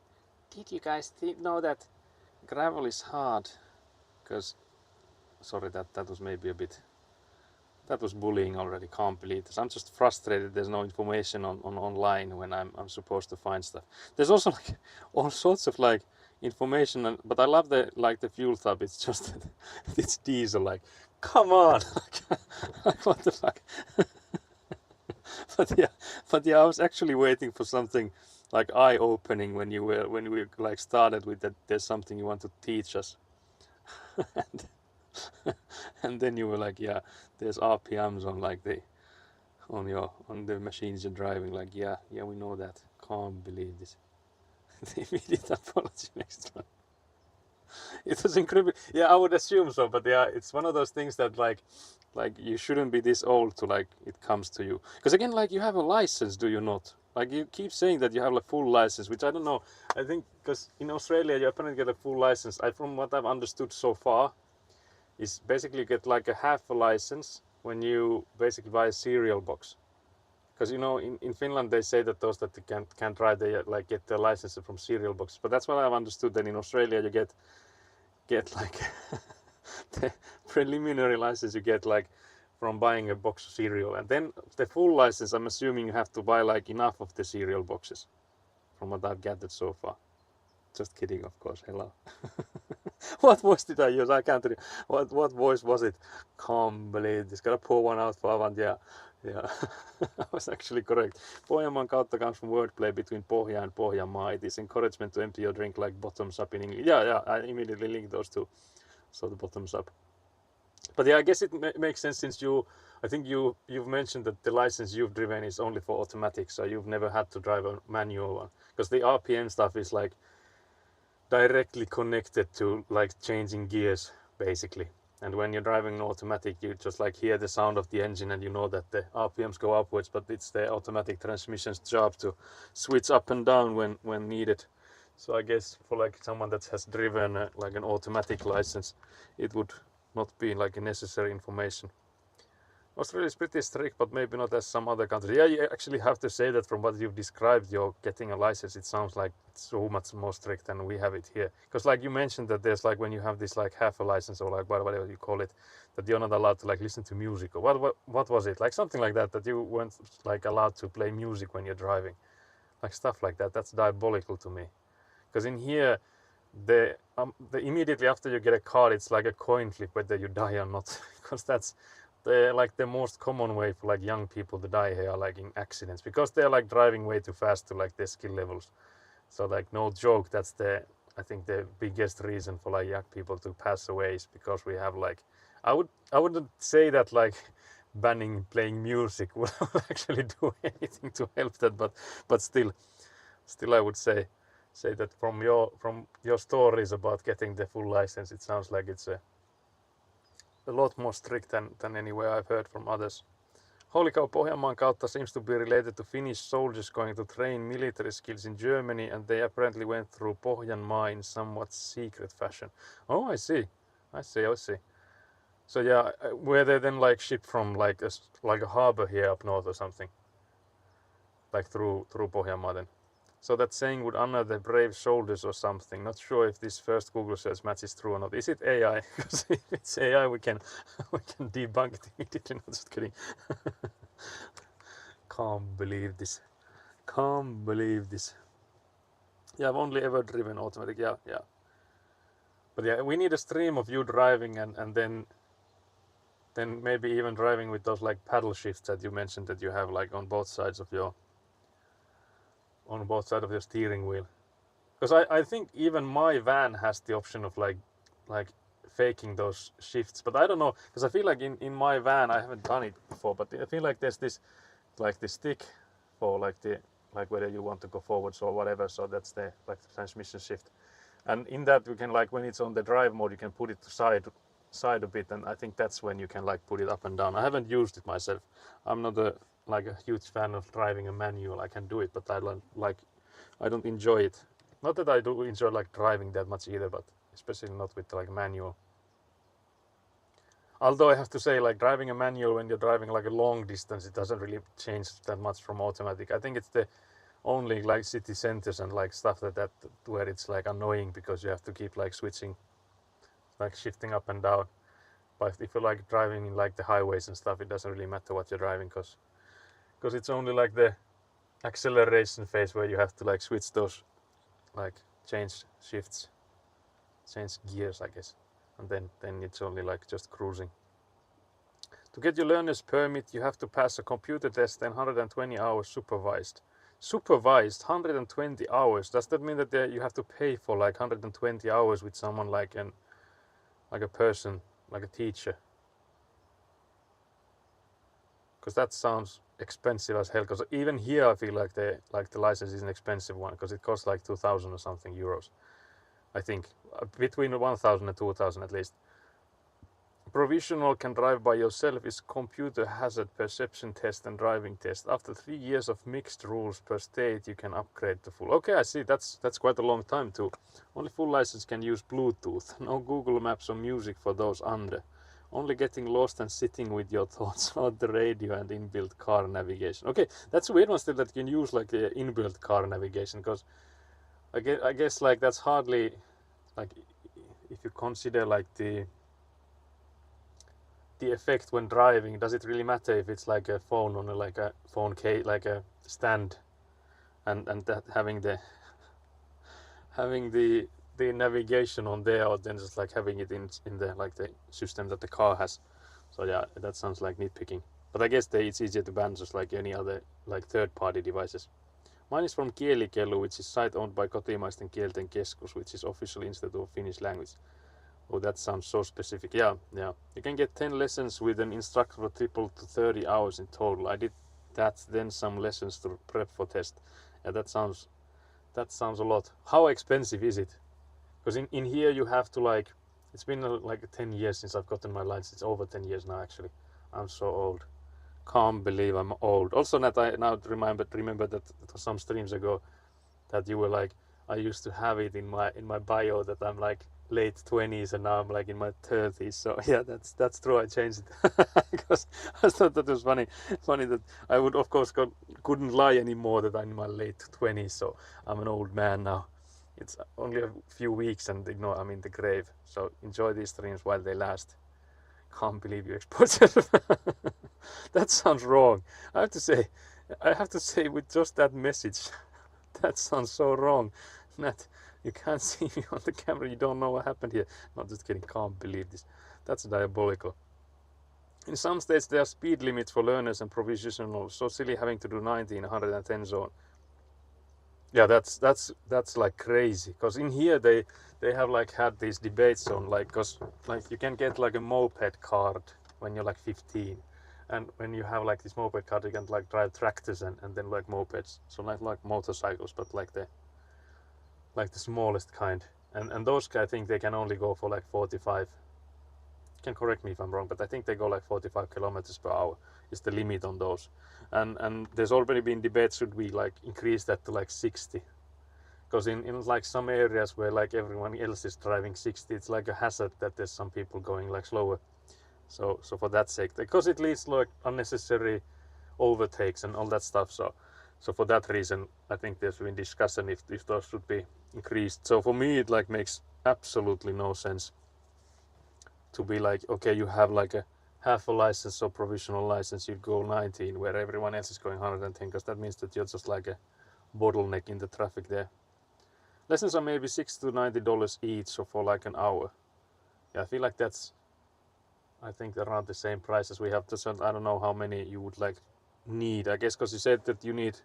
did you guys know that gravel is hard? Because, sorry, that was maybe a bit, that was bullying already. Can't believe this. I'm just frustrated there's no information on online when I'm supposed to find stuff. There's also like all sorts of like information, but I love the fuel tab. It's just it's diesel, like, come on. Like, what the fuck. but yeah, I was actually waiting for something like eye-opening when we like started with that. There's something you want to teach us. And then you were like, yeah, there's RPMs on like on the machines you're driving. Like, yeah, we know that. Can't believe this. The immediate apology next one. It was incredible. Yeah, I would assume so, but yeah, it's one of those things that like you shouldn't be this old to like it comes to you. Because again, like, you have a license, do you not? Like, you keep saying that you have a full license, which I don't know. I think because in Australia you apparently get a full license. From what I've understood so far, is basically you get like a half a license when you basically buy a cereal box. Because in Finland they say that those that can't drive, they like get their license from cereal boxes. But that's what I've understood, that in Australia you get like the preliminary license you get like from buying a box of cereal, and then the full license, I'm assuming you have to buy like enough of the cereal boxes, from what I've gathered so far. Just kidding, of course. Hello. What voice did I use? I can't remember. What voice was it? Can't believe this. Gotta pour one out for Avant. Yeah. I was actually correct. Pohjanmaan kautta comes from wordplay between Pohja and Pohjanmaa. It is encouragement to empty your drink like bottoms up in English. Yeah. I immediately linked those two. So the bottoms up. But yeah, I guess it makes sense, since I think you've mentioned that the license you've driven is only for automatic, so you've never had to drive a manual one. Because the RPM stuff is like directly connected to like changing gears, basically. And when you're driving an automatic, you just like hear the sound of the engine and you know that the RPMs go upwards, but it's the automatic transmission's job to switch up and down when needed. So I guess for like someone that has driven like an automatic license, it would not be like a necessary information. Australia is pretty strict, but maybe not as some other countries. Yeah, you actually have to say that from what you've described, you're getting a license, it sounds like it's so much more strict than we have it here. Because like you mentioned that there's like when you have this like half a license, or like whatever you call it, that you're not allowed to like listen to music, or what was it? Like something like that you weren't like allowed to play music when you're driving. Like stuff like that. That's diabolical to me. Because in here, the immediately after you get a car, it's like a coin flip whether you die or not. Because that's the most common way for like young people to die here, like in accidents, because they're like driving way too fast to like their skill levels. So like, no joke, that's I think the biggest reason for like young people to pass away is because we have like, I wouldn't say that like banning playing music will actually do anything to help that, but still I would say that from your stories about getting the full license, it sounds like it's a lot more strict than anywhere I've heard from others. Holy cow, Pohjanmaan kautta seems to be related to Finnish soldiers going to train military skills in Germany, and they apparently went through Pohjanmaa in somewhat secret fashion. Oh, I see. So yeah, were they then like shipped from like a harbor here up north or something? Like through Pohjanmaa then? So that saying would honor the brave soldiers or something. Not sure if this first Google search matches true or not. Is it AI? Because if it's AI, we can debunk it immediately. Not just kidding. Can't believe this. Yeah, I've only ever driven automatic. Yeah. But yeah, we need a stream of you driving and then then maybe even driving with those like paddle shifts that you mentioned that you have like on both sides of your steering wheel. Because I think even my van has the option of like faking those shifts, but I don't know, because I feel like in my van, I haven't done it before, but I feel like there's this stick for like whether you want to go forwards or whatever, so that's the like the transmission shift, and in that you can like when it's on the drive mode you can put it to side a bit, and I think that's when you can like put it up and down. I haven't used it myself. I'm not a huge fan of driving a manual. I can do it, but I don't enjoy it. Not that I do enjoy like driving that much either, but especially not with like manual. Although I have to say, like driving a manual when you're driving like a long distance, it doesn't really change that much from automatic. I think it's the only like city centers and like stuff that where it's like annoying because you have to keep like switching, like shifting up and down. But if you're like driving in like the highways and stuff, it doesn't really matter what you're driving because it's only like the acceleration phase where you have to like switch those, like change shifts, change gears, I guess, and then it's only like just cruising. To get your learner's permit, you have to pass a computer test and 120 hours supervised. Supervised 120 hours. Does that mean that you have to pay for like 120 hours with someone like a person, like a teacher? Because that sounds expensive as hell. Because even here, I feel like the license is an expensive one because it costs like 2,000 or something euros. I think between 1,000 and 2,000 at least. Provisional can drive by yourself is computer hazard perception test and driving test. After 3 years of mixed rules per state, you can upgrade to full. Okay, I see. That's quite a long time too. Only full license can use Bluetooth. No Google Maps or music for those under. Only getting lost and sitting with your thoughts on the radio and inbuilt car navigation. Okay, that's a weird one still that you can use like the inbuilt car navigation, because I guess like that's hardly like, if you consider like the effect when driving, does it really matter if it's like a phone on like a phone case, like a stand, and that having the navigation on there, or then just like having it in the like the system that the car has? So yeah, that sounds like nitpicking. But I guess it's easier to ban just like any other like third-party devices. Mine is from Kielikelu, which is site owned by Kotimaisten Kielten Keskus, which is official Institute of Finnish Language. Oh, that sounds so specific. Yeah. You can get 10 lessons with an instructor for triple to 30 hours in total. I did that, then some lessons to prep for test. Yeah, that sounds a lot. How expensive is it? Because in here you have to like, it's been like 10 years since I've gotten my license. It's over 10 years now actually. I'm so old. Can't believe I'm old. Also, that I now remember that some streams ago that you were like, I used to have it in my bio that I'm like late 20s and now I'm like in my 30s. So yeah, that's true. I changed it because I thought that was funny that I would of course couldn't lie anymore that I'm in my late 20s. So I'm an old man now. It's only a few weeks and I'm in the grave. So enjoy these streams while they last. Can't believe you export yourself. That sounds wrong. I have to say with just that message, that sounds so wrong. That you can't see me on the camera, you don't know what happened here. Not just kidding, can't believe this. That's diabolical. In some states there are speed limits for learners and provisional, so silly having to do 90 in 110 zone. Yeah, that's like crazy. Because in here they have like had these debates on like, because like you can get like a moped card when you're like 15, and when you have like this moped card you can like drive tractors and then like mopeds, so like motorcycles, but like the smallest kind, and those I think they can only go for like 45. You can correct me if I'm wrong, but I think they go like 45 kilometers per hour is the limit on those, and there's already been debates, should we like increase that to like 60, because in like some areas where like everyone else is driving 60, it's like a hazard that there's some people going like slower. So for that sake, because it leads to like unnecessary overtakes and all that stuff. So for that reason, I think there's been discussion if those should be increased. So for me, it like makes absolutely no sense to be like, okay, you have like a half a license or provisional license, you go 19 where everyone else is going 110, because that means that you're just like a bottleneck in the traffic there. Lessons are maybe $60 to $90 each, so for like an hour. Yeah, I feel like that's I think around the same price as we have. I don't know how many you would like need. I guess because you said that you need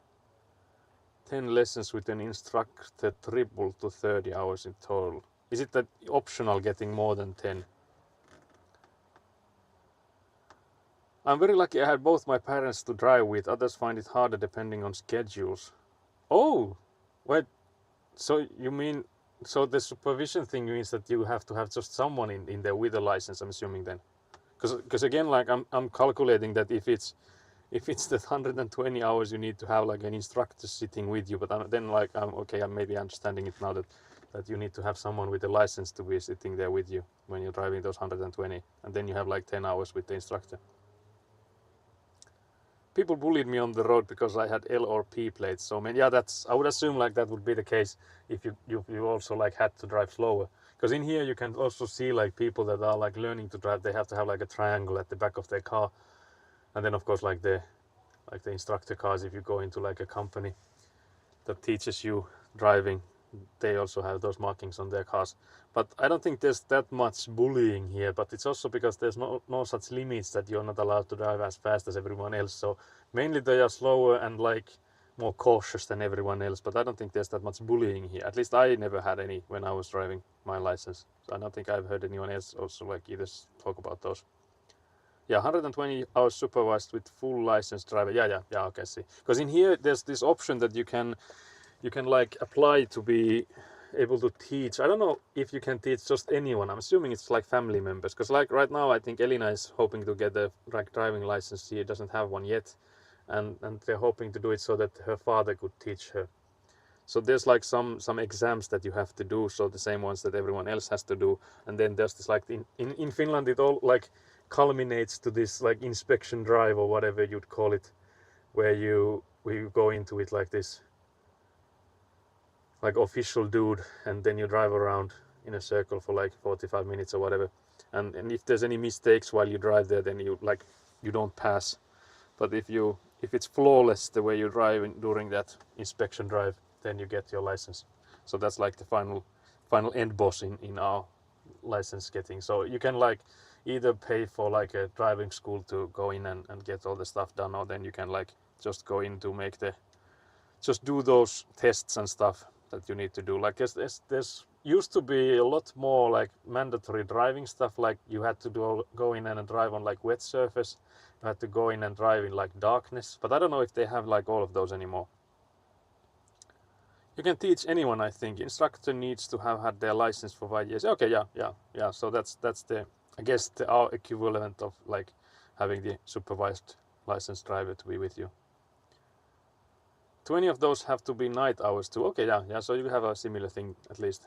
10 lessons with an instructor, triple to 30 hours in total. Is it that optional getting more than 10? I'm very lucky I had both my parents to drive with. Others find it harder depending on schedules. Oh, wait. So you mean, so the supervision thing means that you have to have just someone in there with a license, I'm assuming then? Because again, like I'm calculating that if it's the 120 hours you need to have like an instructor sitting with you, but then like I'm maybe understanding it now that you need to have someone with a license to be sitting there with you when you're driving those 120, and then you have like 10 hours with the instructor. People bullied me on the road because I had L or P plates. So yeah, I would assume like that would be the case if you also like had to drive slower. Because in here you can also see like people that are like learning to drive. They have to have like a triangle at the back of their car, and then of course like the instructor cars. If you go into like a company that teaches you driving, they also have those markings on their cars. But I don't think there's that much bullying here, but it's also because there's no such limits that you're not allowed to drive as fast as everyone else. So mainly they are slower and like more cautious than everyone else, but I don't think there's that much bullying here. At least I never had any when I was driving my license. So I don't think I've heard anyone else also like either talk about those. Yeah, 120 hours supervised with full license driver. Yeah, okay, see. Because in here there's this option that you can like apply to be able to teach. I don't know if you can teach just anyone. I'm assuming it's like family members, because like right now I think Elina is hoping to get a like driving license. She doesn't have one yet, and they're hoping to do it so that her father could teach her. So there's like some exams that you have to do, so the same ones that everyone else has to do, and then there's this like in Finland it all like culminates to this like inspection drive or whatever you'd call it, where you go into it like this like official dude, and then you drive around in a circle for like 45 minutes or whatever, and if there's any mistakes while you drive there, then you don't pass. But if it's flawless the way you drive during that inspection drive, then you get your license. So that's like the final end boss in our license getting. So you can like either pay for like a driving school to go in and get all the stuff done, or then you can like just go in to just do those tests and stuff that you need to do. Like there's used to be a lot more like mandatory driving stuff, like you had to go in and drive on like wet surface, you had to go in and drive in like darkness, but I don't know if they have like all of those anymore. You can teach anyone, I think. Instructor needs to have had their license for 5 years. Okay, yeah. So that's the, I guess our equivalent of like having the supervised licensed driver to be with you. 20 of those have to be night hours too. Okay, yeah. So you have a similar thing, at least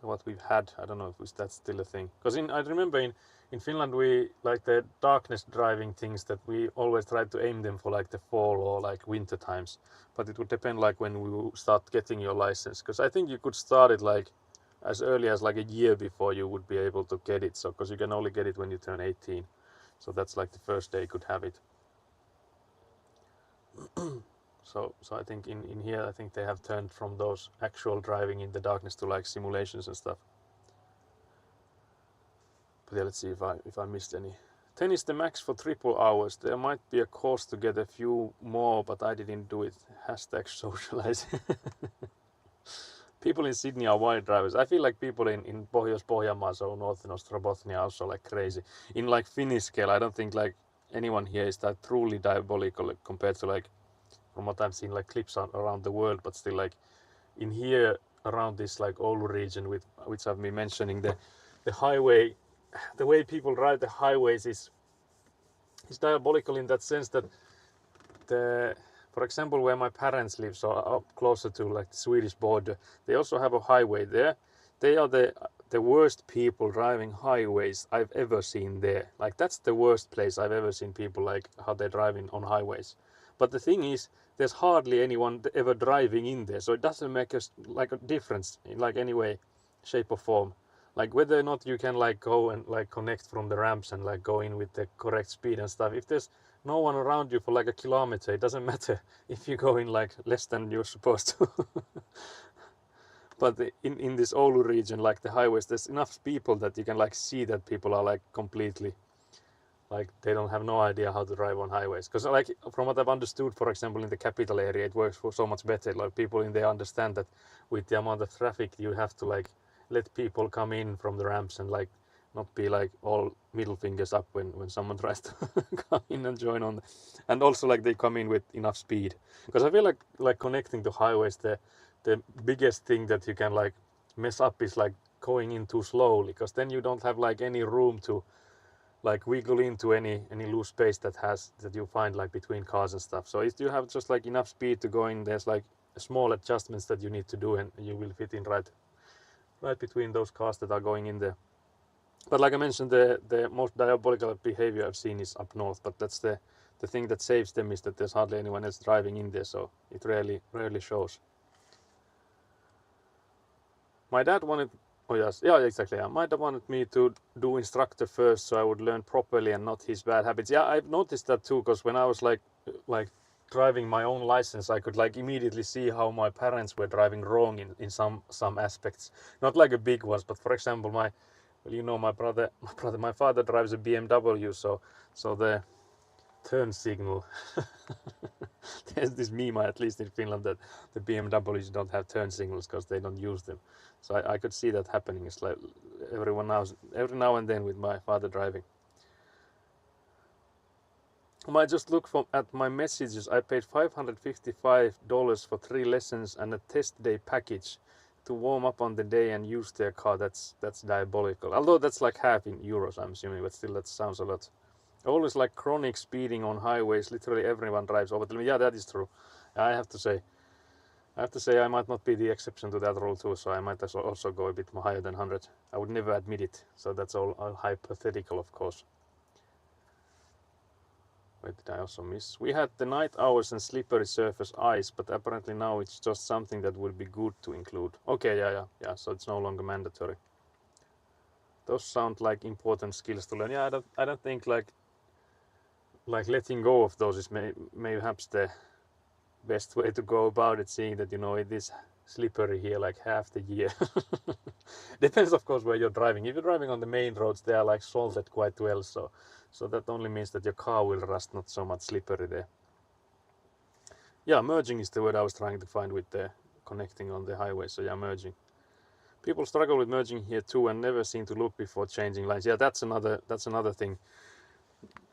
what we've had. I don't know if that's still a thing. Because I remember in Finland we like the darkness driving things that we always tried to aim them for like the fall or like winter times. But it would depend like when we start getting your license. Because I think you could start it like as early as like a year before you would be able to get it. So because you can only get it when you turn 18. So that's like the first day you could have it. So I think in here, I think they have turned from those actual driving in the darkness to like simulations and stuff. But yeah, let's see if I missed any. 10 is the max for triple hours. There might be a course to get a few more, but I didn't do it. Hashtag socialize. People in Sydney are wild drivers. I feel like people in Pohjois-Pohjanmaa, so Northern Ostrobothnia, are also like crazy. In like Finnish scale, I don't think like anyone here is that truly diabolical compared to like from what I've seen like clips around the world, but still like in here around this like Oulu region which I've been mentioning, the highway, the way people drive the highways is diabolical in that sense that for example where my parents live, so up closer to like the Swedish border, they also have a highway there. They are the worst people driving highways I've ever seen there. Like that's the worst place I've ever seen people like how they're driving on highways. But the thing is, there's hardly anyone ever driving in there, so it doesn't make a difference in like any way, shape or form. Like whether or not you can like go and like connect from the ramps and like go in with the correct speed and stuff. If there's no one around you for like a kilometer, it doesn't matter if you go in like less than you're supposed to. But in this Oulu region, like the highways, there's enough people that you can like see that people are like completely like they don't have no idea how to drive on highways. Because like from what I've understood, for example, in the capital area, it works for so much better. Like people in there understand that with the amount of traffic, you have to like let people come in from the ramps and like not be like all middle fingers up when someone tries to come in and join on. And also like they come in with enough speed. Because I feel like connecting to highways, the biggest thing that you can like mess up is like going in too slowly, because then you don't have like any room to like wiggle into any loose space that you find like between cars and stuff. So if you have just like enough speed to go in, there's like small adjustments that you need to do, and you will fit in right between those cars that are going in there. But like I mentioned, the most diabolical behavior I've seen is up north, but that's the thing that saves them, is that there's hardly anyone else driving in there, so it rarely shows. My dad wanted, oh yes, yeah, exactly. Yeah. My dad wanted me to do instructor first, so I would learn properly and not his bad habits. Yeah, I've noticed that too, because when I was like driving my own license, I could like immediately see how my parents were driving wrong in some aspects. Not like a big ones, but for example, my father drives a BMW, so the turn signal. There's this meme, at least in Finland, that the BMWs don't have turn signals because they don't use them. So I could see that happening. It's like every now and then with my father driving. I just look at my messages. I paid $555 for 3 lessons and a test day package to warm up on the day and use their car. That's diabolical. Although that's like half in euros, I'm assuming, but still that sounds a lot. Always like chronic speeding on highways. Literally everyone drives over the limit. Yeah, that is true. I have to say I might not be the exception to that rule too, so I might also go a bit more higher than 100. I would never admit it, so that's all hypothetical, of course. Where did I also miss? We had the night hours and slippery surface ice, but apparently now it's just something that would be good to include. Okay, yeah, so it's no longer mandatory. Those sound like important skills to learn. Yeah, I don't think like letting go of those is perhaps the best way to go about it, seeing that, you know, it is slippery here like half the year. Depends, of course, where you're driving. If you're driving on the main roads, they are like salted quite well, so that only means that your car will rust, not so much slippery there. Yeah, merging is the word I was trying to find with the connecting on the highway. So yeah, merging. People struggle with merging here too and never seem to look before changing lanes. Yeah, that's another thing.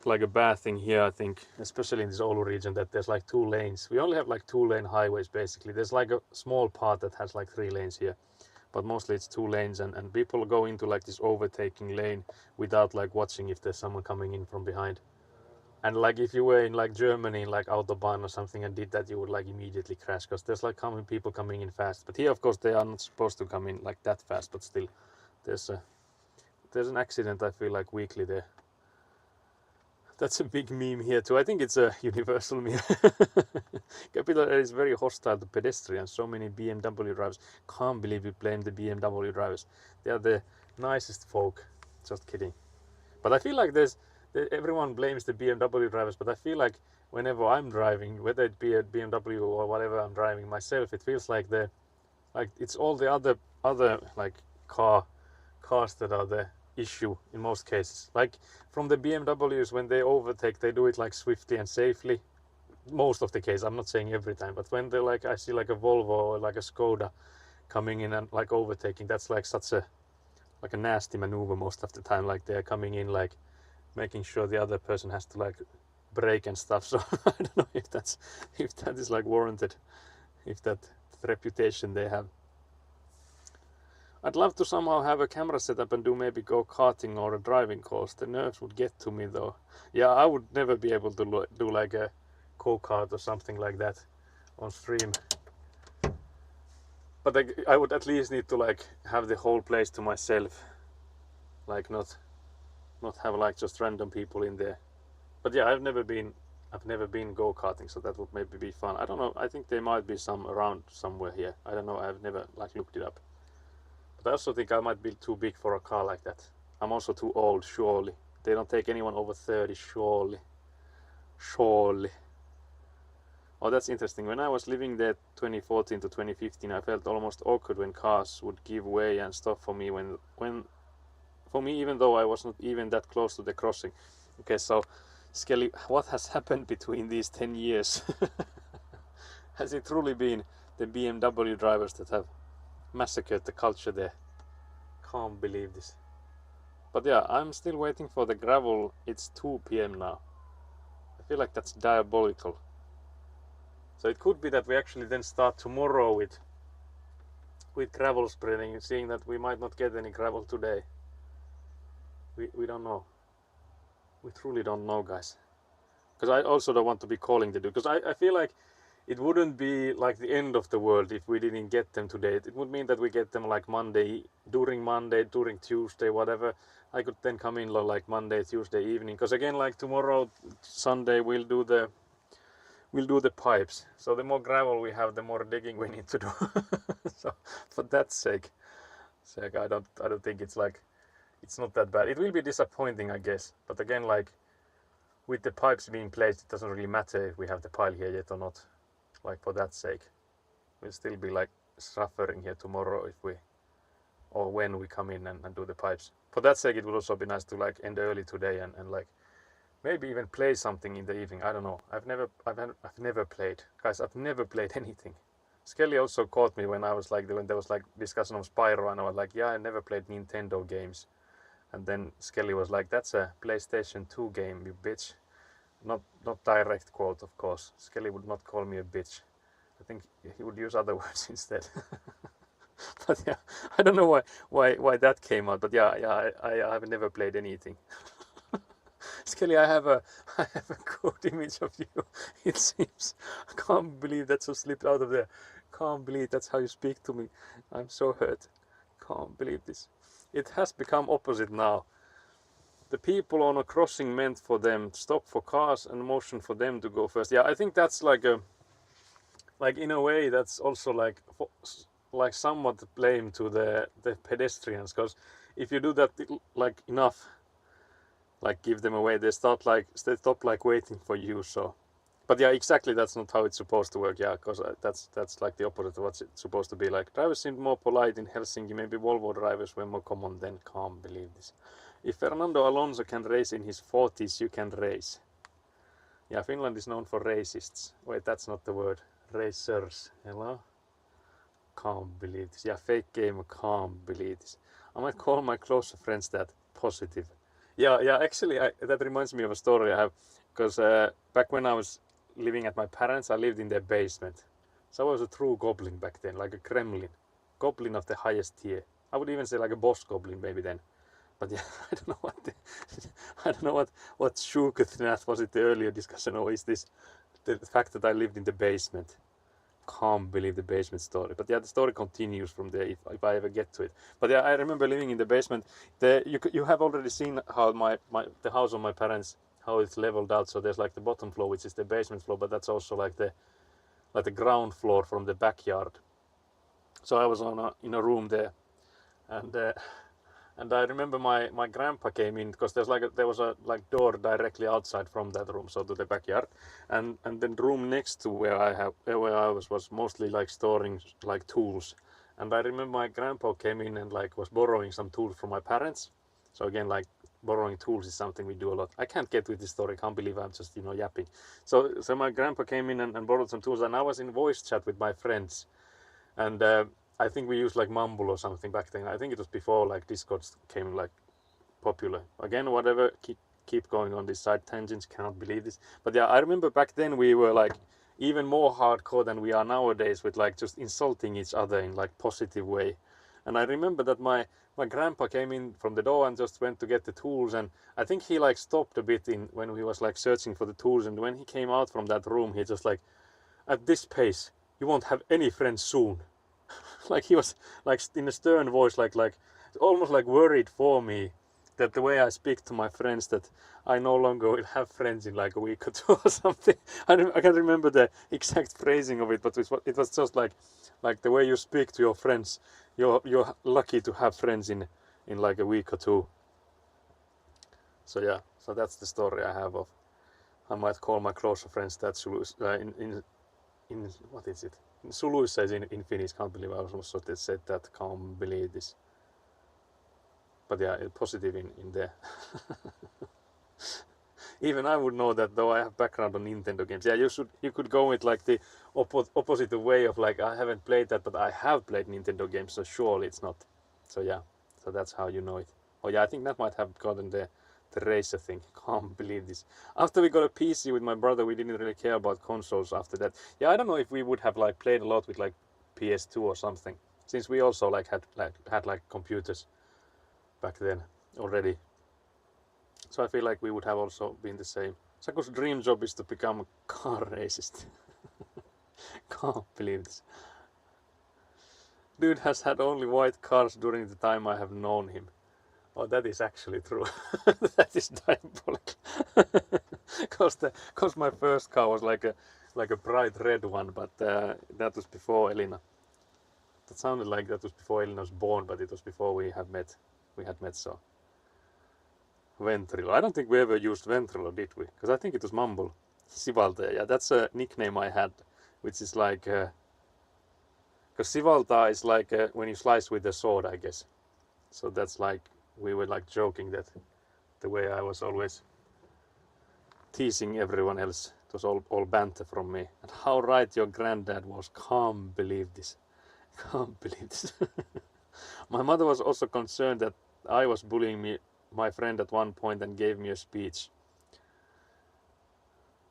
Like a bad thing here, I think, especially in this Oulu region, that there's like 2 lanes. We only have like 2-lane highways basically. There's like a small part that has like 3 lanes here, but mostly it's 2 lanes, and people go into like this overtaking lane without like watching if there's someone coming in from behind. And like if you were in like Germany, like Autobahn or something, and did that, you would like immediately crash, because there's like people coming in fast. But here, of course, they are not supposed to come in like that fast, but still, there's an accident, I feel like, weekly there. That's a big meme here too. I think it's a universal meme. Capital area is very hostile to pedestrians. So many BMW drivers. Can't believe you blame the BMW drivers. They are the nicest folk. Just kidding. But I feel like everyone blames the BMW drivers, but I feel like whenever I'm driving, whether it be a BMW or whatever I'm driving myself, it feels like it's all the other like cars that are the issue in most cases. Like from the BMWs, when they overtake, they do it like swiftly and safely. Most of the case, I'm not saying every time, but when they like, I see like a Volvo or like a Skoda coming in and like overtaking, that's like such a nasty maneuver most of the time. Like they're coming in like making sure the other person has to like brake and stuff. So I don't know if that is like warranted, if that reputation they have. I'd love to somehow have a camera setup and do maybe go-karting or a driving course. The nerves would get to me though. Yeah, I would never be able to do like a go-kart or something like that on stream. But I would at least need to like have the whole place to myself. Like not have like just random people in there. But yeah, I've never been go-karting, so that would maybe be fun. I don't know, I think there might be some around somewhere here. I don't know, I've never like looked it up. But I also think I might be too big for a car like that. I'm also too old, surely. They don't take anyone over 30, surely. Surely. Oh, that's interesting. When I was living there 2014 to 2015, I felt almost awkward when cars would give way and stop for me for me, even though I was not even that close to the crossing. Okay, so Skelly, what has happened between these 10 years? Has it truly been the BMW drivers that have massacred the culture there? Can't believe this. But yeah, I'm still waiting for the gravel. It's 2 p.m. now. I feel like that's diabolical. So it could be that we actually then start tomorrow with gravel spreading, seeing that we might not get any gravel today. We don't know. We truly don't know, guys. Because I also don't want to be calling the dude. Because I feel like it wouldn't be like the end of the world if we didn't get them today. It would mean that we get them like Monday, during Tuesday, whatever. I could then come in like Monday, Tuesday evening. Because again, like tomorrow, Sunday, we'll do the pipes. So the more gravel we have, the more digging we need to do. So for that sake, I don't think it's not that bad. It will be disappointing, I guess. But again, like with the pipes being placed, it doesn't really matter if we have the pile here yet or not. Like for that sake, we'll still be like suffering here tomorrow if we, or when we come in and do the pipes. For that sake, it would also be nice to like end early today and like maybe even play something in the evening. I don't know. I've never played, guys. I've never played anything. Skelly also caught me when I was like when there was like discussion of Spyro, and I was like, yeah, I never played Nintendo games. And then Skelly was like, that's a PlayStation 2 game, you bitch. Not direct quote, of course. Skelly would not call me a bitch. I think he would use other words instead. But yeah, I don't know why that came out. But yeah, I have never played anything. Skelly, I have a good image of you. It seems. I can't believe that's so slipped out of there. Can't believe that's how you speak to me. I'm so hurt. Can't believe this. It has become opposite now. The people on a crossing meant for them to stop for cars and motion for them to go first. Yeah, I think that's like in a way that's also like somewhat blame to the pedestrians, because if you do that like enough, like give them away, they stop like waiting for you. So but yeah, exactly, that's not how it's supposed to work. Yeah, because that's like the opposite of what's it's supposed to be like. Drivers seemed more polite in Helsinki. Maybe Volvo drivers were more common then. Can't believe this. If Fernando Alonso can race in his 40s, you can race. Yeah, Finland is known for racists. Wait, that's not the word. Racers. Hello? Can't believe this. Yeah, fake gamer. Can't believe this. I might call my closer friends that positive. Yeah. Actually, that reminds me of a story I have. Because back when I was living at my parents, I lived in their basement. So I was a true goblin back then, like a Kremlin. Goblin of the highest tier. I would even say like a boss goblin maybe then. But yeah, I don't know what Shukethnath was it the earlier discussion, or is this the fact that I lived in the basement? Can't believe the basement story. But yeah, the story continues from there if I ever get to it. But yeah, I remember living in the basement. You have already seen how the house of my parents, how it's leveled out. So there's like the bottom floor, which is the basement floor, but that's also like the ground floor from the backyard. So I was in a room there, and I remember my grandpa came in, because there was a door directly outside from that room, so to the backyard, and then room next to where I was mostly like storing like tools. And I remember my grandpa came in and like was borrowing some tools from my parents. So again, like borrowing tools is something we do a lot. I can't get with this story. Can't believe I'm just yapping. So my grandpa came in and borrowed some tools, and I was in voice chat with my friends, and I think we used like Mumble or something back then. I think it was before like Discord came like popular. Again, whatever, keep going on these side tangents, cannot believe this. But yeah, I remember back then we were like even more hardcore than we are nowadays, with like just insulting each other in like positive way. And I remember that my grandpa came in from the door and just went to get the tools, and I think he like stopped a bit when he was like searching for the tools, and when he came out from that room, he just like, at this pace you won't have any friends soon. Like he was like in a stern voice, like almost like worried for me, that the way I speak to my friends, that I no longer will have friends in like a week or two or something. I can't remember the exact phrasing of it, but it was just like the way you speak to your friends. You're lucky to have friends in like a week or two. So yeah, so that's the story I have of. I might call my closer friends that in what is it? Suluissa says in Finnish. Can't believe I also said that. Can't believe this. But yeah, positive in there. Even I would know that, though I have background on Nintendo games. Yeah, you could go with like the opposite way of like, I haven't played that, but I have played Nintendo games, so surely it's not. So yeah, so that's how you know it. Oh yeah, I think that might have gotten the Razer thing. Can't believe this. After we got a PC with my brother, we didn't really care about consoles after that. Yeah, I don't know if we would have like played a lot with like PS2 or something, since we also like had computers back then already. So I feel like we would have also been the same. Saku's dream job is to become a car racist. Can't believe this. Dude has had only white cars during the time I have known him. Oh, that is actually true. That is diabolical. Cause my first car was like a bright red one, but that was before Elina. That sounded like that was before Elina was born, but it was before we had met. So Ventrilo. I don't think we ever used Ventrilo, did we? Because I think it was Mumble. Sivalta. Yeah, that's a nickname I had, which is like. Because Sivalta is like when you slice with a sword, I guess. So that's like. We were like joking that the way I was always teasing everyone else. It was all banter from me. And how right your granddad was. Can't believe this. Can't believe this. My mother was also concerned that I was bullying my friend at one point and gave me a speech.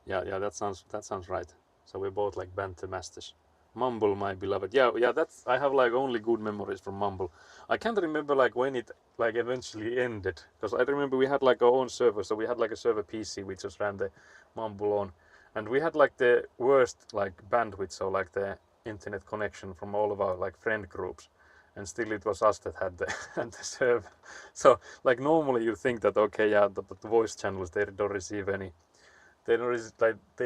Yeah, that sounds right. So we're both like banter masters. Mumble, my beloved. Yeah, that's. I have like only good memories from Mumble. I can't remember like when it like eventually ended, because I remember we had like our own server, so we had like a server PC which just ran the Mumble on, and we had like the worst like bandwidth, so like the internet connection from all of our like friend groups, and still it was us that had the server. So like normally you think that okay, yeah, the voice channels, they don't receive any. They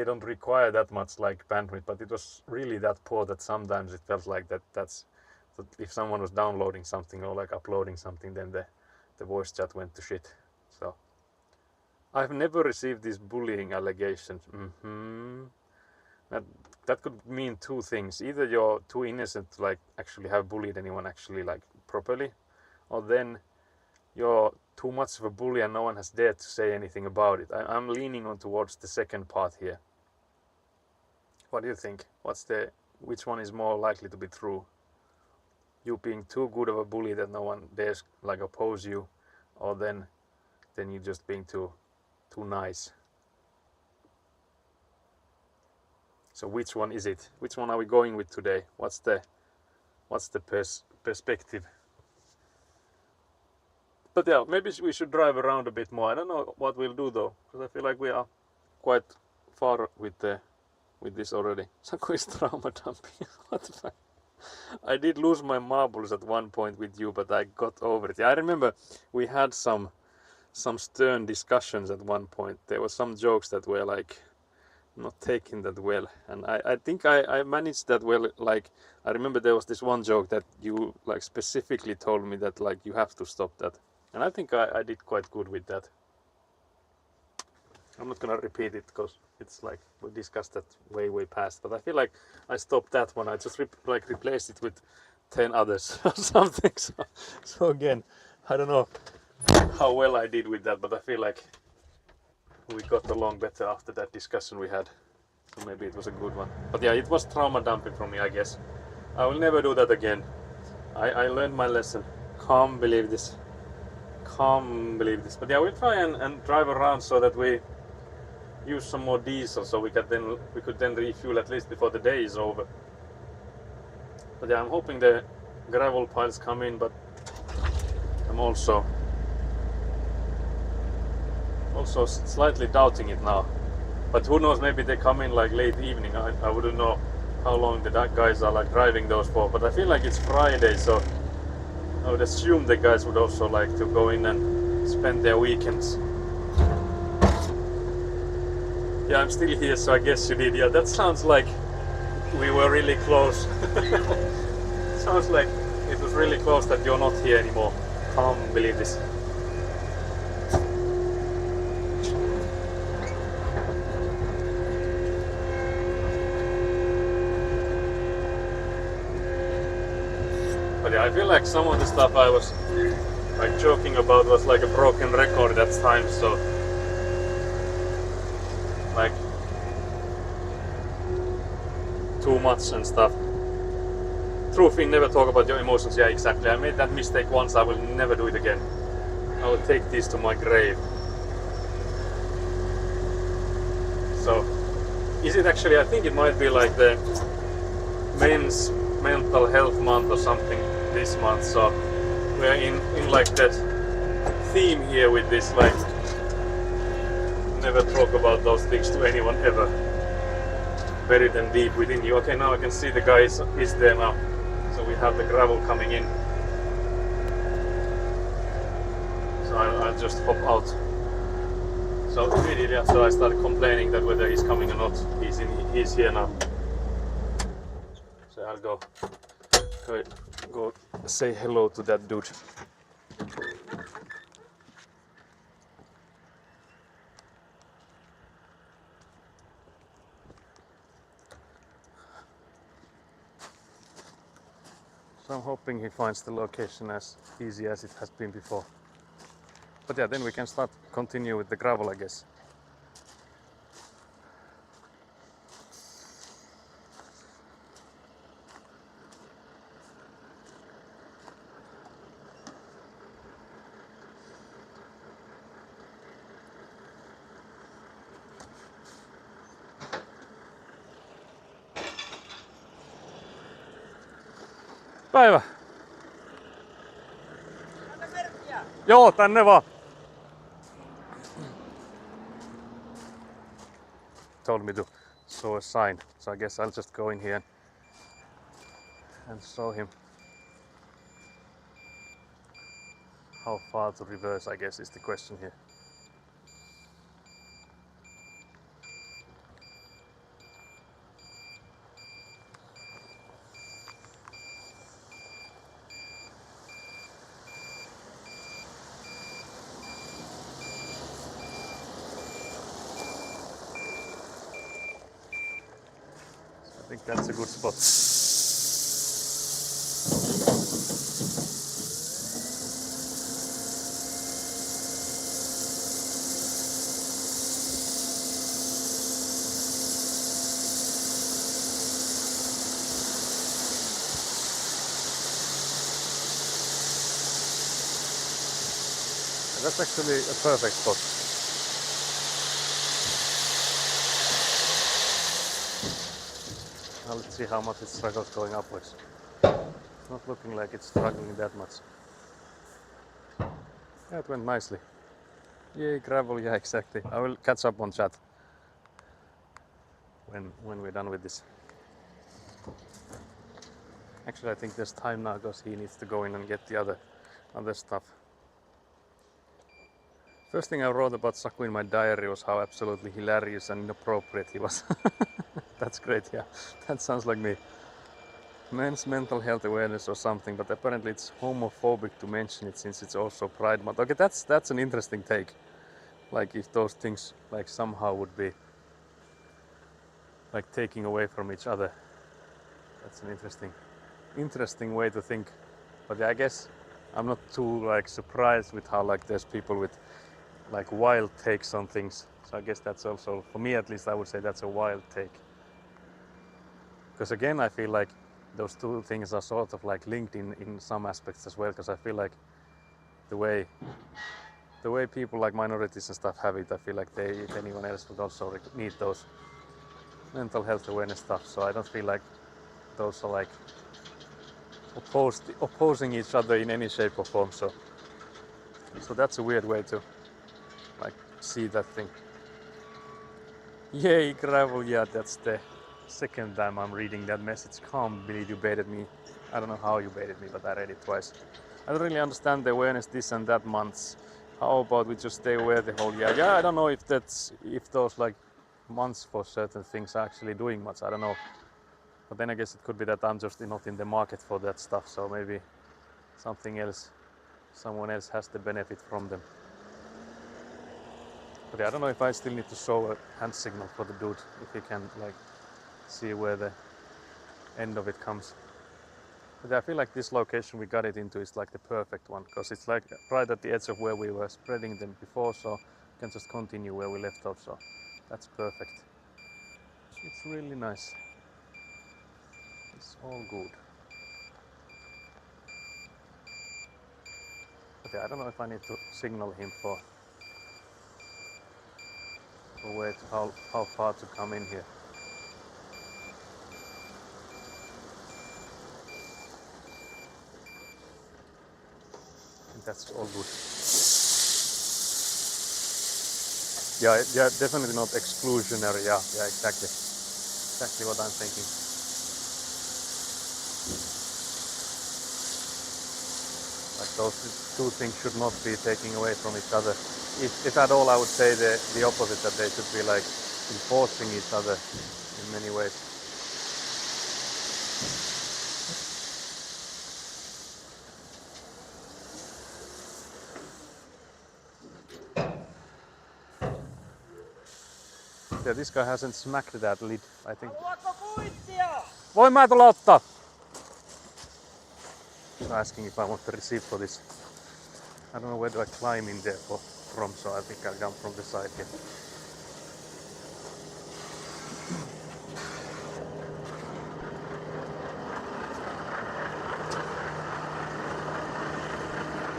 don't require that much like bandwidth, but it was really that poor that sometimes it felt like that if someone was downloading something or like uploading something, then the voice chat went to shit. So I've never received these bullying allegations. That could mean two things. Either you're too innocent to like actually have bullied anyone actually like properly, or then you're too much of a bully and no one has dared to say anything about it. I'm leaning on towards the second part here. What do you think? Which one is more likely to be true? You being too good of a bully that no one dares like oppose you, or then you just being too nice? So which one is it? Which one are we going with today? What's the perspective? But yeah, maybe we should drive around a bit more. I don't know what we'll do though, because I feel like we are quite far with this already. Saku is trauma dumping. What the fuck? I did lose my marbles at one point with you, but I got over it. Yeah, I remember we had some stern discussions at one point. There were some jokes that were like not taken that well, and I think I managed that well. Like I remember there was this one joke that you like specifically told me that like you have to stop that. And I think I did quite good with that. I'm not gonna repeat it because it's like we discussed that way past. But I feel like I stopped that one. I just replaced it with 10 others or something. So again, I don't know how well I did with that, but I feel like we got along better after that discussion we had. So maybe it was a good one. But yeah, it was trauma dumping from me, I guess. I will never do that again. I learned my lesson. Can't believe this. But yeah, we'll try and drive around so that we use some more diesel, so we could then refuel at least before the day is over. But yeah, I'm hoping the gravel piles come in, but I'm also slightly doubting it now. But who knows, maybe they come in like late evening. I wouldn't know how long the guys are like driving those for, but I feel like it's Friday, so I would assume the guys would also like to go in and spend their weekends. Yeah, I'm still here, so I guess you did. Yeah, that sounds like we were really close. Sounds like it was really close that you're not here anymore. Can't believe this. But yeah, I feel like some of the stuff I was like joking about was like a broken record at times, so too much and stuff. True Finn, never talk about your emotions. Yeah, exactly. I made that mistake once. I will never do it again. I will take this to my grave. So, is it actually? I think it might be like the men's mental health month or something this month. So we're in like that theme here with this, like never talk about those things to anyone ever. Bury them deep within you. Okay, now I can see the guy is there now. So we have the gravel coming in. So I'll just hop out. So immediately after I started complaining that whether he's coming or not, he's here now. So I'll go say hello to that dude. So I'm hoping he finds the location as easy as it has been before. But yeah, then we can continue with the gravel, I guess. Päivä! Joo, tänne vaan! Told me to show a sign, so I guess I'll just go in here and show him how far to reverse, I guess, is the question here. I think that's a good spot. That's actually a perfect spot. Now let's see how much it struggles going upwards. Not looking like it's struggling that much. Yeah, it went nicely. Yay, gravel, yeah, exactly. I will catch up on chat when we're done with this. Actually, I think there's time now because he needs to go in and get the other stuff. First thing I wrote about Saku in my diary was how absolutely hilarious and inappropriate he was. That's great, yeah. That sounds like me. Men's mental health awareness or something, but apparently it's homophobic to mention it since it's also Pride Month. Okay, that's an interesting take. Like if those things like somehow would be like taking away from each other. That's an interesting way to think. But yeah, I guess I'm not too like surprised with how like there's people with like wild takes on things. So I guess that's also, for me at least, I would say that's a wild take. Because again, I feel like those two things are sort of like linked in some aspects as well. Because I feel like the way people like minorities and stuff have it, I feel like they, if anyone else, would also need those mental health awareness stuff. So I don't feel like those are like opposing each other in any shape or form. So that's a weird way to like see that thing. Yay, gravel, yeah, that's the second time I'm reading that message. Can't believe you baited me. I don't know how you baited me, but I read it twice. I don't really understand the awareness this and that months. How about we just stay aware the whole year? Yeah, I don't know if those like months for certain things are actually doing much. I don't know. But then I guess it could be that I'm just not in the market for that stuff. So maybe someone else has the benefit from them. But yeah, I don't know if I still need to show a hand signal for the dude, if he can like see where the end of it comes. But I feel like this location we got it into is like the perfect one, because it's like right at the edge of where we were spreading them before, so we can just continue where we left off, so that's perfect. It's really nice. It's all good. But yeah, I don't know if I need to signal him for where to, how far to come in here. And that's all good. Yeah, definitely not exclusionary. Yeah, exactly. Exactly what I'm thinking. Like those two things should not be taking away from each other. If at all, I would say the opposite, that they should be like enforcing each other in many ways. Yeah, this guy hasn't smacked that lid, I think. Voin mä tulla ottaa? He's asking if I want the receipt for this. I don't know where do I climb in there from, so I think I'll come from the side here.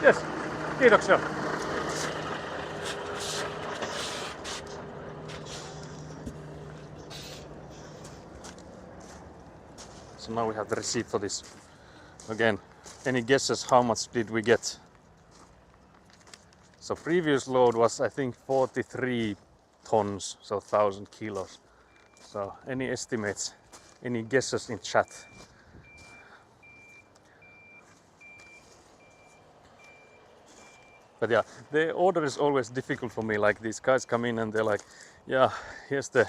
Yes, kiitoksia. So now we have the receipt for this. Again, any guesses how much did we get? So previous load was, I think, 43 tons, so 1,000 kilos. So any estimates, any guesses in chat? But yeah, the order is always difficult for me. Like these guys come in and they're like, yeah, here's the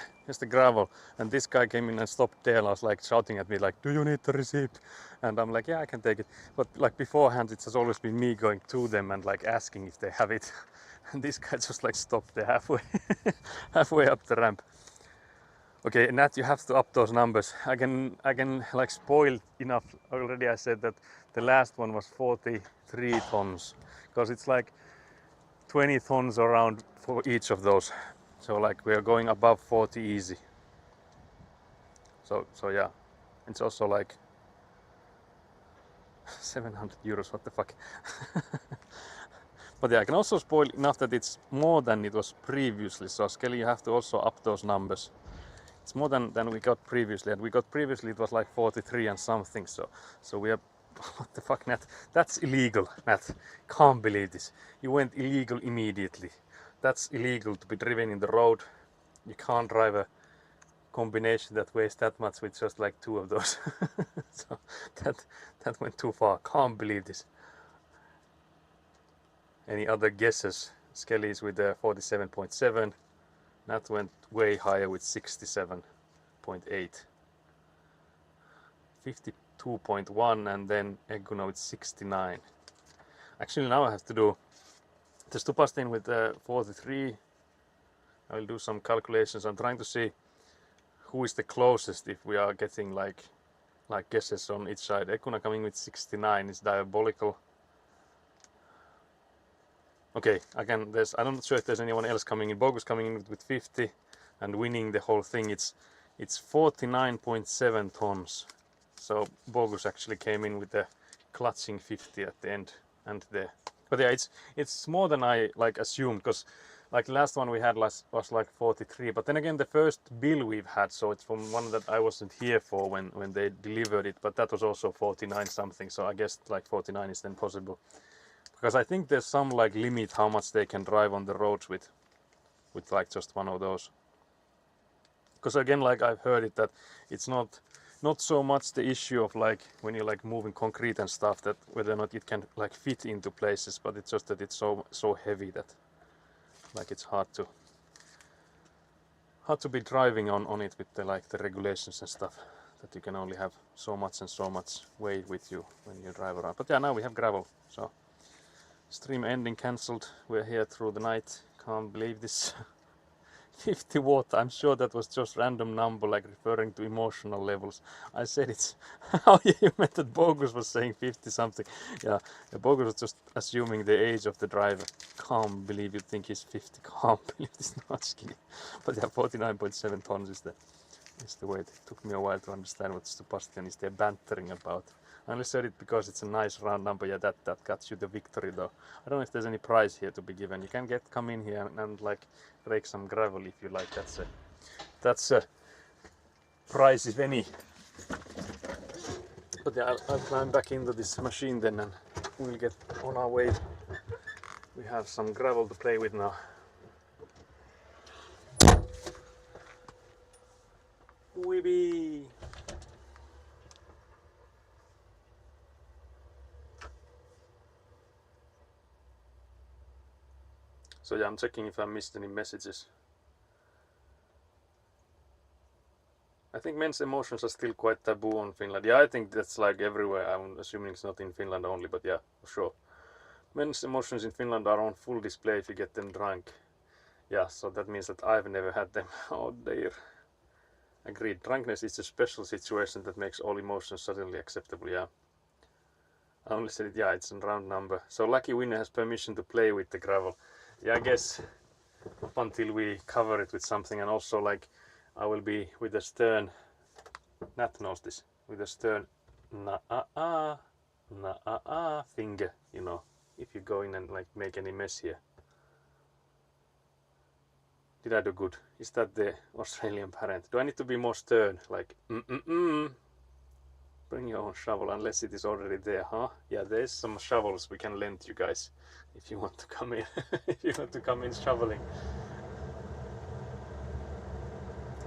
gravel. And this guy came in and stopped there and I was like shouting at me like, do you need the receipt? And I'm like, yeah, I can take it. But like beforehand, it has always been me going to them and like asking if they have it. And this guy just like stopped there halfway, halfway up the ramp. Okay, Nat, you have to up those numbers. I can like spoil enough. Already I said that the last one was 43 tons. Because it's like 20 tons around for each of those. So like we are going above 40 easy. So yeah, it's also like 700 euros, what the fuck. But yeah, I can also spoil enough that it's more than it was previously. So Skelly, you have to also up those numbers. It's more than we got previously, and we got previously it was like 43 and something. So we are, what the fuck, Nat? That's illegal, Nat. Can't believe this. You went illegal immediately. That's illegal to be driven in the road. You can't drive a combination that weighs that much with just like two of those. So that went too far. Can't believe this. Any other guesses? Skelly's with 47.7. Nat went way higher with 67.8. 52.1 and then Egguna with 69. Actually now I have to do the Stupastin with 43. I will do some calculations. I'm trying to see who is the closest if we are getting like guesses on each side. Egguna coming with 69 is diabolical. Okay, again, I'm not sure if there's anyone else coming in. Bogus coming in with 50 and winning the whole thing. It's 49.7 tons. So Bogus actually came in with the clutching 50 at the end and there. But yeah, it's more than I like assumed, because like last one we had was like 43. But then again, the first bill we've had, so it's from one that I wasn't here for when they delivered it, but that was also 49 something. So I guess like 49 is then possible. Because I think there's some like limit how much they can drive on the roads with like just one of those. Because again, like I've heard it that it's not so much the issue of like when you're like moving concrete and stuff, that whether or not it can like fit into places, but it's just that it's so heavy that like it's hard to be driving on it with the like the regulations and stuff, that you can only have so much and so much weight with you when you drive around. But yeah, now we have gravel, so stream ending cancelled. We're here through the night. Can't believe this. 50 watt. I'm sure that was just random number, like referring to emotional levels. I said it's. Oh yeah, you meant that Bogus was saying 50 something. Yeah, Bogus was just assuming the age of the driver. Can't believe you think he's 50. Can't believe this. Not skinny. But yeah, 49.7 tons is the is the way it took me a while to understand what Stupastian is there bantering about. I only said it because it's a nice round number. Yeah, that got you the victory though. I don't know if there's any prize here to be given. You can come in here and like rake some gravel if you like. That's a prize if any. But yeah, I'll climb back into this machine then and we'll get on our way. We have some gravel to play with now. Weeby! So yeah, I'm checking if I missed any messages. I think men's emotions are still quite taboo on Finland. Yeah, I think that's like everywhere. I'm assuming it's not in Finland only, but yeah, for sure. Men's emotions in Finland are on full display if you get them drunk. Yeah, so that means that I've never had them. Oh dear. Agreed. Drunkenness is a special situation that makes all emotions suddenly acceptable, yeah. I only said it, yeah, it's a round number. So lucky winner has permission to play with the gravel. Yeah, I guess up until we cover it with something, and also like I will be with the stern, Nat knows this, with the stern finger, you know, if you go in and like make any mess here. Did I do good? Is that the Australian parent? Do I need to be more stern? Like, Bring your own shovel, unless it is already there, huh? Yeah, there's some shovels we can lend you guys if you want to come in. If you want to come in shoveling.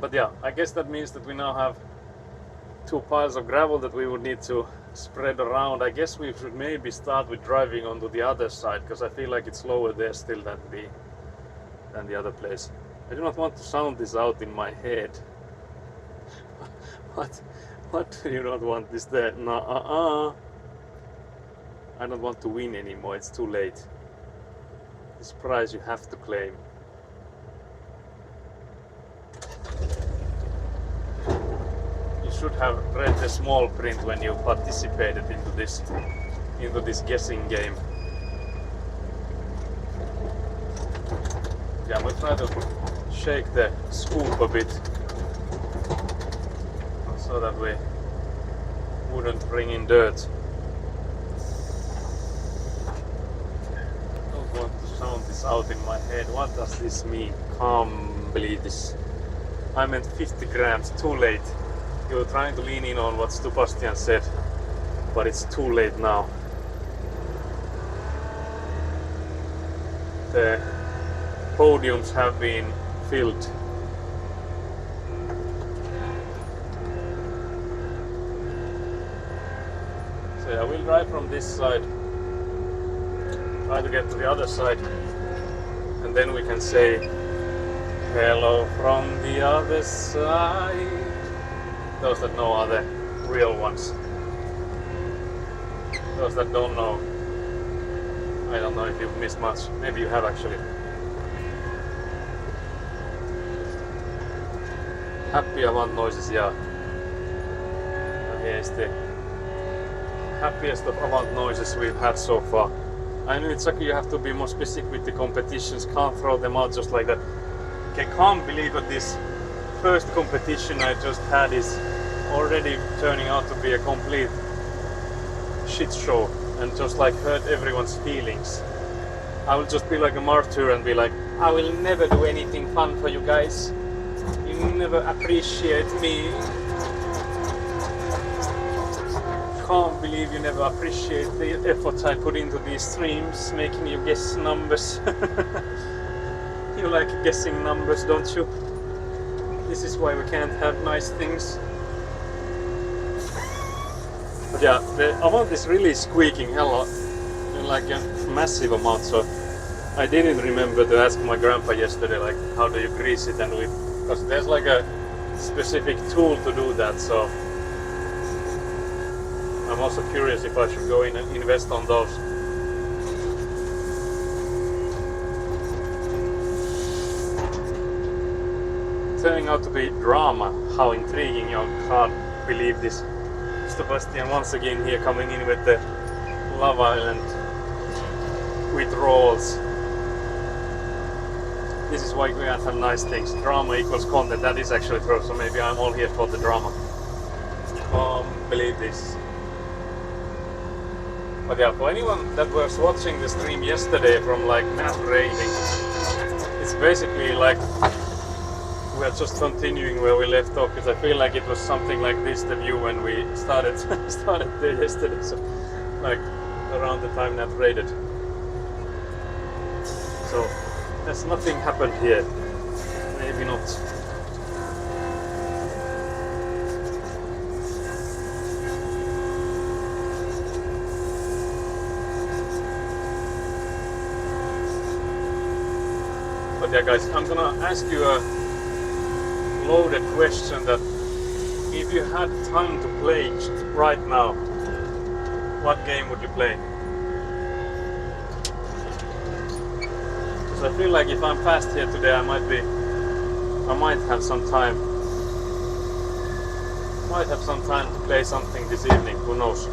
But yeah, I guess that means that we now have 2 piles of gravel that we would need to spread around. I guess we should maybe start with driving onto the other side, because I feel like it's lower there still than the other place. I do not want to sound this out in my head. What do you not want this there? I don't want to win anymore, it's too late. This prize you have to claim. You should have read the small print when you participated into this guessing game. Yeah, we'll try to shake the scoop a bit so that we wouldn't bring in dirt. I don't want to sound this out in my head. What does this mean? Can't believe this. I meant 50 grams, too late. You were trying to lean in on what Stupastian said, but it's too late now. The podiums have been filled. So yeah, we'll drive from this side, try to get to the other side, and then we can say hello from the other side. Those that know are the real ones. Those that don't know, I don't know if you've missed much. Maybe you have actually. Happy Avant noises, yeah. And here's the happiest of Avant noises we've had so far. I know it's like you have to be more specific with the competitions, can't throw them out just like that. I can't believe that this first competition I just had is already turning out to be a complete shit show and just like hurt everyone's feelings. I will just be like a martyr and be like, I will never do anything fun for you guys. You never appreciate me. Can't believe you never appreciate the effort I put into these streams, making you guess numbers. You like guessing numbers, don't you? This is why we can't have nice things. But yeah, the Avant is really squeaking hell in like a massive amount, so I didn't remember to ask my grandpa yesterday, like, how do you grease it, and because there's like a specific tool to do that, so I'm also curious if I should go in and invest on those. Turning out to be drama. How intriguing, you can't believe this. Stupastian once again here coming in with the Love Island withdrawals. This is why we can't have nice things. Drama equals content. That is actually true. So maybe I'm all here for the drama. Believe this. But yeah, for anyone that was watching the stream yesterday from like Nat Raiding, it's basically like we're just continuing where we left off, because I feel like it was something like this the view when we started there yesterday. So like around the time Nat raided. So there's nothing happened here. Maybe not. But yeah guys, I'm gonna ask you a loaded question that if you had time to play right now, what game would you play? Because I feel like if I'm fast here today, I might have some time. Might have some time to play something this evening, who knows.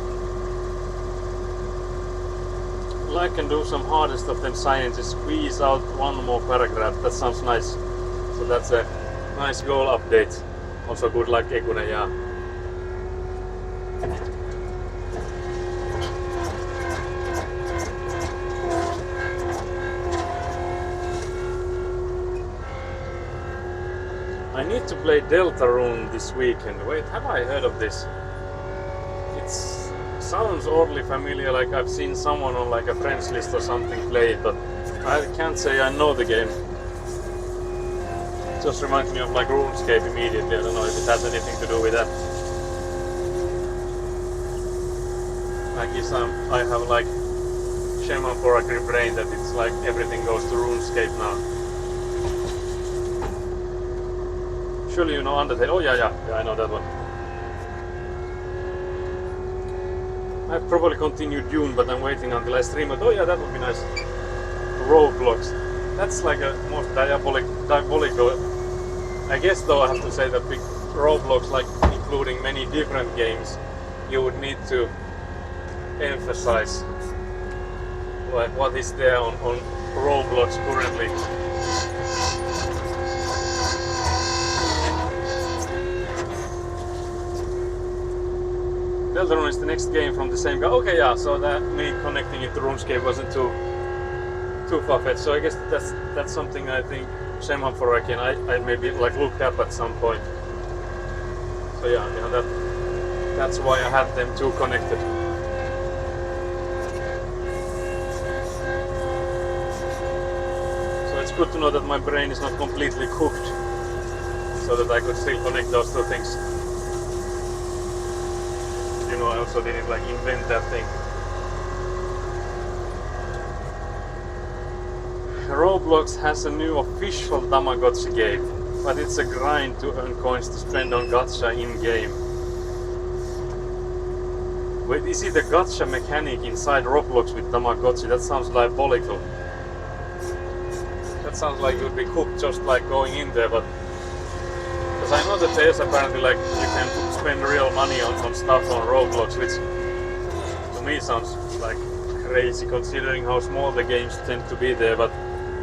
All I can do some hardest of them science is squeeze out one more paragraph. That sounds nice. So that's a nice goal update. Also good luck Ekune, yeah. I need to play Deltarune this weekend. Wait, have I heard of this? It sounds oddly familiar, like I've seen someone on like a friends list or something play it, but I can't say I know the game. It just reminds me of like RuneScape immediately. I don't know if it has anything to do with that. I guess I have like Shaman for a brain that it's like everything goes to RuneScape now. Surely you know Undertale. Oh yeah, I know that one. I'd probably continue Dune, but I'm waiting until I stream it. Oh yeah, that would be nice. Roblox. That's like a most diabolical. I guess though I have to say that with Roblox, like including many different games, you would need to emphasize like what is there on Roblox currently. Deltarune is the next game from the same guy. Okay, yeah, so that me connecting it to RuneScape wasn't too far-fetched. So I guess that's something I think Shaman for again I maybe like looked up at some point. So yeah, that's why I had them two connected. So it's good to know that my brain is not completely cooked, so that I could still connect those two things. You know, I also didn't like invent that thing. Roblox has a new official Tamagotchi game, but it's a grind to earn coins to spend on gacha in-game. Wait, is it a gacha mechanic inside Roblox with Tamagotchi? That sounds diabolical. That sounds like it would be cooked just like going in there, but because I know that there's apparently like you can spend real money on stuff on Roblox, which to me sounds like crazy considering how small the games tend to be there, but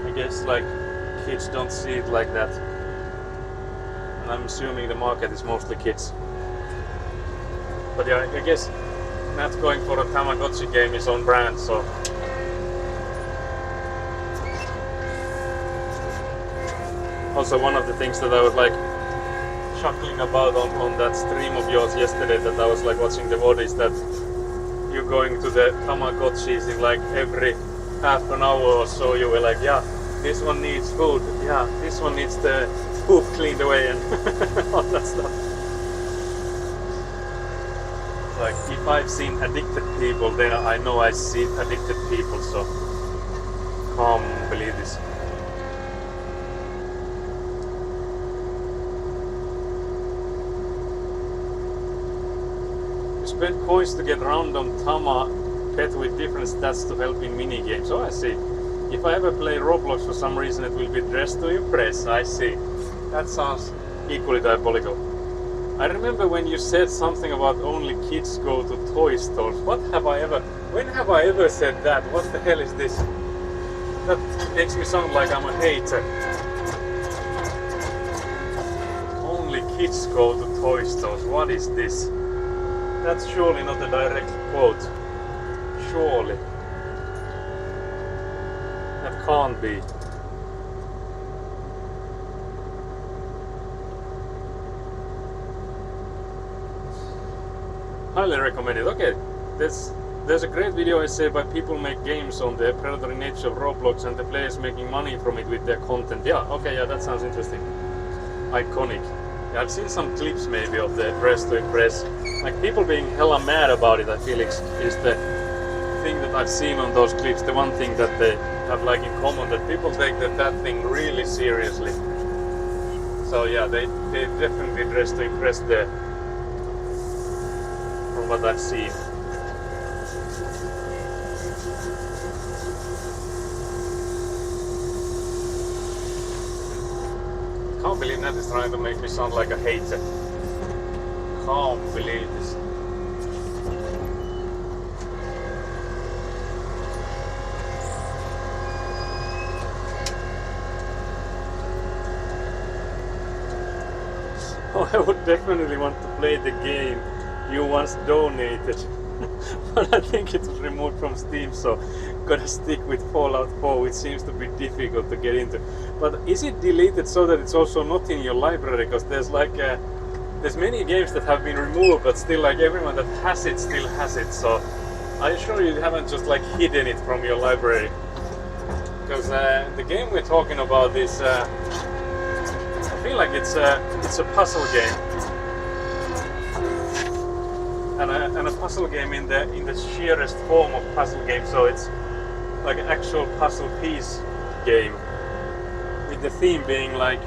I guess like kids don't see it like that. And I'm assuming the market is mostly kids. But yeah, I guess not going for a Tamagotchi game is on brand, so also one of the things that I was like chuckling about on that stream of yours yesterday, that I was like watching the VOD, is that you going to the Tamagotchis in like every half an hour or so. You were like, yeah, this one needs food, yeah, this one needs the poop cleaned away and all that stuff. Like if I've seen addicted people, then I know I've seen addicted people, so can't believe this. Spend coins to get random Tama pet with different stats to help in mini games. Oh, I see. If I ever play Roblox for some reason, it will be dressed to impress. I see. That sounds equally diabolical. I remember when you said something about only kids go to toy stores. When have I ever said that? What the hell is this? That makes me sound like I'm a hater. kids go to toy stores. What is this? That's surely not a direct quote. Surely. That can't be. Highly recommend it. Okay, there's a great video essay by People Make Games on the predatory nature of Roblox and the players making money from it with their content. Yeah, okay, yeah, that sounds interesting. Iconic. Yeah, I've seen some clips maybe of the Press to Impress. Like people being hella mad about it, I feel is the thing that I've seen on those clips. The one thing that they have like in common, that people take that thing really seriously. So yeah, they definitely Dress to Impress there. From what I've seen. Can't believe Nat is trying to make me sound like a hater. Can't believe this. Oh, I would definitely want to play the game you once donated. But I think it was removed from Steam, so gotta stick with Fallout 4, which seems to be difficult to get into. But is it deleted so that it's also not in your library? Because there's like there's many games that have been removed, but still like everyone that has it still has it. So are you sure you haven't just like hidden it from your library? Because the game we're talking about is I feel like it's a puzzle game. And a puzzle game in the sheerest form of puzzle game, so it's like an actual puzzle piece game, with the theme being like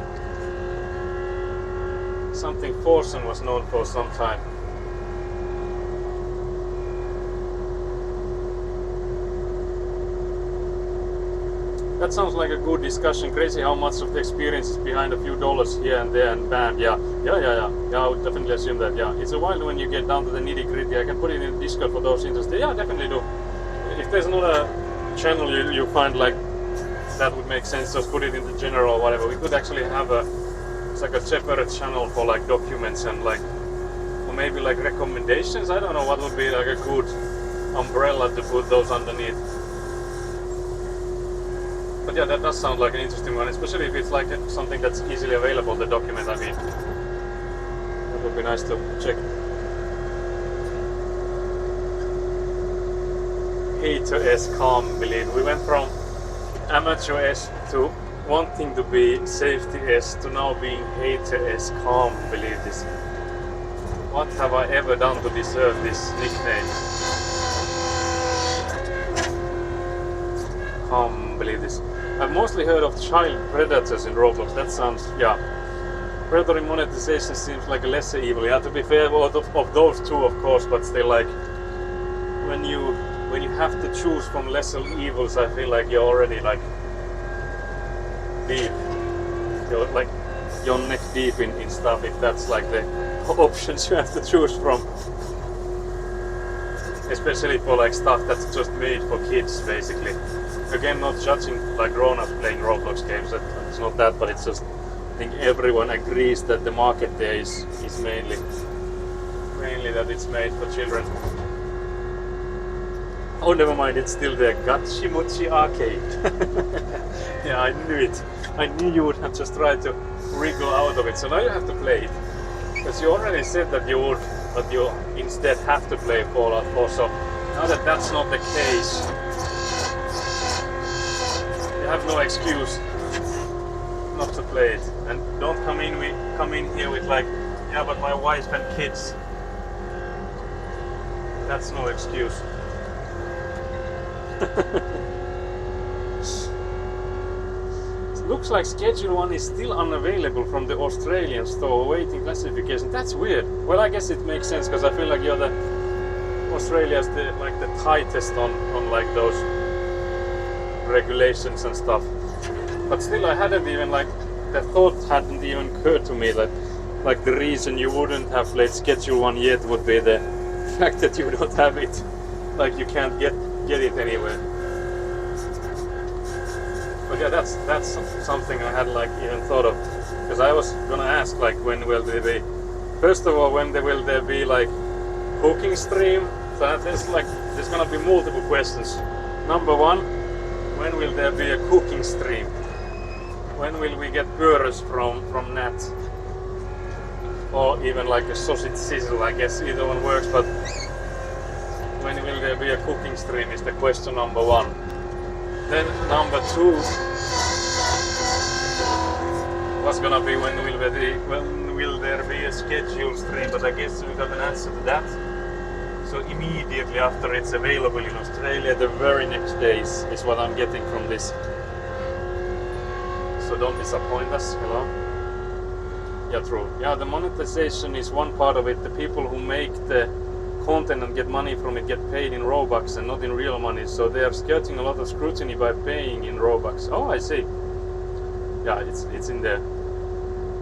something Forsen was known for some time. That sounds like a good discussion. Crazy how much of the experience is behind a few dollars here and there and bam. Yeah, I would definitely assume that. Yeah, it's a while when you get down to the nitty gritty. I can put it in Discord for those interested. Yeah, definitely do. If there's another channel you find like that would make sense, just put it in the general or whatever. We could actually have it's like a separate channel for like documents and like, or maybe like recommendations. I don't know what would be like a good umbrella to put those underneath. But yeah, that does sound like an interesting one, especially if it's like something that's easily available, the document, I mean. That would be nice to check. Hater-esque, can't believe. We went from amateur-esque to wanting to be safety-esque to now being hater-esque, can't believe this. What have I ever done to deserve this nickname? Can't believe this. I've mostly heard of child predators in Roblox. That sounds, yeah. Predatory monetization seems like a lesser evil. Yeah, to be fair, of those two, of course, but still, like, when you have to choose from lesser evils, I feel like you're already like deep. You're like you're neck deep in stuff if that's like the options you have to choose from. Especially for like stuff that's just made for kids, basically. Again, not judging like grown-ups playing Roblox games, it's not that, but it's just, I think everyone agrees that the market there is mainly that it's made for children. Oh, never mind, it's still there. Gachi Mochi Arcade. Yeah, I knew it. I knew you would have just tried to wriggle out of it, so now you have to play it. Because you already said that you would, but you instead have to play Fallout 4, so now that that's not the case, you have no excuse not to play it. And don't come in here with like, yeah, but my wife and kids. That's no excuse. It looks like Schedule 1 is still unavailable from the Australian store, awaiting classification. That's weird. Well, I guess it makes sense because I feel like Australia's the tightest on like those regulations and stuff. But still, I hadn't even the thought hadn't even occurred to me that like the reason you wouldn't have played Schedule 1 yet would be the fact that you don't have it. Like you can't get it anywhere. But yeah, that's something I had like even thought of. because I was gonna ask like when will there be, first of all, when will there be like cooking stream? So there's gonna be multiple questions. Number one, when will there be a cooking stream? When will we get burgers from Nat? Or even like a sausage sizzle, I guess either one works, but when will there be a cooking stream is the question number one. Then number two was gonna be when will there be a scheduled stream, but I guess we got an answer to that. So immediately after it's available in Australia, the very next day is what I'm getting from this. So don't disappoint us. Hello? Yeah, true. Yeah, the monetization is one part of it. The people who make the content and get money from it get paid in Robux and not in real money. So they are skirting a lot of scrutiny by paying in Robux. Oh, I see. Yeah, it's in there.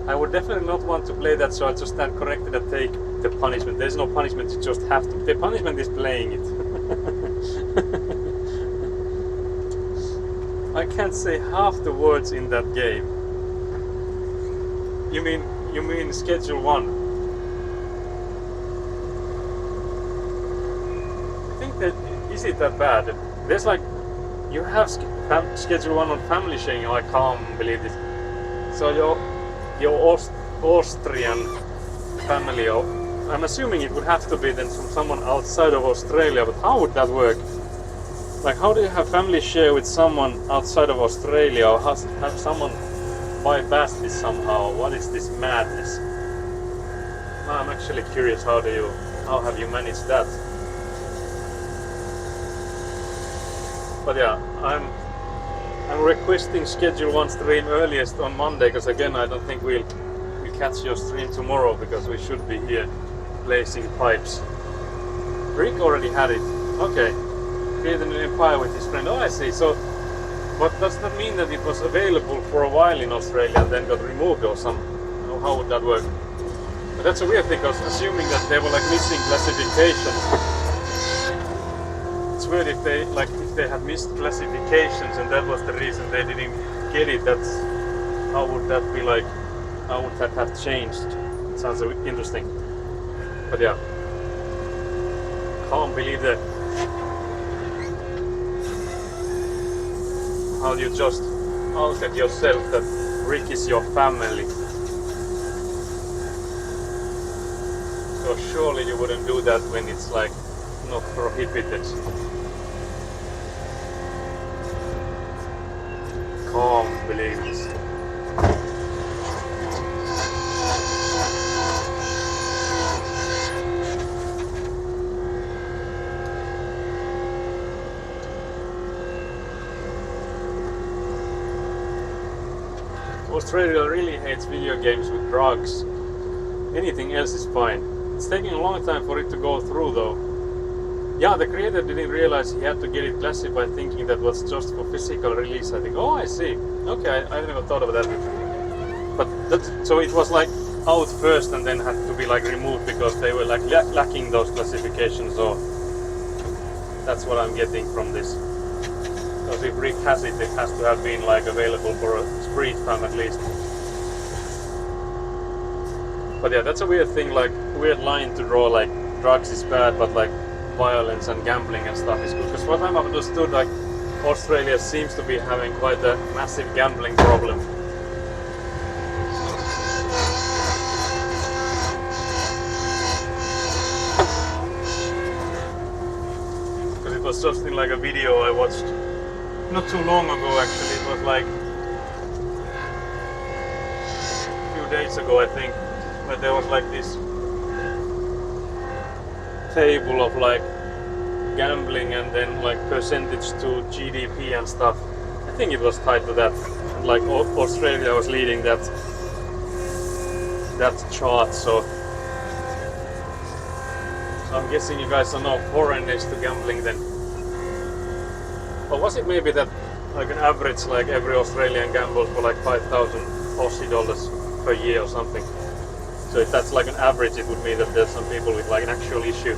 I would definitely not want to play that, so I just stand corrected and take the punishment. There's no punishment, you just have to. The punishment is playing it. I can't say half the words in that game. You mean schedule 1? I think that is it that bad? There's like you have schedule 1 on family sharing. I can't believe this. So your Austrian family, I'm assuming it would have to be then from someone outside of Australia, but how would that work? Like, how do you have family share with someone outside of Australia, or have someone bypass this somehow? What is this madness? I'm actually curious, how have you managed that? But yeah, I'm requesting schedule 1 stream earliest on Monday, because again I don't think we'll catch your stream tomorrow, because we should be here placing pipes. Rick already had it. Okay. Created an empire with his friend. Oh, I see. So, but does that mean that it was available for a while in Australia and then got removed or some? How would that work? But that's a weird thing, because assuming that they were like missing classification. It's weird if they had missed classifications and that was the reason they didn't get it. How would that be like? How would that have changed? It sounds interesting. But yeah, can't believe that. How you just outed yourself that Rick is your family. So surely you wouldn't do that when it's like not prohibited. Can't believe this. Australia really hates video games with drugs. Anything else is fine. It's taking a long time for it to go through though. Yeah, the creator didn't realize he had to get it classified, thinking that was just for physical release, I think. Oh, I see. Okay, I never thought of that. But so it was like out first and then had to be like removed because they were like lacking those classifications, or that's what I'm getting from this. Because if Rick has it, it has to have been like available for a brief time at least. But yeah, that's a weird thing, like weird line to draw, like drugs is bad, but like violence and gambling and stuff is good. Because what I've understood, like Australia seems to be having quite a massive gambling problem. Because it was just in like a video I watched not too long ago actually. It was like a few days ago I think, but there was like this table of like gambling and then like percentage to GDP and stuff. I think it was tied to that. Like Australia was leading that chart, so I'm guessing you guys are no foreigners to gambling then. Or was it maybe that like an average, like every Australian gambles for like 5,000 Aussie dollars per year or something? So if that's like an average, it would mean that there's some people with like an actual issue.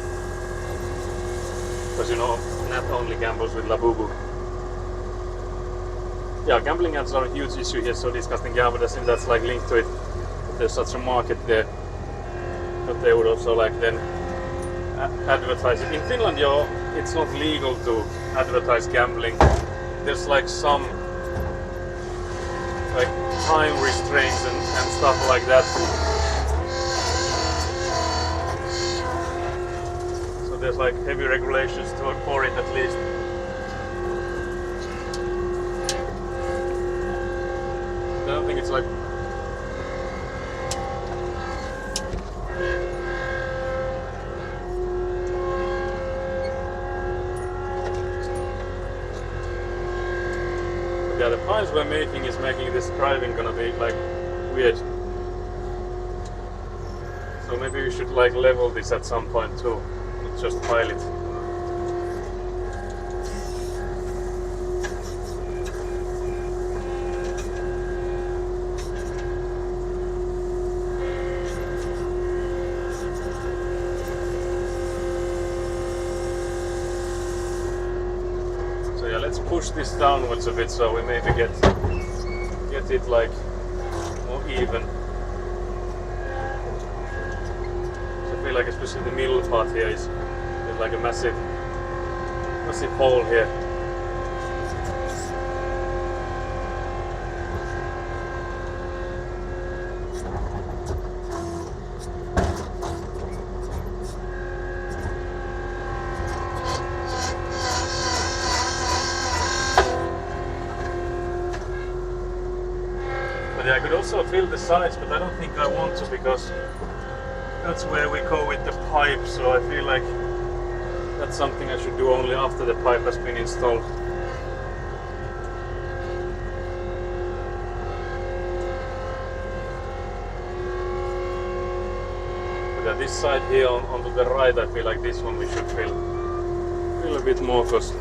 Because you know, Nat only gambles with Labubu. yeah, gambling ads are a huge issue here, so disgusting gambling, and that's like linked to it. There's such a market there, but they would also like then advertise it. In Finland, it's not legal to advertise gambling. There's like some like time restraints and stuff like that. So there's like heavy regulations for it at least. I don't think it's like yeah, the piles we're making is making this driving gonna be like weird. So maybe we should like level this at some point too, not just pile it. So yeah, let's push this downwards a bit so we maybe get it like more even. So I feel like especially the middle part here is like a massive hole here. But yeah, I could also fill the sides, but I don't think I want to because that's where we go with the pipe, so I feel like that's something I should do only after the pipe has been installed. But yeah, this side here onto the right, I feel like this one we should fill a bit more because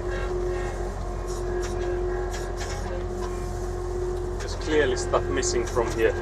there's clearly stuff missing from here.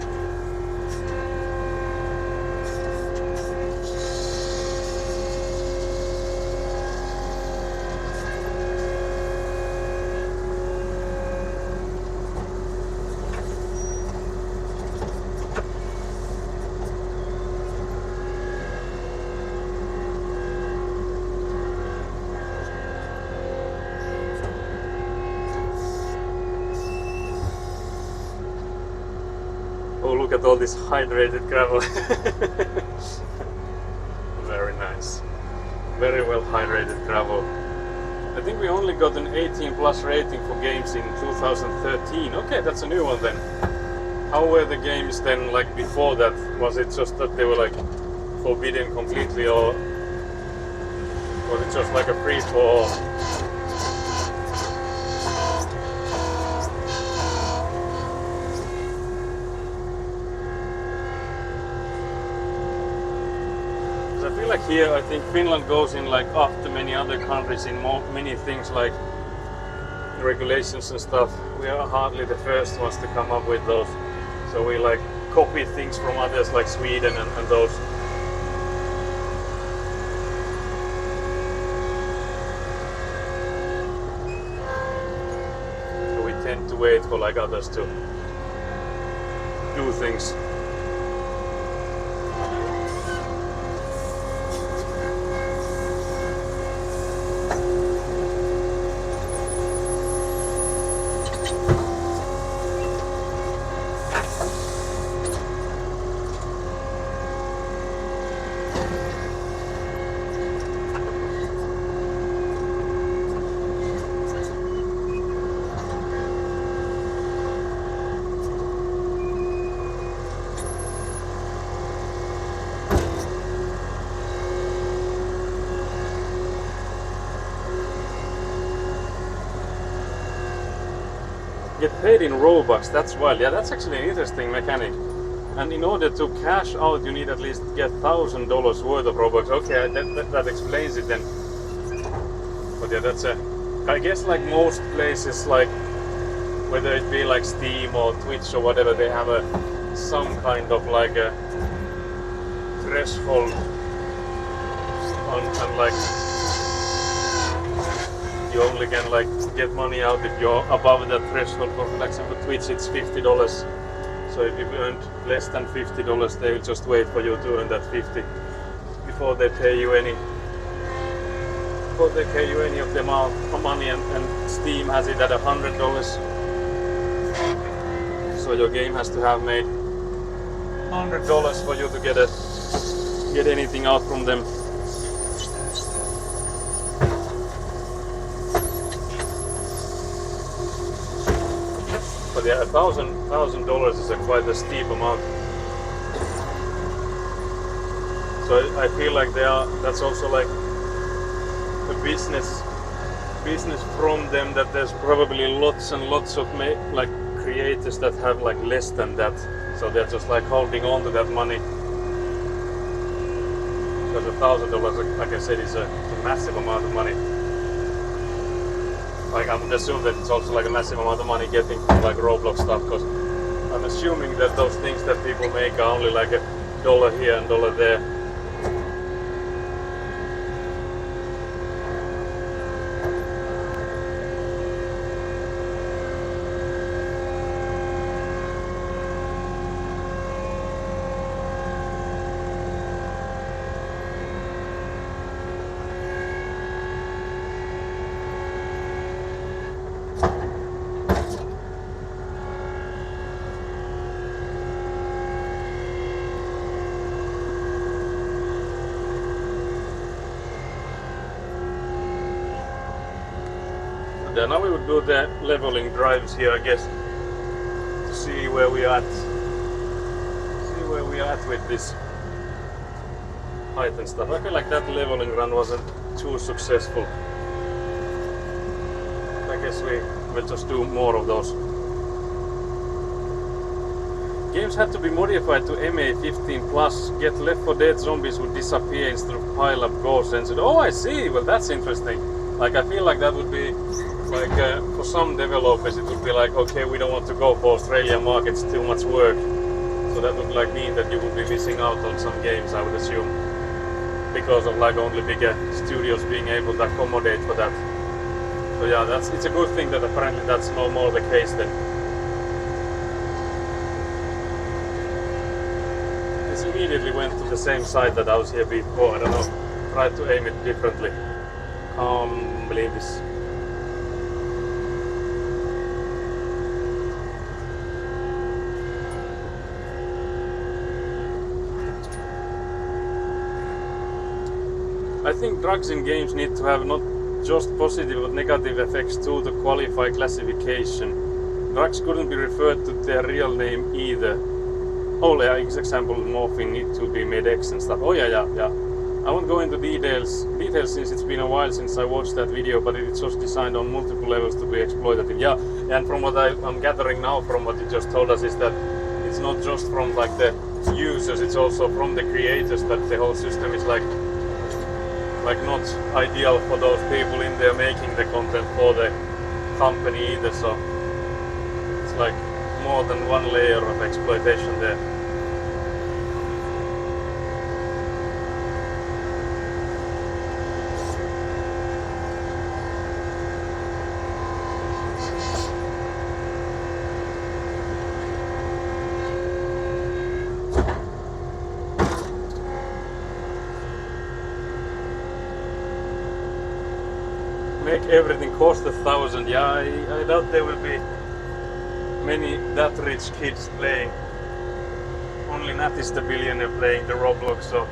Oh, look at all this hydrated gravel. Very nice. Very well hydrated gravel. I think we only got an 18 plus rating for games in 2013. Okay, that's a new one then. How were the games then like before that? Was it just that they were like forbidden completely, or was it just like a free for all? I feel like here, I think Finland goes in like after many other countries in many things like regulations and stuff. We are hardly the first ones to come up with those. So we like copy things from others like Sweden and those. So we tend to wait for like others to do things. Get paid in Robux, that's wild. Yeah, that's actually an interesting mechanic. And in order to cash out, you need at least get $1,000 worth of Robux. Okay, that explains it then. But yeah, that's I guess like most places, like whether it be like Steam or Twitch or whatever, they have some kind of like a threshold on like you only can like get money out if you're above that threshold. For example, Twitch it's $50. So if you've earned less than $50, they will just wait for you to earn that 50 before they pay you any of the amount of money. And Steam has it at $100. So your game has to have made $100 for you to get anything out from them. But yeah, $1,000 is quite a steep amount. So I feel like that's also like a business from them, that there's probably lots and lots of like creators that have like less than that. So they're just like holding on to that money. Because $1,000, like I said, is a massive amount of money. Like I would assume that it's also like a massive amount of money getting like Roblox stuff, because I'm assuming that those things that people make are only like $1 here and $1 there. Now we would do the leveling drives here, I guess, to see where we are at with this height and stuff. I feel like that leveling run wasn't too successful. I guess we will just do more of those. Games had to be modified to MA15+. Get Left 4 Dead zombies would disappear instead of pile up ghosts and said, oh, I see, well that's interesting. Like I feel like that would be like for some developers it would be like, okay, we don't want to go for Australian markets, too much work. So that would like mean that you would be missing out on some games, I would assume, because of like only bigger studios being able to accommodate for that. So yeah, it's a good thing that apparently that's no more the case then. This immediately went to the same side that I was here before. I don't know, tried to aim it differently. Can't believe this. I think drugs in games need to have not just positive but negative effects too to qualify classification. Drugs couldn't be referred to their real name either. Oh yeah, example, morphine need to be made X and stuff. Oh yeah. I won't go into details since it's been a while since I watched that video, but it's just designed on multiple levels to be exploitative. Yeah, and from what I'm gathering now from what you just told us is that it's not just from like the users, it's also from the creators, that the whole system is like not ideal for those people in there making the content for the company either. So it's like more than one layer of exploitation there. Make everything cost $1,000. Yeah, I doubt there will be many that rich kids playing. Only Nat is the billionaire playing the Roblox, so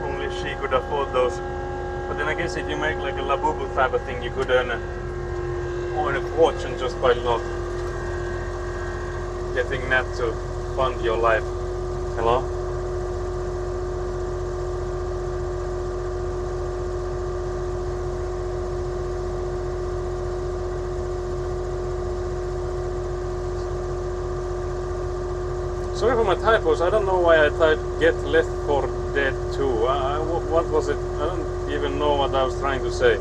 only she could afford those. But then I guess if you make like a Labubu type of thing, you could earn a fortune just by not getting Nat to fund your life. Hello? Sorry for my typos, I don't know why I typed Get Left 4 Dead 2. What was it? I don't even know what I was trying to say.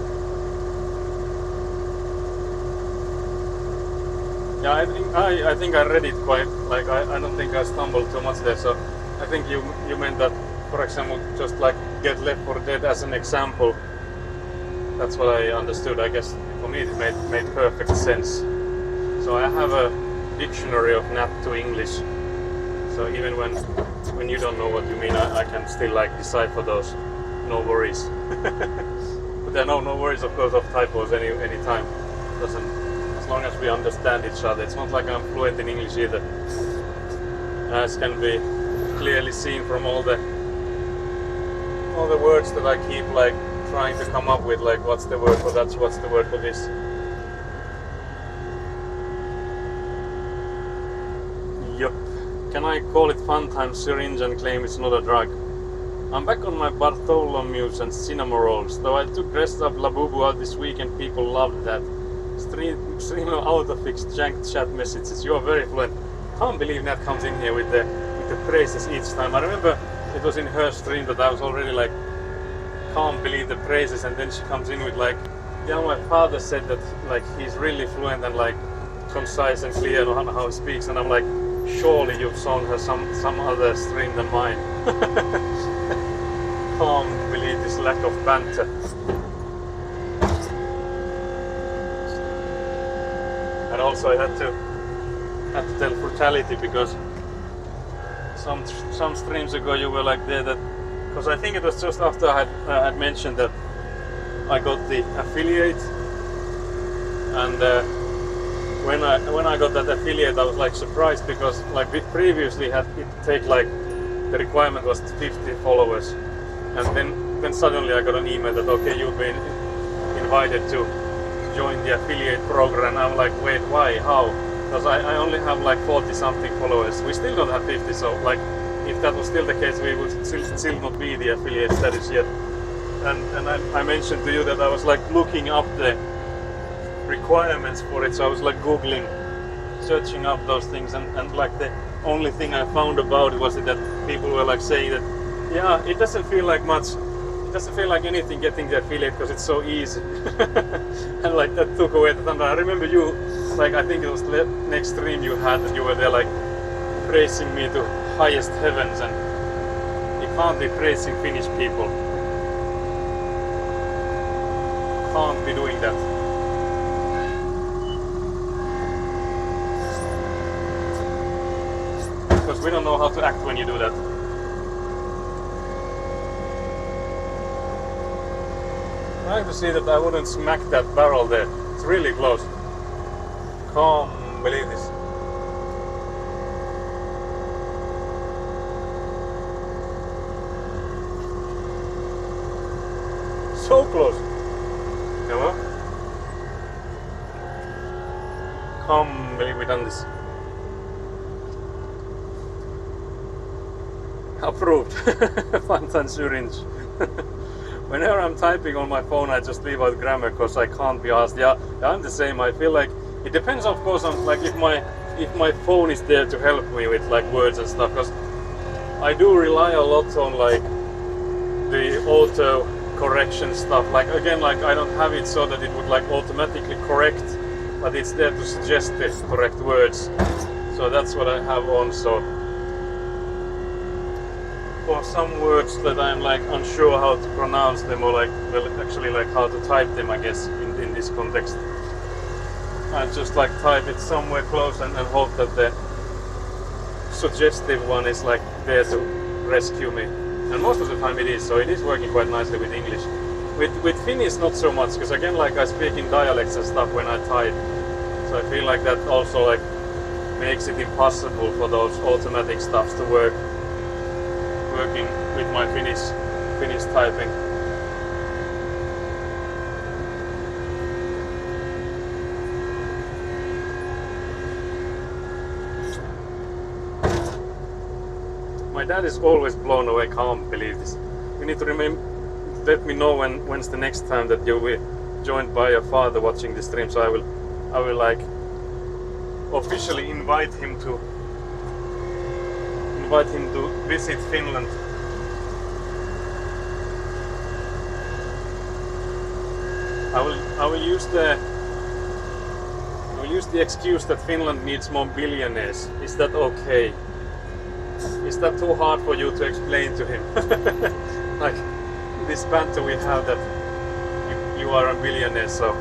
Yeah, I think I read it quite, like I don't think I stumbled too much there, so I think you meant that, for example, just like Get Left 4 Dead as an example, That's what I understood. I guess for me it made perfect sense. So I have a dictionary of Nat to English. So even when you don't know what you mean, I can still like decipher those. No worries. But there are no worries, of course, of typos any time. Doesn't, as long as we understand each other. It's not like I'm fluent in English either, as can be clearly seen from all the words that I keep like trying to come up with, like what's the word for that, what's the word for this. Yup. Can I call it fun time syringe and claim it's not a drug? I'm back on my Bartholomews and Cinnamorols, though I took dressed up Labubu out this week and people loved that. Stream of autofix janked chat messages. You are very fluent. Can't believe Nat comes in here with the praises each time. I remember it was in her stream that I was already like, can't believe the praises, and then she comes in with like, yeah, my father said that like he's really fluent and like concise and clear on how he speaks, and I'm like, surely you've sung her some other stream than mine. Can't believe this lack of banter. And also I had to tell Frutality, because some streams ago you were like there that, because I think it was just after I had mentioned that I got the affiliate, and when I got that affiliate I was like surprised, because like we previously had it take like, the requirement was 50 followers, and then suddenly I got an email that okay, you've been invited to join the affiliate program. I'm like, wait, why, how? Because I only have like 40 something followers. We still don't have 50, so like if that was still the case, we would still not be the affiliate status yet. And I mentioned to you that I was like looking up the requirements for it, so I was like googling, searching up those things, and like the only thing I found about it was that people were like saying that, yeah, it doesn't feel like much, it doesn't feel like anything getting the affiliate because it's so easy. And like that took away the thunder. I remember you, like I think it was the next stream you had, and you were there like praising me to highest heavens, and you can't be praising Finnish people. Can't be doing that. Because we don't know how to act when you do that. I have to see that I wouldn't smack that barrel there. It's really close. Can't believe this. So close. Come on. Can't believe we done this. Approved. Fantan syringe. Whenever I'm typing on my phone, I just leave out grammar because I can't be asked. Yeah, I'm the same. I feel like it depends, of course, on like if my phone is there to help me with like words and stuff. Because I do rely a lot on like the auto correction stuff. Like again, like I don't have it so that it would like automatically correct, but it's there to suggest the correct words. So that's what I have on. So for some words that I'm like unsure how to pronounce them, or like, well, actually like how to type them, I guess in this context, I just like type it somewhere close and hope that the suggestive one is like there to rescue me. And most of the time it is, so it is working quite nicely with English. With Finnish not so much, because again, like I speak in dialects and stuff when I type, so I feel like that also like makes it impossible for those automatic stuffs to work. Working with my Finnish typing. My dad is always blown away. Can't believe this. You need to let me know when's the next time that you'll be joined by your father watching the stream, so I will like officially invite him to visit Finland. I will use the excuse that Finland needs more billionaires. Is that okay? Is that too hard for you to explain to him? Like this banter we have, that you are a billionaire, so.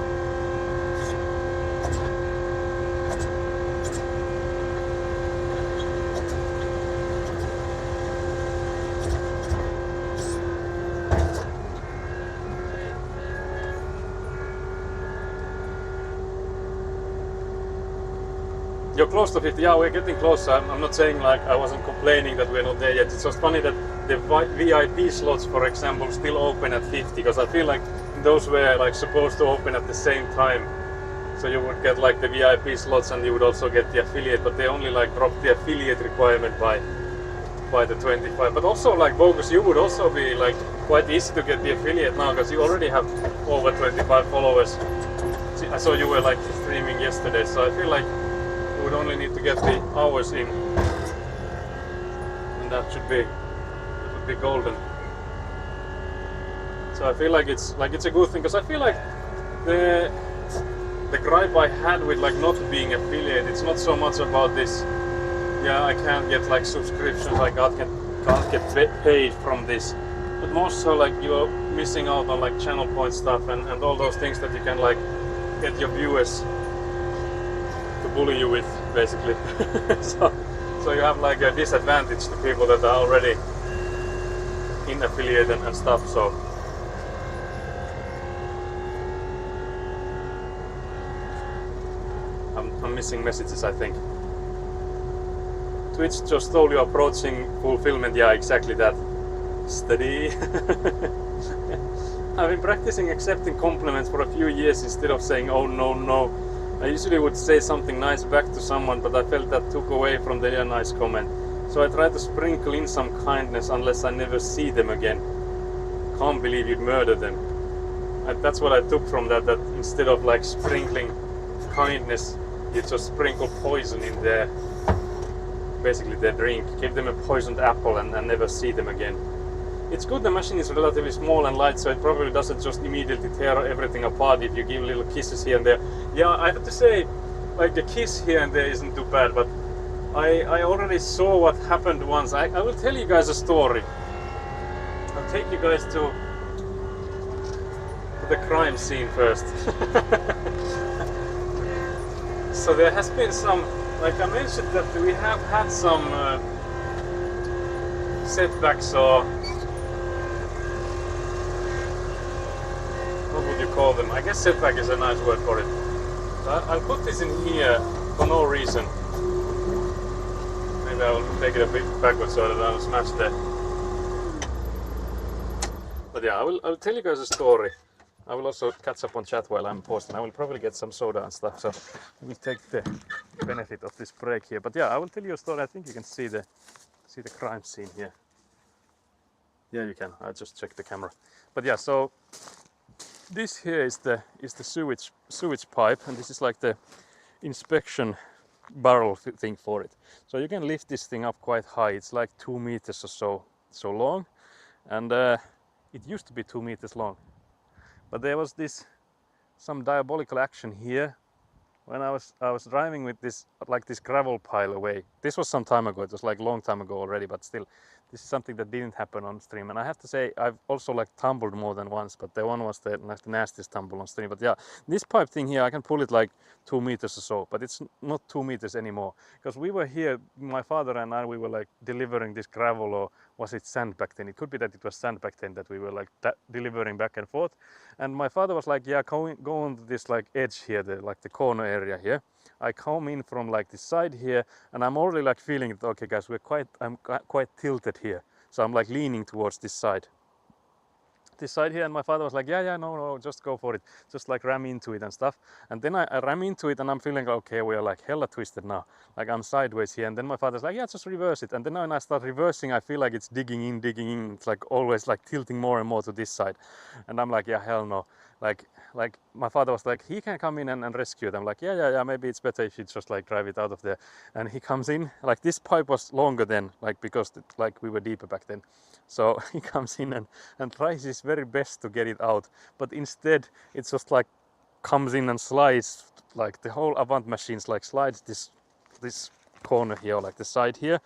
You're close to 50. Yeah, we're getting closer. I'm not saying like I wasn't complaining that we're not there yet. It's just funny that the VIP slots, for example, still open at 50, because I feel like those were like supposed to open at the same time. So you would get like the VIP slots and you would also get the affiliate, but they only like dropped the affiliate requirement by the 25. But also like Bogus, you would also be like quite easy to get the affiliate now because you already have over 25 followers. See, I saw you were like streaming yesterday, so I feel like you would only need to get the hours in, and that would be golden. So I feel like it's a good thing, because I feel like the gripe I had with like not being affiliate, it's not so much about this. Yeah, I can't get like subscriptions, I can't get paid from this, but more so like you're missing out on like channel point stuff and all those things that you can like get your viewers to bully you with, basically. so you have like a disadvantage to people that are already in affiliate and stuff. So I'm missing messages, I think. Twitch just told you approaching fulfillment. Yeah, exactly that. Steady. I've been practicing accepting compliments for a few years instead of saying oh no. I usually would say something nice back to someone, but I felt that took away from the nice comment. So I try to sprinkle in some kindness unless I never see them again. Can't believe you'd murder them. That's what I took from that instead of like sprinkling kindness, you just sprinkle poison in their, basically their drink. Give them a poisoned apple and never see them again. It's good the machine is relatively small and light, so it probably doesn't just immediately tear everything apart if you give little kisses here and there. Yeah, I have to say, like the kiss here and there isn't too bad, but I already saw what happened once. I will tell you guys a story. I'll take you guys to the crime scene first. So there has been some, like I mentioned, that we have had some setbacks, or what would you call them? I guess setback is a nice word for it. I'll put this in here for no reason. Maybe I'll take it a bit backwards so that I'll smash that. But yeah, I'll tell you guys a story. I will also catch up on chat while I'm posting. I will probably get some soda and stuff, so we'll take the benefit of this break here. But yeah, I will tell you a story. I think you can see the crime scene here. Yeah, you can. I just checked the camera. But yeah, so this here is the sewage pipe, and this is like the inspection barrel thing for it. So you can lift this thing up quite high. It's like 2 meters or so long, and it used to be 2 meters long. But there was some diabolical action here when I was driving with this gravel pile away. This was some time ago. It was like a long time ago already, but still, this is something that didn't happen on stream. And I have to say, I've also like tumbled more than once, but the one was the nastiest tumble on stream. But yeah, this pipe thing here, I can pull it like 2 meters or so, but it's not 2 meters anymore, because we were here, my father and I, we were like delivering this gravel, or was it sand back then? It could be that it was sand back then that we were like delivering back and forth. And my father was like, yeah, go on to this like edge here, like the corner area here. I come in from like this side here, and I'm already like feeling it. Okay, guys, I'm quite tilted here, so I'm like leaning towards this side here, and my father was like, yeah, no, just go for it, just like ram into it and stuff. And then I ram into it, and I'm feeling okay, we are like hella twisted now, like I'm sideways here. And then my father's like, yeah, just reverse it. And then when I start reversing, I feel like it's digging in, it's like always like tilting more and more to this side. And I'm like, yeah, hell no. Like my father was like, he can come in and rescue them. Like, yeah, maybe it's better if you just like drive it out of there. And he comes in, like this pipe was longer then, like because like we were deeper back then. So he comes in and tries his very best to get it out. But instead, it's just like comes in and slides, like the whole Avant machines like slides this corner here, like the side here,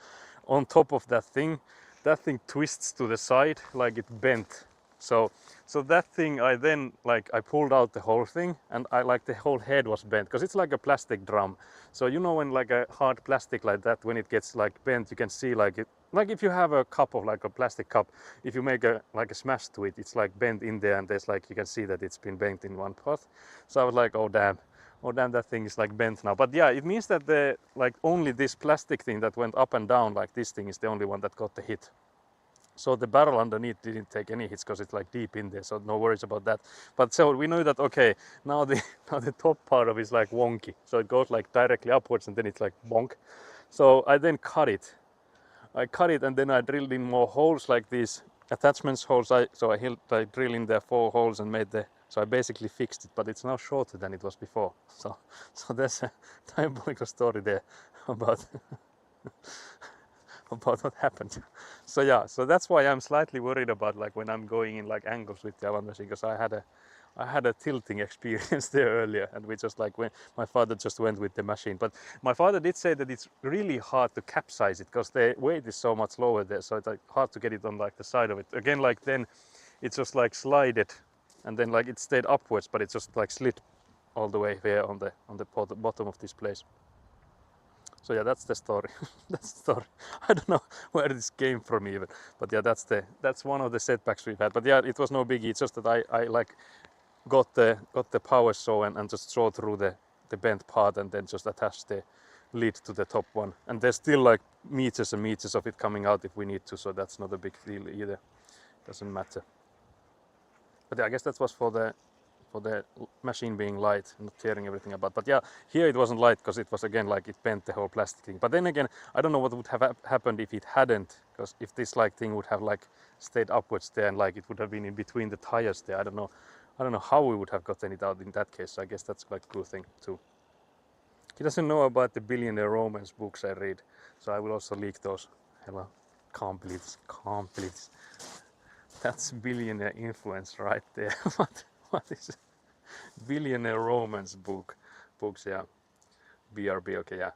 on top of that thing. That thing twists to the side, like it bent So that thing, I then like I pulled out the whole thing, and I like the whole head was bent because it's like a plastic drum. So you know when like a hard plastic like that, when it gets like bent, you can see like it. Like if you have a cup of like a plastic cup, if you make a like a smash to it, it's like bent in there, and there's like you can see that it's been bent in one part. So I was like, oh damn, that thing is like bent now. But yeah, it means that the like only this plastic thing that went up and down like this thing is the only one that got the hit. So the barrel underneath didn't take any hits because it's like deep in there, so no worries about that. But so we know that okay, now the now the top part of it is like wonky, so it goes like directly upwards and then it's like bonk. So I then cut it. I cut it and then I drilled in more holes like these attachments holes. I drilled in there 4 holes and made the. So I basically fixed it, but it's now shorter than it was before. So there's a diabolical story there about. about what happened. So yeah, so that's why I'm slightly worried about like when I'm going in like angles with the avant machine, because I had a tilting experience there earlier, and we just like when my father just went with the machine. But my father did say that it's really hard to capsize it because the weight is so much lower there, so it's like hard to get it on like the side of it. Again, like then it just like slided, and then like it stayed upwards, but it just like slid all the way there on the bottom of this place. So yeah, that's the story. That's the story. I don't know where this came from even, but yeah, that's one of the setbacks we've had. But yeah, it was no biggie. It's just that I like got the power saw and just saw through the bent part and then just attached the lid to the top one. And there's still like meters and meters of it coming out if we need to, so that's not a big deal either. Doesn't matter. But yeah, I guess that was for the machine being light, not tearing everything apart. But yeah, here it wasn't light because it was again like it bent the whole plastic thing. But then again, I don't know what would have happened if it hadn't, because if this like thing would have like stayed upwards there and like it would have been in between the tires there. I don't know how we would have gotten it out in that case. So I guess that's like a cool thing too. He doesn't know about the Billionaire Romance books I read, so I will also leak those. Hello, can't believe this. That's billionaire influence right there. What is it? Billionaire Romance books, yeah. BRB, okay, yeah.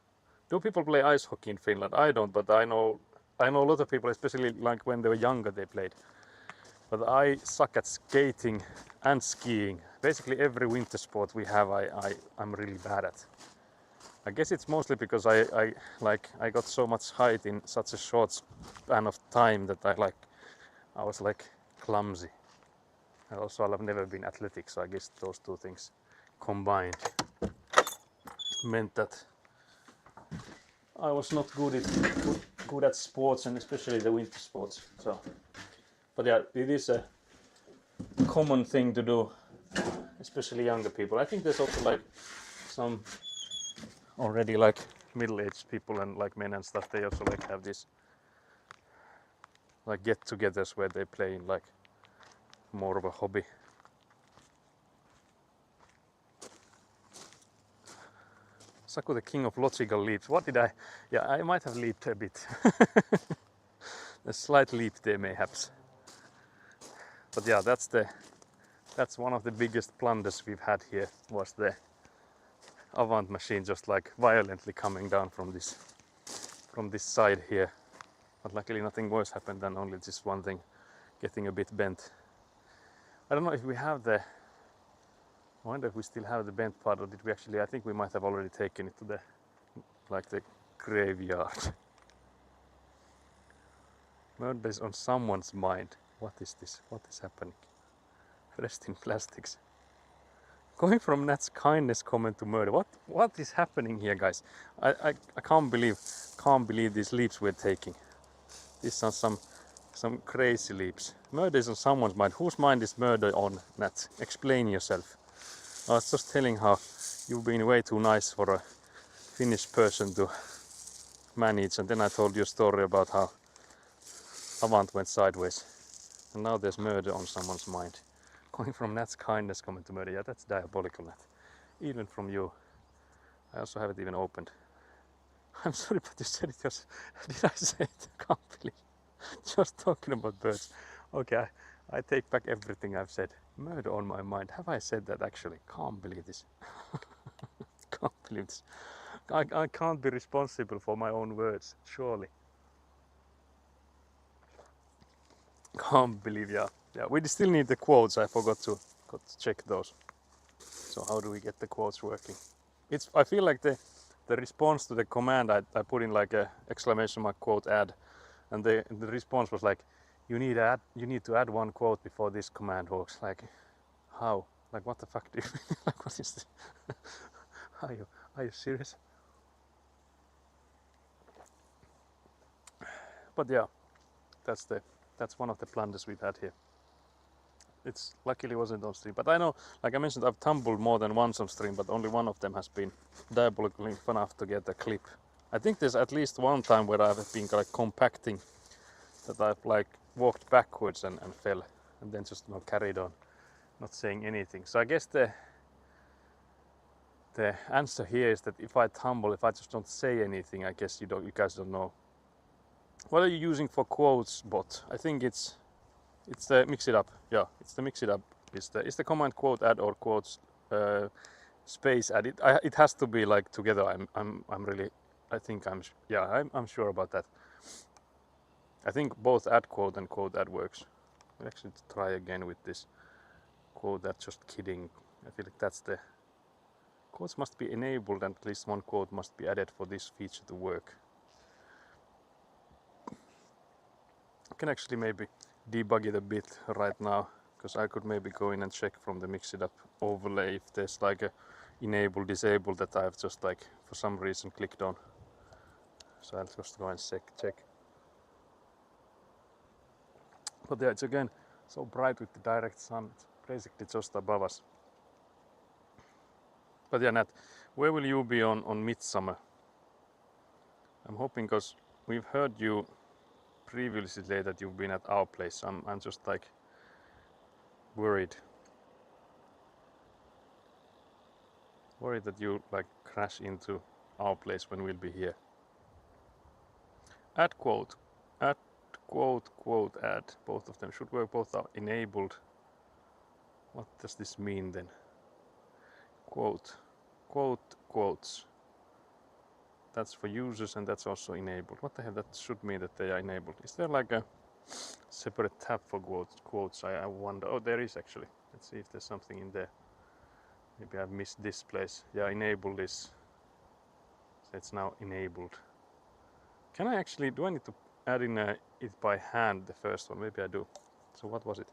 Do people play ice hockey in Finland? I don't, but I know a lot of people, especially like when they were younger, they played. But I suck at skating and skiing. Basically every winter sport we have, I'm really bad at. I guess it's mostly because I got so much height in such a short span of time that I was like clumsy. And also I've never been athletic, so I guess those two things combined meant that I was not good at sports, and especially the winter sports. So, but yeah, it is a common thing to do, especially younger people. I think there's also like some already like middle-aged people and like men and stuff. They also like have this like get-togethers where they play in like more of a hobby. Saku, the king of logical leaps. What did I? Yeah, I might have leaped a bit. A slight leap there, mayhaps. But yeah, that's one of the biggest blunders we've had here. Was the Avant machine just like violently coming down from this side here. But luckily nothing worse happened than only just one thing getting a bit bent. I don't know if we have I wonder if we still have the bent part, or did we actually? I think we might have already taken it to the graveyard. Murder is on someone's mind. What is this? What is happening? Rest in plastics. Going from Nat's kindness comment to murder. What is happening here, guys? I can't believe these leaps we're taking. These are some crazy leaps. Murder is on someone's mind. Whose mind is murder on, Nat? Explain yourself. I was just telling how you've been way too nice for a Finnish person to manage, and then I told you a story about how Avant went sideways. And now there's murder on someone's mind. Going from Nat's kindness comment to murder. Yeah, that's diabolical, Nat. Even from you. I also have it even opened. I'm sorry, but you said it yourself. Did I say it? I can't believe. Just talking about birds. Okay, I take back everything I've said. Murder on my mind. Have I said that actually? Can't believe this. Can't believe this. I can't be responsible for my own words, surely. Can't believe, yeah. Yeah, we still need the quotes. I forgot to check those. So how do we get the quotes working? I feel like the response to the command I put in like a exclamation mark quote add, and the response was like, you need to add one quote before this command works. Like, how? Like, what the fuck do you mean? Like, what is this? Are you serious? But yeah, that's one of the blunders we've had here. It's luckily wasn't on stream, but I know, like I mentioned, I've tumbled more than once on stream, but only one of them has been diabolically enough to get a clip. I think there's at least one time where I've been like compacting, that I've like walked backwards and fell, and then just carried on, not saying anything. So I guess the answer here is that if I tumble, if I just don't say anything, I guess you guys don't know. What are you using for quotes bot? I think it's the mix it up. Yeah, it's the mix it up. It's the command quote add or quotes space add. It has to be like together. I'm really. I think I'm sure about that. I think both add quote and quote add works. We'll actually try again with this quote add. Just kidding. I feel like that's the quotes must be enabled and at least one quote must be added for this feature to work. I can actually maybe debug it a bit right now, because I could maybe go in and check from the mix it up overlay if there's like a enable disable that I've just like for some reason clicked on. So I'll just go and check. But yeah, it's again so bright with the direct sun. It's basically just above us. But yeah, Nat, where will you be on Midsummer? I'm hoping, because we've heard you previously say that you've been at our place. I'm just like worried that you like crash into our place when we'll be here. Add quote, add both of them should work. Both are enabled. What does this mean then? Quotes, that's for users and that's also enabled. What the hell, that should mean that they are enabled. Is there like a separate tab for quotes? I wonder. Oh, there is actually. Let's see if there's something in there. Maybe I've missed this place. Yeah, enable this. So it's now enabled. Can I actually, do I need to add in it by hand, the first one? Maybe I do. So what was it?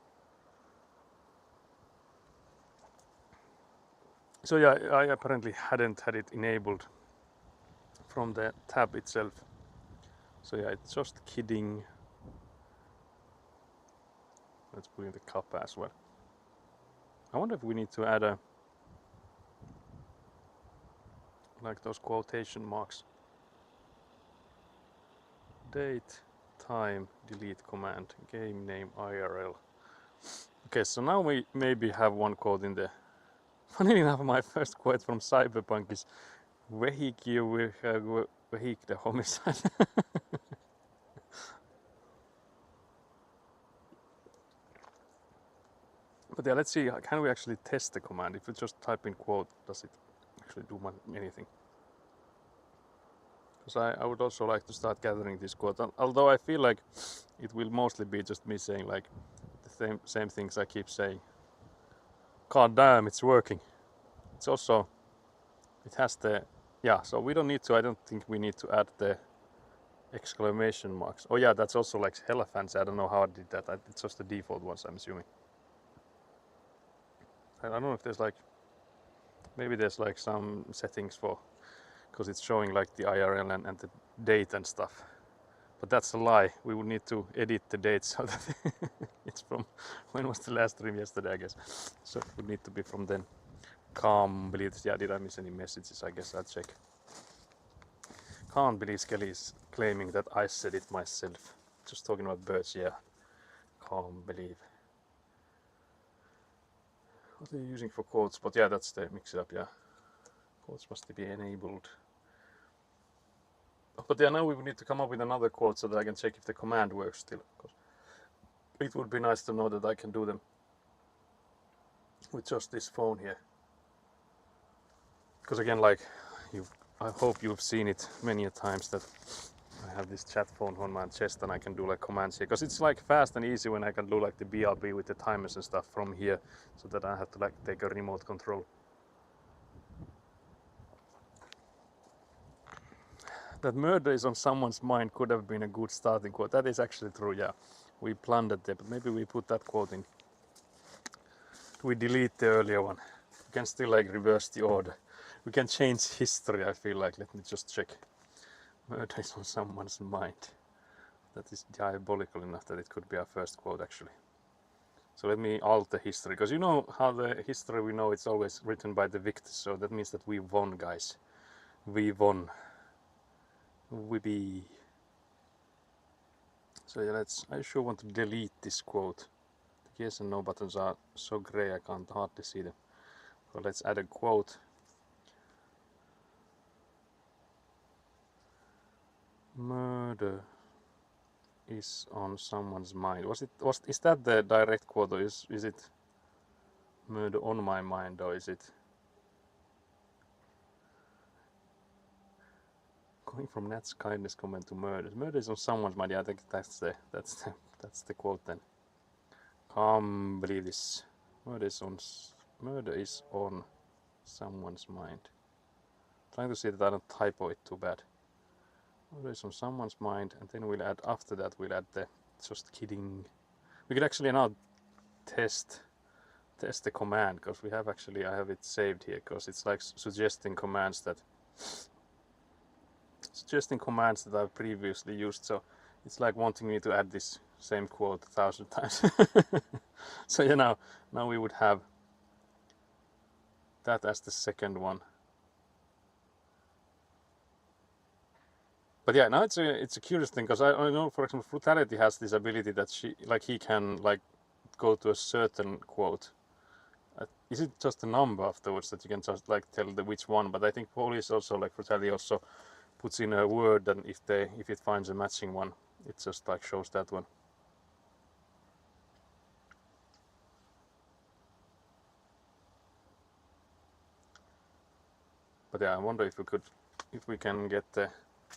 So yeah, I apparently hadn't had it enabled from the tab itself. So yeah, it's just kidding. Let's put in the kappa as well. I wonder if we need to add like those quotation marks. Date, time, delete command, game name, IRL. Okay, so now we maybe have one quote in there. Funny enough, my first quote from Cyberpunk is vehicle homicide. But yeah, let's see, can we actually test the command? If we just type in quote, does it actually do anything? Because I would also like to start gathering this quote, although I feel like it will mostly be just me saying like the same things I keep saying. God damn, it's working. It's also, it has the, yeah, so we don't need to, I don't think we need to add the exclamation marks. Oh yeah, that's also like hella fancy. I don't know how I did that. It's just the default ones, I'm assuming. I don't know if there's like, maybe there's like some settings for, because it's showing like the IRL and the date and stuff. But that's a lie. We would need to edit the date so that it's from, when was the last stream? Yesterday, I guess. So it would need to be from then. Can't believe, yeah, did I miss any messages? I guess I'll check. Can't believe Skelly is claiming that I said it myself. Just talking about birds, yeah. Can't believe. What are you using for quotes? But yeah, that's the mix it up, yeah. Quotes must be enabled. But yeah, now we need to come up with another quote so that I can check if the command works still. It would be nice to know that I can do them with just this phone here. Because again, like I hope you've seen it many a times that I have this chat phone on my chest and I can do like commands here, because it's like fast and easy when I can do like the BRB with the timers and stuff from here, so that I have to like take a remote control. That murder is on someone's mind could have been a good starting quote. That is actually true, yeah. We planned there, but maybe we put that quote in. We delete the earlier one. We can still like reverse the order. We can change history, I feel like. Let me just check. Murder is on someone's mind. That is diabolical enough that it could be our first quote actually. So let me alter history, because you know how the history we know it's always written by the victors, so that means that we won, guys. We won. We be. So yeah, I sure want to delete this quote. The yes and no buttons are so grey I can't hardly see them. So let's add a quote. Murder is on someone's mind. Is that the direct quote, or is it murder on my mind, or is it going from Nat's kindness comment to murder? Murder is on someone's mind. Yeah, I think that's the quote then. Can't believe this. Murder is on someone's mind. Trying to see that I don't typo it too bad. Murder is on someone's mind, and then we'll add after that the just kidding. We could actually now test the command, because we have actually, I have it saved here, because it's like suggesting commands that I've previously used, so it's like wanting me to add this same quote 1,000 times. So yeah, now we would have that as the second one. But yeah, now it's a curious thing, because I know, for example, Frutality has this ability that he can like go to a certain quote. Is it just a number afterwards that you can just like tell which one? But I think Police also, like Frutality also puts in a word, and if it finds a matching one, it just like shows that one. But yeah, I wonder if we can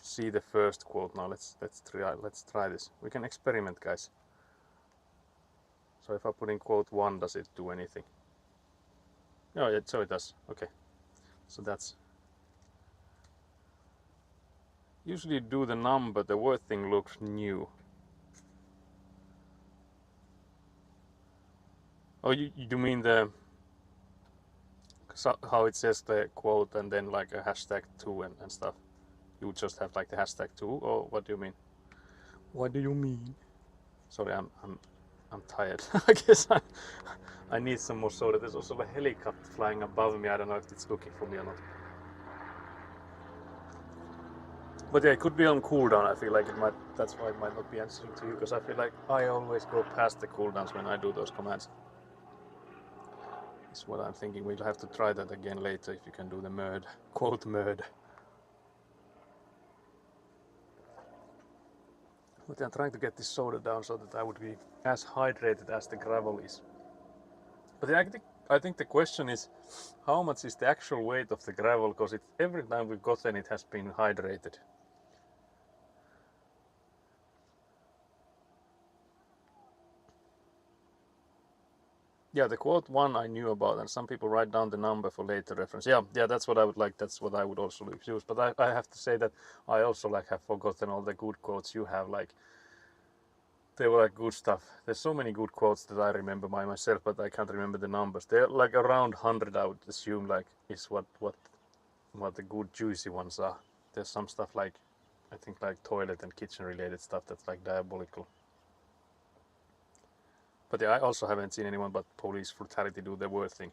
see the first quote now. Let's try this. We can experiment, guys. So if I put in quote 1, does it do anything? Oh yeah, so it does. Okay. So that's usually do the number, the word thing looks new. Oh, you mean how it says the quote and then like a hashtag 2 and stuff? You just have like the hashtag 2, or what do you mean? What do you mean? Sorry, I'm tired. I guess I need some more soda. There's also a helicopter flying above me. I don't know if it's looking for me or not. But yeah, it could be on cooldown. I feel like that's why it might not be answering to you, because I feel like I always go past the cooldowns when I do those commands. Is what I'm thinking. We'll have to try that again later if you can do the murd. Quote murd. But I'm trying to get this soda down so that I would be as hydrated as the gravel is. But I think the question is, how much is the actual weight of the gravel? Because every time we've gotten it has been hydrated. Yeah, the quote 1 I knew about, and some people write down the number for later reference. Yeah, that's what I would like. That's what I would also use. But I have to say that I also like have forgotten all the good quotes you have. Like, they were like good stuff. There's so many good quotes that I remember by myself, but I can't remember the numbers. They're like around 100, I would assume, like is what the good juicy ones are. There's some stuff like, I think like toilet and kitchen related stuff that's like diabolical. But yeah, I also haven't seen anyone but Police Frutality do the word thing.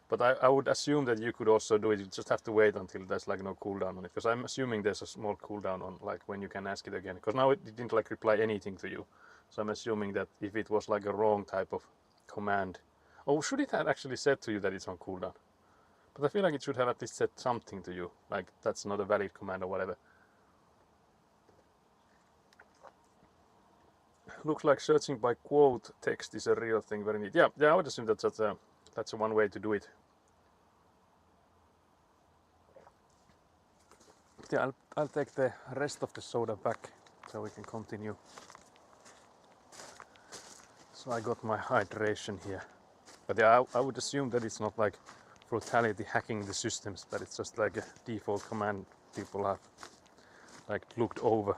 But I would assume that you could also do it. You just have to wait until there's like no cooldown on it, because I'm assuming there's a small cooldown on like when you can ask it again, because now it didn't like reply anything to you. So I'm assuming that if it was like a wrong type of command, or should it have actually said to you that it's on cooldown? But I feel like it should have at least said something to you, like that's not a valid command or whatever. Looks like searching by quote text is a real thing, very neat. Yeah, I would assume that's one way to do it. Yeah, I'll take the rest of the soda back. so we can continue. So I got my hydration here. But yeah, I would assume that it's not like brutality hacking the systems, but it's just like a default command people have like looked over.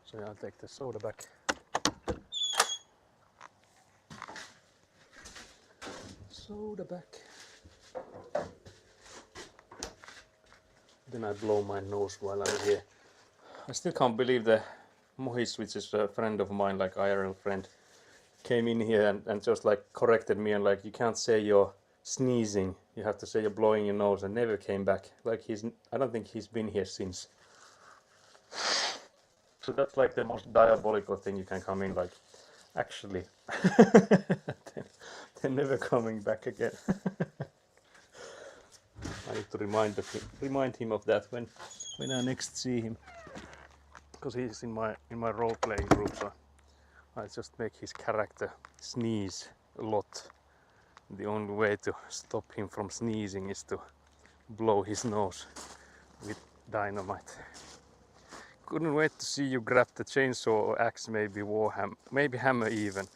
So yeah, I'll take the soda back. Soda back. Then I blow my nose while I'm here. I still can't believe the Mohis, which is a friend of mine, like IRL friend, came in here and just like corrected me and like, you can't say you're sneezing, you have to say you're blowing your nose, and never came back. Like I don't think he's been here since. So that's like the most diabolical thing you can come in, like, actually. They're never coming back again. I need to remind him of that when I next see him, because he's in my role-playing group. So I just make his character sneeze a lot. The only way to stop him from sneezing is to blow his nose with dynamite. Couldn't wait to see you grab the chainsaw or axe, maybe maybe hammer even.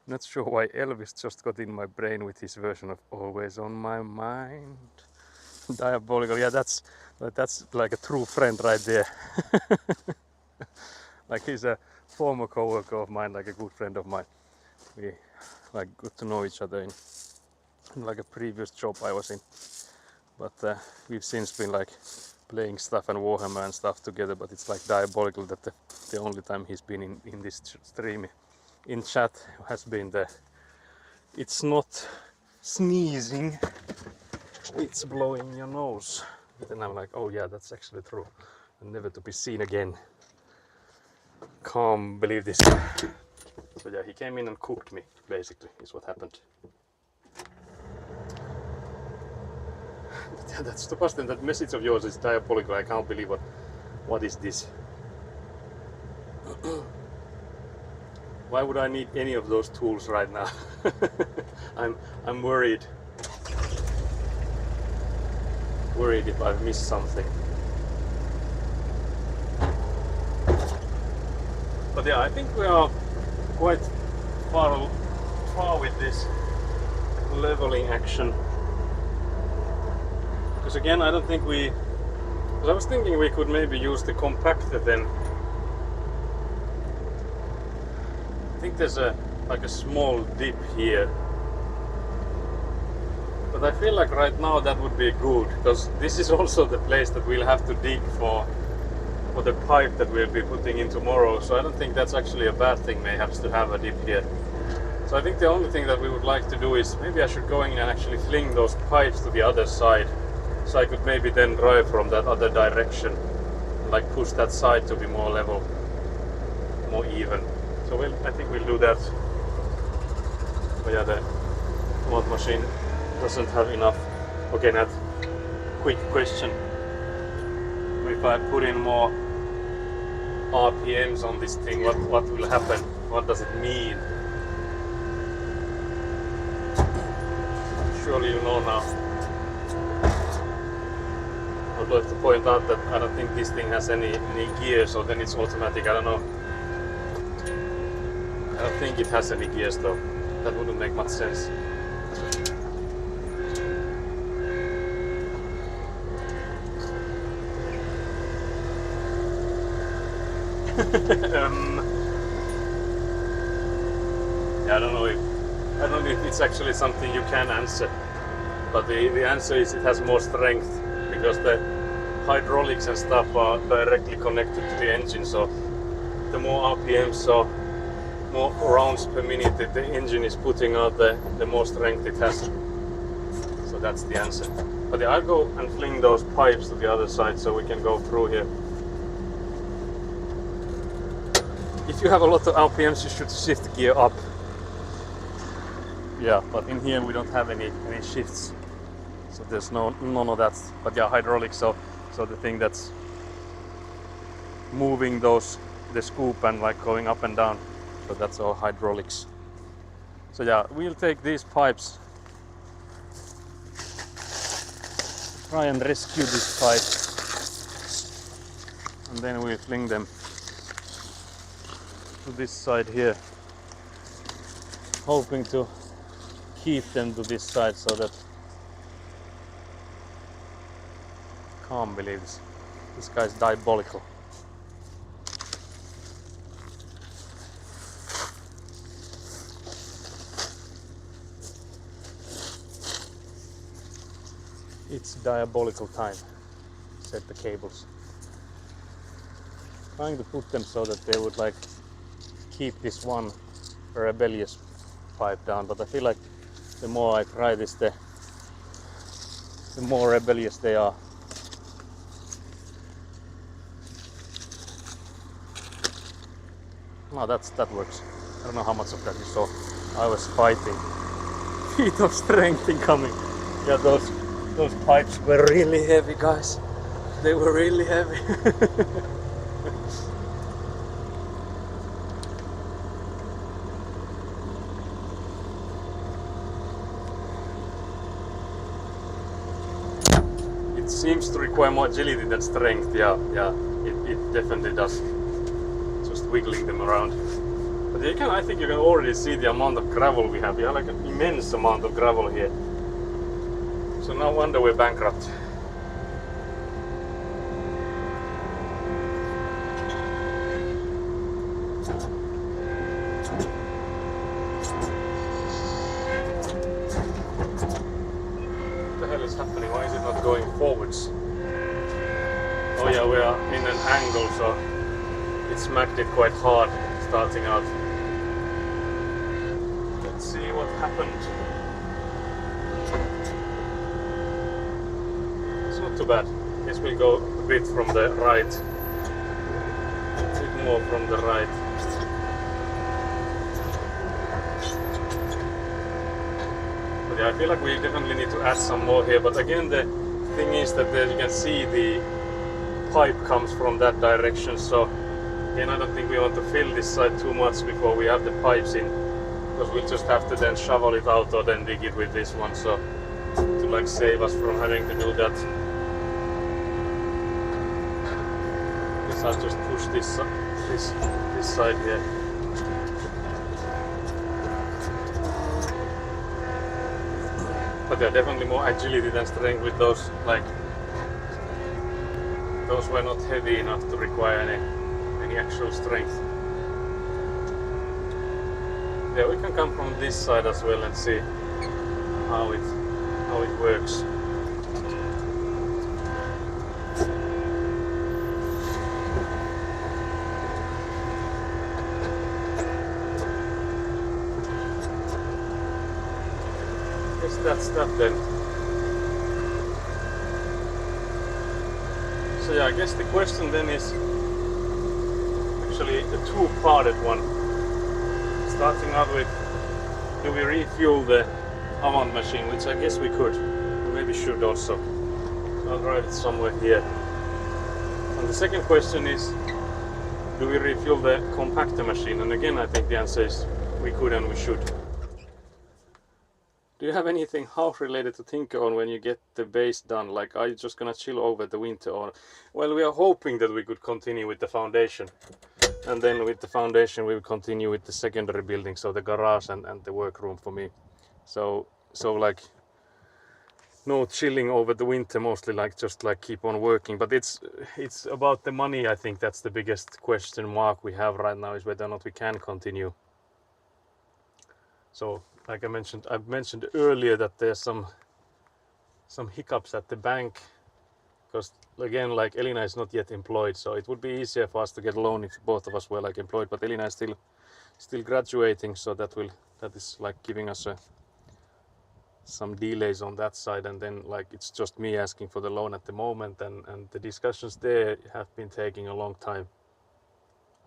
Not sure why Elvis just got in my brain with his version of Always on My Mind. Diabolical, yeah, that's like a true friend right there. Like he's a former co-worker of mine, like a good friend of mine. We like got to know each other in like a previous job I was in. But we've since been like playing stuff and Warhammer and stuff together, but it's like diabolical that the only time he's been in this stream in chat has been it's not sneezing, it's blowing your nose. And I'm like, oh yeah, that's actually true, and never to be seen again. Can't believe this. So yeah, he came in and cooked me, basically, is what happened. Yeah, that's the question. That message of yours is diabolical. I can't believe what is this? Why would I need any of those tools right now? I'm worried. Worried if I've missed something. But yeah, I think we are quite far with this leveling action. Because again, I don't think because I was thinking we could maybe use the compactor then. I think there's like a small dip here. But I feel like right now that would be good, because this is also the place that we'll have to dig for the pipe that we'll be putting in tomorrow. So I don't think that's actually a bad thing, perhaps, to have a dip here. So I think the only thing that we would like to do is maybe I should go in and actually fling those pipes to the other side. So I could maybe then drive from that other direction, like push that side to be more level, more even. So I think we'll do that. But yeah, the mod machine doesn't have enough. Okay, Nat, quick question. If I put in more RPMs on this thing, what will happen? What does it mean? Surely you know now. I would like to point out that I don't think this thing has any gears, so then it's automatic. I don't know. I don't think it has any gears though. That wouldn't make much sense. Yeah, I don't know if it's actually something you can answer, but the answer is it has more strength, because the hydraulics and stuff are directly connected to the engine. So the more RPMs or more rounds per minute that the engine is putting out, the more strength it has. So that's the answer. But yeah, I'll go and fling those pipes to the other side so we can go through here. If you have a lot of RPMs, you should shift gear up. Yeah, but in here we don't have any shifts, so there's none of that. But yeah, hydraulics. So the thing that's moving the scoop and like going up and down. So that's all hydraulics. So yeah, we'll take these pipes try and rescue this pipe, and then we fling them to this side here, hoping to keep them to this side so that can't believe this guy's diabolical. It's diabolical time, said the cables. Trying to put them so that they would like keep this one rebellious pipe down, but I feel like the more I try this, the more rebellious they are. No, that works. I don't know how much of that you saw. I was fighting. Feet of strength incoming. Yeah, those pipes were really heavy, guys. They were really heavy. It seems to require more agility than strength. Yeah, it definitely does. Just wiggling them around. But I think you can already see the amount of gravel we have. We have like an immense amount of gravel here. So no wonder we're bankrupt. What the hell is happening? Why is it not going forwards? Oh yeah, we are in an angle, so it smacked it quite hard starting out. Let's see what happened. It's not too bad. Guess we'll go a bit from the right. A bit more from the right. But yeah, I feel like we definitely need to add some more here. But again, the thing is that there you can see the pipe comes from that direction. So again, I don't think we want to fill this side too much before we have the pipes in, because we'll just have to then shovel it out or then dig it with this one. So to like save us from having to do that, guess I'll just push this side here. But yeah, definitely more agility than strength with those. Like those were not heavy enough to require any actual strength. Yeah, we can come from this side as well and see how it works. Guess that's that then. So yeah, I guess the question then is actually a two-parted one. Starting out with, do we refuel the Avant machine, which I guess we could, or maybe should also. So I'll drive it somewhere here. And the second question is, do we refuel the compactor machine? And again, I think the answer is we could and we should. Do you have anything house related to think on when you get the base done? Like, are you just gonna chill over the winter? Or, well, we are hoping that we could continue with the foundation, and then with the foundation we will continue with the secondary building, so the garage and the workroom for me. So like no chilling over the winter, mostly like just like keep on working. But it's about the money. I think that's the biggest question mark we have right now, is whether or not we can continue. So like I've mentioned earlier that there's some hiccups at the bank, because again, like Elina is not yet employed, so it would be easier for us to get a loan if both of us were like employed. But Elina is still graduating, so that is like giving us some delays on that side. And then like it's just me asking for the loan at the moment, and the discussions there have been taking a long time.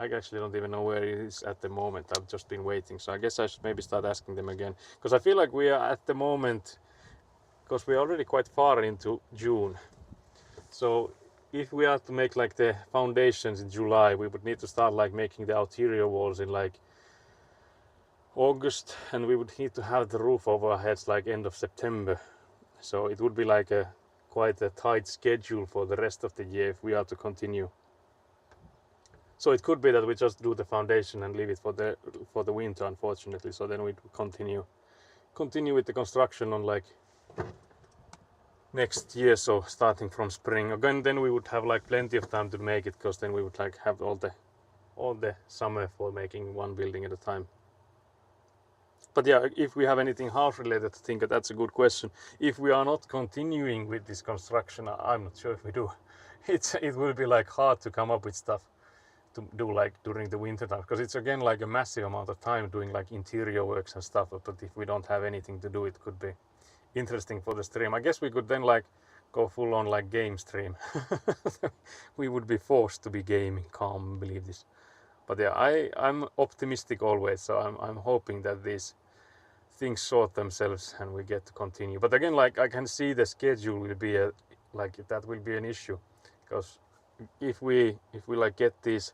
I actually don't even know where it is at the moment. I've just been waiting, so I guess I should maybe start asking them again, because I feel like we are at the moment, because we're already quite far into June. So if we are to make like the foundations in July, we would need to start like making the interior walls in like August, and we would need to have the roof over our heads like end of September. So it would be like a quite a tight schedule for the rest of the year if we are to continue. So it could be that we just do the foundation and leave it for the winter, unfortunately. So then we continue with the construction on like next year, so starting from spring. Again, then we would have like plenty of time to make it, because then we would like have all the summer for making one building at a time. But yeah, if we have anything house related to think, that's a good question. If we are not continuing with this construction, I'm not sure if we do. It will be like hard to come up with stuff to do like during the winter time, because it's again like a massive amount of time doing like interior works and stuff. But if we don't have anything to do, it could be interesting for the stream. I guess we could then like go full on like game stream. We would be forced to be gaming. Can't believe this. But yeah, I'm optimistic always, so I'm hoping that these things sort themselves and we get to continue. But again, like I can see the schedule will be that will be an issue, because if we like get these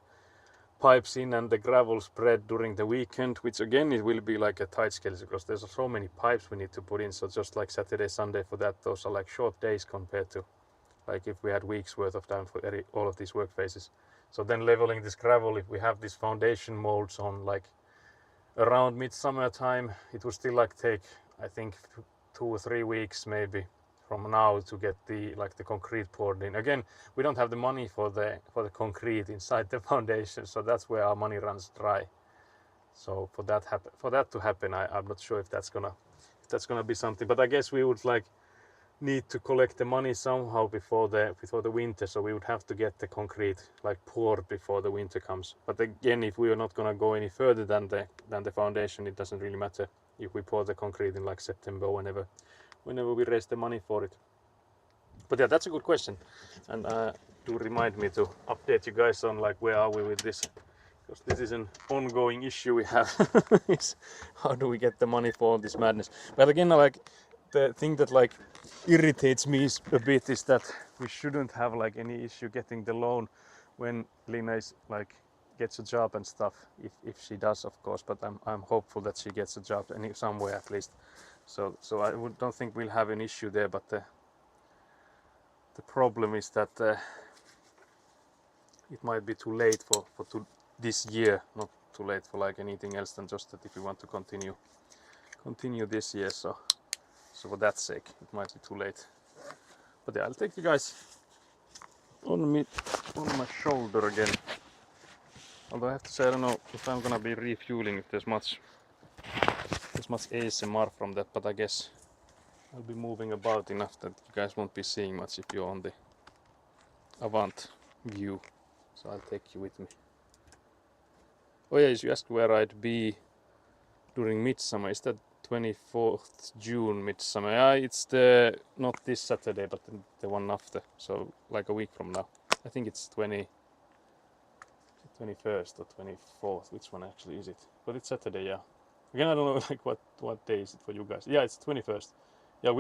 pipes in and the gravel spread during the weekend, which again it will be like a tight schedule because there's so many pipes we need to put in. So just like Saturday, Sunday for that, those are like short days compared to like if we had weeks worth of time for all of these work phases. So then leveling this gravel, if we have these foundation molds on like around midsummer time, it would still like take, I think, 2 or 3 weeks maybe from now to get the concrete poured in. Again, we don't have the money for the concrete inside the foundation, so that's where our money runs dry. So for that to happen, I'm not sure if that's gonna be something. But I guess we would like need to collect the money somehow before the winter, so we would have to get the concrete like poured before the winter comes. But again, if we are not gonna go any further than the foundation, it doesn't really matter if we pour the concrete in like September, whenever we raise the money for it. But yeah, that's a good question, and do remind me to update you guys on like where are we with this, because this is an ongoing issue we have. Is how do we get the money for all this madness? But again, like the thing that like irritates me a bit is that we shouldn't have like any issue getting the loan when Lina is like gets a job and stuff, if she does, of course. But I'm hopeful that she gets a job somewhere at least. So I don't think we'll have an issue there. But the problem is that it might be too late for this year, not too late for like anything else than just that if we want to continue this year. So for that sake, it might be too late. But yeah, I'll take you guys on my shoulder again. Although I have to say, I don't know if I'm gonna be refueling, if there's much ASMR from that, but I guess I'll be moving about enough that you guys won't be seeing much if you're on the Avant view. So I'll take you with me. Oh yeah, you asked where I'd be during midsummer. Is that 24th June midsummer? Yeah, it's not this Saturday, but the one after. So like a week from now. I think it's 21st or 24th. Which one actually is it? But it's Saturday, yeah. Again, I don't know like what day is it for you guys. Yeah, it's 21st. Yeah,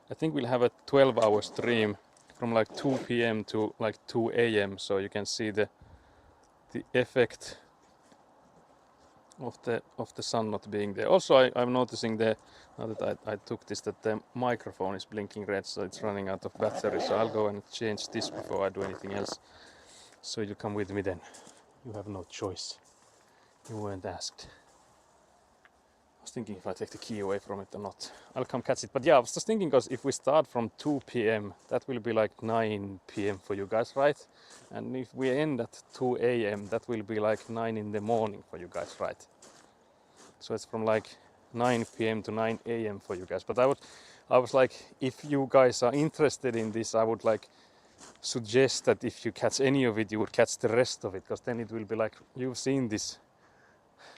I think we'll have a 12-hour stream from like 2 p.m. to like 2 a.m. So you can see the effect of the sun not being there. Also, I'm noticing now that I took this, that the microphone is blinking red, so it's running out of battery. So I'll go and change this before I do anything else. So you come with me then. You have no choice. You weren't asked. I was thinking if I take the key away from it or not. I'll come catch it. But yeah, I was just thinking, because if we start from 2 p.m, that will be like 9 p.m. for you guys, right? And if we end at 2 a.m, that will be like 9 in the morning for you guys, right? So it's from like 9 p.m. to 9 a.m. for you guys. But I was like, if you guys are interested in this, I would like suggest that if you catch any of it, you would catch the rest of it, because then it will be like, you've seen this.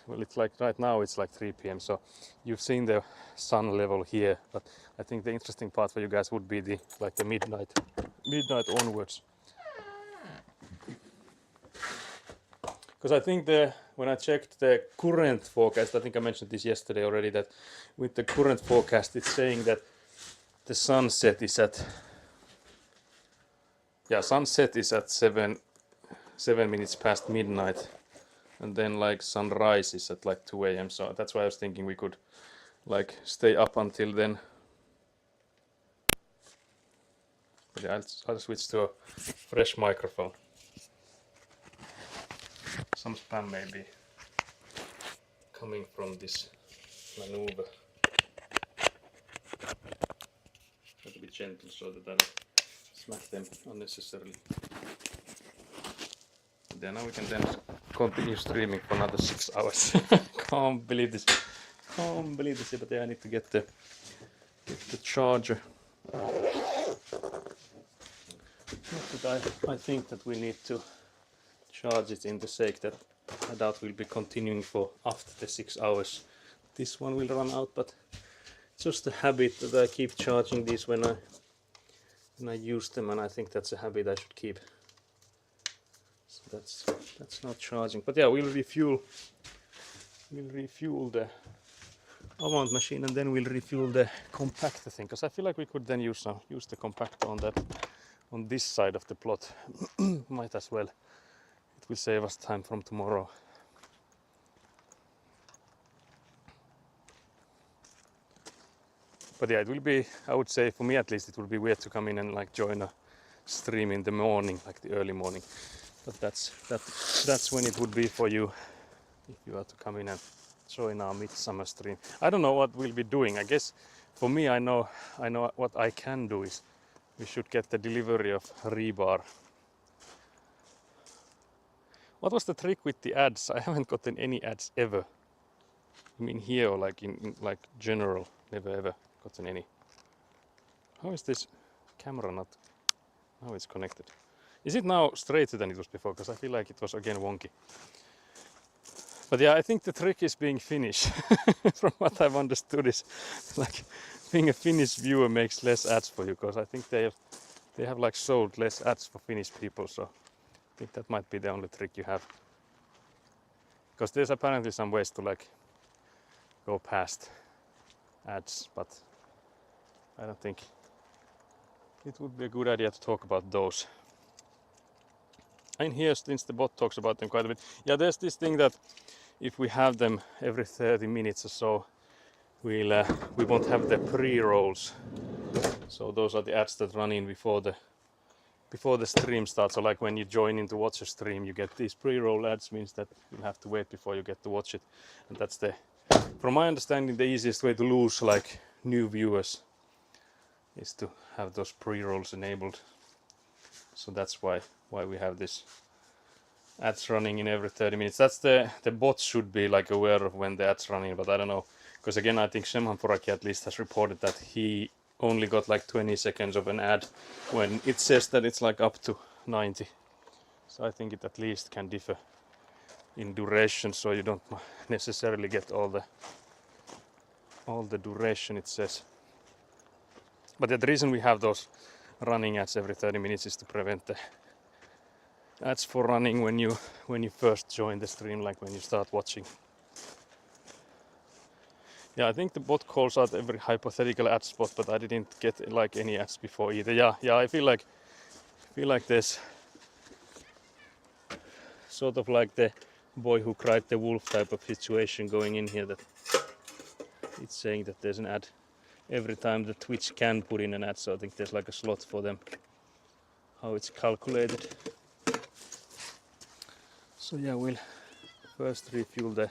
Well, it's like right now it's like 3 p.m. so you've seen the sun level here, but I think the interesting part for you guys would be the midnight onwards. Because I think when I checked the current forecast, I think I mentioned this yesterday already, that with the current forecast it's saying that the sunset is at 7 minutes past midnight. And then like sunrise is at like 2 a.m. So that's why I was thinking we could like stay up until then. But yeah, I'll switch to a fresh microphone. Some spam may be coming from this maneuver. Have to be gentle so that I don't smack them unnecessarily. But yeah, now we can then continue streaming for another 6 hours. Can't believe this. Can't believe this. But yeah, I need to get the charger. Not that I think that we need to charge it in the sake that I doubt we'll be continuing for after the 6 hours. This one will run out, but it's just a habit that I keep charging these when I use them, and I think that's a habit I should keep. So that's not charging. But yeah, we'll refuel the Avant machine, and then we'll refuel the compactor thing, because I feel like we could then use the compactor on this side of the plot. Might as well. It will save us time from tomorrow. But yeah, it will be, I would say, for me at least, it will be weird to come in and like join a stream in the morning, like the early morning. But that's when it would be for you, if you are to come in and join our midsummer stream. I don't know what we'll be doing. I guess for me, I know what I can do is we should get the delivery of rebar. What was the trick with the ads? I haven't gotten any ads ever. I mean here or like in like general, never ever gotten any. How is this camera not? Now it's connected. Is it now straighter than it was before? Because I feel like it was again wonky. But yeah, I think the trick is being Finnish. From what I've understood is like being a Finnish viewer makes less ads for you, because I think they have like sold less ads for Finnish people, so I think that might be the only trick you have. Because there's apparently some ways to like go past ads, but I don't think it would be a good idea to talk about those. And here, since the bot talks about them quite a bit, yeah, there's this thing that if we have them every 30 minutes or so, we won't have the pre-rolls. So those are the ads that run in before the stream starts. So like when you join in to watch a stream, you get these pre-roll ads, means that you'll have to wait before you get to watch it. And that's from my understanding, the easiest way to lose like new viewers is to have those pre-rolls enabled. So that's why we have this ads running in every 30 minutes. That's the bot should be like aware of when the ads running, but I don't know, because again I think Shemhan Poraki at least has reported that he only got like 20 seconds of an ad when it says that it's like up to 90. So I think it at least can differ in duration, so you don't necessarily get all the duration it says. But the reason we have those running ads every 30 minutes is to prevent the ads for running when you first join the stream, like when you start watching. Yeah, I think the bot calls out every hypothetical ad spot, but I didn't get like any ads before either. Yeah, I feel like there's sort of like the boy who cried the wolf type of situation going in here, that it's saying that there's an ad every time the Twitch can put in an ad, so I think there's like a slot for them, how it's calculated. So yeah, we'll first refuel the...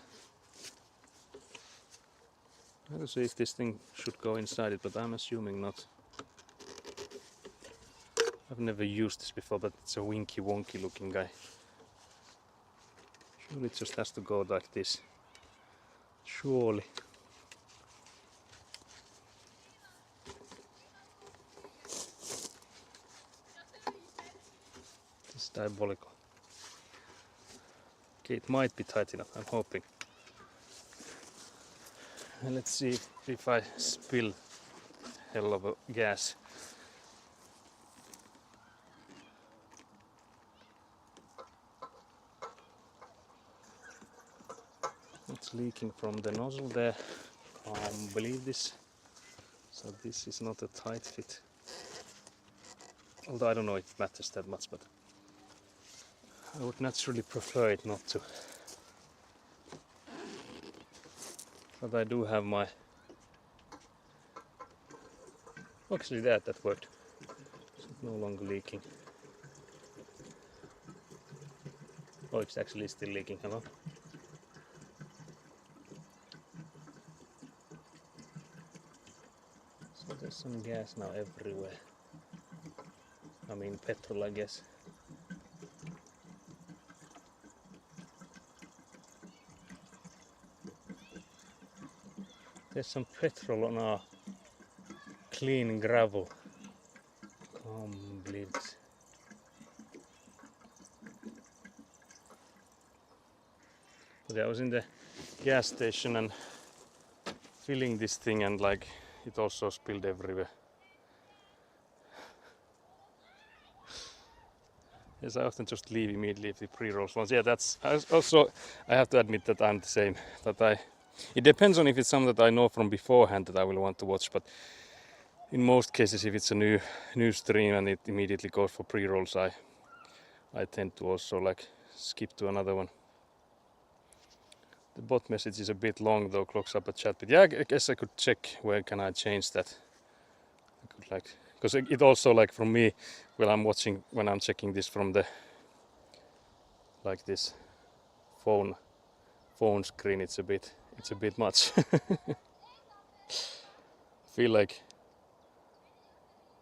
I don't see if this thing should go inside it, but I'm assuming not. I've never used this before, but it's a winky wonky looking guy. Surely it just has to go like this. Surely. It's diabolical. Okay, it might be tight enough, I'm hoping. And let's see if I spill hell of a gas. It's leaking from the nozzle there. Can't believe this. So this is not a tight fit. Although I don't know if it matters that much, but I would naturally prefer it not to. But I do have my... Actually that worked. So No longer leaking. Oh, it's actually still leaking. Hello. So there's some gas now everywhere. I mean petrol, I guess. There's some petrol on our clean gravel. Can't believe this. But I was in the gas station and filling this thing, and like it also spilled everywhere. Yes, I often just leave immediately if the pre-rolls ones. Yeah, that's also, I have to admit that I'm the same. It depends on if it's something that I know from beforehand that I will want to watch, but in most cases if it's a new stream and it immediately goes for pre-rolls, I tend to also like skip to another one. The bot message is a bit long though, clocks up a chat, but yeah, I guess I could check where can I change that. I could like, because it also like from me when I'm checking this from the like this phone screen, it's a bit much. Feel like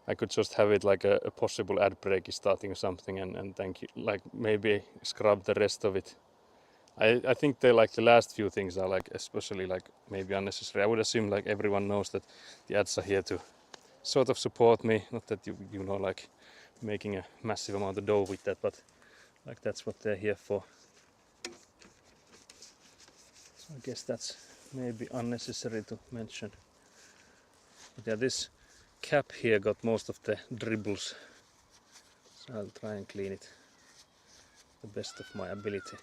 I could just have it like a possible ad break is starting or something, and thank you, like maybe scrub the rest of it. I think the last few things are like especially like maybe unnecessary. I would assume like everyone knows that the ads are here to sort of support me, not that you know like making a massive amount of dough with that, but like that's what they're here for. So I guess that's maybe unnecessary to mention. But yeah, this cap here got most of the dribbles, so I'll try and clean it the best of my ability.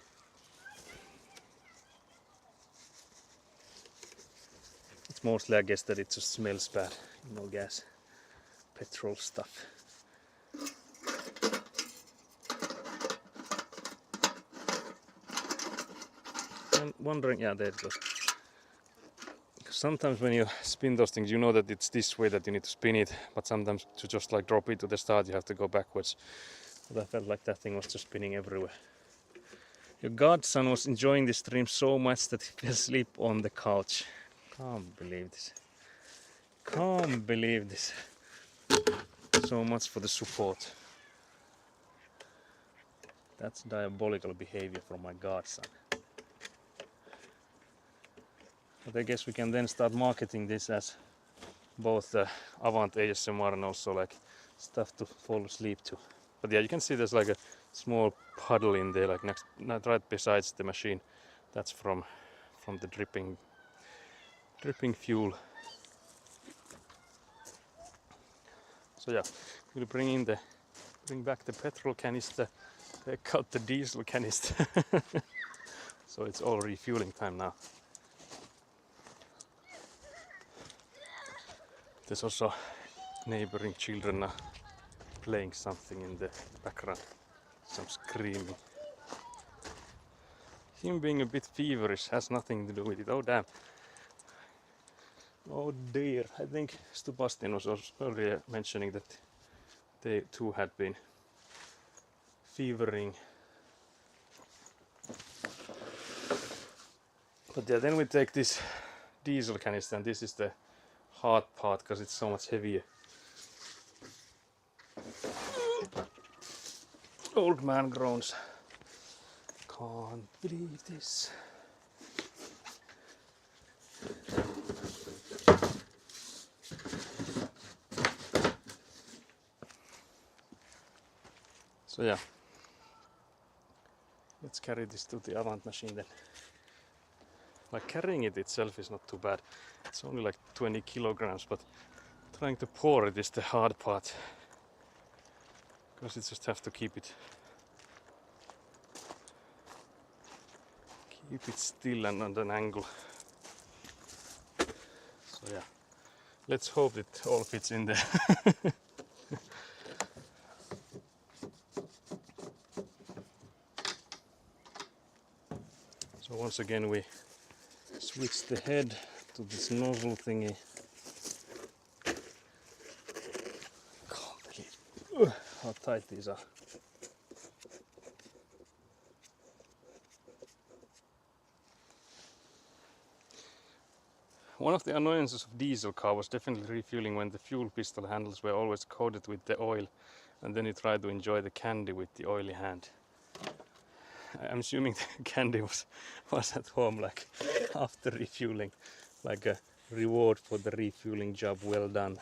It's mostly, I guess, that it just smells bad, you know, gas, petrol stuff. I'm wondering, yeah, there it goes. Sometimes when you spin those things, you know that it's this way that you need to spin it, but sometimes to just like drop it to the start, you have to go backwards. But I felt like that thing was just spinning everywhere. Your godson was enjoying the stream so much that he fell asleep on the couch. Can't believe this. Can't believe this. So much for the support. That's diabolical behavior from my godson. But I guess we can then start marketing this as both Avant ASMR and also like stuff to fall asleep to. But yeah, you can see there's like a small puddle in there, like right besides the machine. That's from the dripping fuel. So yeah, we'll bring back the petrol canister, take out the diesel canister. So it's all refueling time now. There's also neighboring children now playing something in the background, some screaming. Him being a bit feverish has nothing to do with it. Oh damn. Oh dear. I think Stubastin was also earlier mentioning that they too had been fevering. But yeah, then we take this diesel canister, and this is the hard part because it's so much heavier. Old man groans. Can't believe this. So yeah, let's carry this to the Avant machine then. Like carrying it itself is not too bad. It's only like 20 kilograms, but trying to pour it is the hard part. Because you just have to keep it still and at an angle. So yeah, let's hope it all fits in there. So once again we switch the head to this nozzle thingy. Can't believe it. how tight these are. One of the annoyances of diesel car was definitely refueling when the fuel pistol handles were always coated with the oil and then you try to enjoy the candy with the oily hand. I'm assuming the candy was at home like after refueling, like a reward for the refueling job well done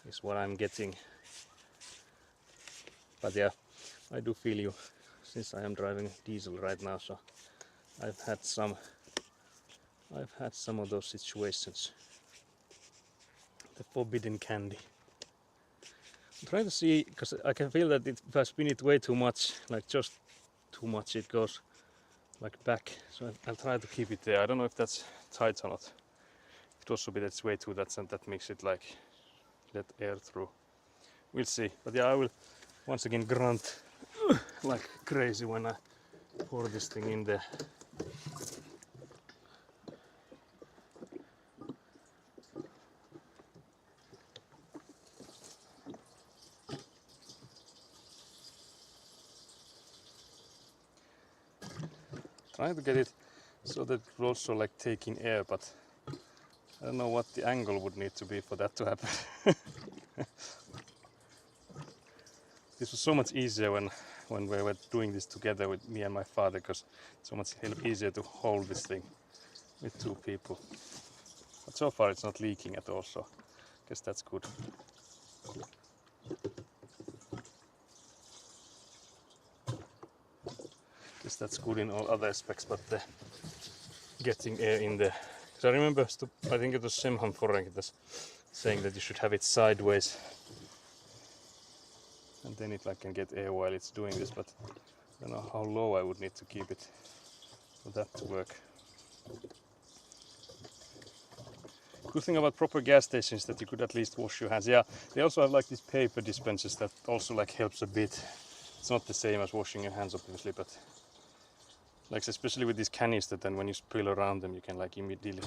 is what I'm getting. But yeah, I do feel you since I am driving diesel right now, so I've had some of those situations. The forbidden candy. I'm trying to see, because I can feel that if I spin it way too much, like just too much, it goes like back. So I'll try to keep it there. I don't know if that's tight or not. It also be that's way too, that makes it like let air through. We'll see. But yeah, I will once again grunt like crazy when I pour this thing in there. Trying to get it so that it will also like take in air, but I don't know what the angle would need to be for that to happen. This was so much easier when we were doing this together with me and my father, because it's so much easier to hold this thing with two people. But so far it's not leaking at all, so I guess that's good. Guess that's good in all other aspects, but the getting air in there. Because I remember, I think it was Semhan Foreng that was saying that you should have it sideways, and then it like can get air while it's doing this. But I don't know how low I would need to keep it for that to work. Good thing about proper gas stations is that you could at least wash your hands. Yeah, they also have like these paper dispensers that also like helps a bit. It's not the same as washing your hands obviously, but like especially with these canisters, then when you spill around them, you can like immediately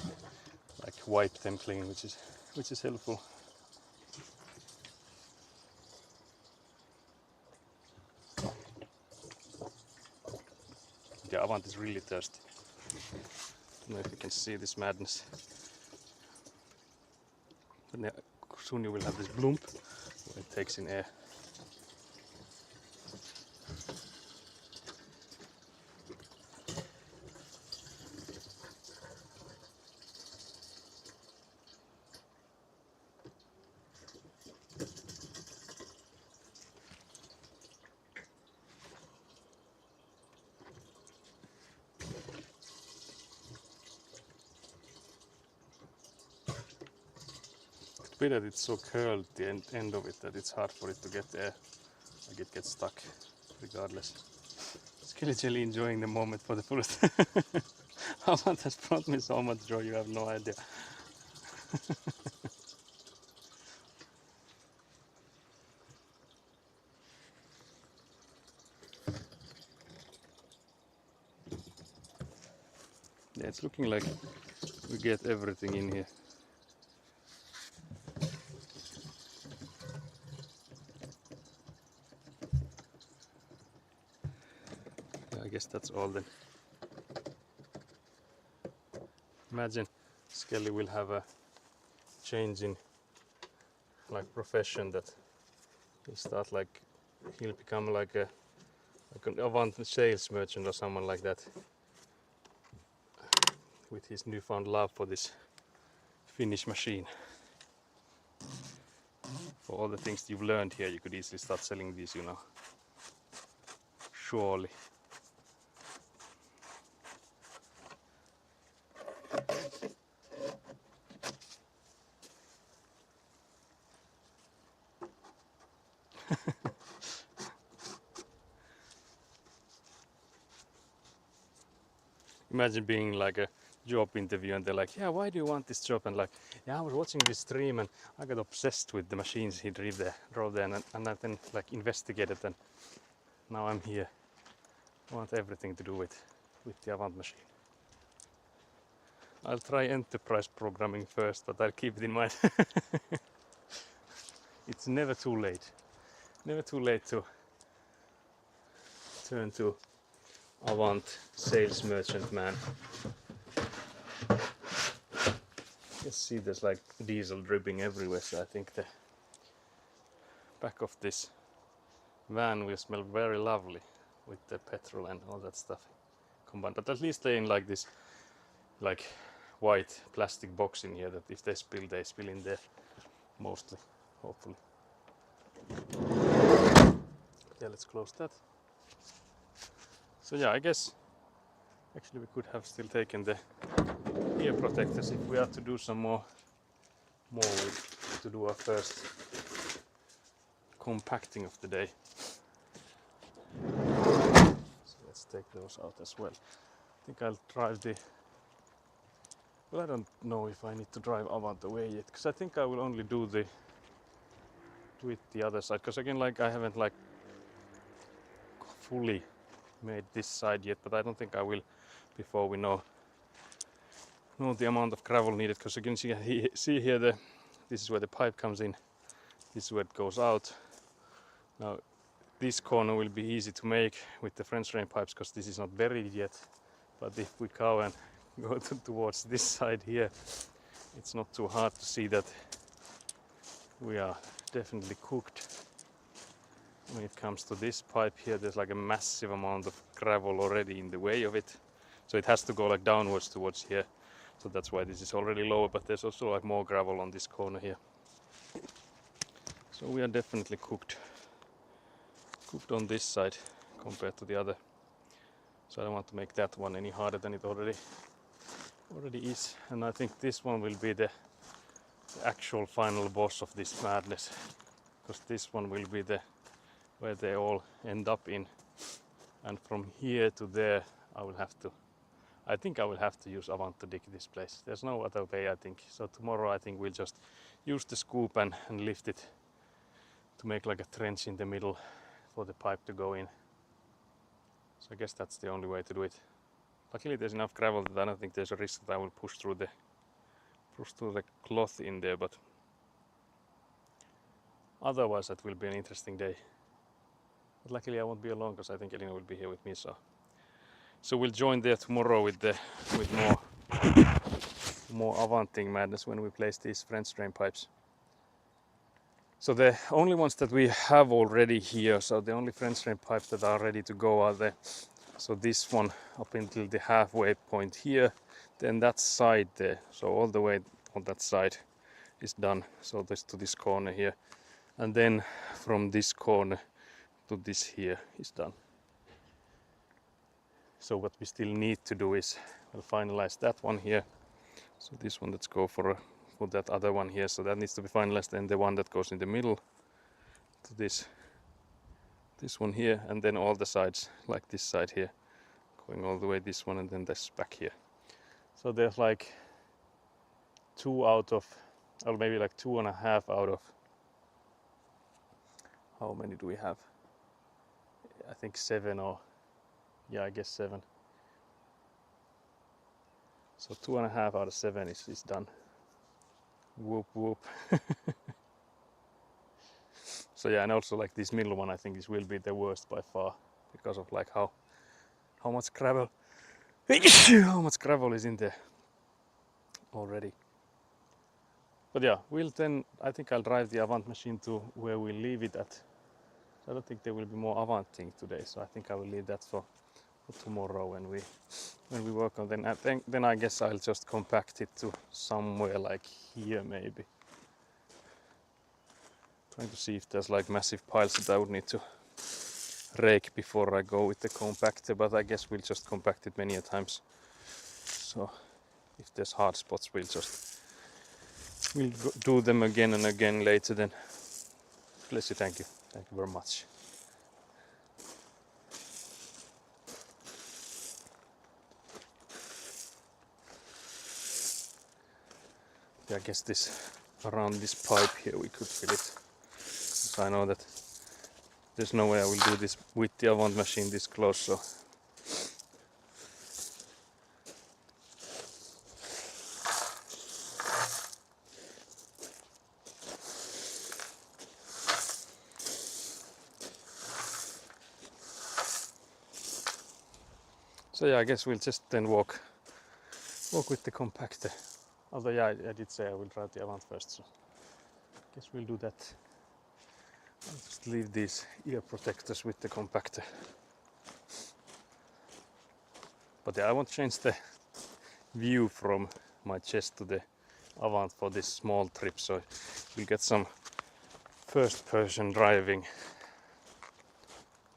like wipe them clean, which is helpful. The Avant is really thirsty. I don't know if you can see this madness. And soon you will have this bloomp where it takes in air. It's that it's so curled, the end of it, that it's hard for it to get air. Like it gets stuck regardless. Skelly Jelly enjoying the moment for the fullest. Avant has brought me so much joy, you have no idea. Yeah, it's looking like we get everything in here. I guess that's all then. Imagine Skelly will have a change in like profession, that he'll start like he'll become like an Avant sales merchant or someone like that, with his newfound love for this Finnish machine. For all the things you've learned here, you could easily start selling these, you know. Surely. Imagine being like a job interview and they're like, yeah, why do you want this job? And like, yeah, I was watching this stream and I got obsessed with the machines he drove there and I then like investigated, and now I'm here. I want everything to do with the Avant machine. I'll try enterprise programming first, but I'll keep it in mind. It's never too late. never too late to turn to Avant sales merchant man. You see there's like diesel dripping everywhere, so I think the back of this van will smell very lovely with the petrol and all that stuff combined. But at least they're in like this like white plastic box in here that if they spill in there mostly, hopefully. Yeah, let's close that. So yeah, I guess actually we could have still taken the ear protectors if we are to do some more to do our first compacting of the day. So let's take those out as well. I think I'll drive the... Well, I don't know if I need to drive Avant away yet, because I think I will only do it the other side, because again, like I haven't like fully made this side yet, but I don't think I will before we know the amount of gravel needed, because again see here this is where the pipe comes in, this is where it goes out. Now this corner will be easy to make with the French drain pipes because this is not buried yet, but if we go and go towards this side here, it's not too hard to see that we are definitely cooked. When it comes to this pipe here, there's like a massive amount of gravel already in the way of it, so it has to go like downwards towards here, so that's why this is already lower, but there's also like more gravel on this corner here, so we are definitely cooked on this side compared to the other, so I don't want to make that one any harder than it already is. And I think this one will be the actual final boss of this madness, because this one will be where they all end up in, and from here to there I think I will have to use Avant to dig this place. There's no other way, I think. So tomorrow I think we'll just use the scoop and lift it to make like a trench in the middle for the pipe to go in. So I guess that's the only way to do it. Luckily there's enough gravel that I don't think there's a risk that I will push through the cloth in there, but otherwise it will be an interesting day. But luckily I won't be alone, because I think Elina will be here with me, so we'll join there tomorrow with more Avanting madness when we place these French drain pipes. So the only ones that we have already here, so the only French drain pipes that are ready to go are so this one up until the halfway point here, then that side there, so all the way on that side is done, so this to this corner here, and then from this corner to this here is done. So what we still need to do is we'll finalize that one here. So this one, let's go for that other one here. So that needs to be finalized, and the one that goes in the middle to this one here, and then all the sides like this side here, going all the way this one, and then this back here. So there's like 2 out of, or maybe like 2.5 out of, how many do we have? I think 7, or yeah, I guess 7. So 2.5 out of 7 is done. Whoop whoop. So yeah, and also like this middle one, I think this will be the worst by far, because of like how much gravel how much gravel is in there already. But yeah, I think I'll drive the Avant machine to where we leave it at. I don't think there will be more Avanting today, so I think I will leave that for tomorrow when we work on. Then I guess I'll just compact it to somewhere like here maybe. Trying to see if there's like massive piles that I would need to rake before I go with the compactor, but I guess we'll just compact it many a times. So if there's hard spots, we'll do them again and again later then. Bless you, thank you very much. Yeah, I guess around this pipe here we could fill it. So I know that there's no way I will do this with the Avant machine this close, so So yeah, I guess we'll just then walk with the compactor. Although yeah, I did say I will drive the Avant first, so I guess we'll do that. I'll just leave these ear protectors with the compactor. But yeah, I want to change the view from my chest to the Avant for this small trip, so we'll get some first person driving,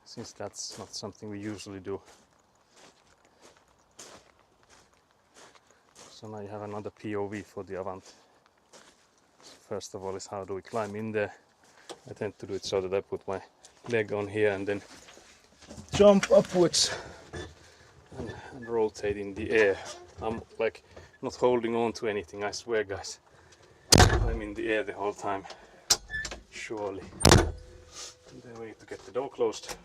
since that's not something we usually do. So now you have another POV for the Avant. First of all is how do we climb in there. I tend to do it so that I put my leg on here and then jump upwards and rotate in the air. I'm like not holding on to anything, I swear guys. I'm in the air the whole time, surely. And then we need to get the door closed.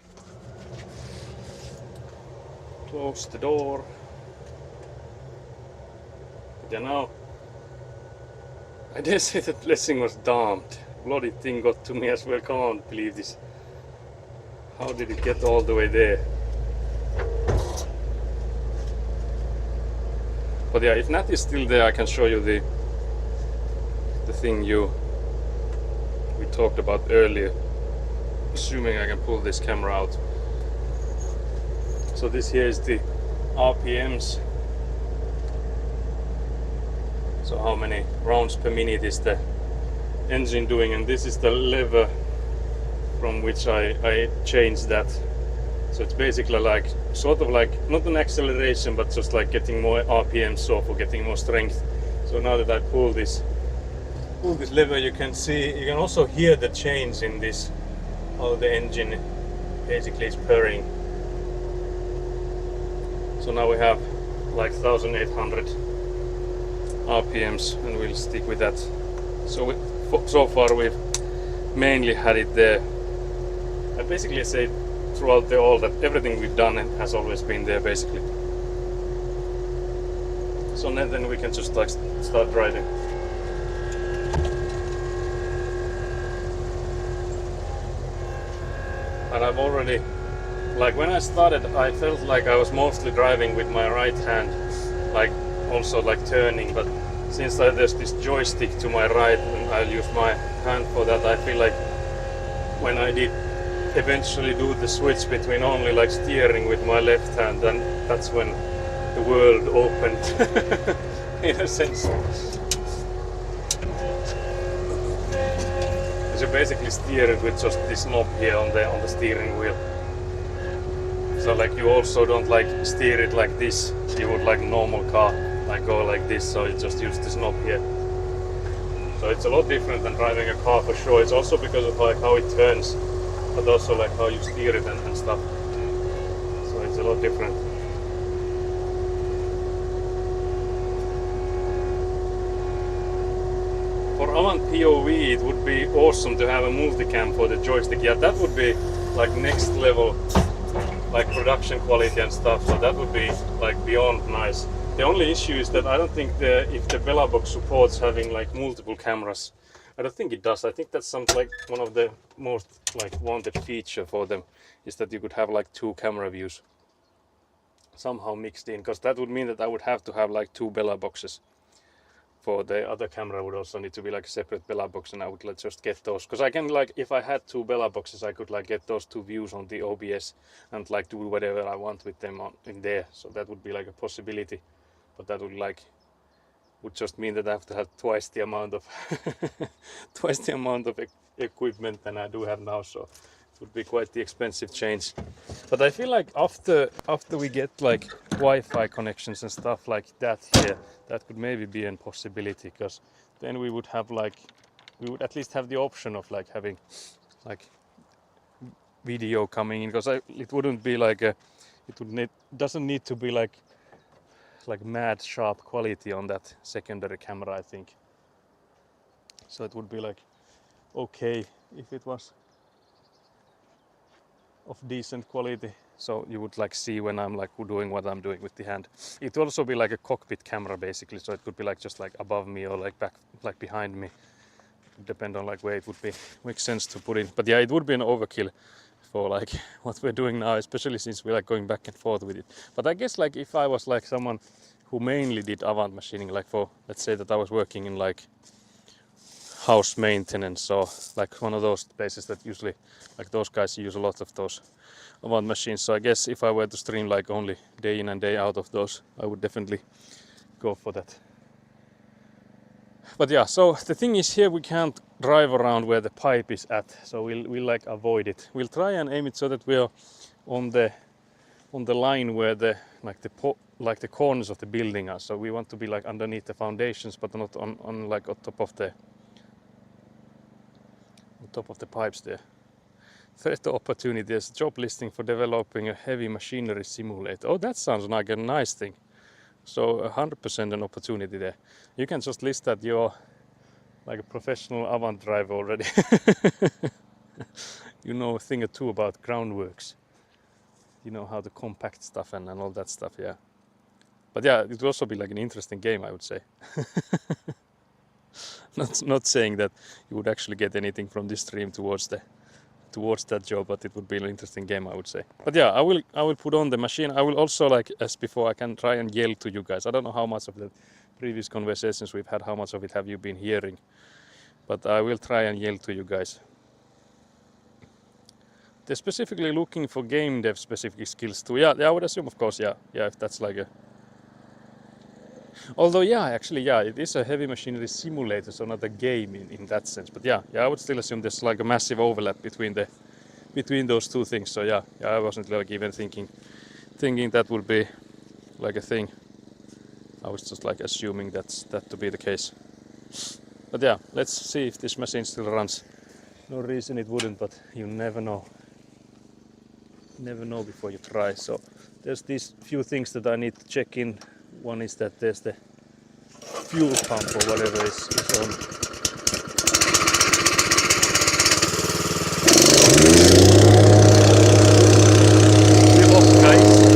Close the door. But yeah, now I dare say that blessing was damned. Bloody thing got to me as well, can't believe this. How did it get all the way there? But yeah, if Nat is still there, I can show you the thing we talked about earlier. Assuming I can pull this camera out. So this here is the RPMs. So how many rounds per minute is the engine doing, and this is the lever from which I changed that. So it's basically like sort of like not an acceleration, but just like getting more RPM, so for getting more strength. So now that I pull this lever, you can also hear the change in this, how the engine basically is purring. So now we have like 1800 RPMs, and we'll stick with that. So far we've mainly had it there. I basically say throughout all that everything we've done has always been there basically. So then we can just like start driving. And I've already, like when I started, I felt like I was mostly driving with my right hand, like also like turning, but since there's this joystick to my right and I'll use my hand for that, I feel like when I did eventually do the switch between only like steering with my left hand, then that's when the world opened in a sense. You basically steer it with just this knob here on the steering wheel. So like you also don't like steer it like this, you would like normal car, like go like this, so you just use this knob here. So it's a lot different than driving a car for sure. It's also because of like how it turns, but also like how you steer it and stuff. So it's a lot different. For Avant POV, it would be awesome to have a multicam for the joystick. Yeah, that would be like next level, like production quality and stuff. So that would be like beyond nice. The only issue is that I don't think if the Belabox supports having like multiple cameras. I don't think it does. I think that's like one of the most like wanted feature for them is that you could have like two camera views somehow mixed in, because that would mean that I would have to have like two Belaboxes. For the other camera would also need to be like a separate Belabox, and I would like just get those, because I can like, if I had two Belaboxes, I could like get those two views on the OBS and like do whatever I want with them in there. So that would be like a possibility, but that would just mean that I have to have twice the amount of equipment than I do have now. So it would be quite the expensive change. But I feel like after we get like Wi-Fi connections and stuff like that here, that could maybe be a possibility, because then we would have like, we would at least have the option of like having like video coming in, because it wouldn't be like doesn't need to be like mad sharp quality on that secondary camera, I think. So it would be like okay if it was of decent quality, so you would like see when I'm like doing what I'm doing with the hand. It would also be like a cockpit camera basically, so it could be like just like above me or like back, like behind me. Depend on like where it would be make sense to put in. But yeah, it would be an overkill for like what we're doing now, especially since we're like going back and forth with it. But I guess like if I was like someone who mainly did avant machining, like for, let's say that I was working in like house maintenance or like one of those places that usually like those guys use a lot of those avant machines. So I guess if I were to stream like only day in and day out of those, I would definitely go for that. But yeah, so the thing is here we can't drive around where the pipe is at, so we'll like avoid it. We'll try and aim it so that we're on the line where the like the corners of the building are. So we want to be like underneath the foundations, but not on like on top of the pipes there. Threat opportunity. There's a job listing for developing a heavy machinery simulator. Oh, that sounds like a nice thing. So 100% an opportunity there. You can just list that you're like a professional avant driver already. You know a thing or two about groundworks. You know how to compact stuff and all that stuff, yeah. But yeah, it would also be like an interesting game, I would say. Not saying that you would actually get anything from this stream towards that job, but it would be an interesting game, I would say. But yeah, I will put on the machine. I will also, like as before, I can try and yell to you guys. I don't know how much of the previous conversations we've had, how much of it have you been hearing, but I will try and yell to you guys. They're specifically looking for game dev specific skills too. Yeah, I would assume, of course, yeah, if that's like a. Although, yeah, actually, yeah, it is a heavy machinery simulator, so not a game in that sense. But yeah, I would still assume there's like a massive overlap between those two things. So yeah, I wasn't like even thinking that would be like a thing. I was just like assuming that to be the case. But yeah, let's see if this machine still runs. No reason it wouldn't, but you never know. Never know before you try. So there's these few things that I need to check in. One is that there's the fuel pump or whatever is on. We're off, guys.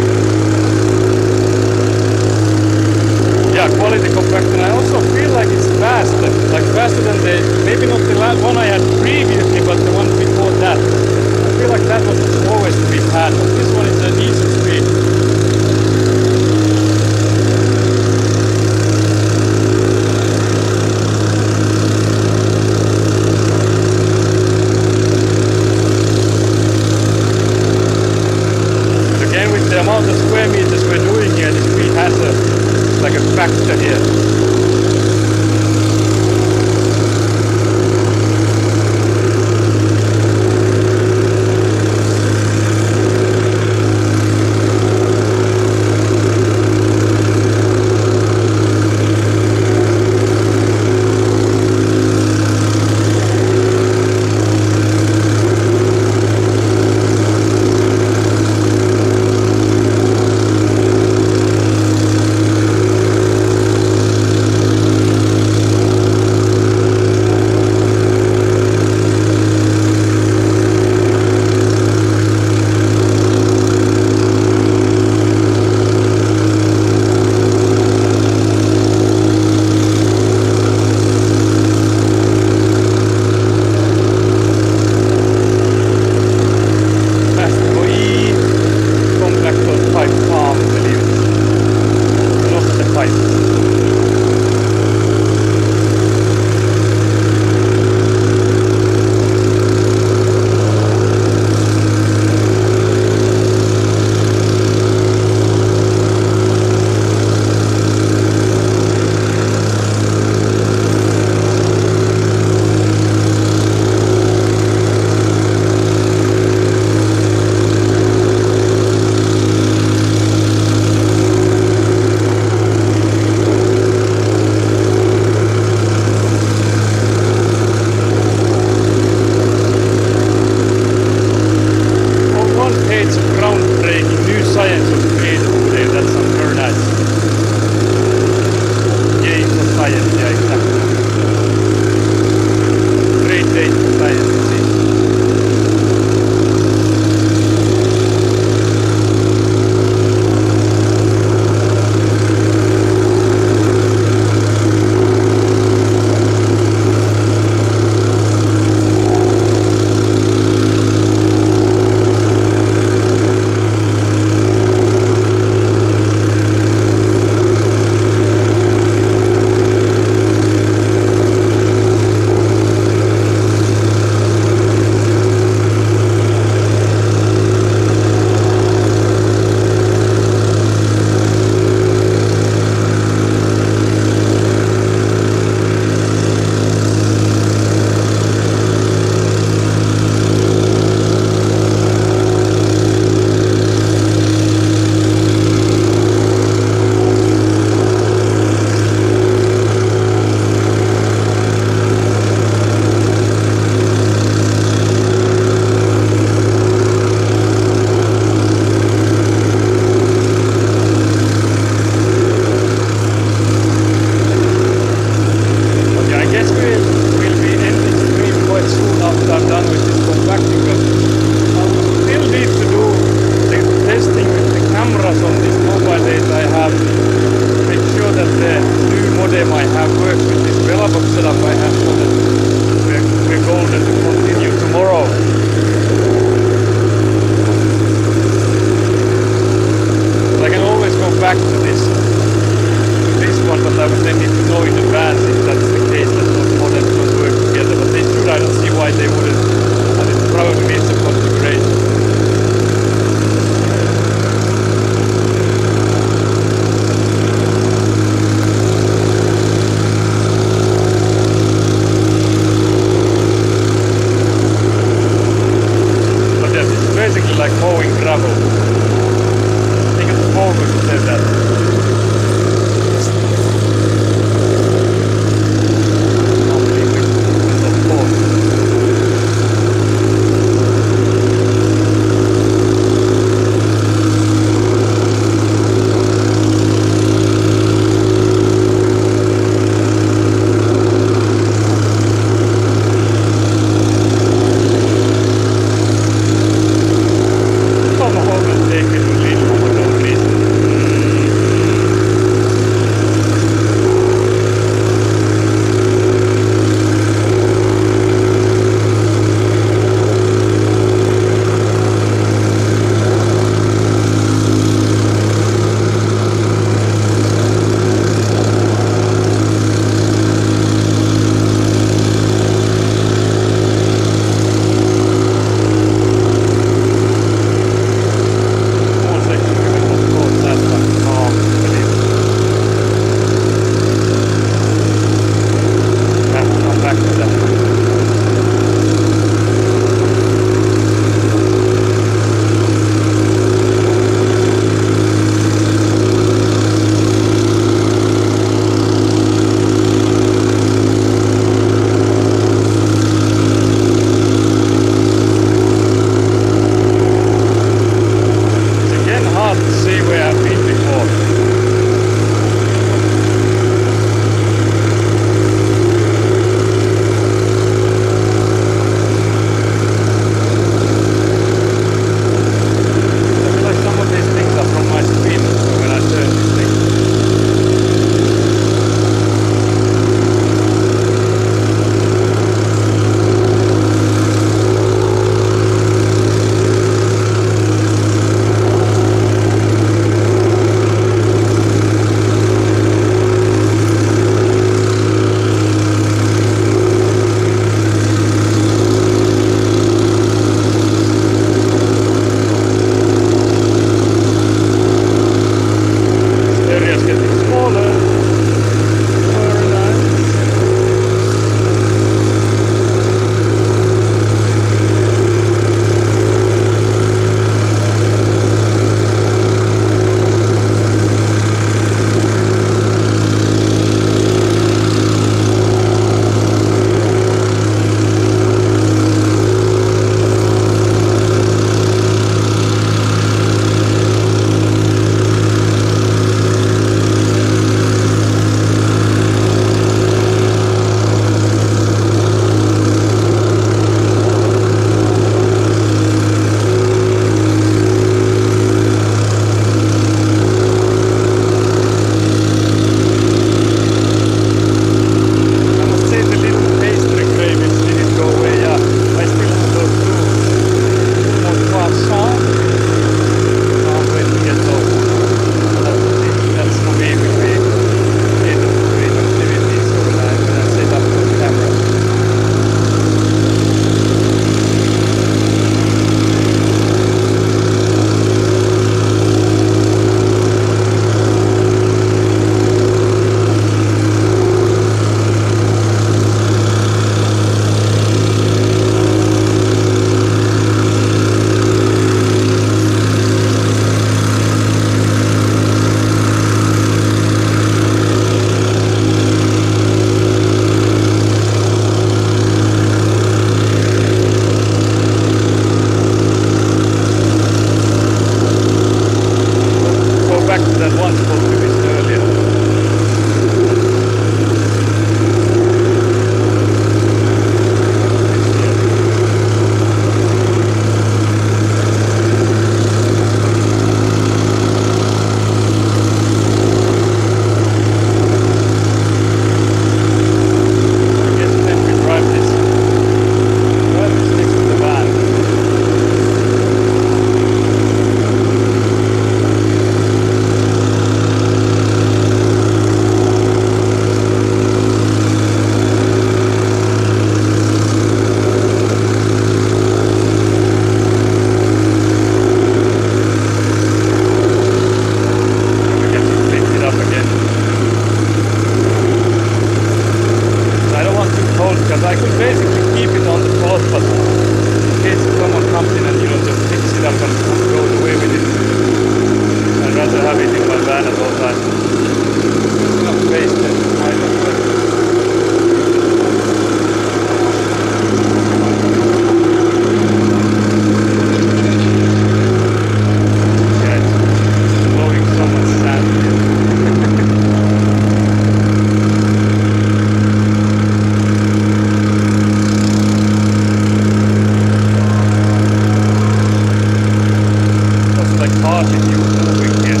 can hardly feel moving here.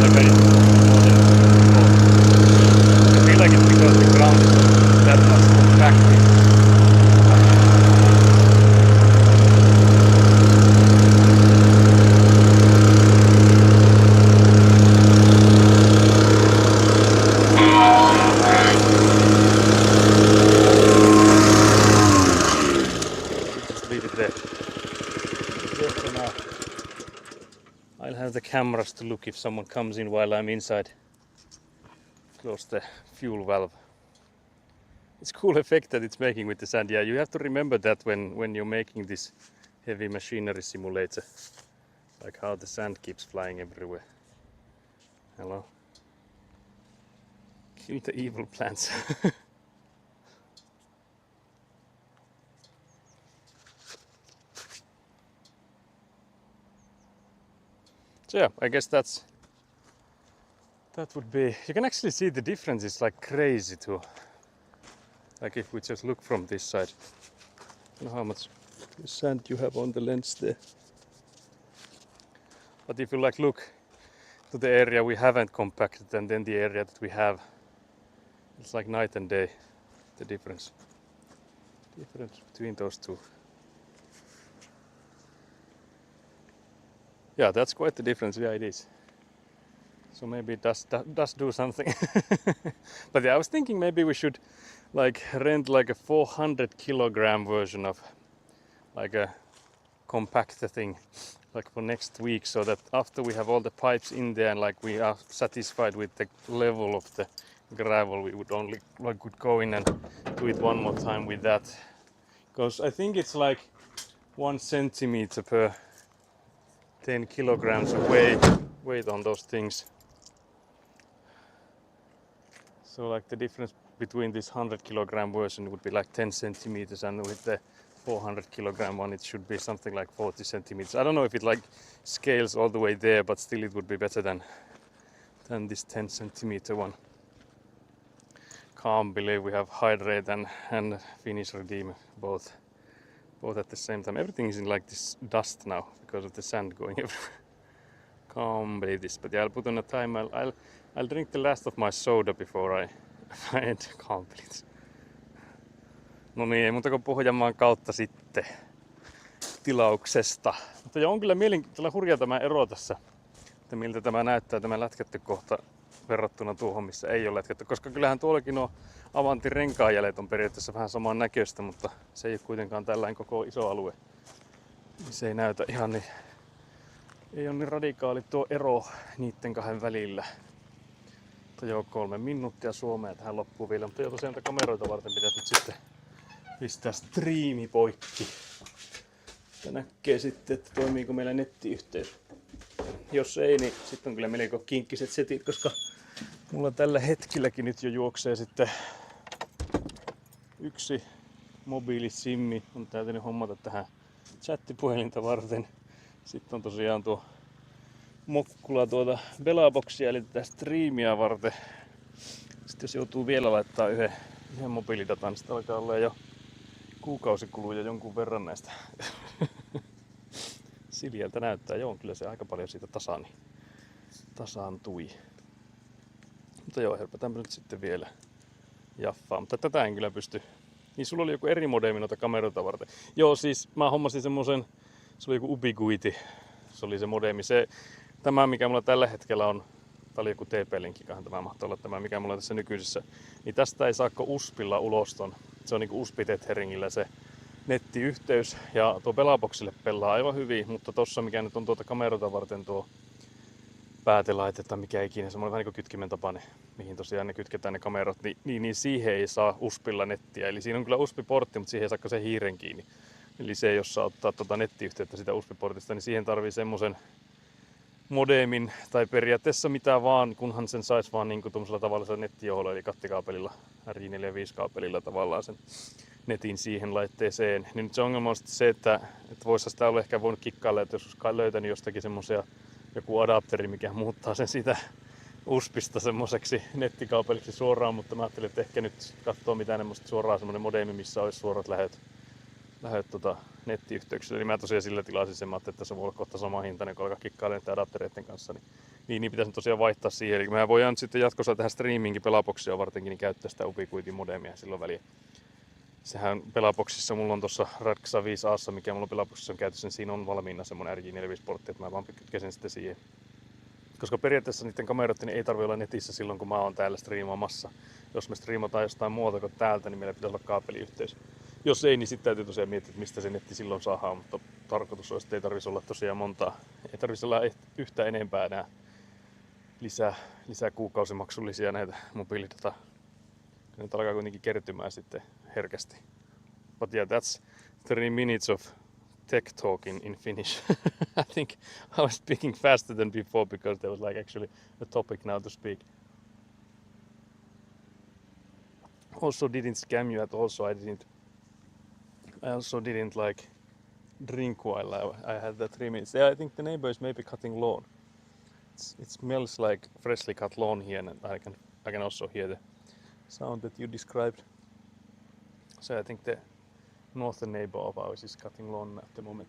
Like I feel like it's because the ground is that much compacted. Just leave it there. Just for now. I'll have the cameras to look if someone comes in while I'm inside. Close the fuel valve. It's a cool effect that it's making with the sand. Yeah, you have to remember that when you're making this heavy machinery simulator. Like how the sand keeps flying everywhere. Hello. Kill the evil plants. So yeah, I guess that would be. You can actually see the difference is like crazy too. Like if we just look from this side. I don't know how much sand you have on the lens there. But if you like look to the area we haven't compacted and then the area that we have, it's like night and day, the difference between those two. Yeah, that's quite the difference. Yeah, it is. So maybe it does do something. But yeah, I was thinking maybe we should like rent like a 400 kilogram version of like a compactor thing like for next week, so that after we have all the pipes in there and like we are satisfied with the level of the gravel, we would only like could go in and do it one more time with that, because I think it's like 1 centimeter per 10 kilograms of weight on those things. So like the difference between this 100 kilogram version would be like 10 centimeters, and with the 400 kilogram one it should be something like 40 centimeters. I don't know if it like scales all the way there, but still it would be better than this 10 centimeter one. Can't believe we have Hydrate and Finnish Redeem both at the same time. Everything is in like this dust now because of the sand going everywhere. Can't believe this, but yeah, I'll put on a time. I'll drink the last of my soda before I end. Can't believe this. No niin, ei muuta kuin Pohjanmaan kautta sitten tilauksesta. Mutta joo, on kyllä mielenkiintoinen hurja tämä ero tässä, että miltä tämä näyttää tämä lätkätty kohta verrattuna tuohon, missä ei ole lätkätty. Koska kyllähän tuollakin nuo Avantin renkaanjäljet on periaatteessa vähän saman näköistä, mutta se ei ole kuitenkaan tällainen koko iso alue. Se ei näytä ihan niin, ei ole niin radikaali tuo ero niiden kahden välillä. Mutta joo, 3 minuuttia Suomea tähän loppuu vielä. Mutta joo, tosiaan kameroita varten pitäisi nyt sitten pistää striimi poikki. Ja näkee sitten, että toimiiko meillä nettiyhteys. Jos ei, niin sitten on kyllä melko kinkkiset setit, koska mulla tällä hetkelläkin nyt jo juoksee sitten yksi mobiilisimmi. On täytynyt hommata tähän chattipuhelinta varten. Sitten on tosiaan tuo mokkula tuota Belaboxia eli tätä striimiä varten. Sitten jos joutuu vielä laittaa yhden mobiilidatan, niin sitten alkaa olla jo kuukausikuluja jonkun verran näistä. Siljältä näyttää, joo, kyllä se aika paljon siitä tasaantui. Mutta joo, herpätäänpä nyt sitten vielä jaffaa, mutta tätä en kyllä pysty. Niin sulla oli joku eri modeemi noita kameroita varten. Joo, siis mä hommasin semmosen, se oli joku Ubiquiti, se oli se modeemi. Tämä mikä mulla tällä hetkellä on, tää oli joku TP-linkkikähän tämä mahtoi olla tämä mikä mulla on tässä nykyisessä. Niin tästä ei saakko USPilla ulos ton. Se on niinku USB Tetheringillä se nettiyhteys ja tuo Belaboxille pelaa aivan hyvin, mutta tossa mikä nyt on tuota kameroita varten tuo päätelaite tai mikä ikinä, semmoinen vähän niin kuin kytkimen tapainen, mihin tosiaan ne kytketään ne kamerot, niin siihen ei saa USPilla nettiä. Eli siinä on kyllä USB-portti, mutta siihen ei saakko se hiiren kiinni. Eli se, jos saa ottaa tuota nettiyhteyttä sitä USB-portista, niin siihen tarvii semmoisen modemin tai periaatteessa mitä vaan, kunhan sen saisi vaan niin kuin tuollaisella tavalla nettijohdolla, eli kattikaapelilla, RJ45-kaapelilla tavallaan sen netin siihen laitteeseen. Niin nyt se ongelma on se, että voisi sitä olla ehkä voinut kikkailla, että jos olisi löytänyt jostakin semmoisia joku adapteri, mikä muuttaa sen siitä USPista semmoiseksi nettikaapeliksi suoraan, mutta mä ajattelin, että ehkä nyt katsoo mitään suoraan semmoinen modemi, missä olisi suorat lähöt lähde nettiyhteyksillä, niin mä tosiaan sillä tilasin sen, mä ajattelin, että se voi olla kohta sama hintainen, kun alkaa kikkailemaan näiden adaptereiden kanssa, niin pitäisi tosiaan vaihtaa siihen. Eli mehän voidaan sitten jatkossa tähän streamingin pelaboksia vartenkin niin käyttää sitä Ubiquiti-modemia silloin väliin. Sehän pelaboksissa mulla on tuossa Radxa 5A:ssa, mikä mulla on pelaboksissa on käytössä, niin siinä on valmiina semmonen RJ45-portti, että mä vaan kytkäsen sitten siihen. Koska periaatteessa niiden kameroiden ei tarvitse olla netissä silloin, kun mä oon täällä striimaamassa. Jos me striimataan jostain muuta kuin täältä, niin meillä pitäisi olla kaapeliyhteys. Jos ei, niin sitten täytyy tosiaan miettiä, että mistä se netti silloin saadaan, mutta tarkoitus olisi, että ei tarvitsisi olla tosiaan montaa. Ei tarvitsisi olla yhtä enempää enää lisää kuukausimaksullisia näitä mobiilidata. Nyt alkaa kuitenkin kertymään sitten herkästi. But yeah, that's 3 minutes of tech talk in Finnish. I think I was speaking faster than before because there was like actually a topic now to speak. Also didn't scam you at all, so I also didn't like drink while I had the 3 minutes. Yeah, I think the neighbor is maybe cutting lawn. It smells like freshly cut lawn here, and I can also hear the sound that you described. So I think the northern neighbor of ours is cutting lawn at the moment.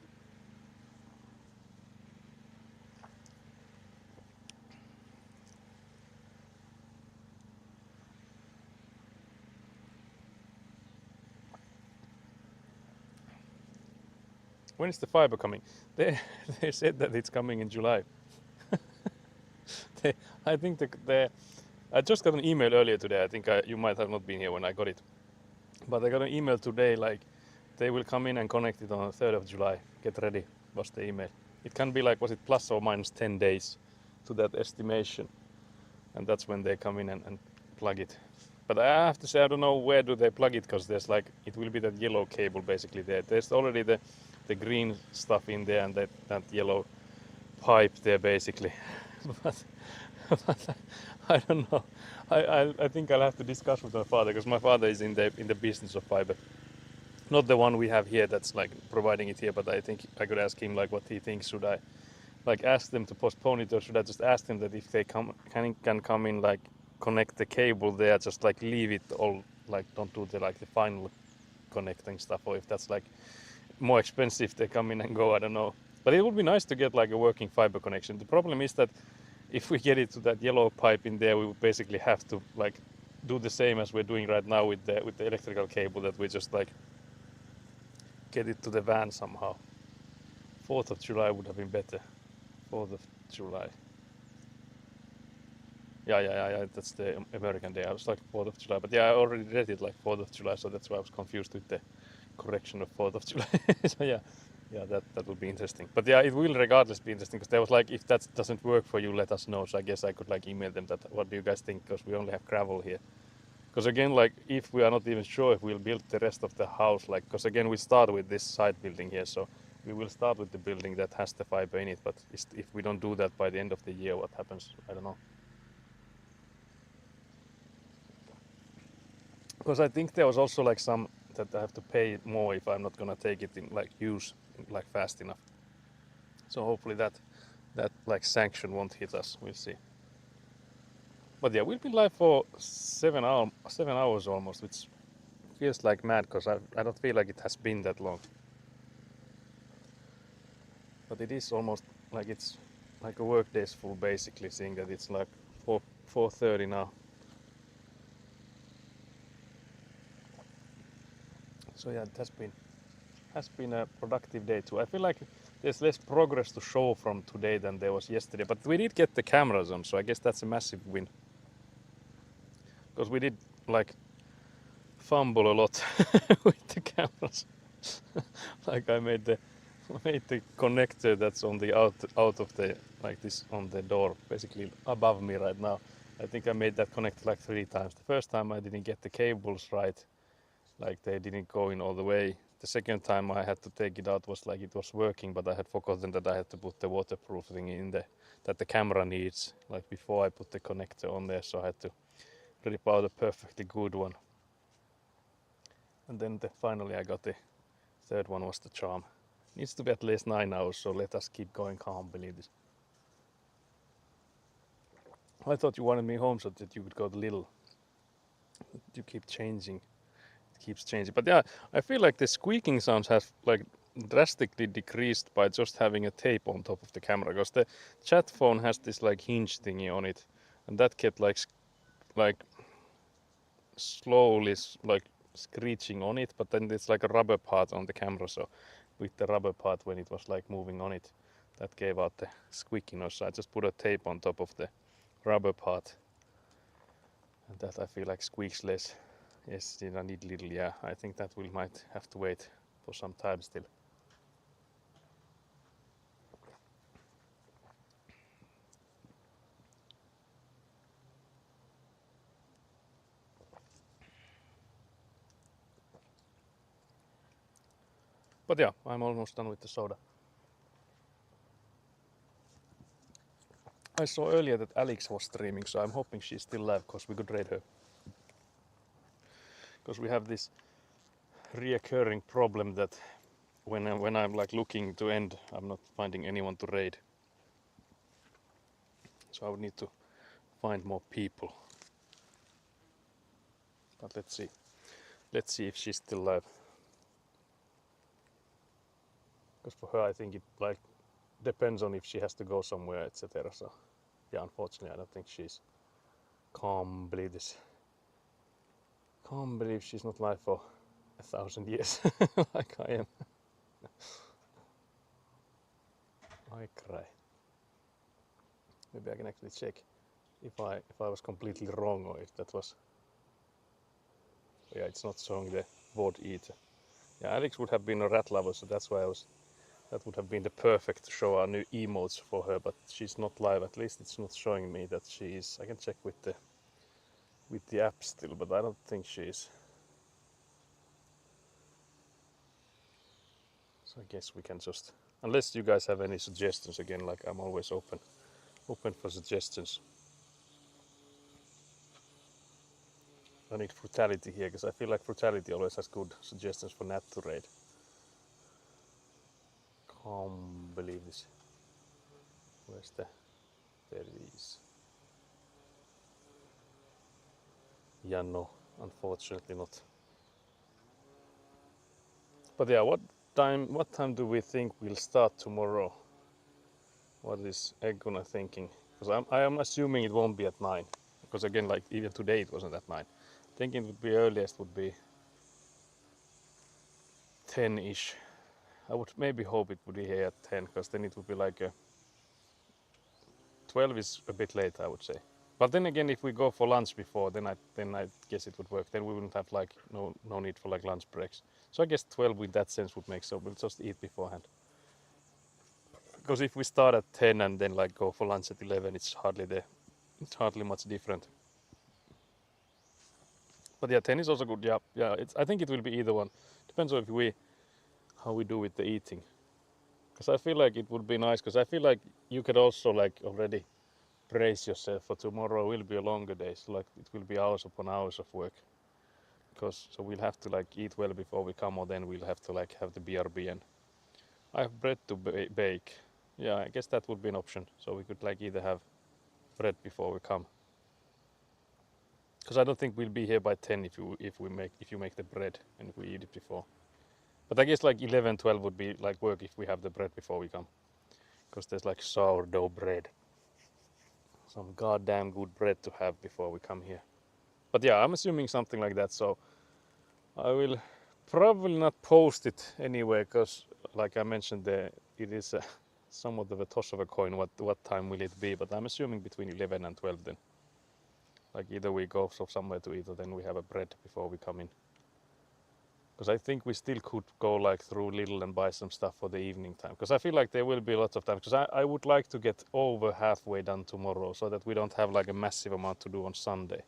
When is the fiber coming? They said that it's coming in July. I think I just got an email earlier today. I think you might have not been here when I got it. But I got an email today like they will come in and connect it on the 3rd of July. Get ready was the email. It can be like, was it plus or minus 10 days to that estimation. And that's when they come in and plug it. But I have to say, I don't know where do they plug it, because there's like, it will be that yellow cable basically there. There's already the green stuff in there and that yellow pipe there basically. but I don't know. I think I'll have to discuss with my father, because my father is in the business of fiber. Not the one we have here that's like providing it here, but I think I could ask him like what he thinks. Should I like ask them to postpone it, or should I just ask them that if they can come in, like connect the cable there, just like leave it all, like don't do the final connecting stuff, or if that's like more expensive, they come in and go, I don't know. But it would be nice to get like a working fiber connection. The problem is that if we get it to that yellow pipe in there, we would basically have to like do the same as we're doing right now with the electrical cable, that we just like get it to the van somehow. 4th of July would have been better. 4th of July. Yeah, that's the American day. I was like 4th of July, but yeah, I already read it like 4th of July, so that's why I was confused with the correction of 4th of July. So yeah, that will be interesting. But yeah, it will regardless be interesting, because there was like, if that doesn't work for you, let us know. So I guess I could like email them that, what do you guys think, because we only have gravel here. Because again, like if we are not even sure if we'll build the rest of the house, like, because again we start with this side building here, so we will start with the building that has the fiber in it, but if we don't do that by the end of the year, what happens? I don't know. Because I think there was also like some that I have to pay more if I'm not gonna take it in like use like fast enough. So hopefully that like sanction won't hit us. We'll see. But yeah, we've been live for 7 hours almost, which feels like mad, because I don't feel like it has been that long. But it is almost like it's like a work day's full, basically, seeing that it's like 4:30 now. So yeah, it has been a productive day too. I feel like there's less progress to show from today than there was yesterday, but we did get the cameras on, so I guess that's a massive win. Because we did like fumble a lot with the cameras. Like I made the connector that's on the out of the, like this on the door, basically above me right now. I think I made that connect like 3 times. The first time I didn't get the cables right, like they didn't go in all the way. The second time I had to take it out was like it was working, but I had forgotten that I had to put the waterproof thing in that the camera needs, like before I put the connector on there, so I had to rip out a perfectly good one. And then finally I got the third one was the charm. Needs to be at least 9 hours, so let us keep going. Can't believe this. I thought you wanted me home so that you could go to Lidl. You keep changing. keeps changing. But yeah, I feel like the squeaking sounds have like drastically decreased by just having a tape on top of the camera, because the chat phone has this like hinge thingy on it, and that kept like slowly like screeching on it, but then it's like a rubber part on the camera, so with the rubber part when it was like moving on it, that gave out the squeaking noise. So I just put a tape on top of the rubber part, and that I feel like squeaks less. Yes, did I need little? Yeah, I think that we might have to wait for some time still. But yeah, I'm almost done with the soda. I saw earlier that Alex was streaming, so I'm hoping she's still live, because we could raid her. Because we have this reoccurring problem that when I'm like looking to end, I'm not finding anyone to raid. So I would need to find more people. But let's see. Let's see if she's still live. Because for her, I think it like depends on if she has to go somewhere, etc. So yeah, unfortunately, I don't think she's. Can't believe this. Can't believe she's not live for 1,000 years like I am. I cry. Maybe I can actually check if I was completely wrong or if that was. Yeah, it's not showing the VOD either. Yeah, Alex would have been a rat lover, so that's why I was. That would have been the perfect to show our new emotes for her, but she's not live. At least it's not showing me that she is. I can check with the app still, but I don't think she is. So I guess we can just, unless you guys have any suggestions again, like I'm always open for suggestions. I need Frutality here, because I feel like Frutality always has good suggestions for Nat to raid. Can't believe this. Where's the... There it is. Yeah, no, unfortunately not. But yeah, what time do we think we'll start tomorrow? What is Egguna thinking? Because I am assuming it won't be at 9. Because again, like even today it wasn't at 9. Thinking it would be earliest would be 10-ish. I would maybe hope it would be here at 10, because then it would be like a 12 is a bit late, I would say. But then again, if we go for lunch before, then I guess it would work. Then we wouldn't have like no need for like lunch breaks. So I guess 12 in that sense would make so. We'll just eat beforehand. Because if we start at 10 and then like go for lunch at 11, it's hardly much different. But yeah, 10 is also good. Yeah. I think it will be either one. Depends on how we do with the eating. Because I feel like it would be nice. Because I feel like you could also like already brace yourself for tomorrow. Will be a longer day. So like it will be hours upon hours of work. Because so we'll have to like eat well before we come, or then we'll have to like have the BRB, and I have bread to bake. Yeah, I guess that would be an option. So we could like either have bread before we come. Because I don't think we'll be here by 10 if you make the bread and if we eat it before. But I guess like 11, 12 would be like work if we have the bread before we come. Because there's like sourdough bread. Some goddamn good bread to have before we come here. But yeah, I'm assuming something like that. So I will probably not post it anyway, because like I mentioned, it is somewhat of a toss of a coin. What time will it be? But I'm assuming between 11 and 12 then. Like either we go somewhere to eat, or then we have a bread before we come in. Because I think we still could go like through Lidl and buy some stuff for the evening time. Because I feel like there will be lots of time. Because I would like to get over halfway done tomorrow, so that we don't have like a massive amount to do on Sunday.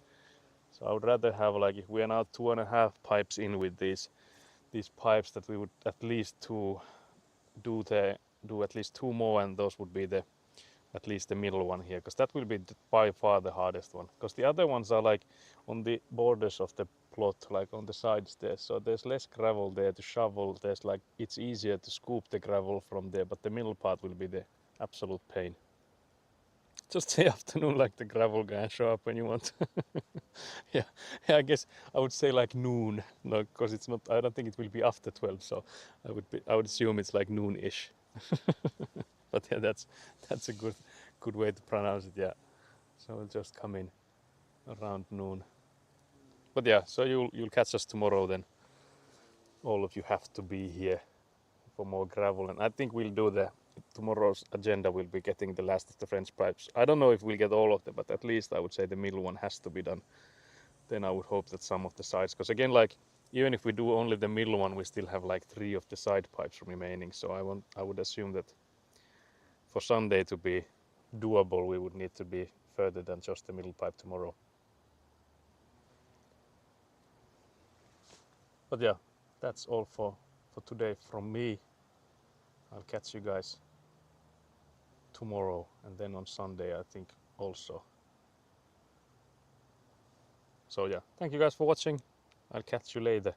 So I would rather have like, if we are now 2.5 pipes in with these pipes, that we would at least do at least 2 more, and those would be at least the middle one here, because that will be by far the hardest one. Because the other ones are like on the borders of the plot, like on the sides there, so there's less gravel there to shovel. There's like, it's easier to scoop the gravel from there, but the middle part will be the absolute pain. Just say afternoon like the gravel guy and show up when you want. Yeah, yeah, I guess I would say like noon, no, because it's not. I don't think it will be after 12, so I would assume it's like noon-ish. But yeah, that's a good way to pronounce it. Yeah, so we'll just come in around noon. But yeah, so you'll catch us tomorrow then. All of you have to be here for more gravel, and I think we'll do tomorrow's agenda will be getting the last of the French pipes. I don't know if we'll get all of them, but at least I would say the middle one has to be done. Then I would hope that some of the sides, because again, like even if we do only the middle one, we still have like 3 of the side pipes remaining. So I would assume that for Sunday to be doable, we would need to be further than just the middle pipe tomorrow. But yeah, that's all for today from me. I'll catch you guys tomorrow and then on Sunday I think also. So yeah, thank you guys for watching. I'll catch you later.